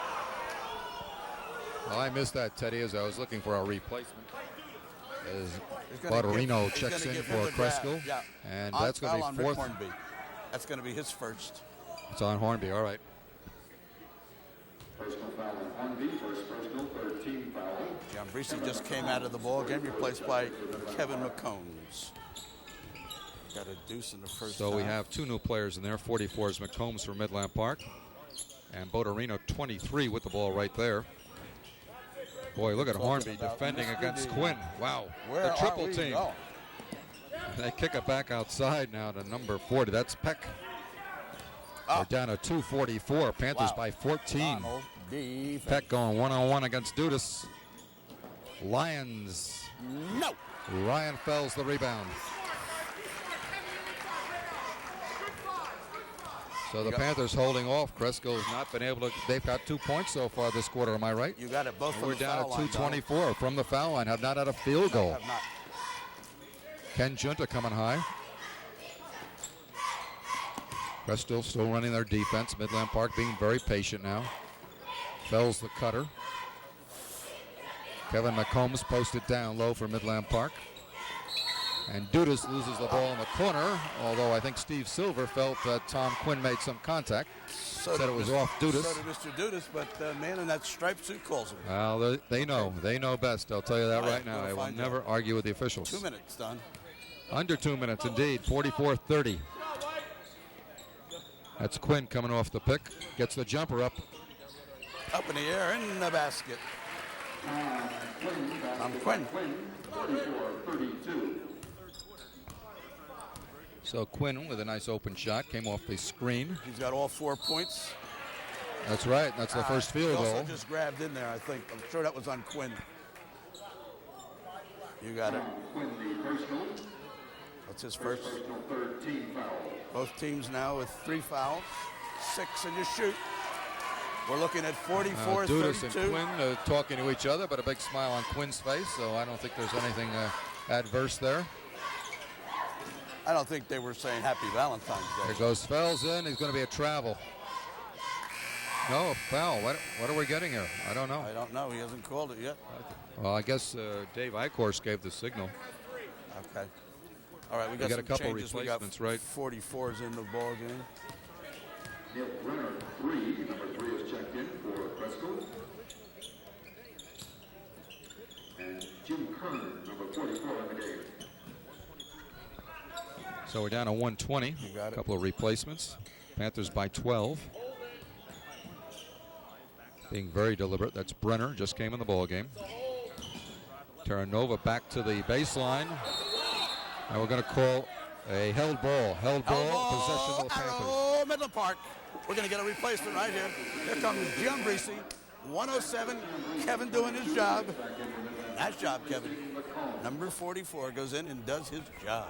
Well, I missed that, Teddy, as I was looking for a replacement. As gonna Barbarino he's checks gonna in give him for the grab. Cresskill. Yeah. And On that's going foul to be on Rick fourth. Hornby. That's going to be his first. It's on Hornby, all right. Personal foul foul on Hornby, first personal, third team foul. Giambarresse just came out of the ball game, replaced by Kevin McCombs. Got a deuce in the first So we half. have 2 new players in there. 44 is McCombs for Midland Park. And Botorino, 23, with the ball right there. Boy, look at Hornby defending against Quinn. Wow, Where the are triple we team. going? They kick it back outside now to number 40. That's Peck. Oh. They're down to 2:44. Panthers Wow. by 14. Donald defense. Peck going one-on-one against Dudas. Lions. No. Ryan Fells the rebound. So the Panthers holding off. Cresskill has not been able to. They've got 2 points so far this quarter. Am I right? You got it. Both from We're the down foul at line, 2:24 from the foul line. Have not had a field goal. Have not. Ken Junta coming high. Cresskill still running their defense. Midland Park being very patient now. Fells the cutter. Kevin McCombs posted down low for Midland Park. And Dudas loses the ball in the corner, although I think Steve Silver felt that Tom Quinn made some contact. Said it was off Dudas. So did Mr. Dudas, but the man in that striped suit calls him. Well, they know. They know best. I'll tell you that right now. I will find never argue with the officials. 2 minutes, Don. Under 2 minutes, indeed. 44-30. That's Quinn coming off the pick. Gets the jumper up. Up in the air, in the basket. Quinn. 44-32. So Quinn with a nice open shot. Came off the screen. He's got all 4 points. That's right. That's the first field He goal. also just grabbed in there, I think. I'm sure that was on Quinn. You got it. Quinn the personal. That's his first. Personal, third team foul. Both teams now with 3 fouls. 6 and you shoot. We're looking at 44-32. Dudas and Quinn talking to each other, but a big smile on Quinn's face, so I don't think there's anything adverse there. I don't think they were saying Happy Valentine's Day. There goes Fells in. He's going to be a travel. No, a foul. What are we getting here? I don't know. I don't know. He hasn't called it yet. Well, I guess Dave Eichhorst gave the signal. Okay. All right, we got a some couple changes. replacements, we got right? 44s in the ball game. Neil Brenner, 3. Number 3 is checked in for Cresskill. And Jim Kern, number 44 in the game. So we're down to 120. A couple of replacements. Panthers by 12. Being very deliberate. That's Brenner. Just came in the ball game. Terranova back to the baseline. And we're going to call a held ball. Held ball, possession of the Panthers. Oh, Midland Park. We're going to get a replacement right here. Here comes Giambarresse. 107. Kevin doing his job. Nice job, Kevin. Number 44 goes in and does his job.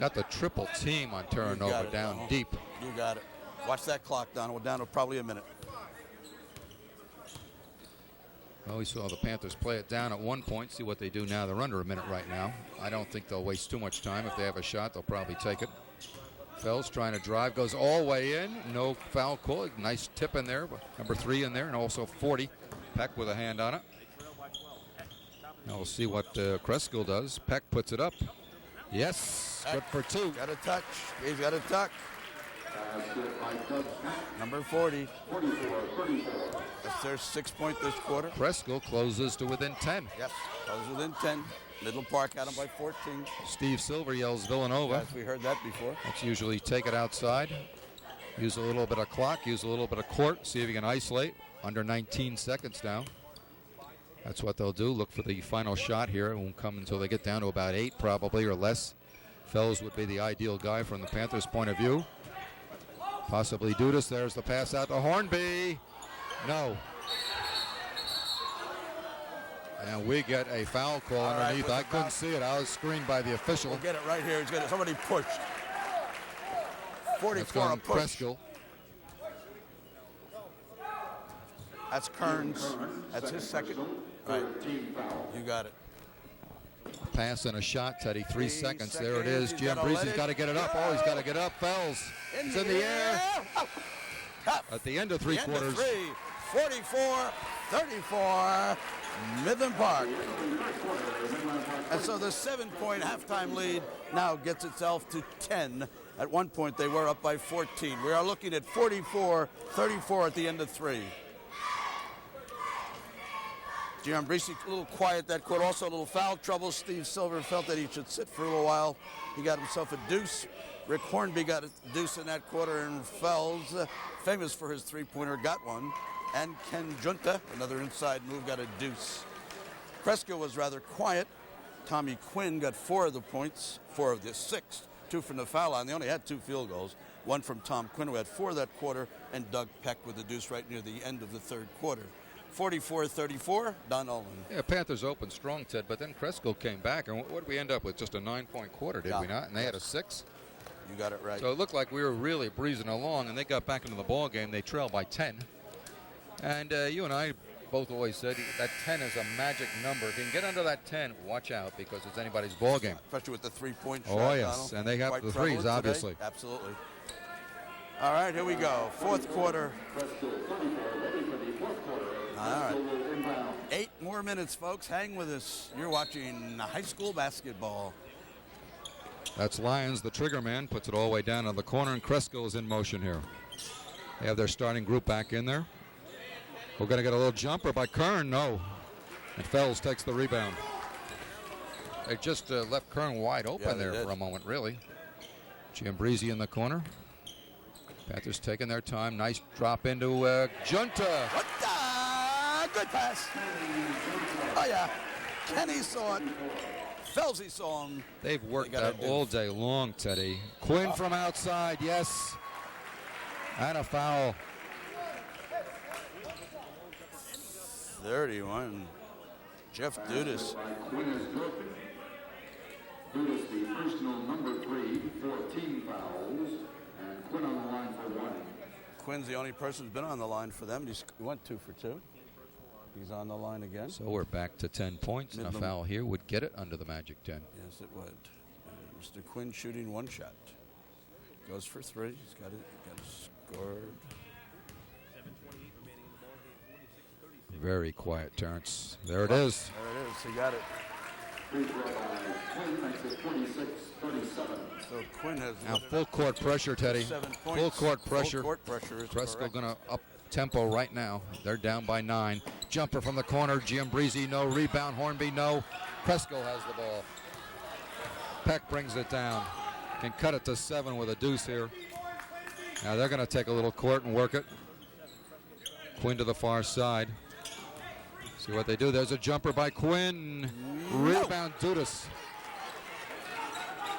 Got the triple team on Terranova down deep. You got it. Watch that clock, Don. We're down to probably a minute. Well, we saw the Panthers play it down at one point. See what they do now. They're under a minute right now. I don't think they'll waste too much time. If they have a shot, they'll probably take it. Fells trying to drive, goes all the way in. No foul call. Nice tip in there. Number 3 in there, and also 40. Peck with a hand on it. Now we'll see what Cresskill does. Peck puts it up. Yes, good for 2. Got a touch. He's got a tuck. Number 40. 44-34. That's their 6-point this quarter. Cresskill closes to within 10. Yep, closes within 10. Midland Park had them by 14. Steve Silver yells Villanova. Yes, we heard that before. That's usually take it outside. Use a little bit of clock, use a little bit of court, see if you can isolate. Under 19 seconds now. That's what they'll do. Look for the final shot here. It won't come until they get down to about 8 probably or less. Fells would be the ideal guy from the Panthers' point of view. Possibly Dudas. There's the pass out to Hornby. No. And we get a foul call underneath. I couldn't see it. I was screened by the official. We'll get it right here. He's got somebody pushed. 44 a push. Cresskill. That's Kearns. That's his second. Right. You got it. Pass and a shot, Teddy. 3 seconds. There it seconds. is. He's gotta Giambarresse's let it got to get it up. Oh, he's got to get up. Fells. It's in the air. At the end of three quarters. 44-34, Midland Park. And so the 7-point halftime lead now gets itself to 10. At one point, they were up by 14. We are looking at 44-34 at the end of 3. Giambarresse a little quiet that court. Also a little foul trouble. Steve Silver felt that he should sit for a little while. He got himself a deuce. Rick Hornby got a deuce in that quarter, and Fells, famous for his three-pointer, got one. And Ken Junta, another inside move, got a deuce. Cresskill was rather quiet. Tommy Quinn got 4 of the points, 4 of the 6, 2 from the foul line. They only had 2 field goals. One from Tom Quinn, who had 4 that quarter, and Doug Peck with a deuce right near the end of the third quarter. 44-34, Don Olin. Yeah, Panthers opened strong, Ted, but then Cresskill came back, and what did we end up with? Just a 9-point quarter, did we not? And they had a 6? You got it right. So it looked like we were really breezing along, and they got back into the ball game. They trailed by 10. And you and I both always said that 10 is a magic number. If you can get under that 10, watch out, because it's anybody's ball game. Especially with the three-point shot. Oh, yes, Donald. and they got Quite the threes, prevalent obviously. Today. Absolutely. All right, here we go. Fourth quarter. All right. 8 more minutes, folks. Hang with us. You're watching high school basketball. That's Lyons, the trigger man, puts it all the way down on the corner, and Cresskill is in motion here. They have their starting group back in there. We're going to get a little jumper by Kern. No. And Fells takes the rebound. They just left Kern wide open there for a moment, really. Giambarresse in the corner. Panthers taking their time. Nice drop into Junta. Good pass. Oh, yeah. Kenny saw it. Felsey saw him. They've worked that all day long, Teddy. Quinn from outside, yes. And a foul. 31. Jeff Dudas. Quinn is broken. Dudas, the personal number 3, 14 fouls, and Quinn on the line for 1. Quinn's the only person who's been on the line for them. He went 2 for 2. He's on the line again. So we're back to 10 points, and a foul here would get it under the magic 10. Yes, it would. Mr. Quinn shooting 1 shot. Goes for 3. He's got it scored. Very quiet, Terrence. There it is. There it is. He got it. So Quinn has now full court pressure, Teddy. 7 points. Full court pressure. Full court pressure is Cresskill going to up tempo right now. They're down by 9. Jumper from the corner. Giambarresse, no. Rebound. Hornby, no. Cresskill has the ball. Peck brings it down. Can cut it to 7 with a deuce here. Now they're going to take a little court and work it. Quinn to the far side. See what they do. There's a jumper by Quinn. Rebound, Dudas.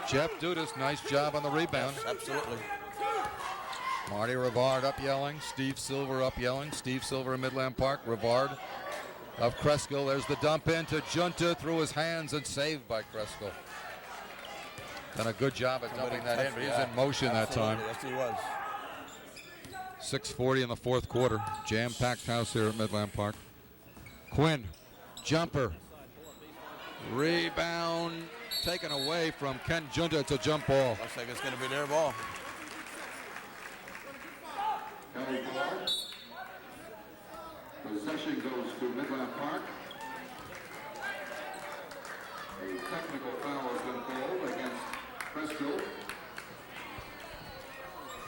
Jeff Dudas, nice job on the rebound. Yes, absolutely. Marty Rivard up yelling. Steve Silver up yelling. Steve Silver in Midland Park. Rivard of Cresskill. There's the dump in to Junta through his hands and saved by Cresskill. Done a good job at dumping that in, but he's in motion that time. Yes, he was. 6:40 in the fourth quarter. Jam-packed house here at Midland Park. Quinn, jumper. Rebound taken away from Ken Junta. It's a jump ball. Looks like it's going to be their ball. Possession goes to Midland Park. A technical foul has been called against Cresskill.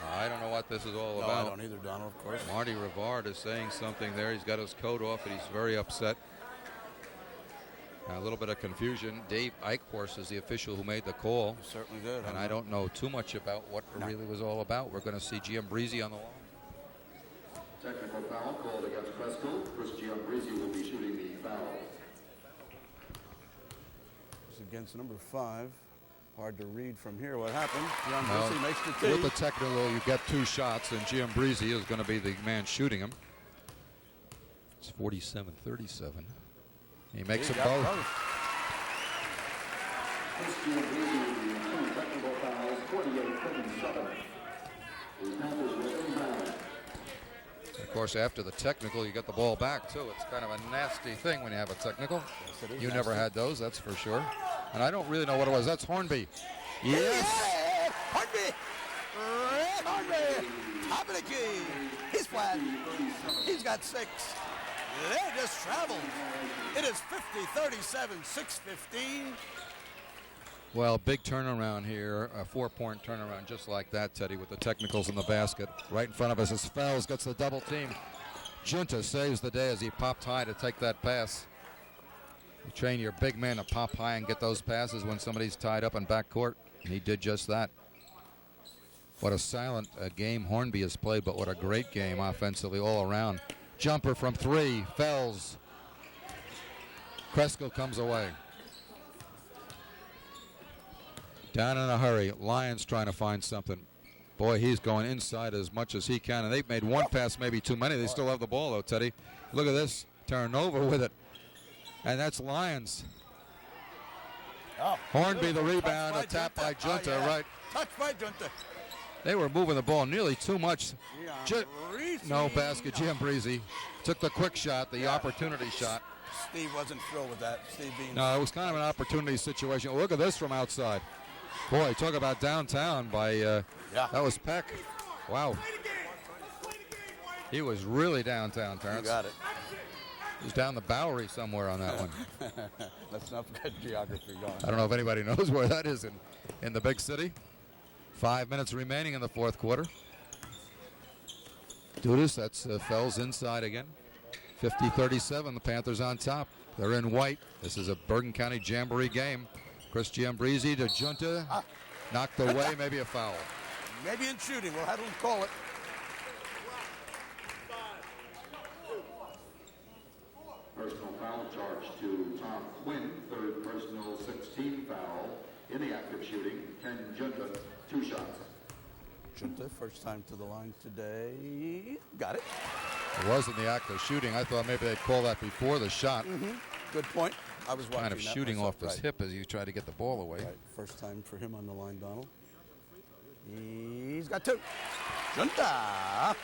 I don't know what this is all No, about. I don't either, Donald, of course. Marty Rivard is saying something there. He's got his coat off and he's very upset. A little bit of confusion. Dave Eichhorst is the official who made the call. He certainly did. And I don't know too much about what it really was all about. We're going to see Giambarresse on the line. Technical foul called against Cresskill. Chris Giambarresse will be shooting the foul. It's against number 5. Hard to read from here what happened. Giambarresse makes the tee. With the technical, you get 2 shots, and Giambarresse is going to be the man shooting him. It's 47-37. He makes them both. Chris Giambarresse with the 2 technical fouls, 48-37. The Panthers will inbound. Of course, after the technical, you get the ball back, too. It's kind of a nasty thing when you have a technical. Yes, you never had those, that's for sure. And I don't really know what it was. That's Hornby. Yes! Yeah! Hornby! Red Hornby! Top of the key. He's flat. He's got 6. They just traveled. It is 50-37, 6:15. Well, big turnaround here, a 4-point turnaround just like that, Teddy, with the technicals in the basket. Right in front of us is Fells, gets the double team. Junta saves the day as he popped high to take that pass. You train your big man to pop high and get those passes when somebody's tied up in backcourt, and he did just that. What a silent game Hornby has played, but what a great game offensively all around. Jumper from 3, Fells. Cresskill comes away. Down in a hurry. Lions trying to find something. Boy, he's going inside as much as he can, and they've made one pass, maybe too many. They still have the ball, though, Teddy. Look at this. Turn over with it. And that's Lions. Oh. Hornby the rebound, a tap by Junta, right. Touch by Junta. They were moving the ball nearly too much. No basket. Giambarresse took the quick shot, the opportunity shot. Steve wasn't thrilled with that. Steve Bean. No, it was kind of an opportunity situation. Look at this from outside. Boy, talk about downtown by, that was Peck. Wow. He was really downtown, Terrence. You got it. He was down the Bowery somewhere on that one. Let's not forget geography going. I don't know if anybody knows where that is in the big city. 5 minutes remaining in the fourth quarter. Dudas, that's Fells inside again. 50-37, the Panthers on top. They're in white. This is a Bergen County Jamboree game. Chris Giambarresse to Junta. Knocked away, maybe a foul. Maybe in shooting. We'll have them call it. Personal foul charge to Tom Quinn, third personal 16 foul. In the active shooting, Ken Junta, 2 shots. Junta, first time to the line today. Got it. It was in the act of shooting. I thought maybe they'd call that before the shot. Good point. I was watching kind of that shooting myself. off his hip as he tried to get the ball away. Right. First time for him on the line, Donald. He's got 2. Junta.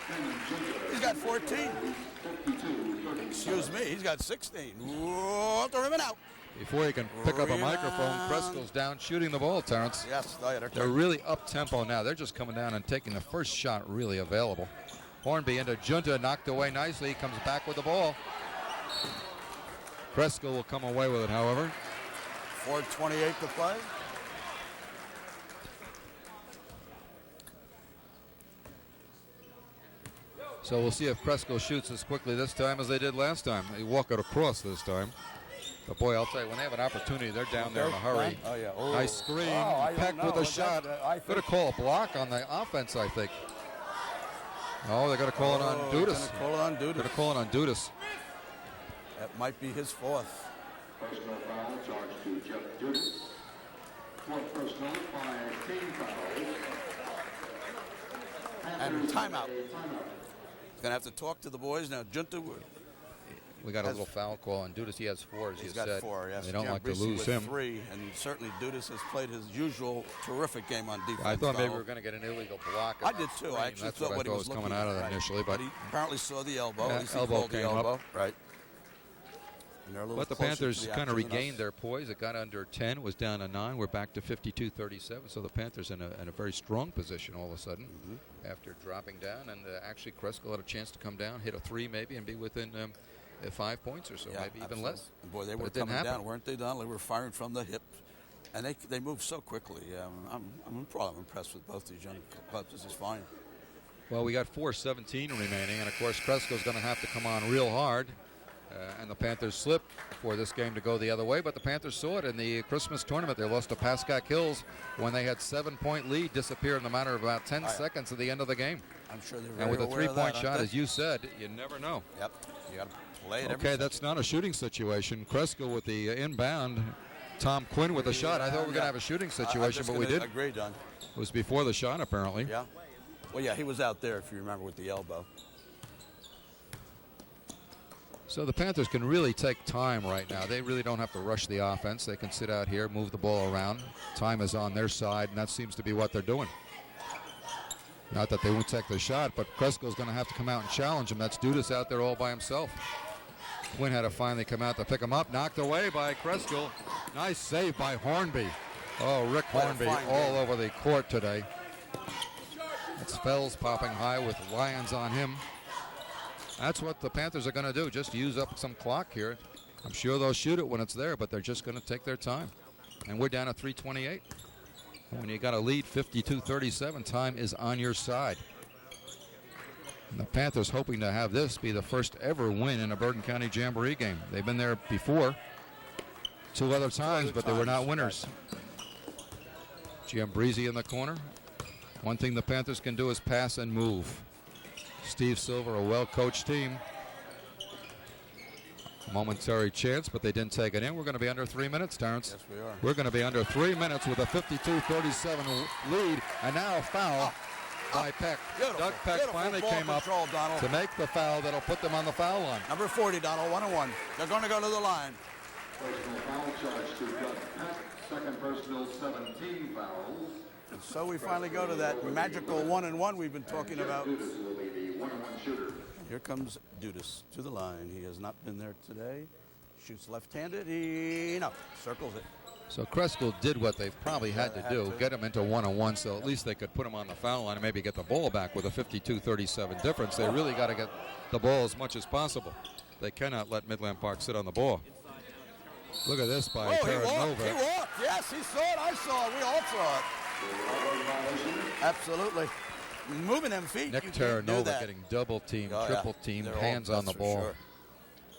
He's got 14. Excuse me, he's got 16. Whoa, the rim and out. Before he can pick up a microphone, Creskill's down shooting the ball, Terrence. Yes, they're really up-tempo now. They're just coming down and taking the first shot really available. Hornby into Junta, knocked away nicely. He comes back with the ball. Cresskill will come away with it, however. 4:28 to play. So we'll see if Cresskill shoots as quickly this time as they did last time. They walk it across this time. But boy, I'll tell you, when they have an opportunity, they're down there in a hurry. Oh, yeah. Oh. Nice screen. Oh, Peck with a shot. Going to call a block on the offense, I think. Oh, they're going to call it on Dudas. Going to call it on Dudas. That might be his 4th. Personal foul charged to Jeff Dudas. 4th personal, 5 team fouls. And timeout. He's going to have to talk to the boys now. Junta. We got a little foul call on Dudas. He has 4, as you said. He's got 4, yes. They don't like to Giambarresse lose with him. 3, and certainly Dudas has played his usual terrific game on defense. I thought maybe we were going to get an illegal block. I did too. I actually That's thought what I thought was coming out of that initially, but he apparently saw the elbow. Yeah, At least he elbow called the came up. elbow. Right. And they're a little but the closer to Panthers the kind of action than regained us. their poise. It got under 10, was down to 9. We're back to 52-37. So the Panthers in a very strong position all of a sudden after dropping down. And actually, Cresskill had a chance to come down, hit a 3 maybe, and be within 5 points or so, maybe even absolutely. less. And boy, they But were it didn't coming happen. down, weren't they, Don? They were firing from the hip, and they moved so quickly. I'm probably impressed with both these young clubs. This is fine. Well, we got 4:17 remaining, and of course, Creskill's going to have to come on real hard. And the Panthers slipped for this game to go the other way, but the Panthers saw it in the Christmas tournament. They lost to Pascack Hills when they had 7-point lead, disappear in the matter of about 10 seconds at the end of the game. I'm sure they're And very with a aware of 3-point that, shot, aren't they? as you said, you never know. Yep, you got to play it every Okay, second. that's not a shooting situation. Cresskill with the inbound. Tom Quinn with the shot. I thought we were going to have a shooting situation, but we didn't. Agree, Don. It was before the shot, apparently. Yeah. Well, yeah, he was out there, if you remember, with the elbow. So the Panthers can really take time right now. They really don't have to rush the offense. They can sit out here, move the ball around. Time is on their side, and that seems to be what they're doing. Not that they won't take the shot, but Creskill's going to have to come out and challenge him. That's Dudas out there all by himself. Quinn had to finally come out to pick him up. Knocked away by Cresskill. Nice save by Hornby. Oh, Rick Hornby all over the court today. It's Fells popping high with Lions on him. That's what the Panthers are going to do, just use up some clock here. I'm sure they'll shoot it when it's there, but they're just going to take their time. And we're down at 3:28. And when you got a lead 52-37, time is on your side. And the Panthers hoping to have this be the first ever win in a Bergen County Jamboree game. They've been there before. 2 other times, but they were not winners. Giambarresse in the corner. One thing the Panthers can do is pass and move. Steve Silver, a well-coached team. Momentary chance, but they didn't take it in. We're going to be under 3 minutes, Terrence. Yes, we are. We're going to be under 3 minutes with a 52-37 lead, and now a foul by Peck. Doug Peck finally came up to make the foul that'll put them on the foul line. Number 40, Donald, 1-1. They're going to go to the line. Personal foul charge to Doug Peck. Second personal, 17 fouls. And so we finally go to that magical 1-1 we've been talking about. Dudas will be the 1-1 shooter. Here comes Dudas to the line. He has not been there today. Shoots left-handed. He circles it. So Cresskill did what they've probably had to do, get him into 1-on-1, so at least they could put him on the foul line and maybe get the ball back with a 52-37 difference. They really got to get the ball as much as possible. They cannot let Midland Park sit on the ball. Look at this by Terranova. He walked. Yes, he saw it. I saw it. We all saw it. Absolutely. Moving them feet. Nick Terranova getting double teamed, triple teamed, hands on the ball. Sure.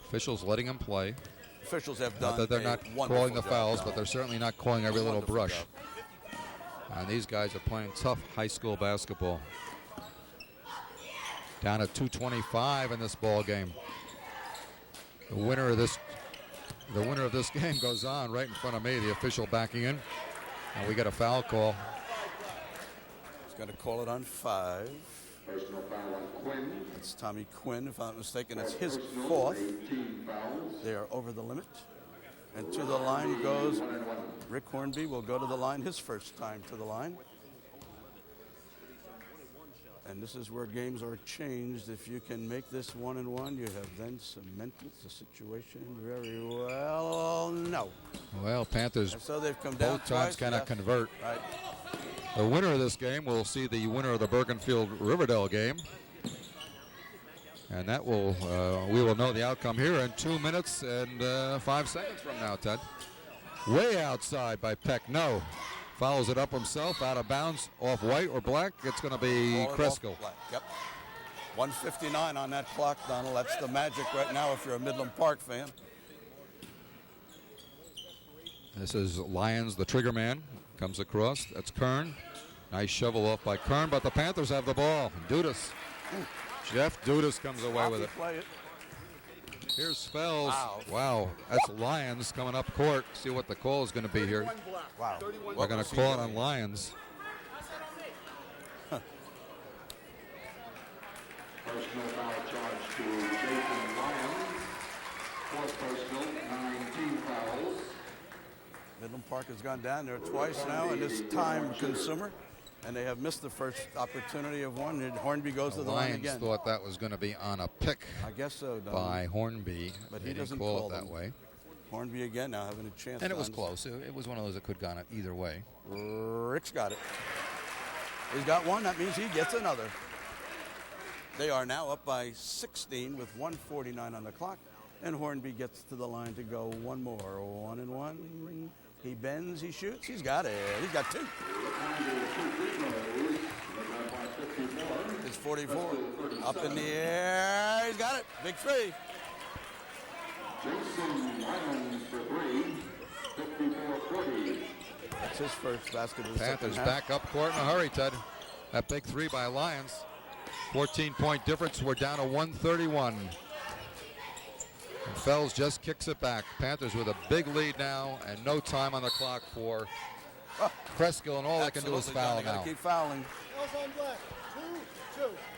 Officials letting him play. Officials have done not that they're not calling the fouls, but they're certainly not calling every little brush. And these guys are playing tough high school basketball. Down at 2:25 in this ball game. The winner of this game goes on right in front of me. The official backing in, and we got a foul call. He's going to call it on 5. Personal foul on Quinn. It's Tommy Quinn, if I'm not mistaken. It's his 4th. They are over the limit. And to the line goes Rick Hornby. Will go to the line, his first time to the line. And this is where games are changed. If you can make this 1-1, you have then cemented the situation very well. No. Well, Panthers and so they've come down both times cannot convert. Right. The winner of this game will see the winner of the Bergenfield-Riverdale game. And that will, we will know the outcome here in 2 minutes and 5 seconds from now, Ted. Way outside by Peck, no. Fouls it up himself, out of bounds, off white or black. It's going to be Cresskill. Yep. 1:59 on that clock, Donald. That's the magic right now if you're a Midland Park fan. This is Lyons, the trigger man. Comes across. That's Kern. Nice shovel off by Kern, but the Panthers have the ball. Dudas. Jeff Dudas comes away with it. Here's Fells. Wow. That's Lyons coming up court. See what the call is going to be here. Wow. We're going to call it on Lyons. Personal foul charge to Jason Lyons. 4th personal, 19 fouls. Midland Park has gone down there twice now, and it's time consumer. And they have missed the first opportunity of one. And Hornby goes to the line again. Lions thought that was going to be on a pick. I guess so, Don. By Hornby, but he he didn't doesn't call it that way. Hornby again now having a chance. And it was close. It was one of those that could have gone either way. Rick's got it. He's got one. That means he gets another. They are now up by 16 with 1:49 on the clock. And Hornby gets to the line to go one more. 1-1. He bends, he shoots, he's got it. He's got 2. It's 44. Up in the air. He's got it. Big 3. Jason Lyons for 3. 54-40. That's his first basket of the Panthers second half. back up court in a hurry, Ted. That big 3 by Lyons. 14-point difference. We're down to 131. And Fells just kicks it back. Panthers with a big lead now and no time on the clock for Cresskill, and all they can do is foul now. Keep fouling.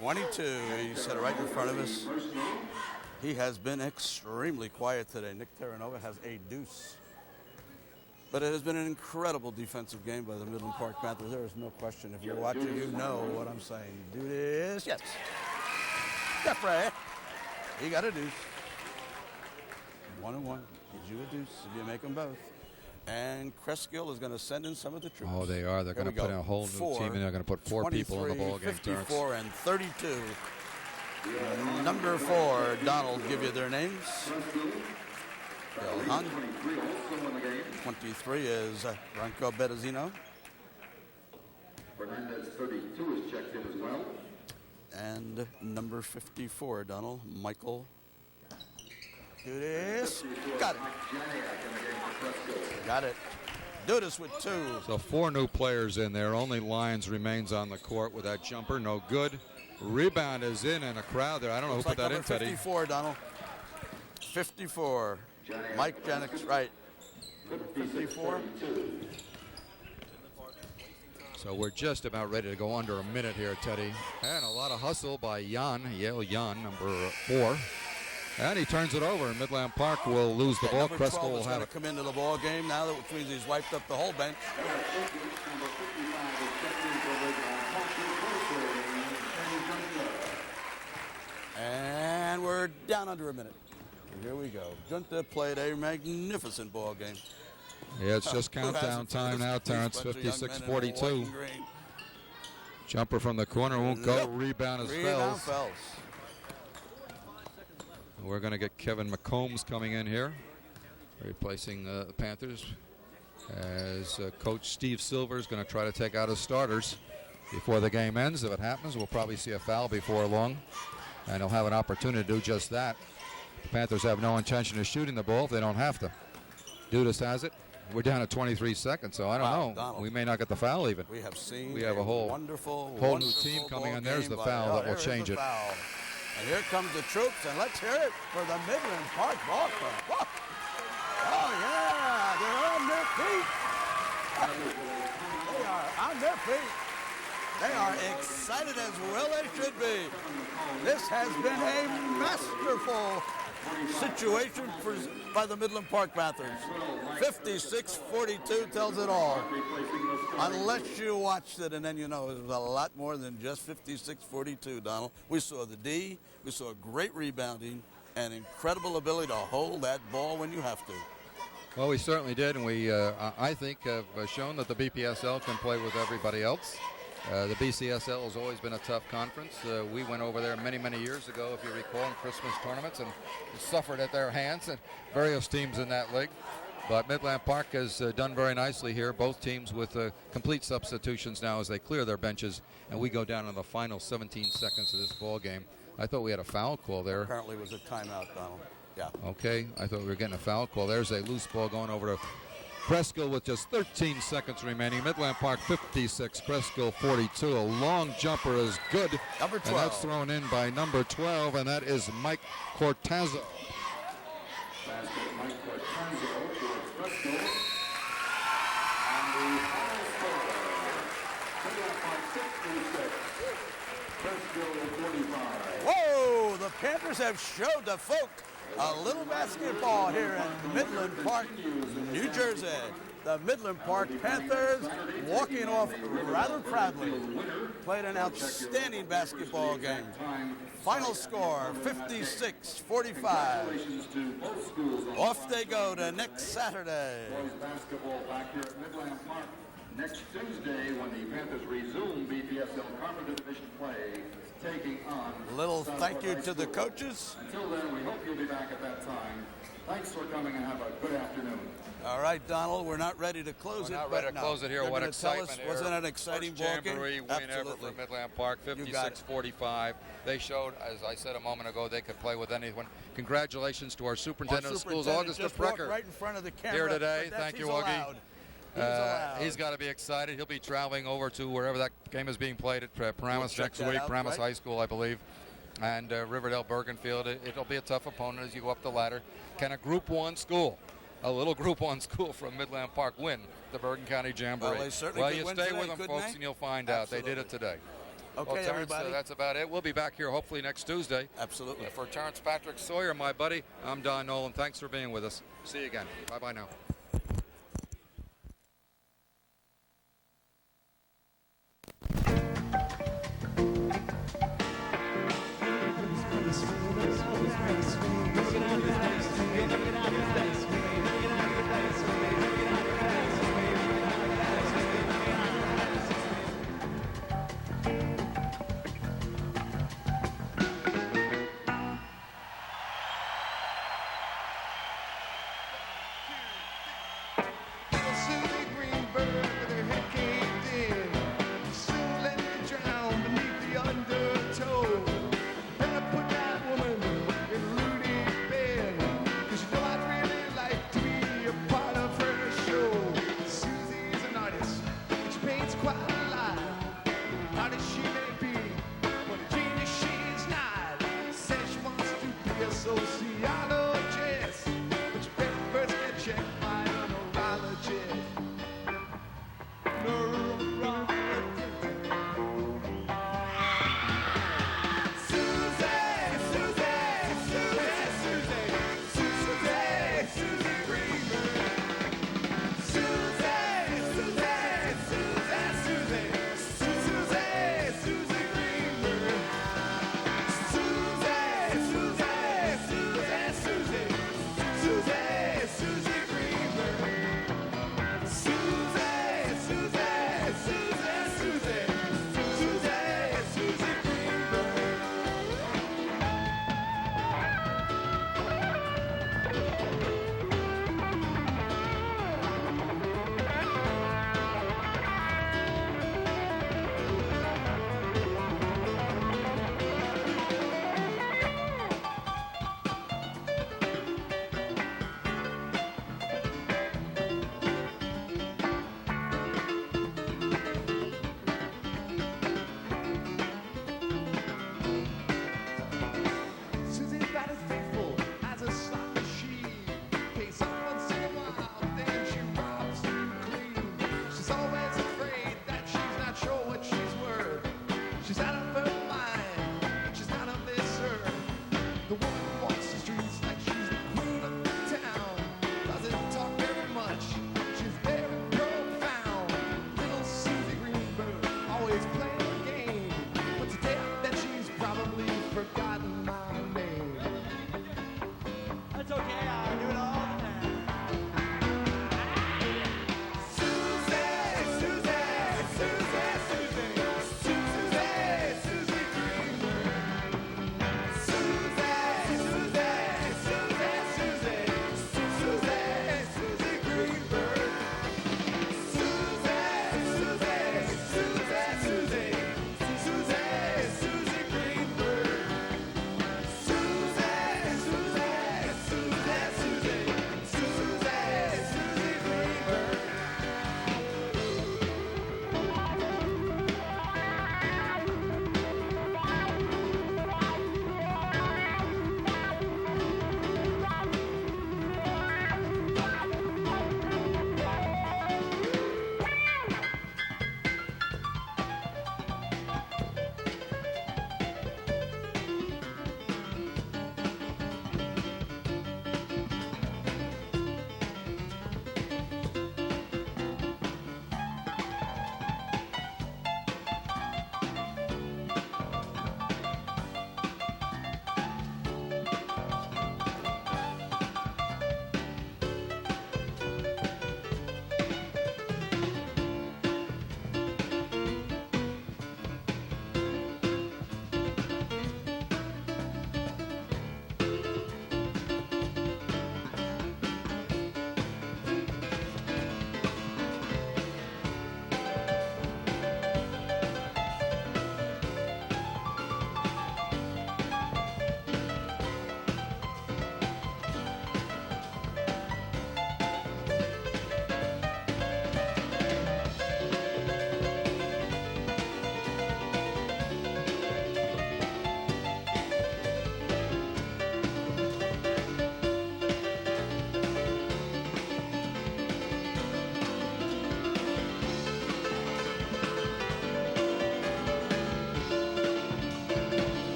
22. He set it right in front of us. He has been extremely quiet today. Nick Terranova has a deuce. But it has been an incredible defensive game by the Midland Park Panthers. There is no question. If you're watching, you know what I'm saying. Do this. Yes. Jeffrey. He got a deuce. 1-1. Gives you a deuce if you make them both. And Cresskill is going to send in some of the troops. Oh, they are. They're going to put in a whole new team, and they're going to put 4 people in the ball game. 54 and 32. Number 4, Donald, give you their names. Delhan. 23 is Branco Bettazino. Fernandez 32 is checked in as well. And number 54, Donald, Michael. Do this. Got it. Got it. Dudas with 2. So 4 new players in there. Only Lyons remains on the court with that jumper. No good. Rebound is in and a crowd there. I don't know who put that in, Teddy. 54, Donald. 54. Mike Janik's right. 54. So we're just about ready to go under a minute here, Teddy. And a lot of hustle by Jan, Yale Jan, number 4. And he turns it over. Midland Park will lose the ball. Cresskill will have it. Come into the ball game now, which means he's wiped up the whole bench. And we're down under a minute. Here we go. Junta played a magnificent ball game. Yeah, it's just countdown time now, Terrence. 56-42. Jumper from the corner won't go. Rebound is Fells. We're going to get Kevin McCombs coming in here, replacing the Panthers, as Coach Steve Silver is going to try to take out his starters before the game ends. If it happens, we'll probably see a foul before long, and he'll have an opportunity to do just that. The Panthers have no intention of shooting the ball if they don't have to. Dudas has it. We're down at 23 seconds, so I don't know. Donald, we may not get the foul even. We have seen a whole new team coming in. There's the foul that will change it. And here comes the troops, and let's hear it for the Midland Park Ball Club. Whoa. Oh, yeah, they're on their feet. They are on their feet. They are excited as well they should be. This has been a masterful situation by the Midland Park Panthers. 56-42 tells it all. Unless you watched it, and then you know it was a lot more than just 56-42, Donald. We saw the D, we saw great rebounding, and incredible ability to hold that ball when you have to. Well, we certainly did, and we, I think, have shown that the BPSL can play with everybody else. The BCSL has always been a tough conference. We went over there many, many years ago, if you recall, in Christmas tournaments, and suffered at their hands, and various teams in that league. But Midland Park has done very nicely here, both teams with complete substitutions now as they clear their benches, and we go down in the final 17 seconds of this ball game. I thought we had a foul call there. Apparently it was a timeout, Donald. Yeah. Okay, I thought we were getting a foul call. There's a loose ball going over to Cresskill with just 13 seconds remaining. Midland Park 56, Cresskill 42. A long jumper is good. Number 12. And that's thrown in by number 12, and that is Mike Cortazzo. Basket Mike Cortazzo for Cresskill. And the final score, Midland Park 66, Cresskill 45. Whoa, the Panthers have showed the folk a little basketball here in Midland Park, New Jersey. The Midland Park Panthers walking off rather proudly. Played an outstanding basketball game. Final score, 56-45. Off they go to next Saturday. Boys basketball back here at Midland Park next Tuesday when the Panthers resume BPSL Conference Division play, taking on... Little thank you to the coaches. Until then, we hope you'll be back at that time. Thanks for coming and have a good afternoon. All right, Donald, we're not ready to close it. We're not ready to close it here. What excitement here. Wasn't it an exciting ball game? Jamboree win ever for Midland Park, 56-45. They showed, as I said a moment ago, they could play with anyone. Congratulations to our superintendent of schools, August Precker, right in front of the camera here today. Thank you, Augie. He's got to be excited. He'll be traveling over to wherever that game is being played at Paramus next week, Paramus High School, I believe, and Riverdale Bergenfield. It'll be a tough opponent as you go up the ladder. Can a Group 1 school, a little Group 1 school from Midland Park, win the Bergen County Jamboree? Well, you stay with them, folks, and you'll find out. They did it today. Okay, well, Terrence, everybody. That's about it. We'll be back here hopefully next Tuesday. Absolutely. For Terrence Patrick Sawyer, my buddy, I'm Don Nolan. Thanks for being with us. See you again. Bye-bye now.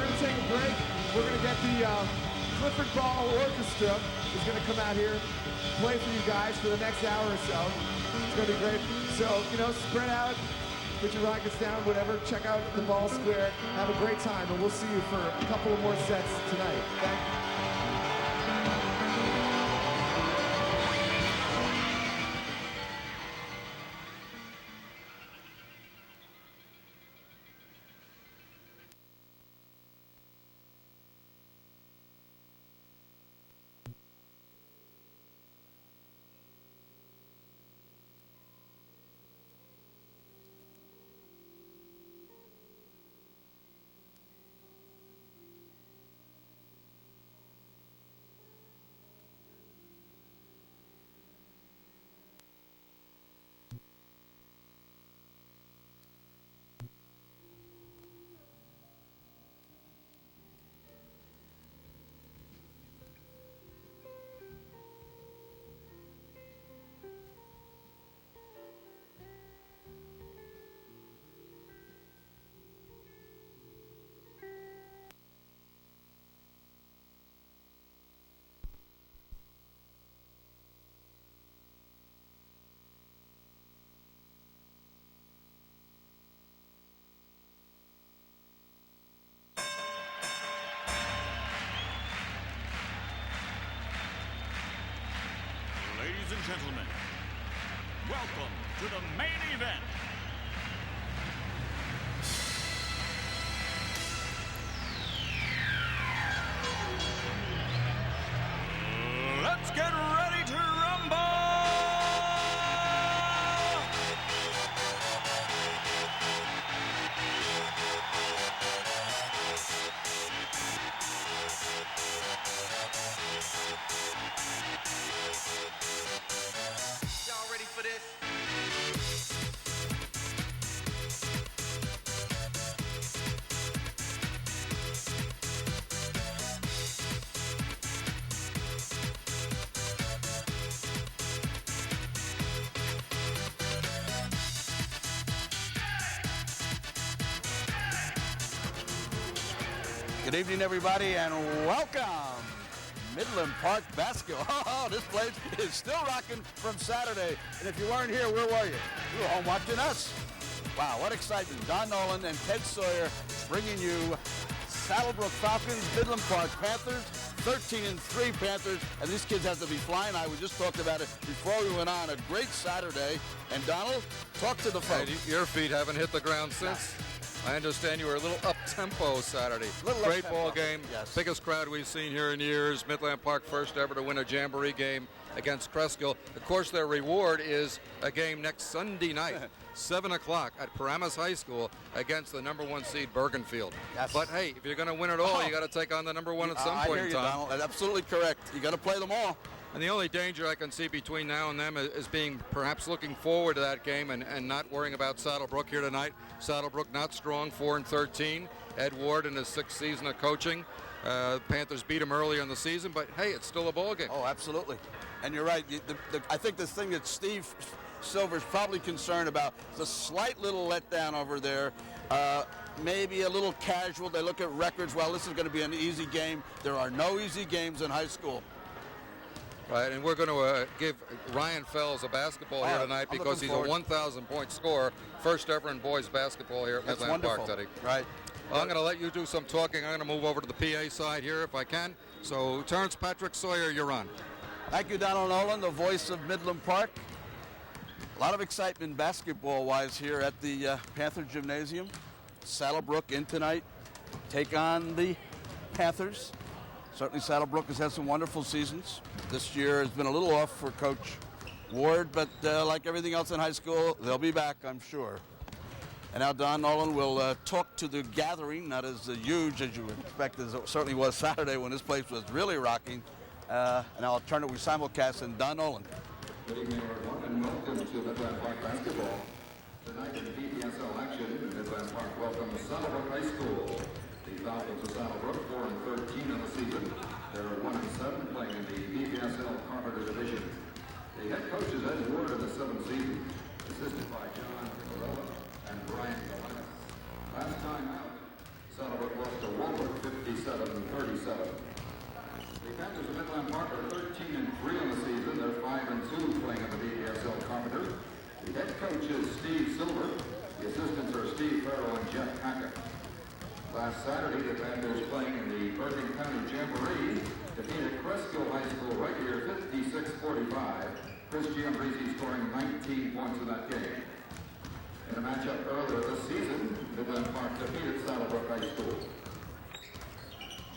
going to take a break. We're going to get the Clifford Ball Orchestra is going to come out here, play for you guys for the next hour or so. It's going to be great. So, you know, spread out, put your rockets down, whatever. Check out the Ball Square. Have a great time, and we'll see you for a couple of more sets tonight. Thank you. Ladies and gentlemen, welcome to the main event. Let's get ready to rumble! Y'all ready for this? Good evening, everybody, and welcome. Midland Park basketball. Oh, this place is still rocking from Saturday. And if you weren't here, where were you? You were home watching us. Wow, what excitement. Don Nolan and Ted Sawyer bringing you Saddlebrook Falcons, Midland Park Panthers, 13-3 Panthers, and these kids have to be flying. We just talked about it before we went on. A great Saturday. And Donald, talk to the folks. Hey, your feet haven't hit the ground since? I understand you were a little up-tempo Saturday. Great up-tempo. ball game. Yes. Biggest crowd we've seen here in years. Midland Park first ever to win a Jamboree game against Cresskill. Of course, their reward is a game next Sunday night, 7 o'clock at Paramus High School against the #1 seed Bergenfield. Yes. But hey, if you're going to win it all, you got to take on the #1 at some I point hear in you, time. Donald. That's absolutely correct. You got to play them all. And the only danger I can see between now and them is being perhaps looking forward to that game and not worrying about Saddlebrook here tonight. Saddlebrook not strong, 4-13. Ed Ward in his 6th season of coaching. Panthers beat him earlier in the season, but hey, it's still a ball game. Oh, absolutely. And you're right. I think the thing that Steve Silver's probably concerned about is a slight little letdown over there. Maybe a little casual. They look at records. Well, this is going to be an easy game. There are no easy games in high school. Right, and we're going to give Ryan Fells a basketball here tonight because he's a 1,000-point scorer, first ever in boys basketball here at Midland Park, Teddy. Right. Well, I'm going to let you do some talking. I'm going to move over to the PA side here if I can. So, Terrence Patrick Sawyer, you're on. Thank you, Donald Nolan, the voice of Midland Park. A lot of excitement basketball-wise here at the Panther Gymnasium. Saddlebrook in tonight, take on the Panthers. Certainly Saddlebrook has had some wonderful seasons. This year has been a little off for Coach Ward, but like everything else in high school, they'll be back, I'm sure. And now Don Nolan will talk to the gathering, not as huge as you would expect as it certainly was Saturday when this place was really rocking. And I'll turn it, we simulcast, and Don Nolan. Good evening, everyone, and welcome to Midland Park basketball. Tonight in PPSL action, Midland Park welcomes Saddlebrook High School. The Falcons of Saddlebrook 4-13 on the season. They're 1-7 playing in the PPSL Carpenter Division. The head coach is Ed Ward in the 7th season, assisted by John Corella and Brian Gillette. Last time out, Saddlebrook lost to Waldwick 57-37. The Panthers of Midland Park are 13-3 on the season. They're 5-2 playing at the BPSL Carpenter. The head coach is Steve Silver. The assistants are Steve Farrell and Jeff Hackett. Last Saturday, the Panthers playing in the Bergen County Jamboree defeated Cresskill High School right here 56-45. Chris Giambarresse scoring 19 points in that game. In a matchup earlier this season, Midland Park defeated Saddlebrook High School.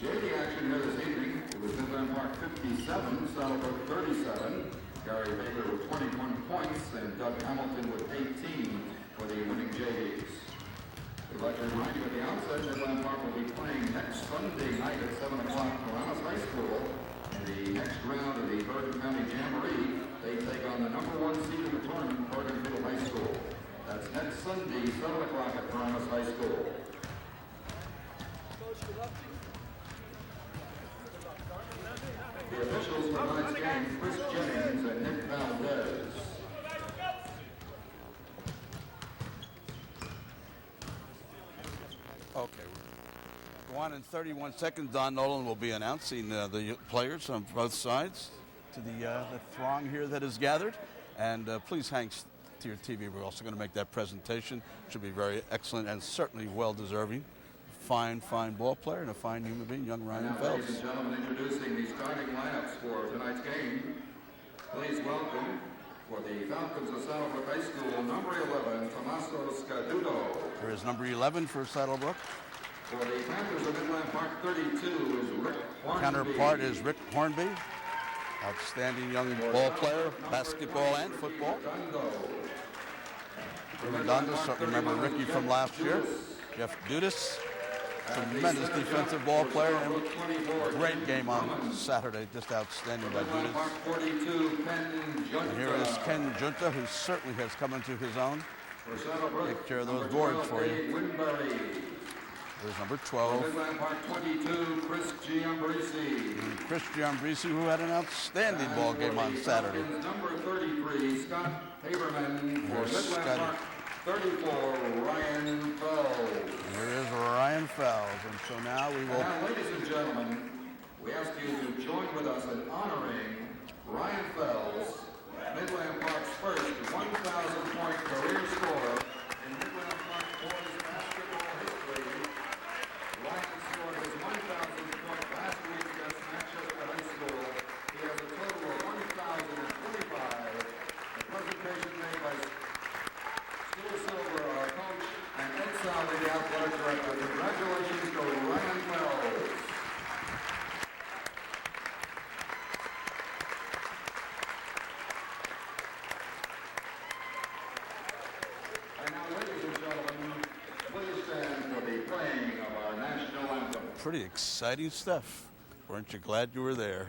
JV action here this evening. It was Midland Park 57, Saddlebrook 37. Gary Baker with 21 points and Doug Hamilton with 18 for the winning JVs. We'd like to remind you at the outset, Midland Park will be playing next Sunday night at 7 o'clock for Ramos High School. In the next round of the Bergen County Jamboree, they take on the #1 seed in the tournament, Bergen High School. That's next Sunday, 7 o'clock at Ramos High School. The officials for tonight's game, Chris Jennings and Nick Valdez. Okay. Go on in 31 seconds. Don Nolan will be announcing the players on both sides to the throng here that is gathered. And please hang to your TV. We're also going to make that presentation. Should be very excellent and certainly well-deserving. Fine ball player and a fine human being, young Ryan Fells. Ladies and gentlemen, introducing the starting lineups for tonight's game. Please welcome, for the Falcons of Saddlebrook High School, number 11, Tommaso Scaduto. There is number 11 for Saddlebrook. For the Panthers of Midland Park, 32 is Rick Hornby. Counterpart is Rick Hornby. Outstanding young ball player, basketball and football. Redondo, certainly remember Ricky from last year. Jeff Dudas, tremendous defensive ball player. And great game on Saturday, just outstanding by Dudas. And here is Ken Junta, who certainly has come into his own. Take care of those boards for you. There's number 12. Midland Park 22, Chris Giambarresse. Chris Giambarresse, who had an outstanding ball game on Saturday. Number 33, Scott Haberman. For Midland Park 34, Ryan Fells. Here is Ryan Fells. And so now we will... Now, ladies and gentlemen, we ask you to join with us in honoring Ryan Fells, Midland Park's first 1,000-point career scorer in Midland Park boys basketball history. Ryan scored his 1,000th point last week against Manchester High School. He has a total of 1,025. The presentation made by Steve Silver, our coach, and Ed Sally, the athletic director. Congratulations to Ryan Fells. And now, ladies and gentlemen, please stand for the playing of our national anthem. Pretty exciting stuff. Weren't you glad you were there?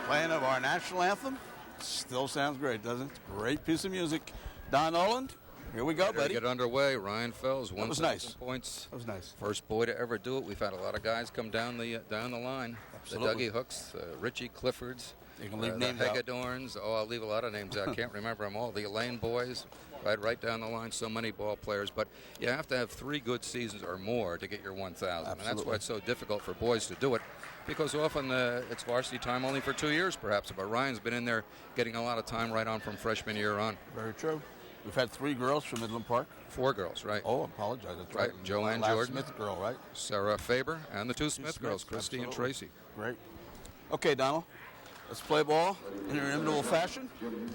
Playing of our national anthem. Still sounds great, doesn't it? Great piece of music. Don Noland, here we go, buddy. Get underway. Ryan Fells, 1,000 nice. points. That was nice. First boy to ever do it. We've had a lot of guys come down the line. Absolutely. The Dougie Hooks, Richie Cliffords, You can leave the names out. Hagedorns. Oh, I'll leave a lot of names out. I can't remember them all. The Elaine boys, right down the line. So many ball players. But you have to have 3 good seasons or more to get your 1,000. And that's why it's so difficult for boys to do it, because often it's varsity time only for 2 years, perhaps. But Ryan's been in there getting a lot of time right on from freshman year on. Very true. We've had 3 girls from Midland Park. 4 girls, right? Oh, I apologize. That's right. Joanne Last Jordan. Smith girl, right? Sarah Faber, and the 2 Smith girls, Christy and Tracy. Great. Okay, Donald. Let's play ball in an inimitable fashion. And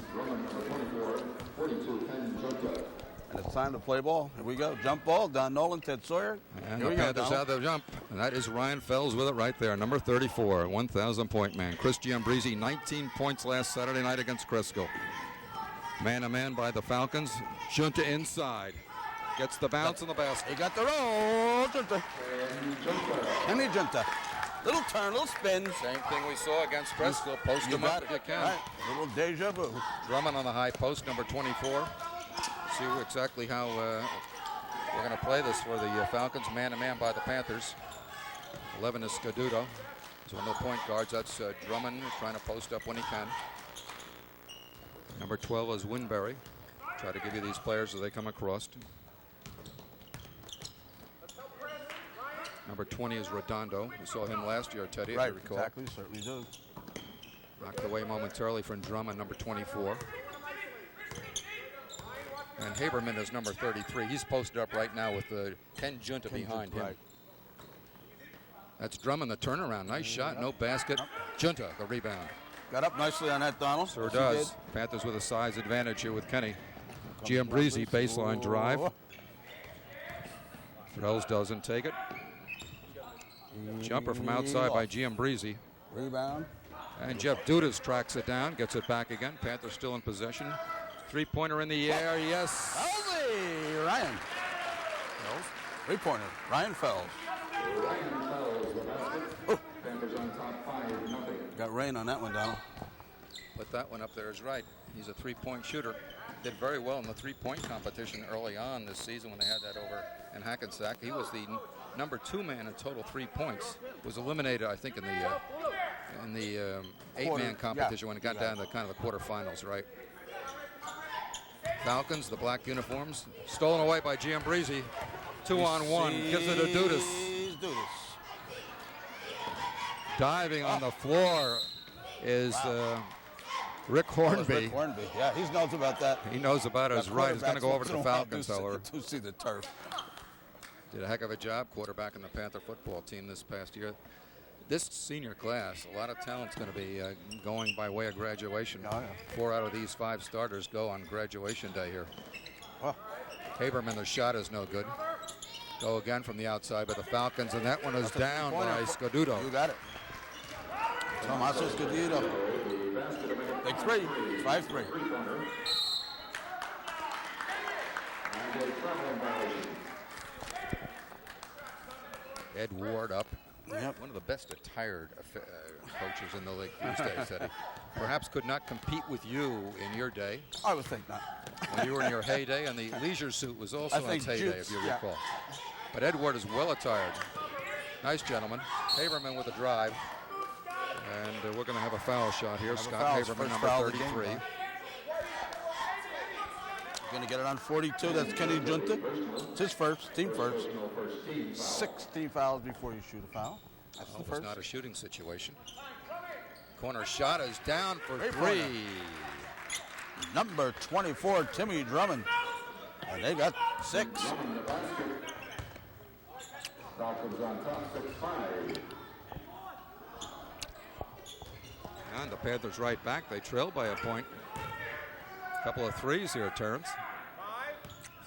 it's time to play ball. Here we go. Jump ball. Don Nolan, Ted Sawyer. And Here the we go, Panthers have the jump. And that is Ryan Fells with it right there. Number 34, 1,000-point man. Chris Giambarresse, 19 points last Saturday night against Cresskill. Man-to-man by the Falcons. Junta inside. Gets the bounce in the basket. He got the roll. Junta. Kenny Junta. Little turn, little spin. Same thing we saw against Cresskill. Post You him got up if it. you can. Right. Little deja vu. Drummond on the high post, number 24. See exactly how we're going to play this for the Falcons. Man-to-man by the Panthers. 11 is Scaduto. So no point guards. That's Drummond trying to post up when he can. Number 12 is Winberry. Try to give you these players as they come across. Number 20 is Redondo. We saw him last year, Teddy, Right, if you recall. exactly. Certainly do. Knocked away momentarily from Drummond, number 24. And Haberman is number 33. He's posted up right now with Ken Junta behind him. Right. That's Drummond, the turnaround. Nice shot, no basket. Junta, the rebound. Got up nicely on that, Donald. Sure Yes, he does. did. Panthers with a size advantage here with Kenny. Giambarresse, baseline drive. Fells doesn't take it. Jumper from outside by Giambarresse. Rebound. And Jeff Dudas tracks it down, gets it back again. Panthers still in possession. 3-pointer in the air, yes. Fellsy, Ryan. Fells. 3-pointer, Ryan Fells. Oh. Got rain on that one, Donald. Put that one up there is right. He's a 3-point shooter. Did very well in the 3-point competition early on this season when they had that over in Hackensack. He was the number 2 man in total 3 points. Was eliminated, I think, in the 8-man competition when it got down to kind of the quarterfinals, right? Falcons, the black uniforms, stolen away by Giambarresse. 2-on-1, gives it to Dudas. Diving on the floor is Rick Hornby. Rick Hornby, yeah, he knows about that. He knows about it. He's right. He's going to go over to the Falcons, however. To see the turf. Did a heck of a job, quarterback in the Panther football team this past year. This senior class, a lot of talent's going to be going by way of graduation. Oh, yeah. 4 out of these 5 starters go on graduation day here. Oh. Haberman, the shot is no good. Go again from the outside by the Falcons, and that one is down by Scaduto. You got it. Tomaso Scaduto. Big 3, 5-3. Ed Ward up. Yep. One of the best attired coaches in the league these days, Eddie. Perhaps could not compete with you in your day. I would think not. When you were in your heyday, and the leisure suit was also in its heyday, if you recall. But Ed Ward is well attired. Nice gentleman. Haberman with a drive. And we're going to have a foul shot here. Scott Haberman, number 33. Going to get it on 42. That's Kenny Junta. It's his first, team first. 16 fouls before you shoot a foul. That's the It's first. not a shooting situation. Corner shot is down for 3. Three-pointer. Number 24, Timmy Drummond. And they got 6. Falcons on top, 6-5. And the Panthers right back. They trail by a point. Couple of threes here, Terrence.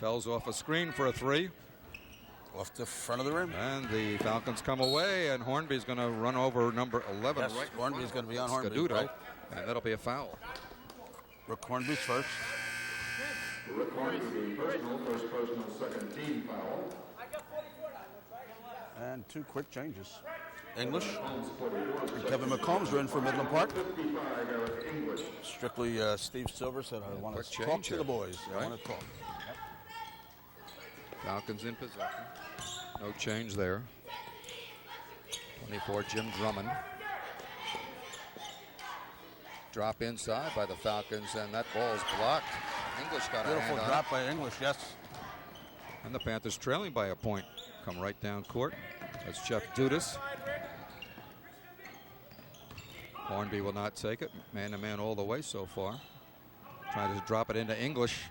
Fells off a screen for a 3. Off the front of the rim. And the Falcons come away, and Hornby's going to run over number 11. Yes, right. Hornby's going to be on Hornby. Scaduto, Right. and that'll be a foul. Rick Hornby's first. Rick Hornby, personal, first personal, second team foul. And 2 quick changes. English and Kevin McCombs are in for Midland Park. Strictly Steve Silver said, I want to talk to the boys. I want to talk. Falcons in possession. No change there. 24, Jim Drummond. drop inside by the Falcons, and that ball is blocked. English got a hand Beautiful on drop it. by English, yes. And the Panthers trailing by a point. Come right down court. That's Jeff Dudas. Hornby will not take it. Man-to-man all the way so far. Trying to drop it into English.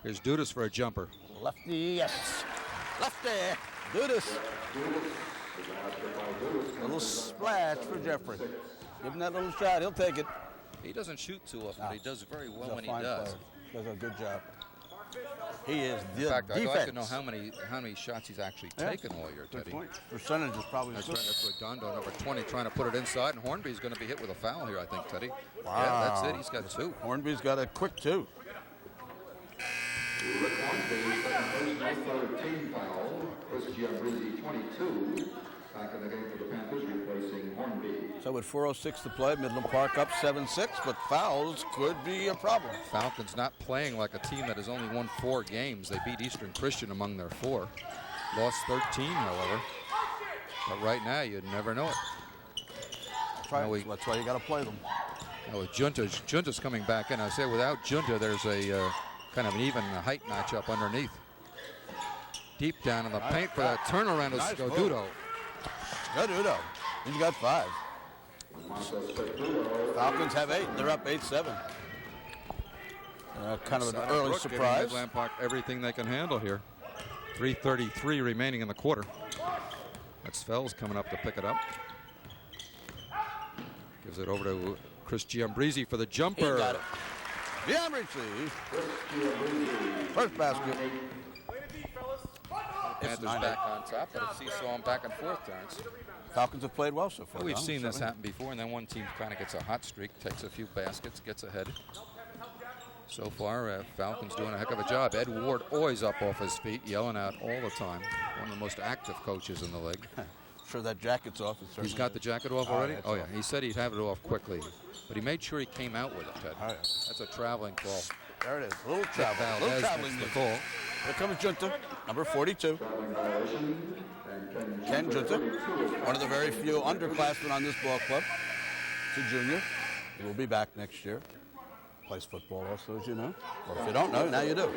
Here's Dudas for a jumper. Lefty, yes. Lefty. Dudas. A little splash for Jeffrey. Give him that little shot. He'll take it. He doesn't shoot too often, but he does very well when he Fine does. player. Does a good job. He is the In fact, defense. I'd like to know how many shots he's actually taken all year, Good Teddy. point. Percentage is probably That's good. right. That's Redondo, number 20, trying to put it inside, and Hornby's going to be hit with a foul here, I think, Teddy. Wow. Yeah, that's it. He's got 2. Hornby's got a quick 2. Rick Hornby, second personal, third team foul. Chris Giambarresse, 22. Back in the game for the Panthers, replacing Hornby. So with 4:06 to play, Midland Park up 7-6, but fouls could be a problem. Falcons not playing like a team that has only won 4 games. They beat Eastern Christian among their 4. Lost 13, however. But right now, you'd never know it. That's right. That's why you got to play them. Oh, Junta's coming back in. I say without Junta, there's a kind of an even height matchup underneath. Deep down in the paint for that turnaround is Scoduto. Scoduto. He's got 5. Falcons have 8. They're up 8-7. Kind of an early Brook surprise. giving Midland Park everything they can handle here. 3:33 remaining in the quarter. That's Fells coming up to pick it up. Gives it over to Chris Giambarresse for the jumper. He got it. Giambarresse. First basket. Panthers back on top, but it's seesawing back and forth, Terrence. Falcons have played well so far. We've seen this happen before, and then one team kind of gets a hot streak, takes a few baskets, gets ahead. So far, Falcons doing a heck of a job. Ed Ward always up off his feet, yelling out all the time. One of the most active coaches in the league. Sure that jacket's off. He's got the jacket off already? Oh, yeah, He said he'd have it off quickly. But he made sure he came out with it, Ted. Oh, yeah. That's a traveling call. There it is. A little traveling. The call. Here comes Junta, number 42. Ken Junta, one of the very few underclassmen on this ball club. He's a junior. He will be back next year. Plays football also, as you know. Or if you don't know, now you do.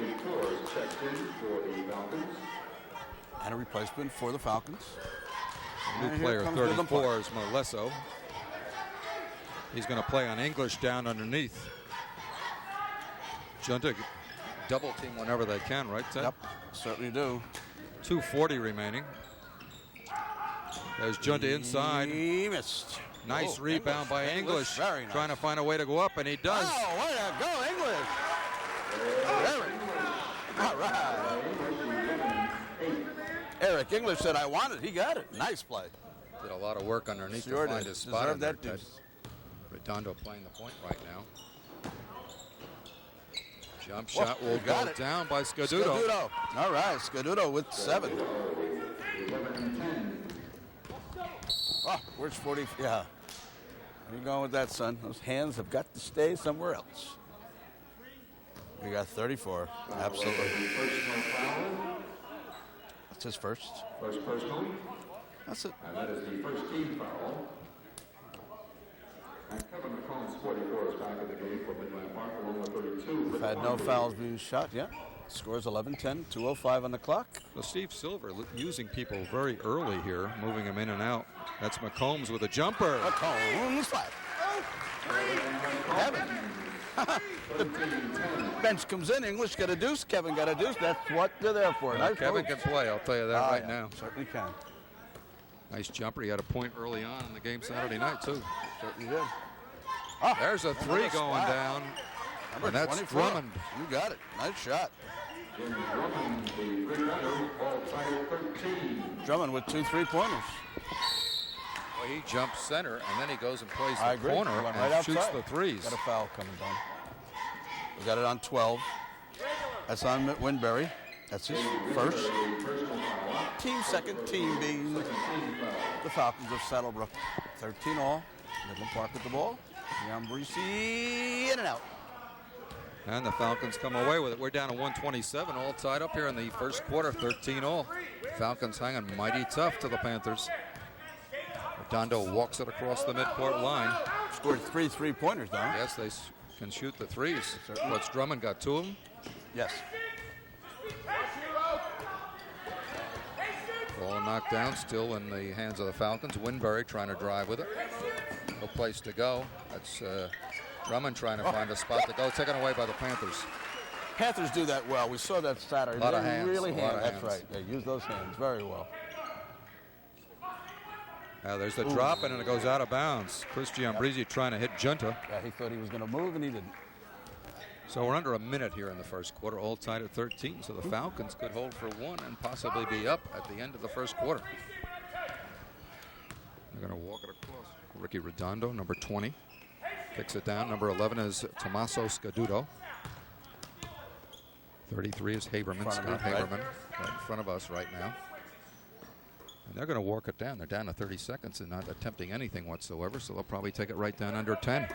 And a replacement for the Falcons. New player 34 is Molesso. He's going to play on English down underneath. Junta double team whenever they can, right, Ted? Yep, certainly do. 2:40 remaining. There's Junta inside. He missed. Nice rebound by English. Very nice. Trying to find a way to go up, and he does. Oh, way to go, English. All right. Eric English said, I want it. He got it. Nice play. Did a lot of work underneath Sure to find did. his spot. Deserved in there, that Ted. deuce. Redondo playing the point right now. Jump shot will got go it. down by Scoduto. All right, Scoduto with 7. Oh, where's 40? Yeah. Where you going with that, son? Those hands have got to stay somewhere else. We got 34. Absolutely. That's his first. First personal. That's it. And that is the first team foul. And Kevin McCombs, 44, is back in the game for Midland Park, along with 32. We've had no fouls being shot yet. Scores 11-10, 2:05 on the clock. Well, Steve Silver using people very early here, moving them in and out. That's McCombs with a jumper. McCombs flat. Kevin. The bench comes in. English got a deuce. Kevin got a deuce. That's what they're there for. Well, Kevin can play, I'll tell you that right now. Certainly can. Nice jumper. He had a point early on in the game Saturday night, too. Certainly did. There's a 3 going down. Number And that's 24. Drummond. You got it. Nice shot. Drummond with 2 3-pointers. Well, he jumps center, and then he goes and plays I the agree. corner He went and right shoots outside. the threes. Got a foul coming down. We got it on 12. That's on Winberry. That's his first. Team second, team being the Falcons of Saddlebrook. 13 all. Midland Park with the ball. Giambarresse in and out. And the Falcons come away with it. We're down to 127, all tied up here in the first quarter, 13 all. Falcons hanging mighty tough to the Panthers. Redondo walks it across the midcourt line. scored 3 3-pointers, though. Yes, they can shoot the threes. What's Drummond got 2 of them? Yes. Ball knocked down, still in the hands of the Falcons. Winbury trying to drive with it. No place to go. That's Drummond trying to find a spot to go. Taken away by the Panthers. Panthers do that well. We saw that Saturday. A lot of They hands. really A lot of That's hands. right. They use those hands very well. Now there's the drop, and it goes out of bounds. Chris Giambarresse trying to hit Junta. Yeah, he thought he was going to move, and he didn't. So we're under a minute here in the first quarter, all tied at 13. So the Falcons could hold for 1 and possibly be up at the end of the first quarter. They're going to walk it across. Ricky Redondo, number 20, kicks it down. Number 11 is Tommaso Scaduto. 33 is Haberman, Scott Haberman, right in front of us right now. And they're going to work it down. They're down to 30 seconds and not attempting anything whatsoever, so they'll probably take it right down under 10.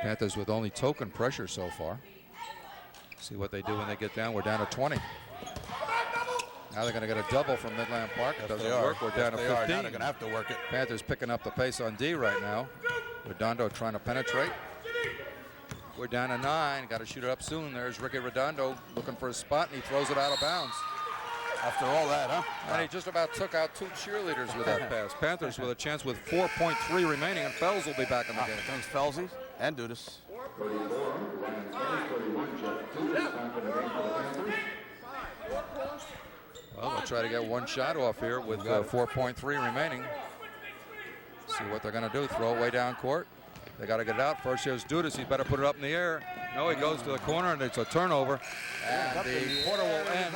Panthers with only token pressure so far. See what they do when they get down. We're down to 20. Now they're going to get a double from Midland Park. It doesn't work. We're down to 15. Now they're going to have to work it. Panthers picking up the pace on D right now. Redondo trying to penetrate. We're down to 9. Got to shoot it up soon. There's Ricky Redondo looking for a spot, and he throws it out of bounds. After all that, huh? And he just about took out 2 cheerleaders with that pass. Panthers with a chance with 4.3 remaining, and Fells will be back in the game. Comes Felsey and Dudas. 34, Ryan Fells, 31, Jeff Dudas back in the game for the Panthers. Well, they'll try to get 1 shot off here with 4.3 remaining. See what they're going to do. Throw it way down court. They got to get it out. First here's Dudas. He better put it up in the air. No, he goes to the corner, and it's a turnover. And the quarter will end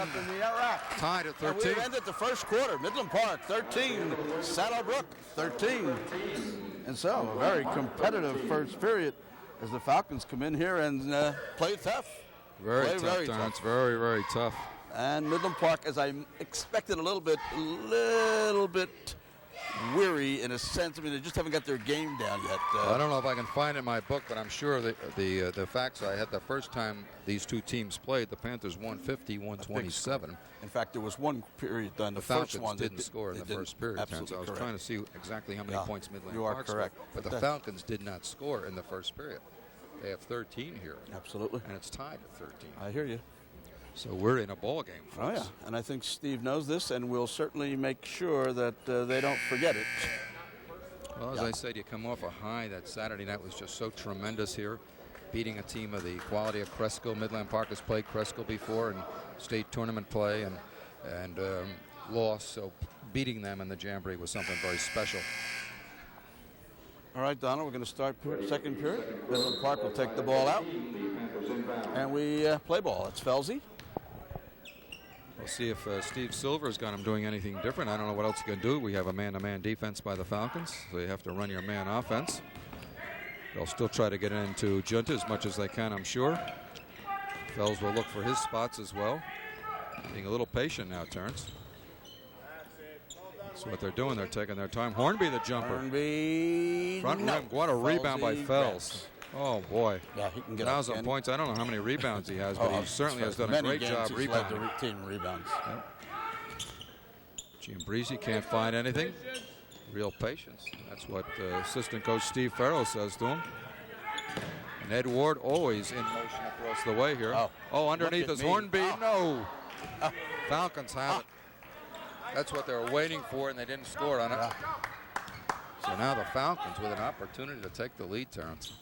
tied at 13. And we've ended the first quarter. Midland Park 13, Saddlebrook 13. And so a very competitive first period as the Falcons come in here and play tough. Very tough, Terrence. Very, very tough. And Midland Park, as I expected, a little bit weary in a sense. I mean, they just haven't got their game down yet. I don't know if I can find it in my book, but I'm sure the facts I had the first time these 2 teams played, the Panthers won 50-127. In fact, there was one period done. The first Falcons one didn't score in the first period. Absolutely I was correct. trying to see exactly how many points Midland you are Park correct. scored. But the Falcons did not score in the first period. They have 13 here. Absolutely. And it's tied at 13. I hear you. So we're in a ball game, folks. Oh, yeah. And I think Steve knows this, and we'll certainly make sure that they don't forget it. Well, as I said, you come off a high. That Saturday night was just so tremendous here, beating a team of the quality of Cresskill. Midland Park has played Cresskill before in state tournament play and lost, so beating them in the Jamboree was something very special. All right, Donna, we're going to start second period. Midland Park will take the ball out, and we play ball. It's Felsey. We'll see if Steve Silver's got him doing anything different. I don't know what else he can do. We have a man-to-man defense by the Falcons, so you have to run your man offense. They'll still try to get into Junta as much as they can, I'm sure. Fells will look for his spots as well. Being a little patient now, Terrence. That's what they're doing. They're taking their time. Hornby the jumper. Hornby. Front rim. What a rebound by Fells. Oh, boy. Yeah, he can get 1,000 points. I don't know how many rebounds he has, but he certainly has done a great job rebounding. Team rebounds. Giambarresse can't find anything. Real patience. That's what assistant coach Steve Farrell says to him. And Ed Ward always in motion across the way here. Oh, underneath is Hornby. No. Falcons have it. That's what they were waiting for, and they didn't score on it. So now the Falcons with an opportunity to take the lead, Terrence.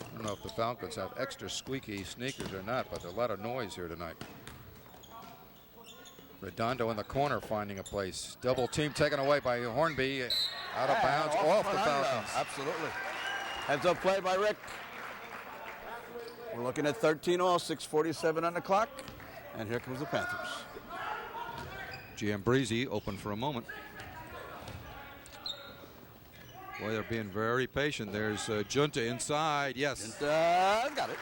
I don't know if the Falcons have extra squeaky sneakers or not, but there's a lot of noise here tonight. Redondo in the corner finding a place. Double team taken away by Hornby. Out of bounds, off the Falcons. Absolutely. Heads up play by Rick. We're looking at 13 all, 6:47 on the clock. And here comes the Panthers. Giambarresse open for a moment. Boy, they're being very patient. There's Junta inside. Yes. Junta got it.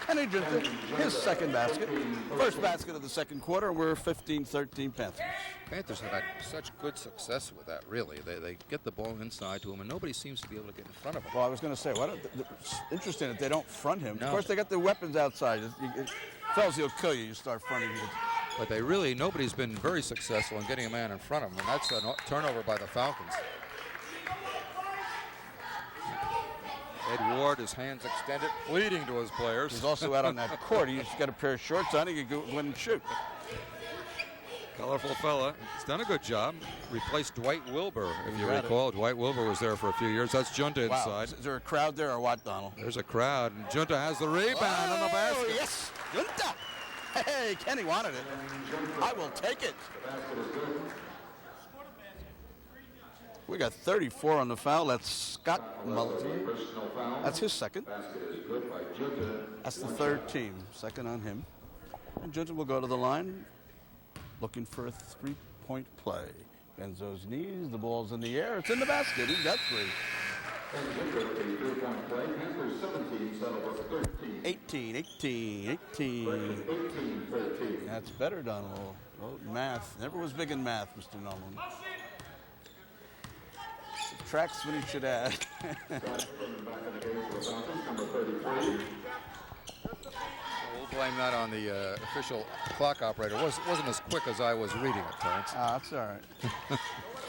Kenny Junta, his second basket. First basket of the second quarter. We're 15-13 Panthers. Panthers have had such good success with that, really. They get the ball inside to him, and nobody seems to be able to get in front of him. Well, I was going to say, it's interesting that they don't front him. No. Of course, they got their weapons outside. Fells will kill you. You start fronting him. But nobody's been very successful in getting a man in front of him, and that's a turnover by the Falcons. Ed Ward, his hands extended, pleading to his players. He's also out on that court. He's got a pair of shorts on. He can go in and shoot. Colorful fella. He's done a good job. Replaced Dwight Wilbur, if you got recall. Dwight Wilbur was there for a few years. That's Junta Wow. inside. Is there a crowd there or what, Donald? There's a crowd, and Junta has the rebound on the basket. Oh, yes, Junta. Hey, Kenny wanted it. I will take it. We got 34 on the foul. That's Scott Mullins. That's his second. That's the third team. Second on him. And Junta will go to the line looking for a three-point play. Bends those knees. The ball's in the air. It's in the basket. He's got three. 18. That's better, Donald. Oh, math. Never was big in math, Mr. Nolan. Subtracts when he should add. We'll blame that on the official clock operator. Wasn't as quick as I was reading it, Terrence. That's all right.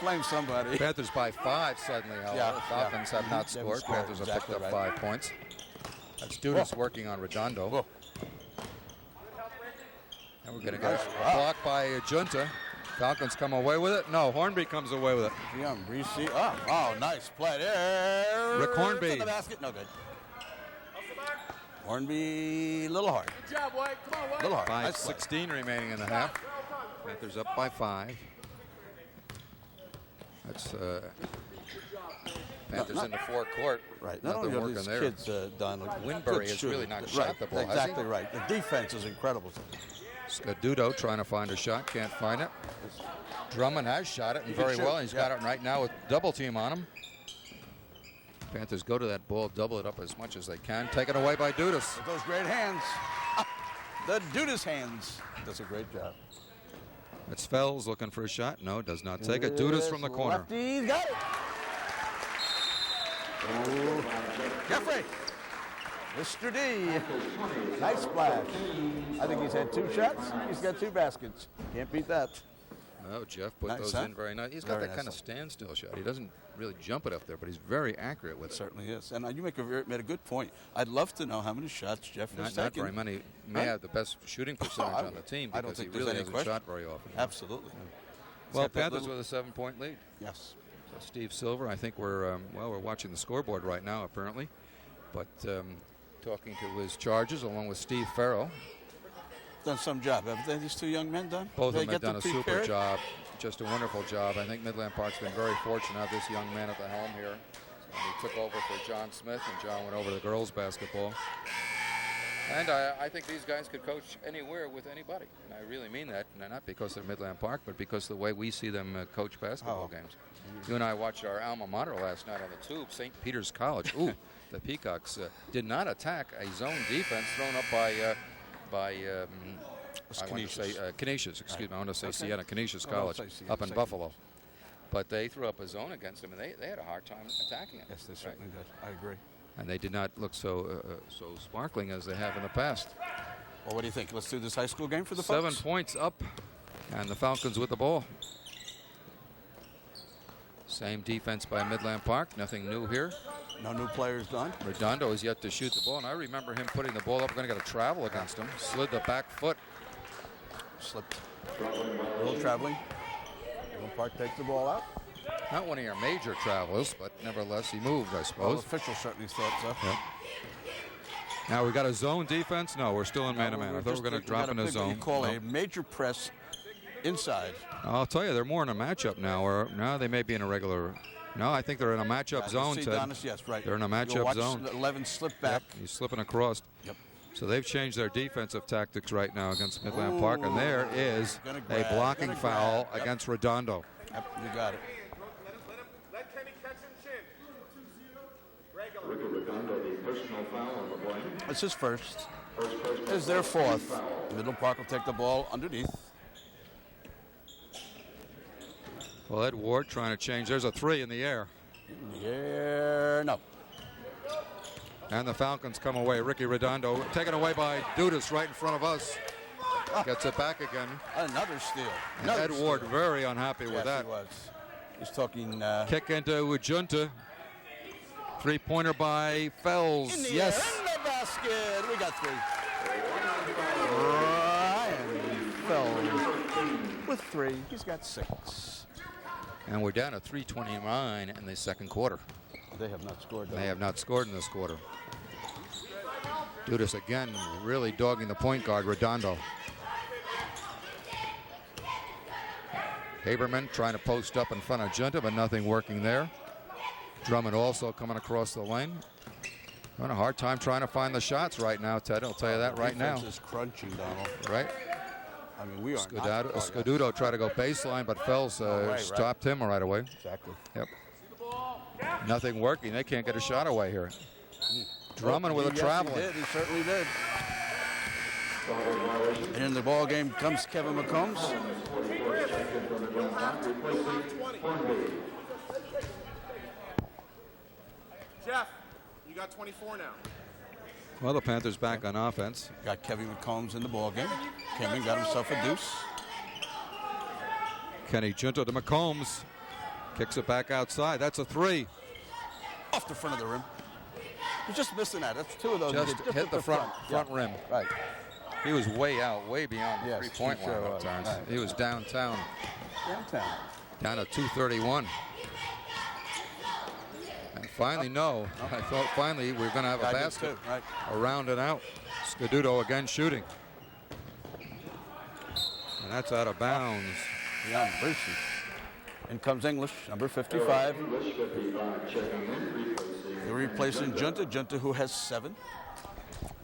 Blame somebody. Panthers by 5 suddenly, however. Falcons have not scored. Panthers have picked up 5 points. That's Dudas working on Redondo. And we're going to get a block by Junta. Falcons come away with it. No, Hornby comes away with it. Giambarresse. Oh, nice play there. Rick Hornby. In the basket. No good. Hornby, little hard. Good job, White. Come on, White. Little hard. 5:16 remaining in the half. Panthers up by 5. That's Panthers in the forecourt. Right. Not Nothing only are working these there. kids, Don, Winbury has really not shot the ball. Exactly right. The defense is incredible. Scadudo trying to find a shot, can't find it. Drummond has shot it and very well. He's got it right now with double team on him. Panthers go to that ball, double it up as much as they can. Taken away by Dudas. With those great hands. The Dudas hands. Does a great job. It's Fells looking for a shot. No, does not take it. Dudas from the corner. Lefty's got it. Jeffrey. Mr. D. Nice splash. I think he's had 2 shots. He's got 2 baskets. Can't beat that. No, Jeff put those in very nice. He's got that kind of standstill shot. He doesn't really jump it up there, but he's very accurate with it. Certainly is. And you made a good point. I'd love to know how many shots Jeff has taken. Not very many. May have the best shooting percentage on the team because he really hasn't shot very often. Absolutely. Well, Panthers with a 7-point lead. Yes. So Steve Silver, I think we're watching the scoreboard right now apparently, but talking to his charges along with Steve Farrell. Done some job, haven't they, these 2 young men done? Both of them have done a super job, just a wonderful job. I think Midland Park's been very fortunate to have this young man at the helm here. And he took over for John Smith, and John went over to the girls' basketball. And I think these guys could coach anywhere with anybody. And I really mean that, and not because they're Midland Park, but because of the way we see them coach basketball games. You and I watched our alma mater last night on the tube, St. Peter's College. Ooh, the Peacocks did not attack a zone defense thrown up by I want to say Canisius, excuse me. I want to say Siena, Canisius College up in Buffalo. But they threw up a zone against them, and they had a hard time attacking it. Yes, they certainly did. I agree. And they did not look so sparkling as they have in the past. Well, what do you think? Let's do this high school game for the 7 folks? points up, and the Falcons with the ball. Same defense by Midland Park. Nothing new here. No new players done. Redondo is yet to shoot the ball, and I remember him putting the ball up. We're going to get a travel against him. Slid the back foot. Slipped. A little traveling. Midland Park takes the ball out. Not one of your major travels, but nevertheless he moved, I suppose. Well, officials certainly thought so. Yep. Now we got a zone defense. No, we're still in man-to-man. I thought we were going to drop in a zone. You call a major press inside. I'll tell you, they're more in a matchup now. Or now they may be in a regular. No, I think they're in a matchup zone. Yes, right. They're in a matchup zone. 11 slip back. Yep, he's slipping across. Yep. So they've changed their defensive tactics right now against Midland Park, and there is a blocking foul against Redondo. Yep, you got it. Let Kenny catch and chin. 2-0. Ricky Redondo, the personal foul on the play. It's his first. It's their 4th. Midland Park will take the ball underneath. Well, Ed Ward trying to change. There's a 3 in the air. In the air, no. And the Falcons come away. Ricky Redondo taken away by Dudas right in front of us. Gets it back again. Another steal. Ed Ward very unhappy with that. He was. He's talking. Kick into Junta. Three-pointer by Fells. In the Yes. air, in the basket. We got 3. Ryan Fells with 3. He's got 6. And we're down to 3:29 in the second quarter. They have not scored. They have not scored in this quarter. Dudas again really dogging the point guard, Redondo. Haberman trying to post up in front of Junta, but nothing working there. Drummond also coming across the lane. Having a hard time trying to find the shots right now, Ted. I'll tell you that right now. Defense is crunching, Donald. Right? I mean, we are Scuduto tried to go baseline, but Fells stopped him right away. Exactly. Yep. Nothing working. They can't get a shot away here. Drummond with a traveling. He did. He certainly did. And in the ball game comes Kevin McCombs. Jeff, you got 24 now. Well, the Panthers back on offense. Got Kevin McCombs in the ball game. Kevin got himself a deuce. Kenny Junta to McCombs. Kicks it back outside. That's a 3. Off the front of the rim. He's just missing that. That's 2 of those. Just hit the front rim. Right. He was way out, way beyond the three-point line at times. Right. He was downtown. Downtown. Down to 2:31. And finally, I thought finally we were going to have a basket. Right. Around and out. Scuduto again shooting. And that's out of bounds. Giambarresse. In comes English, number 55. They're replacing Junta. Junta, who has 7.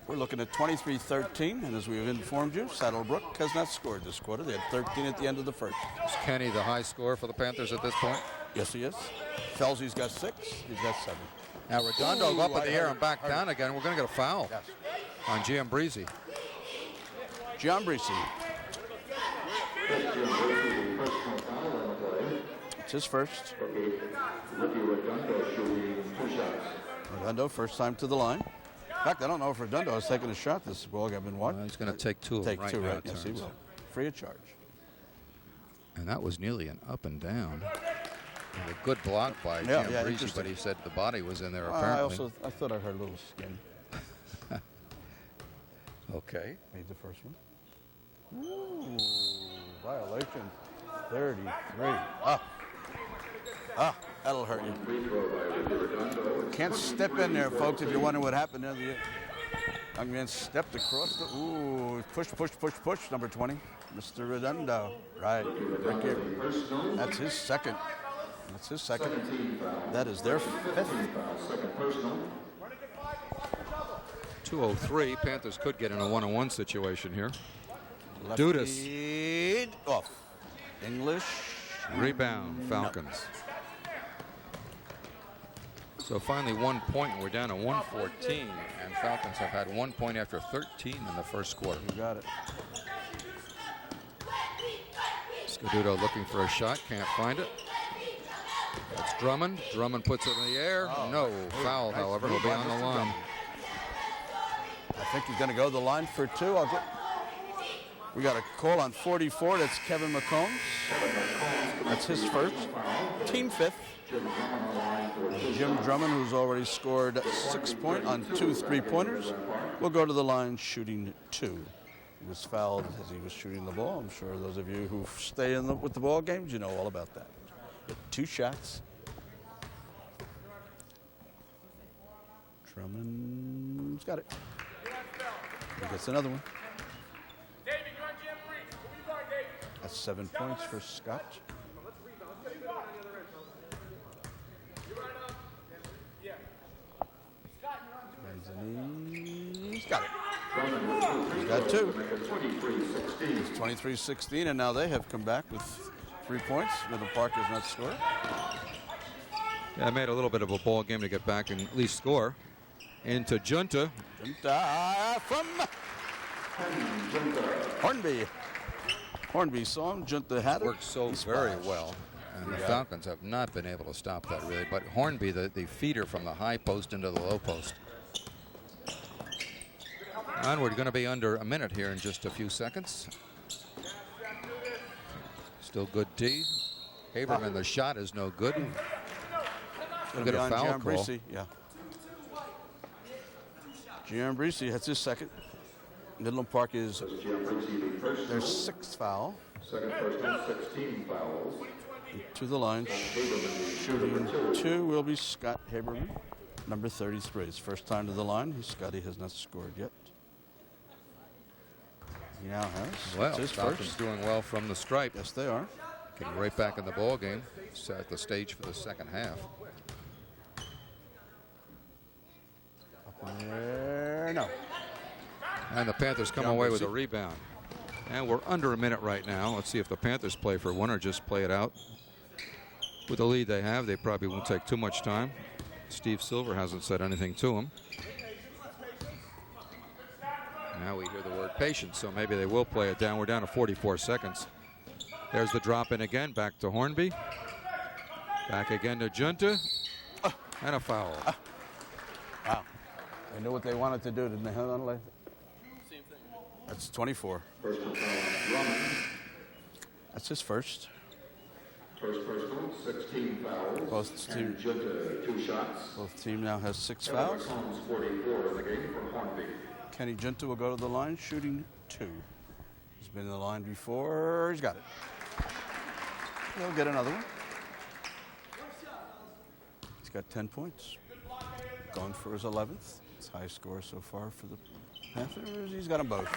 We're looking at 23-13, and as we've informed you, Saddlebrook has not scored this quarter. They had 13 at the end of the first. Is Kenny the high scorer for the Panthers at this point? Yes, he is. Felsy's got 6. He's got 7. Now Redondo up in the air and back down again. We're going to get a foul on Giambarresse. Giambarresse. It's his first. Redondo, first time to the line. In fact, I don't know if Redondo has taken a shot this ball game. I've been watching. He's going to take 2 Take right 2, now. right? Yes, he will. Free of charge. And that was nearly an up and down. And a good block by Giambarresse, but he said the body was in there apparently. I thought I heard a little skin. Okay. Made the first one. Ooh, violation. 33. That'll hurt you. Can't step in there, folks, if you wonder what happened there. The young man stepped across the... Ooh, push, number 20. Mr. Redondo. Right here. That's his second. That is their 5th. 2:03. Panthers could get in a 1-on-1 situation here. Dudas. Off. English. Rebound. Falcons. So finally 1 point, and we're down to 114. And Falcons have had 1 point after 13 in the first quarter. You got it. Scuduto looking for a shot, can't find it. That's Drummond. Drummond puts it in the air. No foul, however. He'll be on the line. I think he's going to go to the line for 2. We got a call on 44. That's Kevin McCombs. That's his first. Team 5th. Jim Drummond, who's already scored 6 points on 2 3-pointers, will go to the line shooting 2. He was fouled as he was shooting the ball. I'm sure those of you who stay with the ball games, you know all about that. 2 shots. Drummond's got it. He gets another one. That's 7 points for Scott. He's got it. He's got 2. It's 23-16, and now they have come back with 3 points. Midland Park has not scored. Yeah, made a little bit of a ball game to get back and at least score. Into Junta. Junta from Hornby. Hornby saw him. Junta had it. Worked so very well. And the Falcons have not been able to stop that really. But Hornby, the feeder from the high post into the low post. And we're going to be under a minute here in just a few seconds. Still good D. Haberman, the shot is no good. Going to Get be a on foul call. Giambarresse. Yeah. Giambarresse had his second. Midland Park is their sixth foul. Second personal, 16 fouls. To the line. Shooting two will be Scott Haberman, number 33. His first time to the line. Scotty has not scored yet. He now has. Well, it's his Falcons first. doing well from the stripe. Yes, they are. Getting right back in the ball game. Set the stage for the second half. No. And the Panthers come away with a rebound. And we're under a minute right now. Let's see if the Panthers play for one or just play it out. With the lead they have, they probably won't take too much time. Steve Silver hasn't said anything to him. Now we hear the word patience, so maybe they will play it down. We're down to 44 seconds. There's the drop in again, back to Hornby. Back again to Junta. And a foul. Wow. They knew what they wanted to do, didn't they? That's 24. That's his first. First personal, 16 fouls. Both teams. Two shots. Both team now has 6 fouls. McCombs 44 in the game for Hornby. Kenny Junta will go to the line, shooting 2. He's been in the line before. He's got it. He'll get another one. He's got 10 points. Going for his 11th. It's high score so far for the Panthers. He's got them both.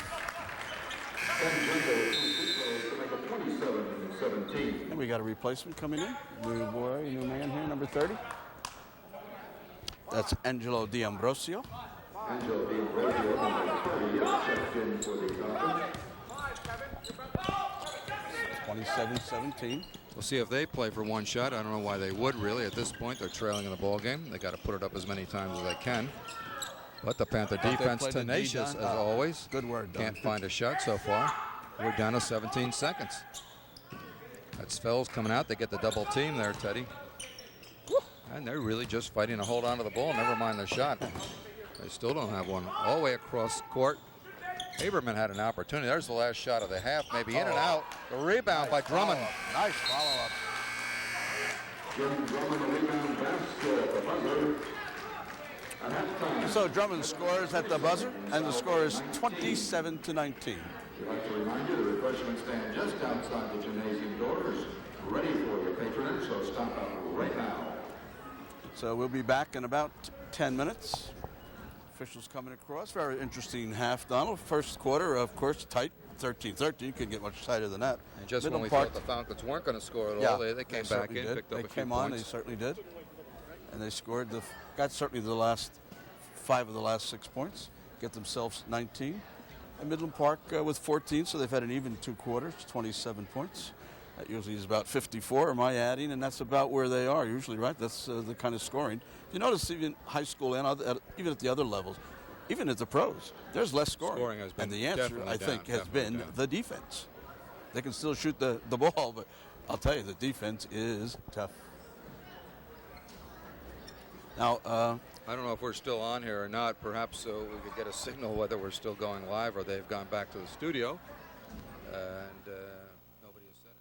And we got a replacement coming in. New boy, new man here, number 30. That's Angelo Giambarresse. Angelo Giambarresse, checked in for the Falcons. 27-17. We'll see if they play for one shot. I don't know why they would, really. At this point, they're trailing in the ball game. They got to put it up as many times as they can. But the Panther defense tenacious as always. Good word, Don. Can't find a shot so far. We're down to 17 seconds. That's Fells coming out. They get the double team there, Teddy. And they're really just fighting to hold on to the ball. Never mind the shot. They still don't have one. All the way across court. Haberman had an opportunity. There's the last shot of the half. Maybe in and out. The rebound by Drummond. Nice follow-up. Drummond, the rebound basket at the buzzer. So Drummond scores at the buzzer, and the score is 27-19. We'd like to remind you the refreshment stand just outside the gymnasium doors, ready for your patronage, so stop out right now. So we'll be back in about 10 minutes. Officials coming across. Very interesting half, Donald. First quarter, of course, tight. 13-13. You couldn't get much tighter than that. And just Midland when we Park, thought the Falcons weren't going to score at yeah, all, they came back in, picked up a few They came on, they points. certainly did. And they scored, got certainly the last 5 of the last 6 points. Get themselves 19. And Midland Park with 14, so they've had an even 2 quarters, 27 points. That usually is about 54, am I adding? And that's about where they are usually, right? That's the kind of scoring. You notice even high school and even at the other levels, even at the pros, there's less scoring. Scoring has been and the answer, definitely I think, down, has been down. the defense. They can still shoot the ball, but I'll tell you, the defense is tough. Now, I don't know if we're still on here or not. Perhaps we could get a signal whether we're still going live or they've gone back to the studio. And nobody has said it.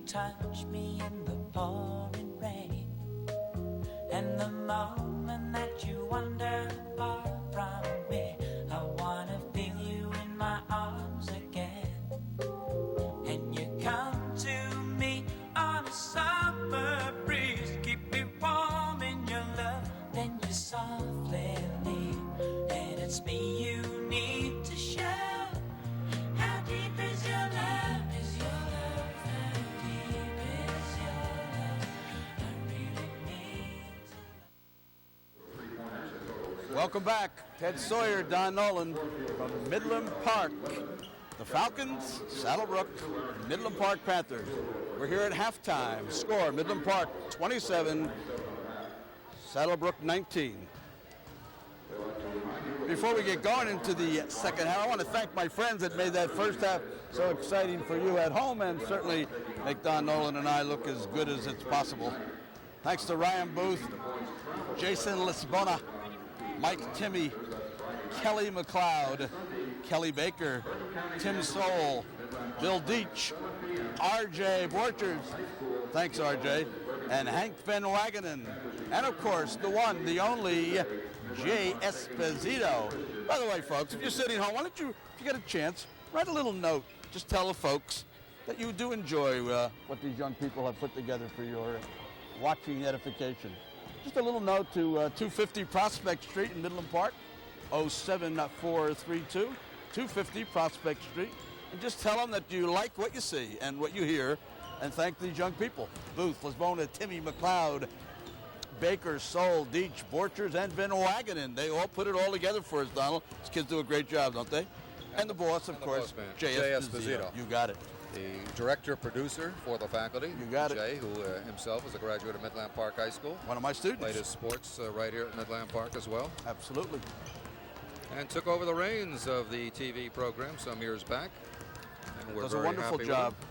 touch me in the pouring rain, and the moment that you wander far from me, I wanna feel you in my arms again. And you come to me on a summer breeze, keep me warm in your love, then you softly leave, and it's me you need to show. How deep is your love? Is your love? How deep is your love? I really need to. Welcome back. Ted Sawyer, Don Nolan from Midland Park. The Falcons, Saddlebrook, Midland Park Panthers. We're here at halftime. Score, Midland Park 27, Saddlebrook 19. Before we get going into the second half, I want to thank my friends that made that first half so exciting for you at home and certainly make Don Nolan and I look as good as it's possible. Thanks to Ryan Booth, Jason Lisbona, Mike Timmy, Kelly McLeod, Kelly Baker, Tim Soul, Bill Deach, RJ Borchers, thanks RJ, and Hank Van Wagenen, and of course the one, the only Jay Esposito. By the way, folks, if you're sitting home, why don't you, if you get a chance, write a little note. Just tell the folks that you do enjoy what these young people have put together for your watching edification. Just a little note to 250 Prospect Street in Midland Park, 07432, 250 Prospect Street, and just tell them that you like what you see and what you hear, and thank these young people. Booth, Lisbona, Timmy McLeod, Baker, Soul, Deach, Borchers, and Van Wagenen. They all put it all together for us, Donald. These kids do a great job, don't they? And the boss, of course, Jay Esposito. You got it. The director-producer for the faculty, you got Jay, who himself is a graduate of Midland Park High School. One of my students. Played his sports right here at Midland Park as well. Absolutely. And took over the reins of the TV program some years back. And we're does a very wonderful happy job. with him.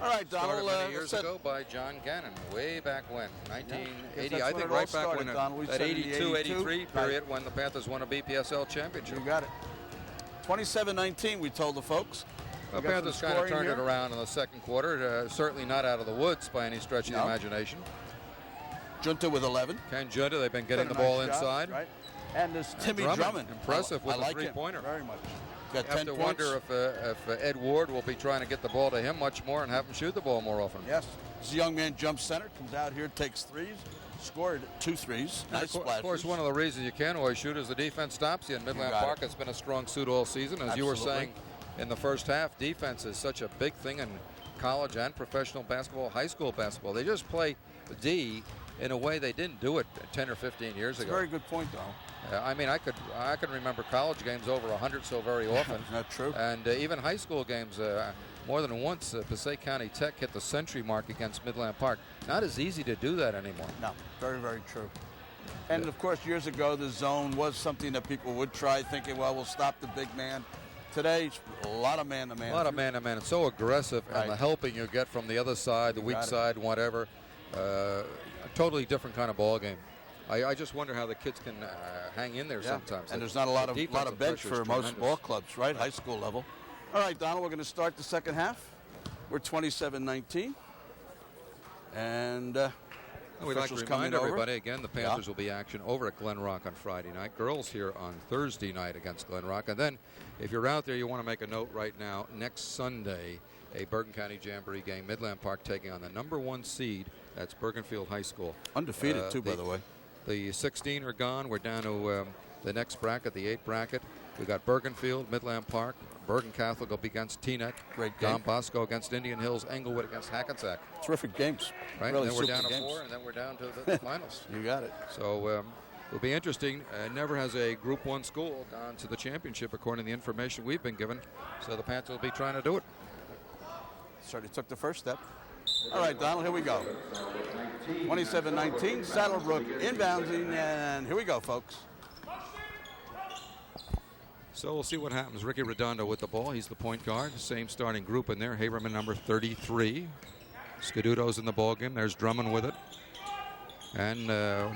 All right, Donald. Started many years ago by John Gannon, way back when, 1980. Yeah, I think right back when Donald. that 82-83 period when the Panthers won a BPSL championship. You got it. 27-19, we told the folks. The Panthers kind of turned it around in the second quarter. Certainly not out of the woods by any stretch of the imagination. Junta with 11. Ken Junta, they've been getting the ball inside. Right. And this Timmy Drummond. Impressive with a three-pointer. Very much. You have to wonder if Ed Ward will be trying to get the ball to him much more and have him shoot the ball more often. Yes. This young man jumps center, comes out here, takes threes, scored 2 threes. Nice splashes. Of course, one of the reasons you can't always shoot is the defense stops you. And Midland Park has been a strong suit all season. As you were saying in the first half, defense is such a big thing in college and professional basketball, high school basketball. They just play D in a way they didn't do it 10 or 15 years ago. Very good point, though. I mean, I can remember college games over 100 so very often. Not true. And even high school games, more than once, Passaic County Tech hit the century mark against Midland Park. Not as easy to do that anymore. No, very, very true. And of course, years ago, the zone was something that people would try, thinking, well, we'll stop the big man. Today, a lot of man-to-man. A lot of man-to-man. It's so aggressive, and the helping you get from the other side, the weak side, whatever. A totally different kind of ball game. I just wonder how the kids can hang in there sometimes. And there's not a lot of bench for most ball clubs, right? High school level. All right, Donald, we're going to start the second half. We're 27-19. And we'd like to remind everybody, again, the Panthers will be action over at Glen Rock on Friday night. Girls here on Thursday night against Glen Rock. And then, if you're out there, you want to make a note right now, next Sunday, a Bergen County Jamboree game. Midland Park taking on the #1 seed. That's Bergenfield High School. Undefeated, too, by the way. The 16 are gone. We're down to the next bracket, the 8th bracket. We got Bergenfield, Midland Park, Bergen Catholic will be against Teaneck. Great game. Don Bosco against Indian Hills, Englewood against Hackensack. Terrific games. Right, really and then we're down to games. 4, and then we're down to the finals. You got it. So it'll be interesting. Never has a Group 1 school gone to the championship, according to the information we've been given. So the Panthers will be trying to do it. Certainly took the first step. All right, Donald, here we go. 27-19, Saddlebrook inbounding, and here we go, folks. So we'll see what happens. Ricky Redondo with the ball. He's the point guard. Same starting group in there. Haberman, number 33. Scaduto's in the ball game. There's Drummond with it. And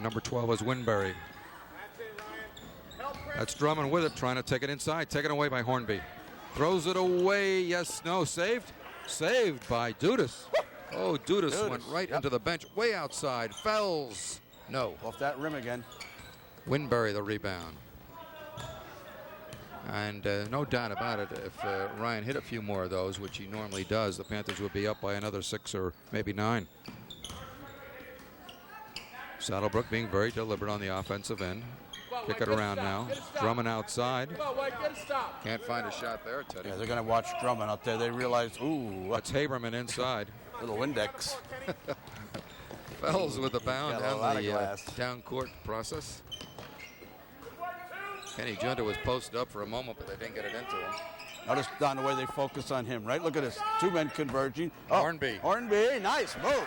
number 12 is Winberry. That's Drummond with it, trying to take it inside. Taken away by Hornby. Throws it away. Yes, no, saved. Saved by Dudas. Oh, Dudas went right into the bench, way outside. Fells. No. Off that rim again. Winbury the rebound. And no doubt about it, if Ryan hit a few more of those, which he normally does, the Panthers would be up by another 6 or maybe 9. Saddlebrook being very deliberate on the offensive end. Kick it around now. Drummond outside. Can't find a shot there, Teddy. Yeah, they're going to watch Drummond out there. They realize, ooh. That's Haberman inside. Little Windex. Fells with the bound Got and the down court process. Kenny Junta was posted up for a moment, but they didn't get it into him. Notice, Don, the way they focus on him, right? Look at this. 2 men converging. Oh, Hornby. Hornby, nice move.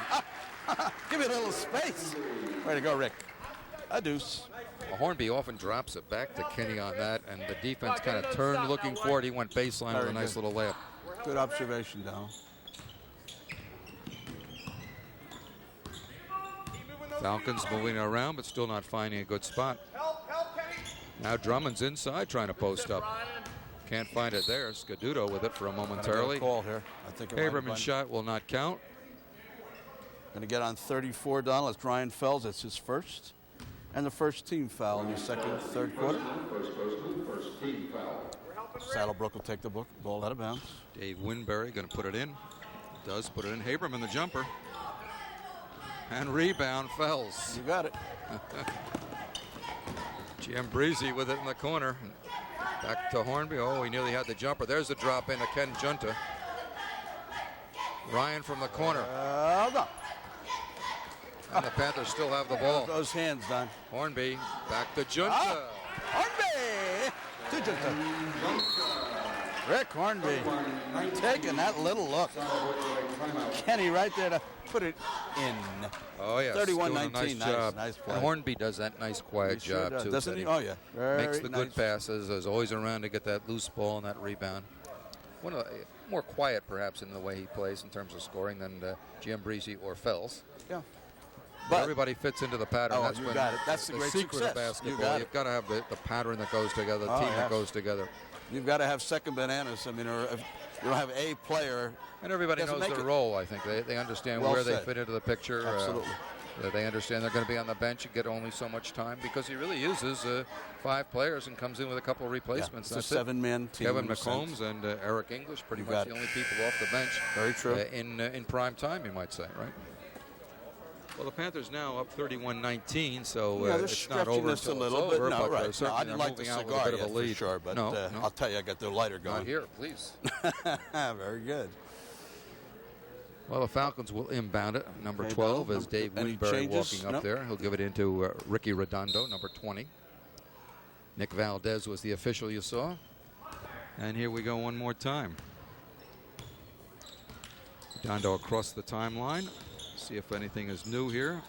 Give me a little space. Way to go, Rick. A deuce. Well, Hornby often drops it back to Kenny on that, and the defense kind of turned looking for it. He went baseline with a nice little layup. Good observation, Don. Falcons moving around, but still not finding a good spot. Now Drummond's inside trying to post up. Can't find it there. Scaduto with it for a momentarily. Call here. I think Haberman's shot will not count. Going to get on 34, Donald. It's Ryan Fells. It's his first. And the first team foul in the second, third quarter. First team foul. Saddlebrook will take the ball out of bounds. Dave Winbury going to put it in. Does put it in. Haberman the jumper. And rebound Fells. You got it. Giambarresse with it in the corner. Back to Hornby. Oh, he nearly had the jumper. There's the drop in to Ken Junta. Ryan from the corner. And the Panthers still have the ball. Those hands, Don. Hornby back to Junta. Hornby to Junta. Rick Hornby taking that little look. Kenny right there to put it in. Oh, yes. 31-19. Nice play. And Hornby does that nice, quiet job, does, too. Doesn't he? Oh, yeah. Makes the good passes. Is always around to get that loose ball and that rebound. One of the, more quiet, perhaps, in the way he plays in terms of scoring than Giambarresse or Fells. Yeah. But everybody fits into the pattern. That's you got it. That's the great secret success. of basketball. You've got to have the pattern that goes together, the team that goes together. You've got to have second bananas. I mean, or if you don't have a player. And everybody knows their role, I think. They understand where they fit into the picture. Absolutely. They understand they're going to be on the bench and get only so much time because he really uses 5 players and comes in with a couple of replacements. It's a 7-man team. Kevin McCombs and Eric English, pretty much the only people off the bench. Very true. In prime time, you might say, right? Well, the Panthers now up 31-19, so it's not over this a until little it's over. bit. No, but right. certainly I didn't like the moving out cigar with a bit of a lead. for sure, but no. I'll tell you, I got the lighter going. Not here, please. Very good. Well, the Falcons will inbound it. Number 12 is Dave Winbury walking up there. He'll give it into Ricky Redondo, number 20. Nick Valdez was the official you saw. And here we go one more time. Redondo across the timeline. See if anything is new here.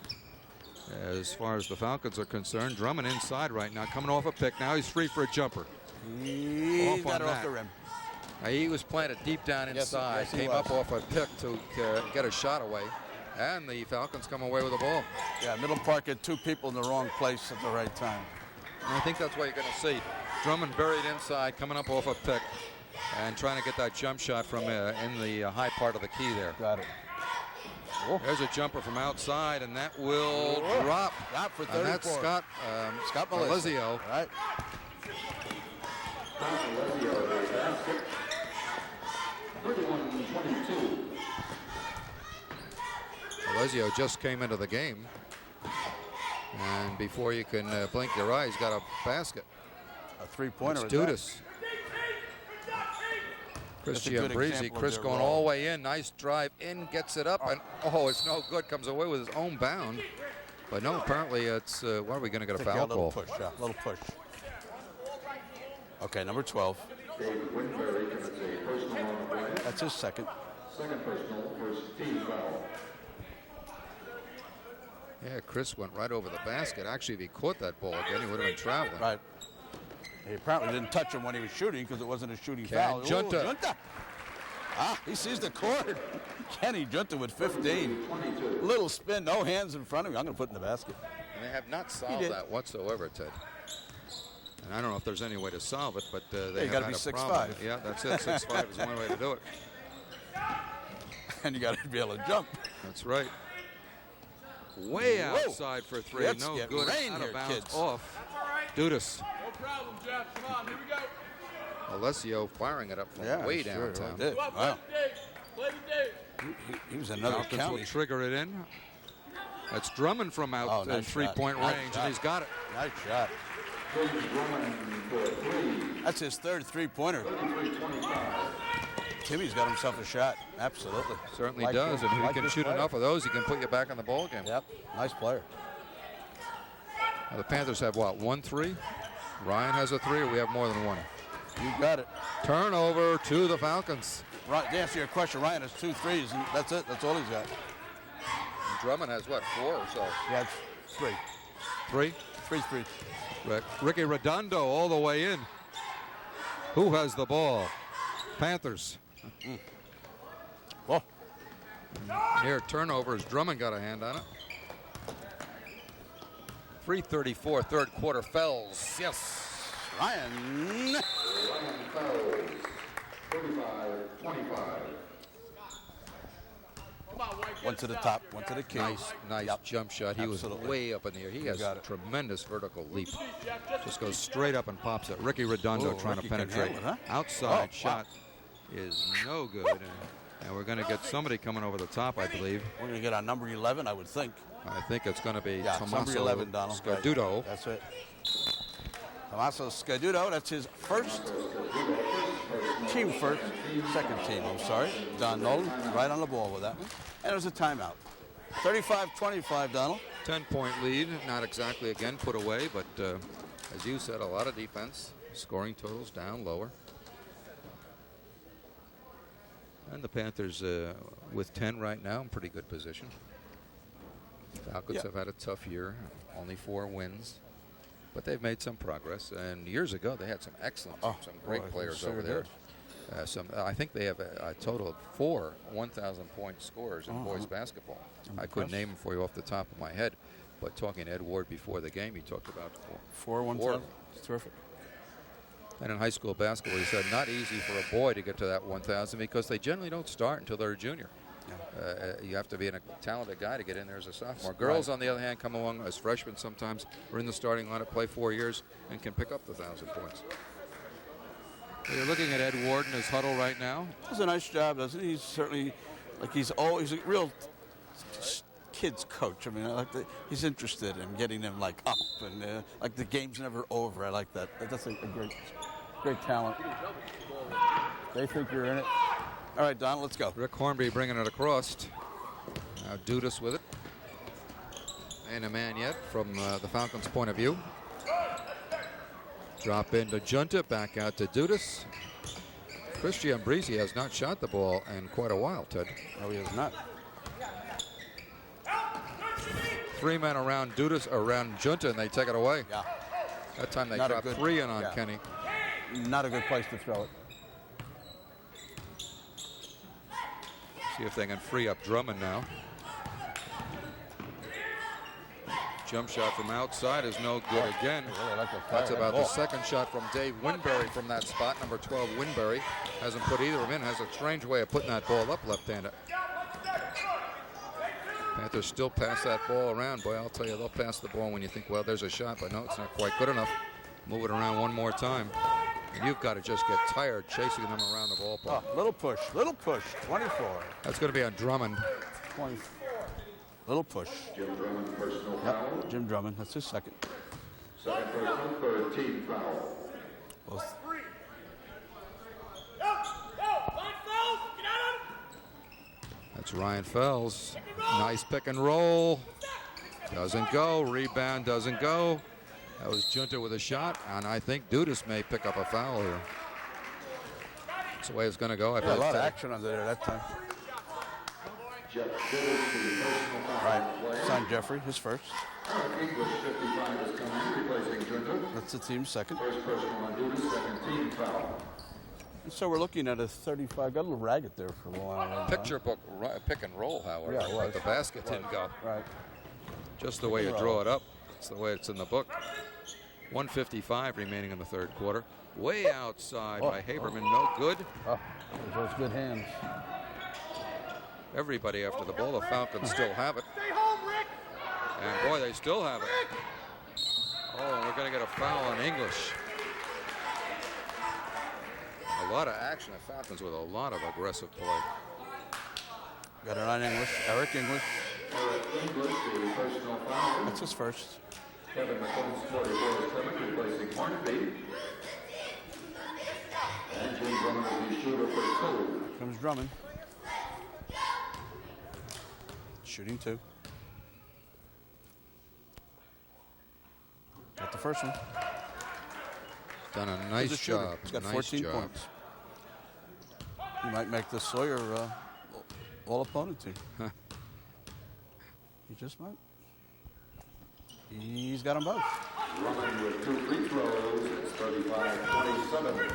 As far as the Falcons are concerned, Drummond inside right now, coming off a pick. Now he's free for a jumper. He got it off the rim. He was planted deep down inside, yes, came up off a pick to get a shot away, and the Falcons come away with the ball. Yeah, Midland Park had 2 people in the wrong place at the right time. And I think that's what you're going to see. Drummond buried inside, coming up off a pick, and trying to get that jump shot from in the high part of the key there. Got it. There's a jumper from outside, and that will drop. Drop for 34. And that's Scott Malezio. Right. Malezio just came into the game, and before you can blink your eye, he's got a basket. A 3-pointer. It's Dudas. Chris Giambarresse. Chris going all the way in. Nice drive in, gets it up, and it's no good. Comes away with his own bound. But no, apparently it's, what are we going to get a foul call? A little push. Okay, number 12. That's his second. Second personal, first team foul. Yeah, Chris went right over the basket. Actually, if he caught that ball again, he would have been traveling. Right. He apparently didn't touch him when he was shooting because it wasn't a shooting foul. Junta. Junta. He sees the court. Kenny Junta with 15. Little spin, no hands in front of him. I'm going to put it in the basket. And they have not solved that whatsoever, Ted. And I don't know if there's any way to solve it, but they have got to had be a 6'5". problem. Yeah, that's it. 6'5" is one way to do it. and you got to be able to jump. That's right. Way Whoa. outside for three. Let's No get good. rain Out here, of bounds. kids. Off. Dudas. No problem, Jeff. Come on, here we go. Alessio firing it up from way sure, downtown. did. Go up, Wow. play the day. He was another Falcons county. will trigger it in. That's Drummond from out Oh, nice three-point shot. Nice range, shot. and he's got it. Nice shot. That's his third three-pointer. Timmy's got himself a shot. Absolutely. Certainly Like does. this- If he like can this shoot player. enough of those, he can put you back in the ball game. Yep. Nice player. Now, the Panthers have what, 1-3? Ryan has a 3, or we have more than one? You got it. Turnover to the Falcons. Right, to answer your question, Ryan has 2 threes, and that's it. That's all he's got. Drummond has what, 4 or so? Yeah, it's 3. 3? 3 threes. Ricky Redondo all the way in. Who has the ball? Panthers. Whoa. Near turnovers. Drummond got a hand on it. 3:34, third quarter. Fells. Yes. Ryan. Fells, 35-25. Went to the top, went to the key. Nice jump shot. He Absolutely. was way up in the air. He has got a it. tremendous vertical leap. Just goes straight up and pops it. Ricky Redondo Ooh, trying Ricky to can penetrate. handle it, huh? Outside Oh, wow. shot is no good. And we're going to get somebody coming over the top, I believe. We're going to get on number 11, I would think. I think it's going to be Yeah, number Tommaso 11, Donald. Right. Scarduto. That's it. Tommaso Scarduto, that's his first team first, second team, I'm sorry. Don Nolan, right on the ball with that one. And it was a timeout. 35-25, Donald. 10-point lead. Not exactly, again, put away, but as you said, a lot of defense. Scoring totals down lower. And the Panthers with 10 right now in pretty good position. Falcons have had a tough year, only 4 wins. But they've made some progress. And years ago, they had some excellent, some great players over there. I think they have a total of 4 1,000-point scorers in boys basketball. I couldn't name them for you off the top of my head, but talking to Ed Ward before the game, he talked about 4 1,000. It's terrific. And in high school basketball, he said not easy for a boy to get to that 1,000 because they generally don't start until they're a junior. You have to be a talented guy to get in there as a sophomore. Girls, on the other hand, come along as freshmen sometimes, are in the starting lineup, play 4 years, and can pick up the 1,000 points. You're looking at Ed Ward in his huddle right now. Does a nice job, doesn't he? He's certainly, like, he's a real kids coach. I mean, he's interested in getting them, like, up, and like the game's never over. I like that. That's a great talent. They think you're in it. All right, Don, let's go. Rick Hornby bringing it across. Now Dudas with it. Ain't a man yet from the Falcons' point of view. Drop into Junta, back out to Dudas. Giambarresse has not shot the ball in quite a while, Ted. No, he has not. 3 men around Dudas, around Junta, and they take it away. Yeah. That time they Not a dropped good- 3 in on yeah. Kenny. Not a good place to throw it. See if they can free up Drummond now. Jump shot from outside is no good again. That's about the second shot from Dave Winberry from that spot. Number 12, Winberry. Hasn't put either of them in. Has a strange way of putting that ball up left-handed. Panthers still pass that ball around. Boy, I'll tell you, they'll pass the ball when you think, well, there's a shot, but no, it's not quite good enough. Move it around one more time. And you've got to just get tired chasing them around the ballpark. Oh, little push, 24. That's going to be on Drummond. 24. Little push. Jim Drummond, personal foul. Yep, Jim Drummond, that's his second. Second personal, third team foul. Both. That's Ryan Fells. Nice pick and roll. Doesn't go. Rebound doesn't go. That was Junta with a shot, and I think Dudas may pick up a foul here. That's the way it's going to go. A lot of action under there that time. Jeff Dudas to the personal foul. Right, Son Jeffrey, his first. English 55 is coming, replacing Junta. That's the team's second. First personal on Dudas, second team foul. And so we're looking at a 35. Got a little ragged there for a while. Picture book pick and roll, however, Yeah, it was. but the basket didn't go. Right. Just the way you draw it up. It's the way it's in the book. 1:55 remaining in the third quarter. Way outside by Haberman, no good. Oh, those good hands. everybody after the ball. The Falcons still have it. Stay home, Rick. And boy, they still have it. Oh, and we're going to get a foul on English. A lot of action at Falcons with a lot of aggressive play. Got it on English. Eric English. Eric English, the personal foul. That's his first. Kevin McCombs, 44-7, replacing Hornby. And James Drummond is the shooter for Cole. Comes Drummond. Shooting 2. Got the first one. Done a nice job. He's got nice 14 job. points. He might make the Sawyer all-opponent team. He just might. He's got them both. Drummond with 2 free throws. It's 35-27.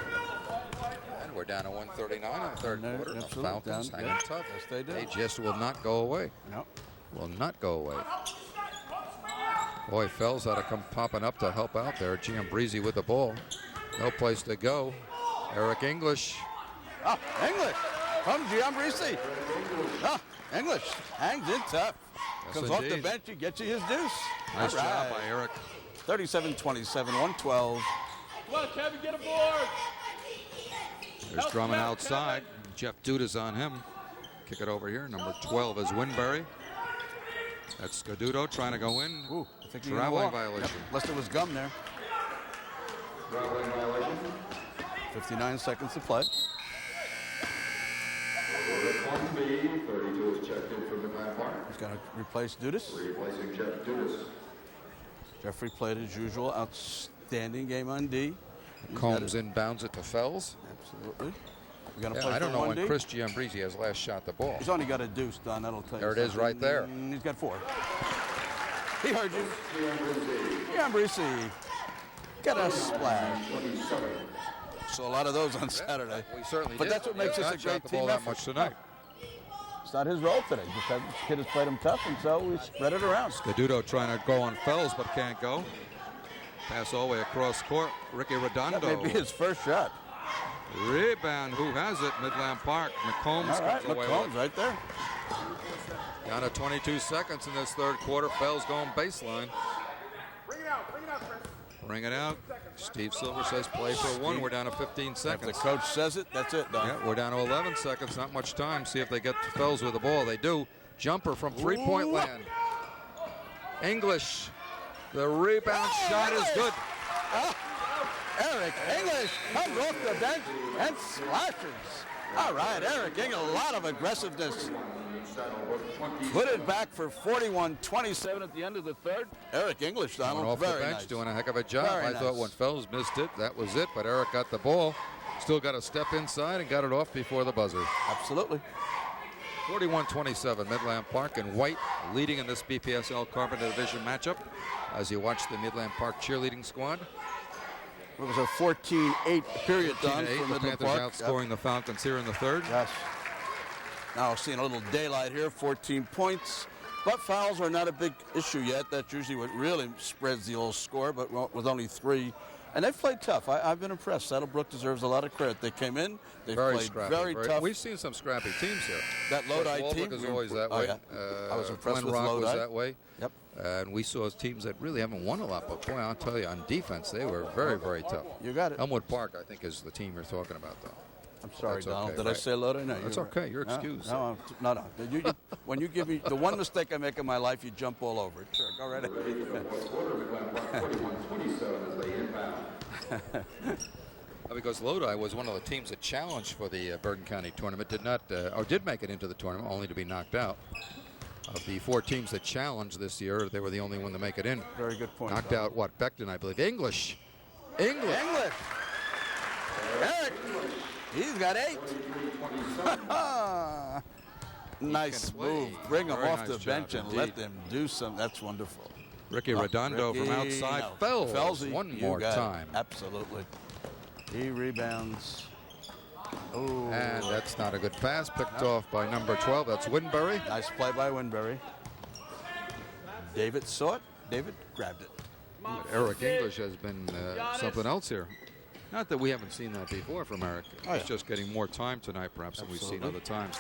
And we're down to 139 in the third quarter. The absolutely. Falcons Down, hanging yeah. tough. Yes, they do. They just will not go away. Nope. Will not go away. Boy, Fells had to come popping up to help out there. Giambarresse with the ball. No place to go. Eric English. Ah, English from Giambarresse. Ah, English hangs in tough. Yes, Comes off the indeed. bench, he gets you his deuce. Nice All job right. by Eric. 37-27, 112. Come on, Kevin, get aboard. There's Drummond outside. Jeff Dudas on him. Kick it over here. Number 12 is Winbury. That's Scaduto trying to go in. Ooh, I think Traveling violation. Yep. Unless there was gum there. Traveling violation. 59 seconds to play. Rick Hornby, 32 is checked in from Midland Park. He's going to replace Dudas. Replacing Jeff Dudas. Jeffrey played as usual. Outstanding game on D. He's got Combs inbounds it to Fells. Absolutely. We're going to play I don't for know 1D. when Chris Giambarrese has last shot the ball. He's only got a deuce, Don. That'll tell you. There it is something. right there. He's got 4. He heard you. Giambarresse. Get a splash. Saw a lot of those on Saturday. We certainly But did. that's what makes He's this a not shot great the team ball that effort. much tonight. It's not his role today. Just this kid has played him tough, and so we spread it around. Scaduto trying to go on Fells, but can't go. Pass all the way across court. Ricky Redondo. That may be his first shot. Rebound. Who has it? Midland Park. McCombs All right, comes away with McCombs it. right there. Down to 22 seconds in this third quarter. Fells going baseline. Bring it out, Chris. Bring it out. Steve Silver says play for 1. We're down to 15 If seconds. the coach says it, that's it, Don. Yeah, we're down to 11 seconds. Not much time. See if they get Fells with the ball. They do. Jumper from three-point land. English. The rebound shot is good. Eric English comes off the bench and splashes. All right, Eric English, a lot of aggressiveness. Put it back for 41-27 at the end of the third. Eric English, Coming Donald, off the very bench, nice. doing a heck of a job. Very I thought nice. when Fells missed it, that was it. But Eric got the ball. Still got a step inside and got it off before the buzzer. Absolutely. 41-27, Midland Park and White leading in this BPSL Carpenter Division matchup as you watch the Midland Park cheerleading squad. It was a 14-8 period, Don, 14-8, for the Midland Panthers Park. outscoring the Falcons here in the third. Yes. Now seeing a little daylight here, 14 points. But fouls are not a big issue yet. That's usually what really spreads the old score, but with only 3. And they've played tough. I've been impressed. Saddlebrook deserves a lot of credit. They came in, they Very played scrappy. very tough. We've seen some scrappy teams here. That Lodi Waldwick team is always that oh, way. yeah. I was impressed Glen with Rock was Lodi. that way. Yep. And we saw teams that really haven't won a lot, but boy, I'll tell you, on defense, they were very, very tough. You got it. Elmwood Park, I think, is the team you're talking about, though. I'm sorry, That's Donald. okay, Did I right? say Lodi? No, That's you're okay. right. You're excused. No, no. When you give me the one mistake I make in my life, you jump all over it. Sure, go right ahead. Because Lodi was one of the teams that challenged for the Bergen County tournament, did make it into the tournament, only to be knocked out. Of the 4 teams that challenged this year, they were the only one to make it in. Very good point. Knocked Don. out what? Beckton, I believe. English. English. Eric. He's got 8. Nice move. Bring him Very off nice the job bench and indeed. let them do some. That's wonderful. Ricky Redondo from Ricky, outside. no. Fells. Felsy, One you more got it. time. Absolutely. He rebounds. Ooh. And that's not a good pass. Picked off by number 12. That's Winbury. Nice play by Winbury. David saw it. David grabbed it. Eric English has been something else here. Not that we haven't seen that before from Eric. Oh, He's yeah. just getting more time tonight, perhaps, than we've seen Absolutely. other times.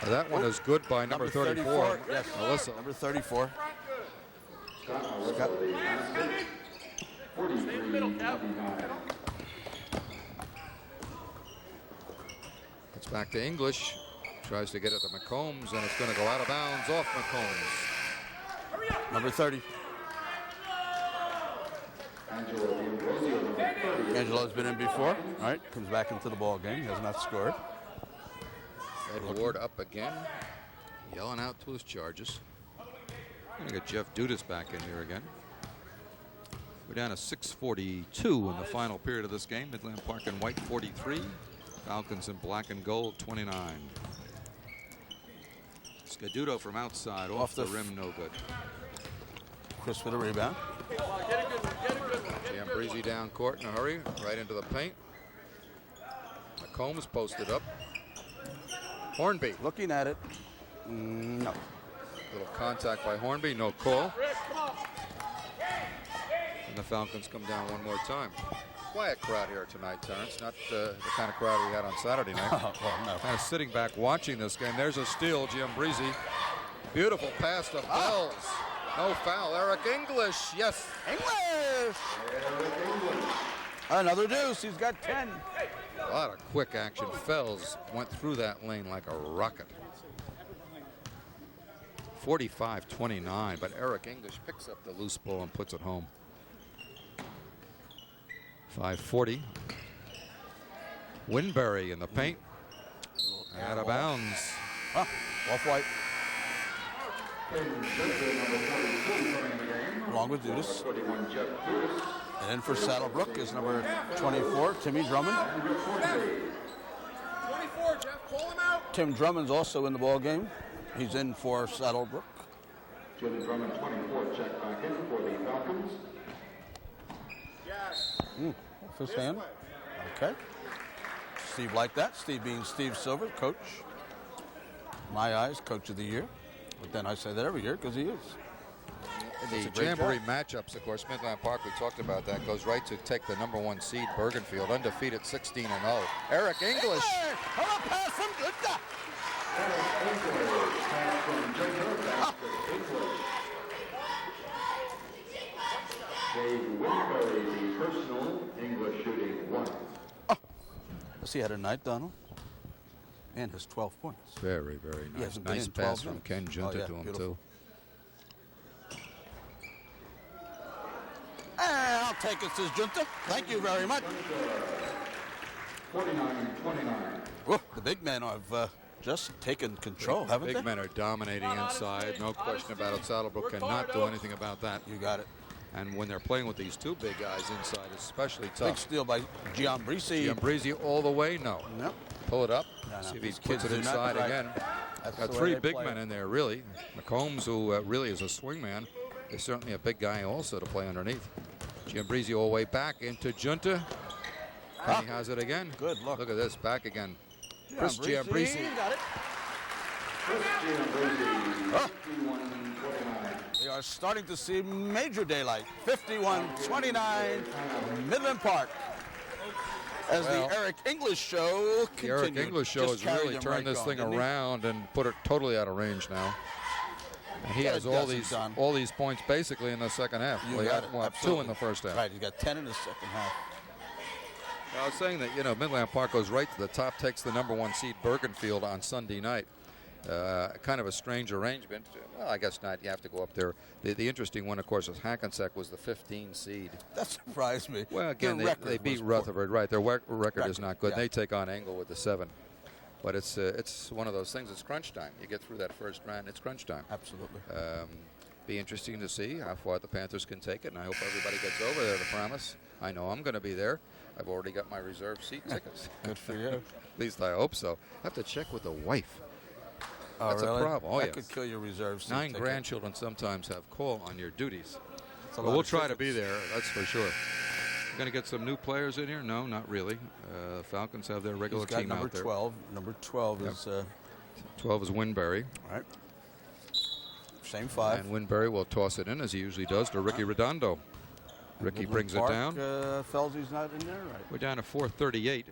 That one is good by number 34. Yes, Melissa. number 34. Scott. It's back to English. Tries to get it to McCombs, and it's going to go out of bounds off McCombs. Number 30. Angelo's been in before. All right, comes back into the ball game. Has not scored. Ed Ward up again, yelling out to his charges. Going to get Jeff Dudas back in here again. We're down to 6:42 in the final period of this game. Midland Park in white 43. Falcons in black and gold 29. Scaduto from outside, off the rim, no good. Chris with a rebound. Giambarresse down court in a hurry, right into the paint. McCombs posted up. Hornby. Looking at it. No. Little contact by Hornby, no call. And the Falcons come down one more time. Quiet crowd here tonight, Terrence. Not the kind of crowd we had on Saturday night. Oh, well, no. Kind of sitting back watching this game. There's a steal, Giambarresse. Beautiful pass to Fells. No foul. Eric English, yes. English! Another deuce. He's got 10. A lot of quick action. Fells went through that lane like a rocket. 45-29, but Eric English picks up the loose ball and puts it home. 5:40. Winberry in the paint. Out of bounds. Off-white. Along with Dudas. And in for Saddlebrook is number 24, Timmy Drummond. 24, Jeff, pull him out. Tim Drummond's also in the ball game. He's in for Saddlebrook. Jim Drummond, 24, check back in for the Falcons. Yes. Off his hand. Okay. Steve liked that. Steve being Steve Silver, coach. My eyes, coach of the year. But then I say that every year because he is. The Jamboree matchups, of course, Midland Park, we talked about that, goes right to take the #1 seed, Bergenfield, undefeated 16-0. Eric English. Hello, pass from Junta. Dave Winberry, the personal English shooting 1. Let's see, he had a night, Donald. And his 12 points. Very, very He nice. hasn't been Nice in 12 pass from minutes. Ken Junta Oh, yeah, to him, beautiful. too. I'll take it, says Junta. Thank you very much. 49-29. Whoa, the big men have just taken control, haven't they? Big men are dominating inside. No question about it. Saddlebrook cannot do anything about that. You got it. And when they're playing with these two big guys inside, especially tough. Big steal by Giambarresse. Giambarresse all the way? No. Nope. Pull it up. No, See if he these puts kids it do not inside right. again. That's Got the way three they big play men it. in there, really. McCombs, who really is a swing man, is certainly a big guy also to play underneath. Giambarresse all the way back into Junta. And he has it again. Good look. Look at this, back again. Chris Giambarresse. Got it. Chris Giambarresse, 51-29. We are starting to see major daylight. 51-29, Midland Park. As Well, the Eric English show The Eric continued. English show Just has carried really him turned right this going, thing didn't he? around and put it totally out of range now. And he Get has it, all Dustin, these Don. points basically in the second half. You Well, he got had, it. what, Absolutely. 2 in the first half. Right, he got 10 in the second half. I was saying that, Midland Park goes right to the top, takes the #1 seed Bergenfield on Sunday night. Kind of a strange arrangement. Well, I guess not. You have to go up there. The interesting one, of course, is Hackensack was the 15 seed. That surprised me. Well, again, Their record they beat was Rutherford, right? Their record is not good. yeah. They take on Engle with the 7. But it's one of those things. It's crunch time. You get through that first round, it's crunch time. Absolutely. Be interesting to see how far the Panthers can take it, and I hope everybody gets over there to Promise. I know I'm going to be there. I've already got my reserved seat tickets. Good for you. At least I hope so. I have to check with the wife. Oh, That's really? a problem. Oh, that yes. could kill your reserve seat 9 ticket. grandchildren sometimes have call on your duties. That's a But lot we'll of try to be tickets. there, that's for sure. Going to get some new players in here? No, not really. The Falcons have their regular He's got team number out there. 12. Number 12 Yep. is 12 is Winberry. all right. Same 5. And Winberry will toss it in, as he usually does, to Ricky Redondo. Ricky Midland brings Park, it down. Felsy's not in there, right? We're down to 4:38.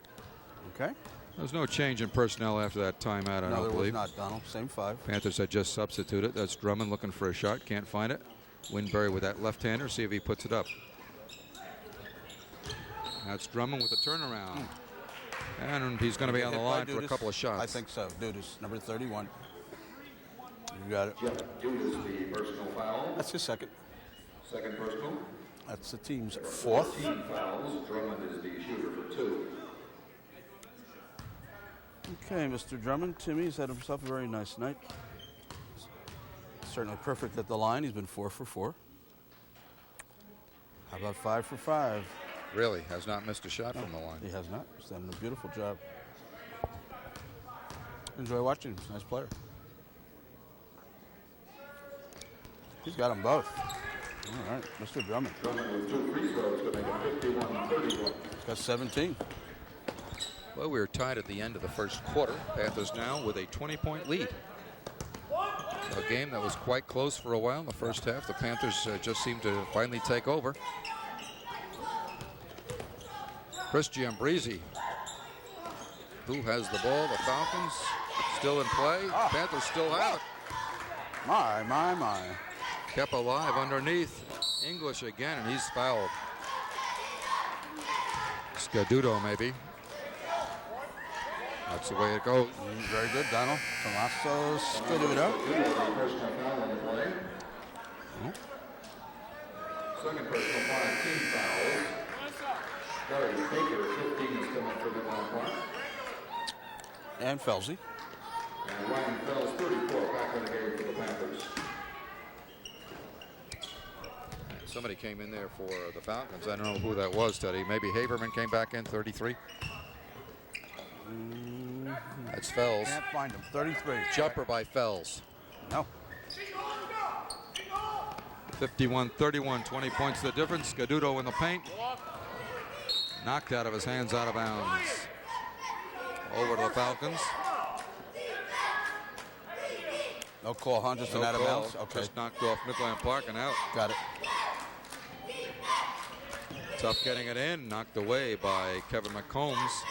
Okay. There's no change in personnel after that timeout, I No, don't there was believe. not, Donald. Same 5. Panthers had just substituted. That's Drummond looking for a shot. Can't find it. Winbury with that left-hander. See if he puts it up. That's Drummond with a turnaround. And he's going to be on the line for a couple of shots. I think so. Dudas, number 31. You got it. Dudas, the personal foul. That's his second. Second personal. That's the team's 4th. Team fouls. Drummond is the shooter for 2. Okay, Mr. Drummond. Timmy's had himself a very nice night. Certainly perfect at the line. He's been 4 for 4. How about 5 for 5? Really has not missed a shot from the line. He has not. He's done a beautiful job. Enjoy watching him. He's a nice player. He's got them both. All right, Mr. Drummond. Drummond with 2 free throws to make it 51-31. He's got 17. Well, we were tied at the end of the first quarter. Panthers now with a 20-point lead. A game that was quite close for a while in the first half. The Panthers just seemed to finally take over. Chris Giambarresse, who has the ball. The Falcons still in play. Panthers still have it. My. Kept alive underneath. English again, and he's fouled. Scaduto, maybe. That's the way it goes. Very good, Donald. Tommaso Scaduto. Personal foul on the play. Second personal foul, team fouls. Gary Baker, 15 is coming for Midland Park. And Felsey. And Ryan Fells, 34, back in the game for the Panthers. Somebody came in there for the Falcons. I don't know who that was, Teddy. Maybe Haberman came back in, 33. That's Fells. Can't find him. 33. Jumper by Fells. No. 51-31, 20 points the difference. Scaduto in the paint. Knocked out of his hands, out of bounds. Over to the Falcons. No call, huh? Just an out of bounds? Okay. Just knocked off Midland Park and out. Got it. Tough getting it in. Knocked away by Kevin McCombs.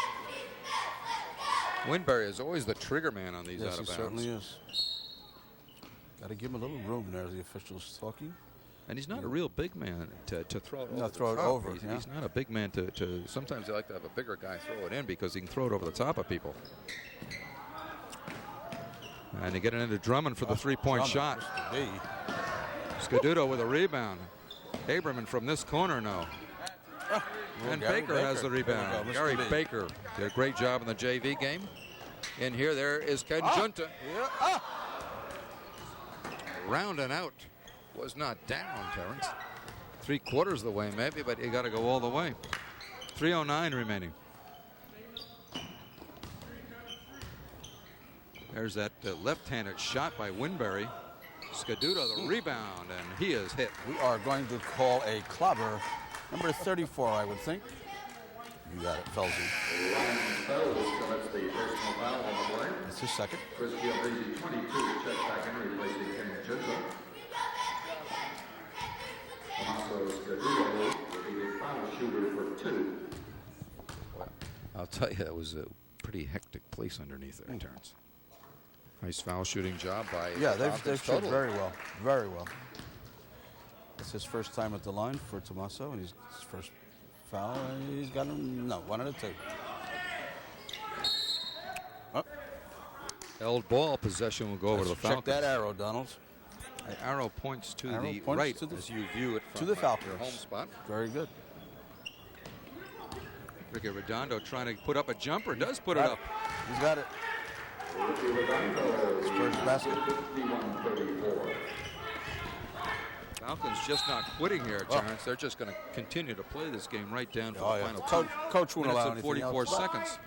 Winbury is always the trigger man on these out of bounds. Yes, he certainly is. Got to give him a little room there, the officials talking. And he's not a real big man to throw it over. No, throw it top. over. He's not a big man to. Sometimes they like to have a bigger guy throw it in because he can throw it over the top of people. And they get it into Drummond for the three-point shot. Scaduto with a rebound. Haberman from this corner, no. And Baker has the rebound. Gary Baker did a great job in the JV game. In here, there is Ken Junta. Round and out. Was not down, Terrence. 3/4 of the way, maybe, but you got to go all the way. 3:09 remaining. There's that left-handed shot by Winbury. Scaduto, the rebound, and he is hit. We are going to call a clobber. Number 34, I would think. You got it, Felsey. Ryan Fells commits the personal foul on the play. That's his second. Chris Giambarresse, 22, check back in, replacing Ken Junta. Tommaso Scaduto will be the foul shooter for 2. I'll tell you, that was a pretty hectic place underneath there, Terrence. Nice foul shooting job by they've shot very well. Very well. It's his first time at the line for Tommaso, and his first foul, and he's got him, no, 1 out of 2. Oh. Held ball, possession will go over to the Falcons. Check that arrow, Donald. The arrow points to the right as you view it from the Falcons. your home spot. Very good. Ricky Redondo trying to put up a jumper, does put it up. He's got it. His first basket. 51-34. Falcons just not quitting here, Terrence. They're just going to continue to play this game right down to the final Coach won't allow minutes and 44 anything else. seconds.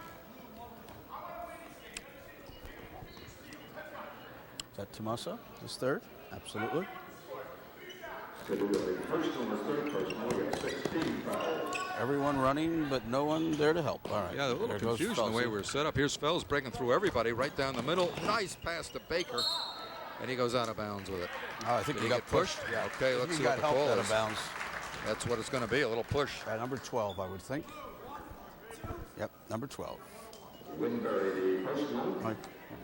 Is that Tommaso? His third? Absolutely. Everyone running, but no one there to help. All right. Yeah, a little confusion the way we're set up. Here's Fells breaking through everybody right down the middle. Nice pass to Baker. And he goes out of bounds with it. Oh, I think Did he got pushed. Yeah. Okay, let's see what the call out is. of bounds. That's what it's going to be, a little push. Number 12, I would think. Yep, number 12. Winbury, the personal. Mike,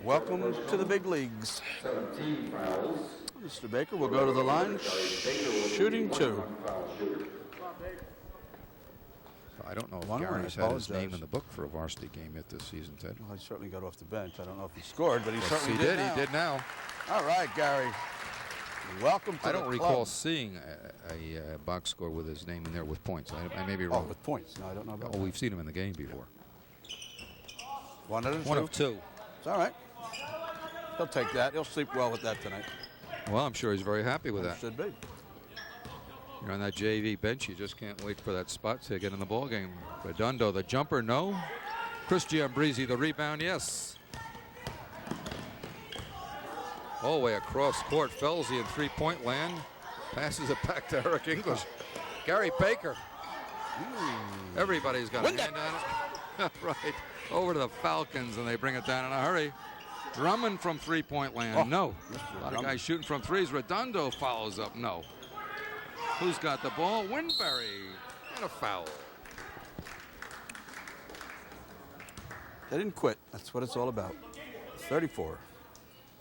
welcome to the big leagues. 17 fouls. Mr. Baker will go to the line, shooting 2. I don't know if One, I Gary's had his name apologize. in the book for a varsity game yet this season, Ted. Well, he certainly got off the bench. I don't know if he scored, but he Yes, certainly he did. now. He did now. All right, Gary. Welcome to I the don't club. recall seeing a box score with his name in there with points. I may be wrong. Oh, with points. No, I don't know about Oh, we've seen him in the game before. One out of 2. One of 2. It's all right. He'll take that. He'll sleep well with that tonight. Well, I'm sure he's very happy with that. Should be. You're on that JV bench. You just can't wait for that spot to get in the ball game. Redondo, the jumper, no. Giambarresse, the rebound, yes. All the way across court. Felsie in three-point land. Passes it back to Eric English. Gary Baker. Everybody's got a hand on it. Right. Over to the Falcons, and they bring it down in a hurry. Drummond from three-point land, no. A lot of guys shooting from threes. Redondo follows up, no. Who's got the ball? Winbury. And a foul. They didn't quit. That's what it's all about. 34.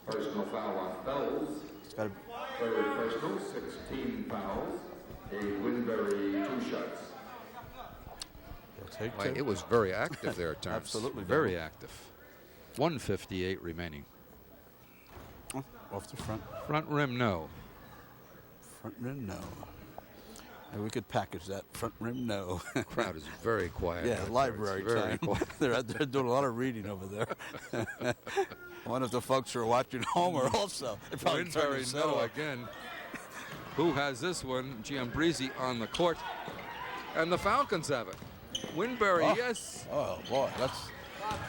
Personal foul on Fells. It's got to Third personal, 16 fouls. A Winbury 2 shots. take Boy, 2. it was very active there at times. Absolutely. Very active. 1:58 remaining. Off the front. Front rim, no. Front rim, no. And we could package that. Front rim, no. Crowd is very quiet. Yeah, out there. library It's very time. quiet. They're doing a lot of reading over there. I wonder if the folks who are watching home are also. They probably turn Winbury, the no, cell. again. Who has this one? Giambarresse on the court. And the Falcons have it. Winbury, yes. Oh, boy, that's...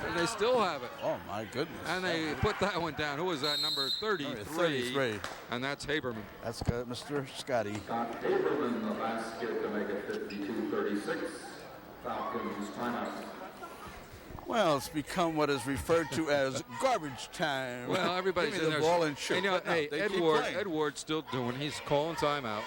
And they still have it. Oh, my goodness. And they put that one down. Who was that? Number 33. 33. And that's Haberman. That's good, Mr. Scotty. Scott Haberman, the basket to make it 52-36. Falcons timeout. Well, it's become what is referred to as garbage time. Well, everybody's Give me in the there. ball and shoot. And, you know, But no, hey, they keep playing. Edward's still doing. He's calling timeout.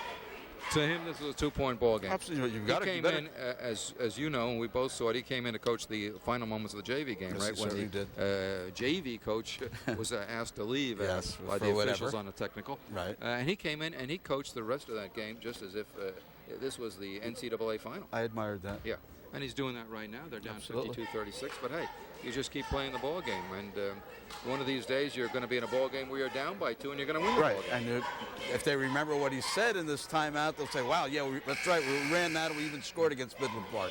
To him, this was a 2-point ball game. Absolutely, you've got to He came in, as you know, and we both saw it. He came in to coach the final moments of the JV game, Yes, right? he When certainly the JV coach was asked to leave Yes, by for the whatever. officials on the technical. Right. And he came in and he coached the rest of that game just as if this was the NCAA final. I admired that. Yeah, and he's doing that right now. They're down Absolutely. 52-36, but hey, you just keep playing the ball game, and one of these days you're going to be in a ball game where you're down by 2 and you're going to win the Right, ball game. and if they remember what he said in this timeout, they'll say, wow, yeah, that's right, we ran that, we even scored against Midland Park.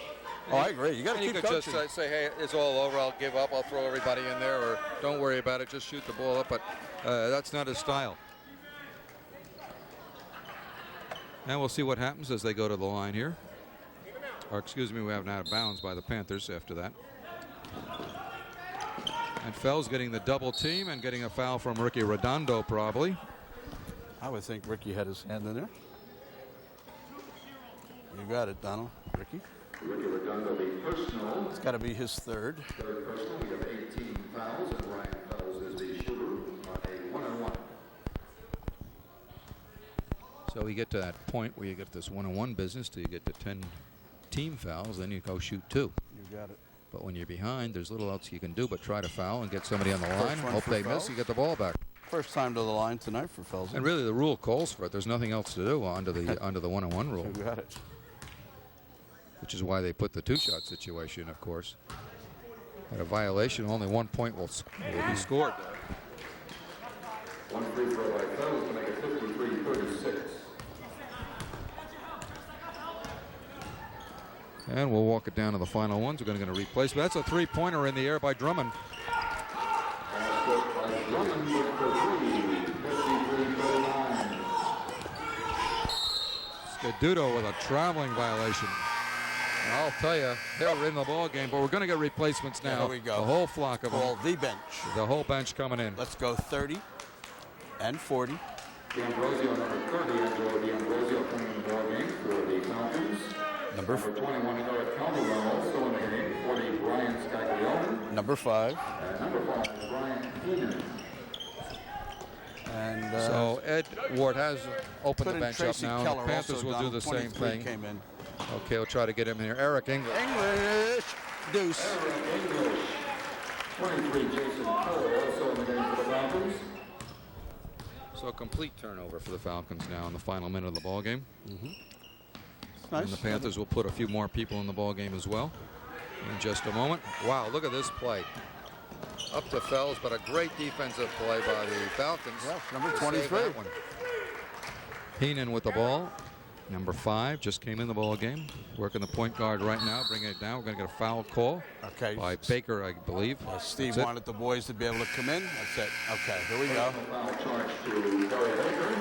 Oh, I agree. You got to And keep you could coaching. just say, hey, it's all over, I'll give up, I'll throw everybody in there, or don't worry about it, just shoot the ball up, but that's not his style. And we'll see what happens as they go to the line here. Or excuse me, we have an out of bounds by the Panthers after that. And Fells getting the double team and getting a foul from Ricky Redondo probably. I would think Ricky had his hand in there. You got it, Donald. Ricky. Ricky Redondo, the personal. It's got to be his third. Third personal, we have 18 fouls, and Ryan Fells is the shooter on a 1-on-1. So we get to that point where you get this 1-on-1 business till you get to 10 team fouls, then you go shoot 2. You got it. But when you're behind, there's little else you can do but try to foul and get somebody on the line. one Hope for they miss, Fells. you get the ball back. First time to the line tonight for Fells. And really, the rule calls for it. There's nothing else to do under the under the 1-on-1 rule. You got it. Which is why they put the 2-shot situation, of course. At a violation, only 1 point will be scored. One free throw by Fells to make it 53-36. And we'll walk it down to the final ones. We're going to get a replacement. That's a 3-pointer in the air by Drummond. Basket by Drummond for 3, 53-39. Scaduto with a traveling violation. And I'll tell you, they're in the ball game, but we're going to get replacements now. Here we go. The whole flock of Call them. the bench. The whole bench coming in. Let's go 30 and 40. Giambarresse, number 30, Angelo Giambarresse playing the ball game for the Falcons. Number 21, Eric Calderon, also in the game. 40, Brian Scaglione. Number 5. And number 5, Brian Keenan. And So Ed Ward has opened the Couldn't bench Tracy up now. Keller The Panthers also will do down. the same 23 thing. Came in. Okay, we'll try to get him here. Eric English. English. Deuce. 23, Jason Cole, also in the game for the Falcons. So a complete turnover for the Falcons now in the final minute of the ball game. Nice. And the Panthers will put a few more people in the ball game as well in just a moment. Wow, look at this play. Up to Fells, but a great defensive play by the Falcons. Yeah, number to save 23. that one. Heenan with the ball. Number 5 just came in the ball game. Working the point guard right now, bringing it down. We're going to get a foul call by Baker, I believe. Steve That's it. wanted the boys to be able to come in. That's it. Okay, here we go. Foul charge to Gary Baker.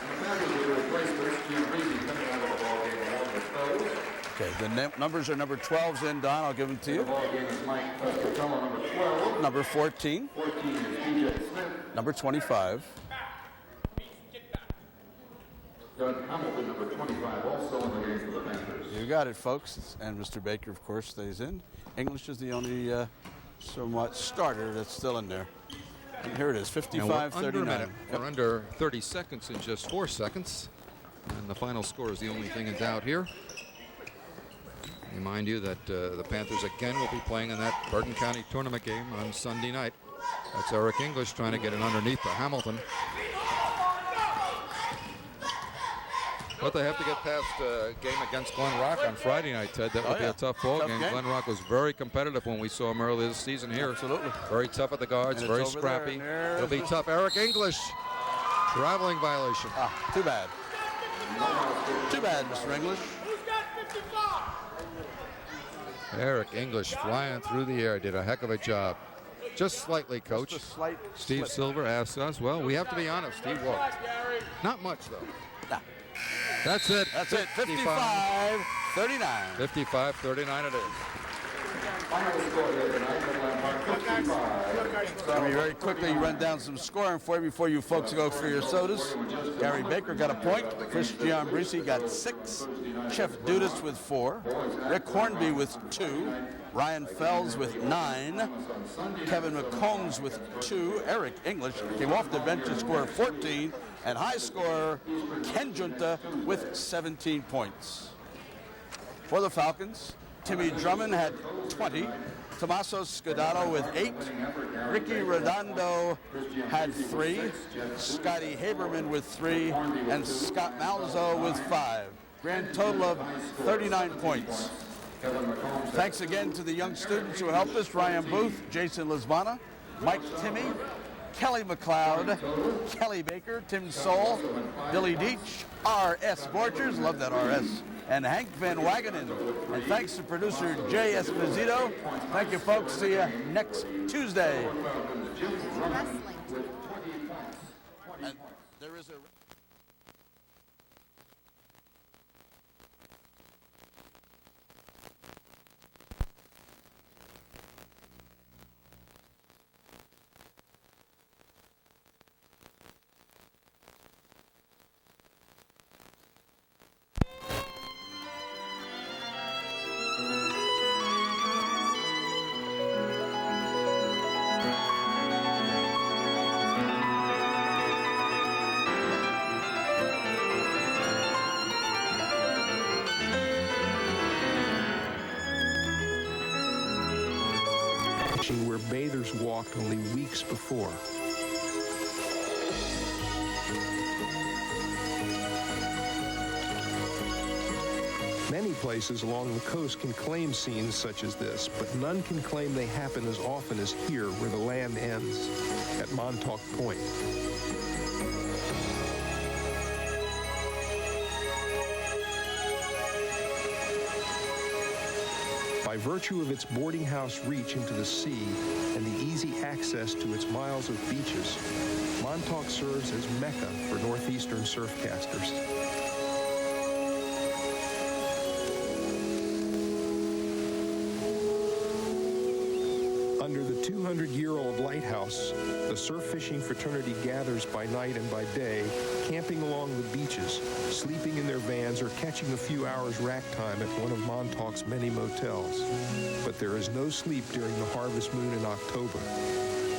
And the Panthers with the replacements, Giambarresse coming out of the ball game along with Fells. Okay, the numbers are number 12's in, Don. I'll give them to you. The ball game is Mike Cresskill, number 12. Number 14. 14 is DJ Smith. Number 25. Doug Hamilton, number 25, also in the game for the Panthers. You got it, folks. And Mr. Baker, of course, stays in. English is the only somewhat starter that's still in there. And here it is, 55-39. We're under 30 seconds in just 4 seconds. And the final score is the only thing in doubt here. Remind you that the Panthers again will be playing in that Bergen County tournament game on Sunday night. That's Eric English trying to get it underneath the Hamilton. But they have to get past a game against Glen Rock on Friday night, Ted. That would be a tough ball game. Glen Rock was very competitive when we saw him earlier this season here. Absolutely. Very tough at the guards, very scrappy. It'll be tough. Eric English, traveling violation. Too bad. Too bad, Mr. English. Eric English flying through the air, did a heck of a job. Just slightly, Coach. Just a slight Steve slip. Silver asked us. Well, we have to be honest. He walked. Not much, though. That's it. That's it. 55-39. 55-39 it is. Let me very quickly run down some scoring for you before you folks go for your sodas. Gary Baker got a point. Chris Giambarresse got 6. Chef Dudas with 4. Rick Hornby with 2. Ryan Fells with 9. Kevin McCombs with 2. Eric English came off the bench to score 14. And high scorer Ken Junta with 17 points. For the Falcons, Timmy Drummond had 20. Tommaso Scudato with 8. Ricky Redondo had 3. Scotty Haberman with 3. And Scott Malzo with 5. Grand total of 39 points. Thanks again to the young students who helped us. Ryan Booth, Jason Lisbana, Mike Timmy, Kelly McLeod, Kelly Baker, Tim Soul, Billy Deach, R.S. Borchers, love that R.S., and Hank Van Wagenen. And thanks to producer Jay Esposito. Thank you, folks. See you next Tuesday. And there is a... Where bathers walked only weeks before. Many places along the coast can claim scenes such as this, but none can claim they happen as often as here, where the land ends, at Montauk Point. By virtue of its boarding house reach into the sea and the easy access to its miles of beaches, Montauk serves as Mecca for northeastern surfcasters. Under the 200-year-old lighthouse, the surf fishing fraternity gathers by night and by day, camping along the beaches, sleeping in their vans, or catching a few hours rack time at one of Montauk's many motels. But there is no sleep during the harvest moon in October,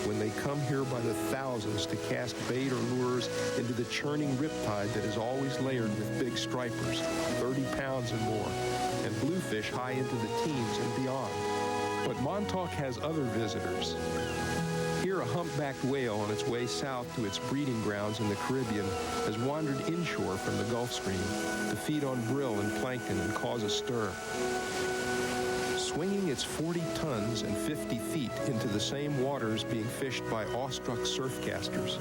when they come here by the thousands to cast bait or lures into the churning riptide that is always layered with big stripers, 30 pounds and more, and bluefish high into the teens and beyond. But Montauk has other visitors. Here, a humpbacked whale on its way south to its breeding grounds in the Caribbean has wandered inshore from the Gulf Stream to feed on brill and plankton and cause a stir. Swinging its 40 tons and 50 feet into the same waters being fished by awestruck surf casters,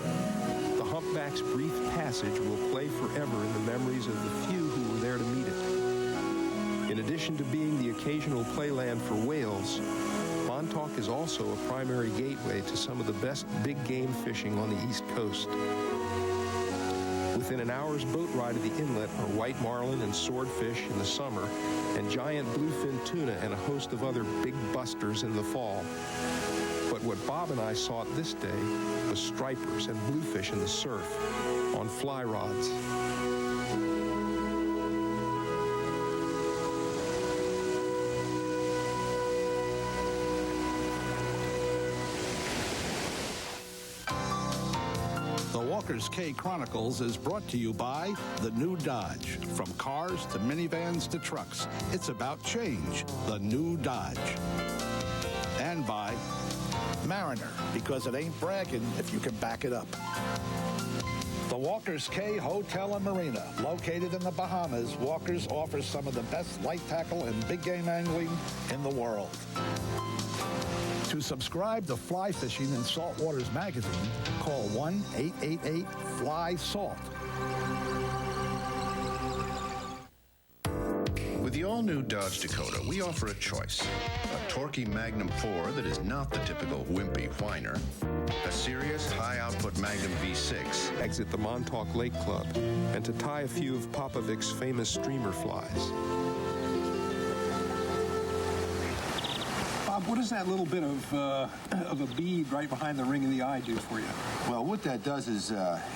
the humpback's brief passage will play forever in the memories of the few who were there to meet it. In addition to being the occasional playland for whales, Montauk is also a primary gateway to some of the best big game fishing on the East Coast. Within an hour's boat ride of the inlet are white marlin and swordfish in the summer, and giant bluefin tuna and a host of other big busters in the fall. But what Bob and I sought this day was stripers and bluefish in the surf on fly rods. Walker's K Chronicles is brought to you by the new Dodge. From cars to minivans to trucks, it's about change. The new Dodge. And by Mariner, because it ain't bragging if you can back it up. The Walker's K Hotel and Marina, located in the Bahamas, Walker's offers some of the best light tackle and big game angling in the world. To subscribe to Fly Fishing and Saltwaters magazine, call 1-888-FLY-SALT. With the all-new Dodge Dakota, we offer a choice. A torquey Magnum 4 that is not the typical wimpy whiner. A serious high-output Magnum V6. Exit the Montauk Lake Club and to tie a few of Popovic's famous streamer flies. Bob, what does that little bit of a bead right behind the ring of the eye do for you? Well, what that does is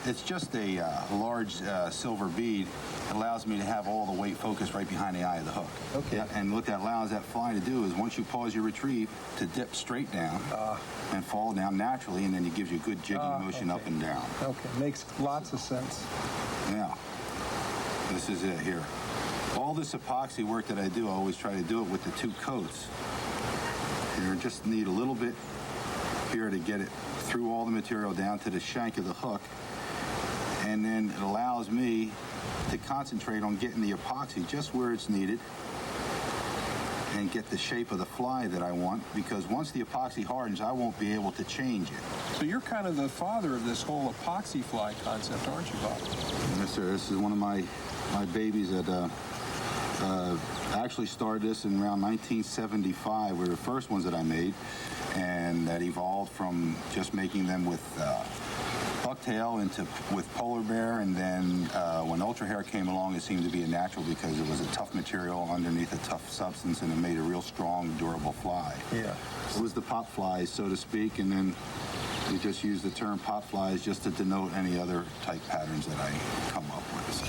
it's just a large silver bead. It allows me to have all the weight focused right behind the eye of the hook. Okay. Yeah, and what that allows that fly to do is once you pause your retrieve, to dip straight down and fall down naturally, and then it gives you a good jigging motion up and down. Okay, makes lots of sense. Now, this is it here. All this epoxy work that I do, I always try to do it with the two coats. You just need a little bit here to get it through all the material down to the shank of the hook, and then it allows me to concentrate on getting the epoxy just where it's needed and get the shape of the fly that I want, because once the epoxy hardens, I won't be able to change it. So you're kind of the father of this whole epoxy fly concept, aren't you, Bob? Yes, sir. This is one of my babies that actually started this in around 1975. Were the first ones that I made, and that evolved from just making them with bucktail with polar bear, and then when ultra hair came along, it seemed to be a natural because it was a tough material underneath a tough substance, and it made a real strong, durable fly. Yeah. It was the pop flies, so to speak, and then we just use the term pop flies just to denote any other type patterns that I come up with.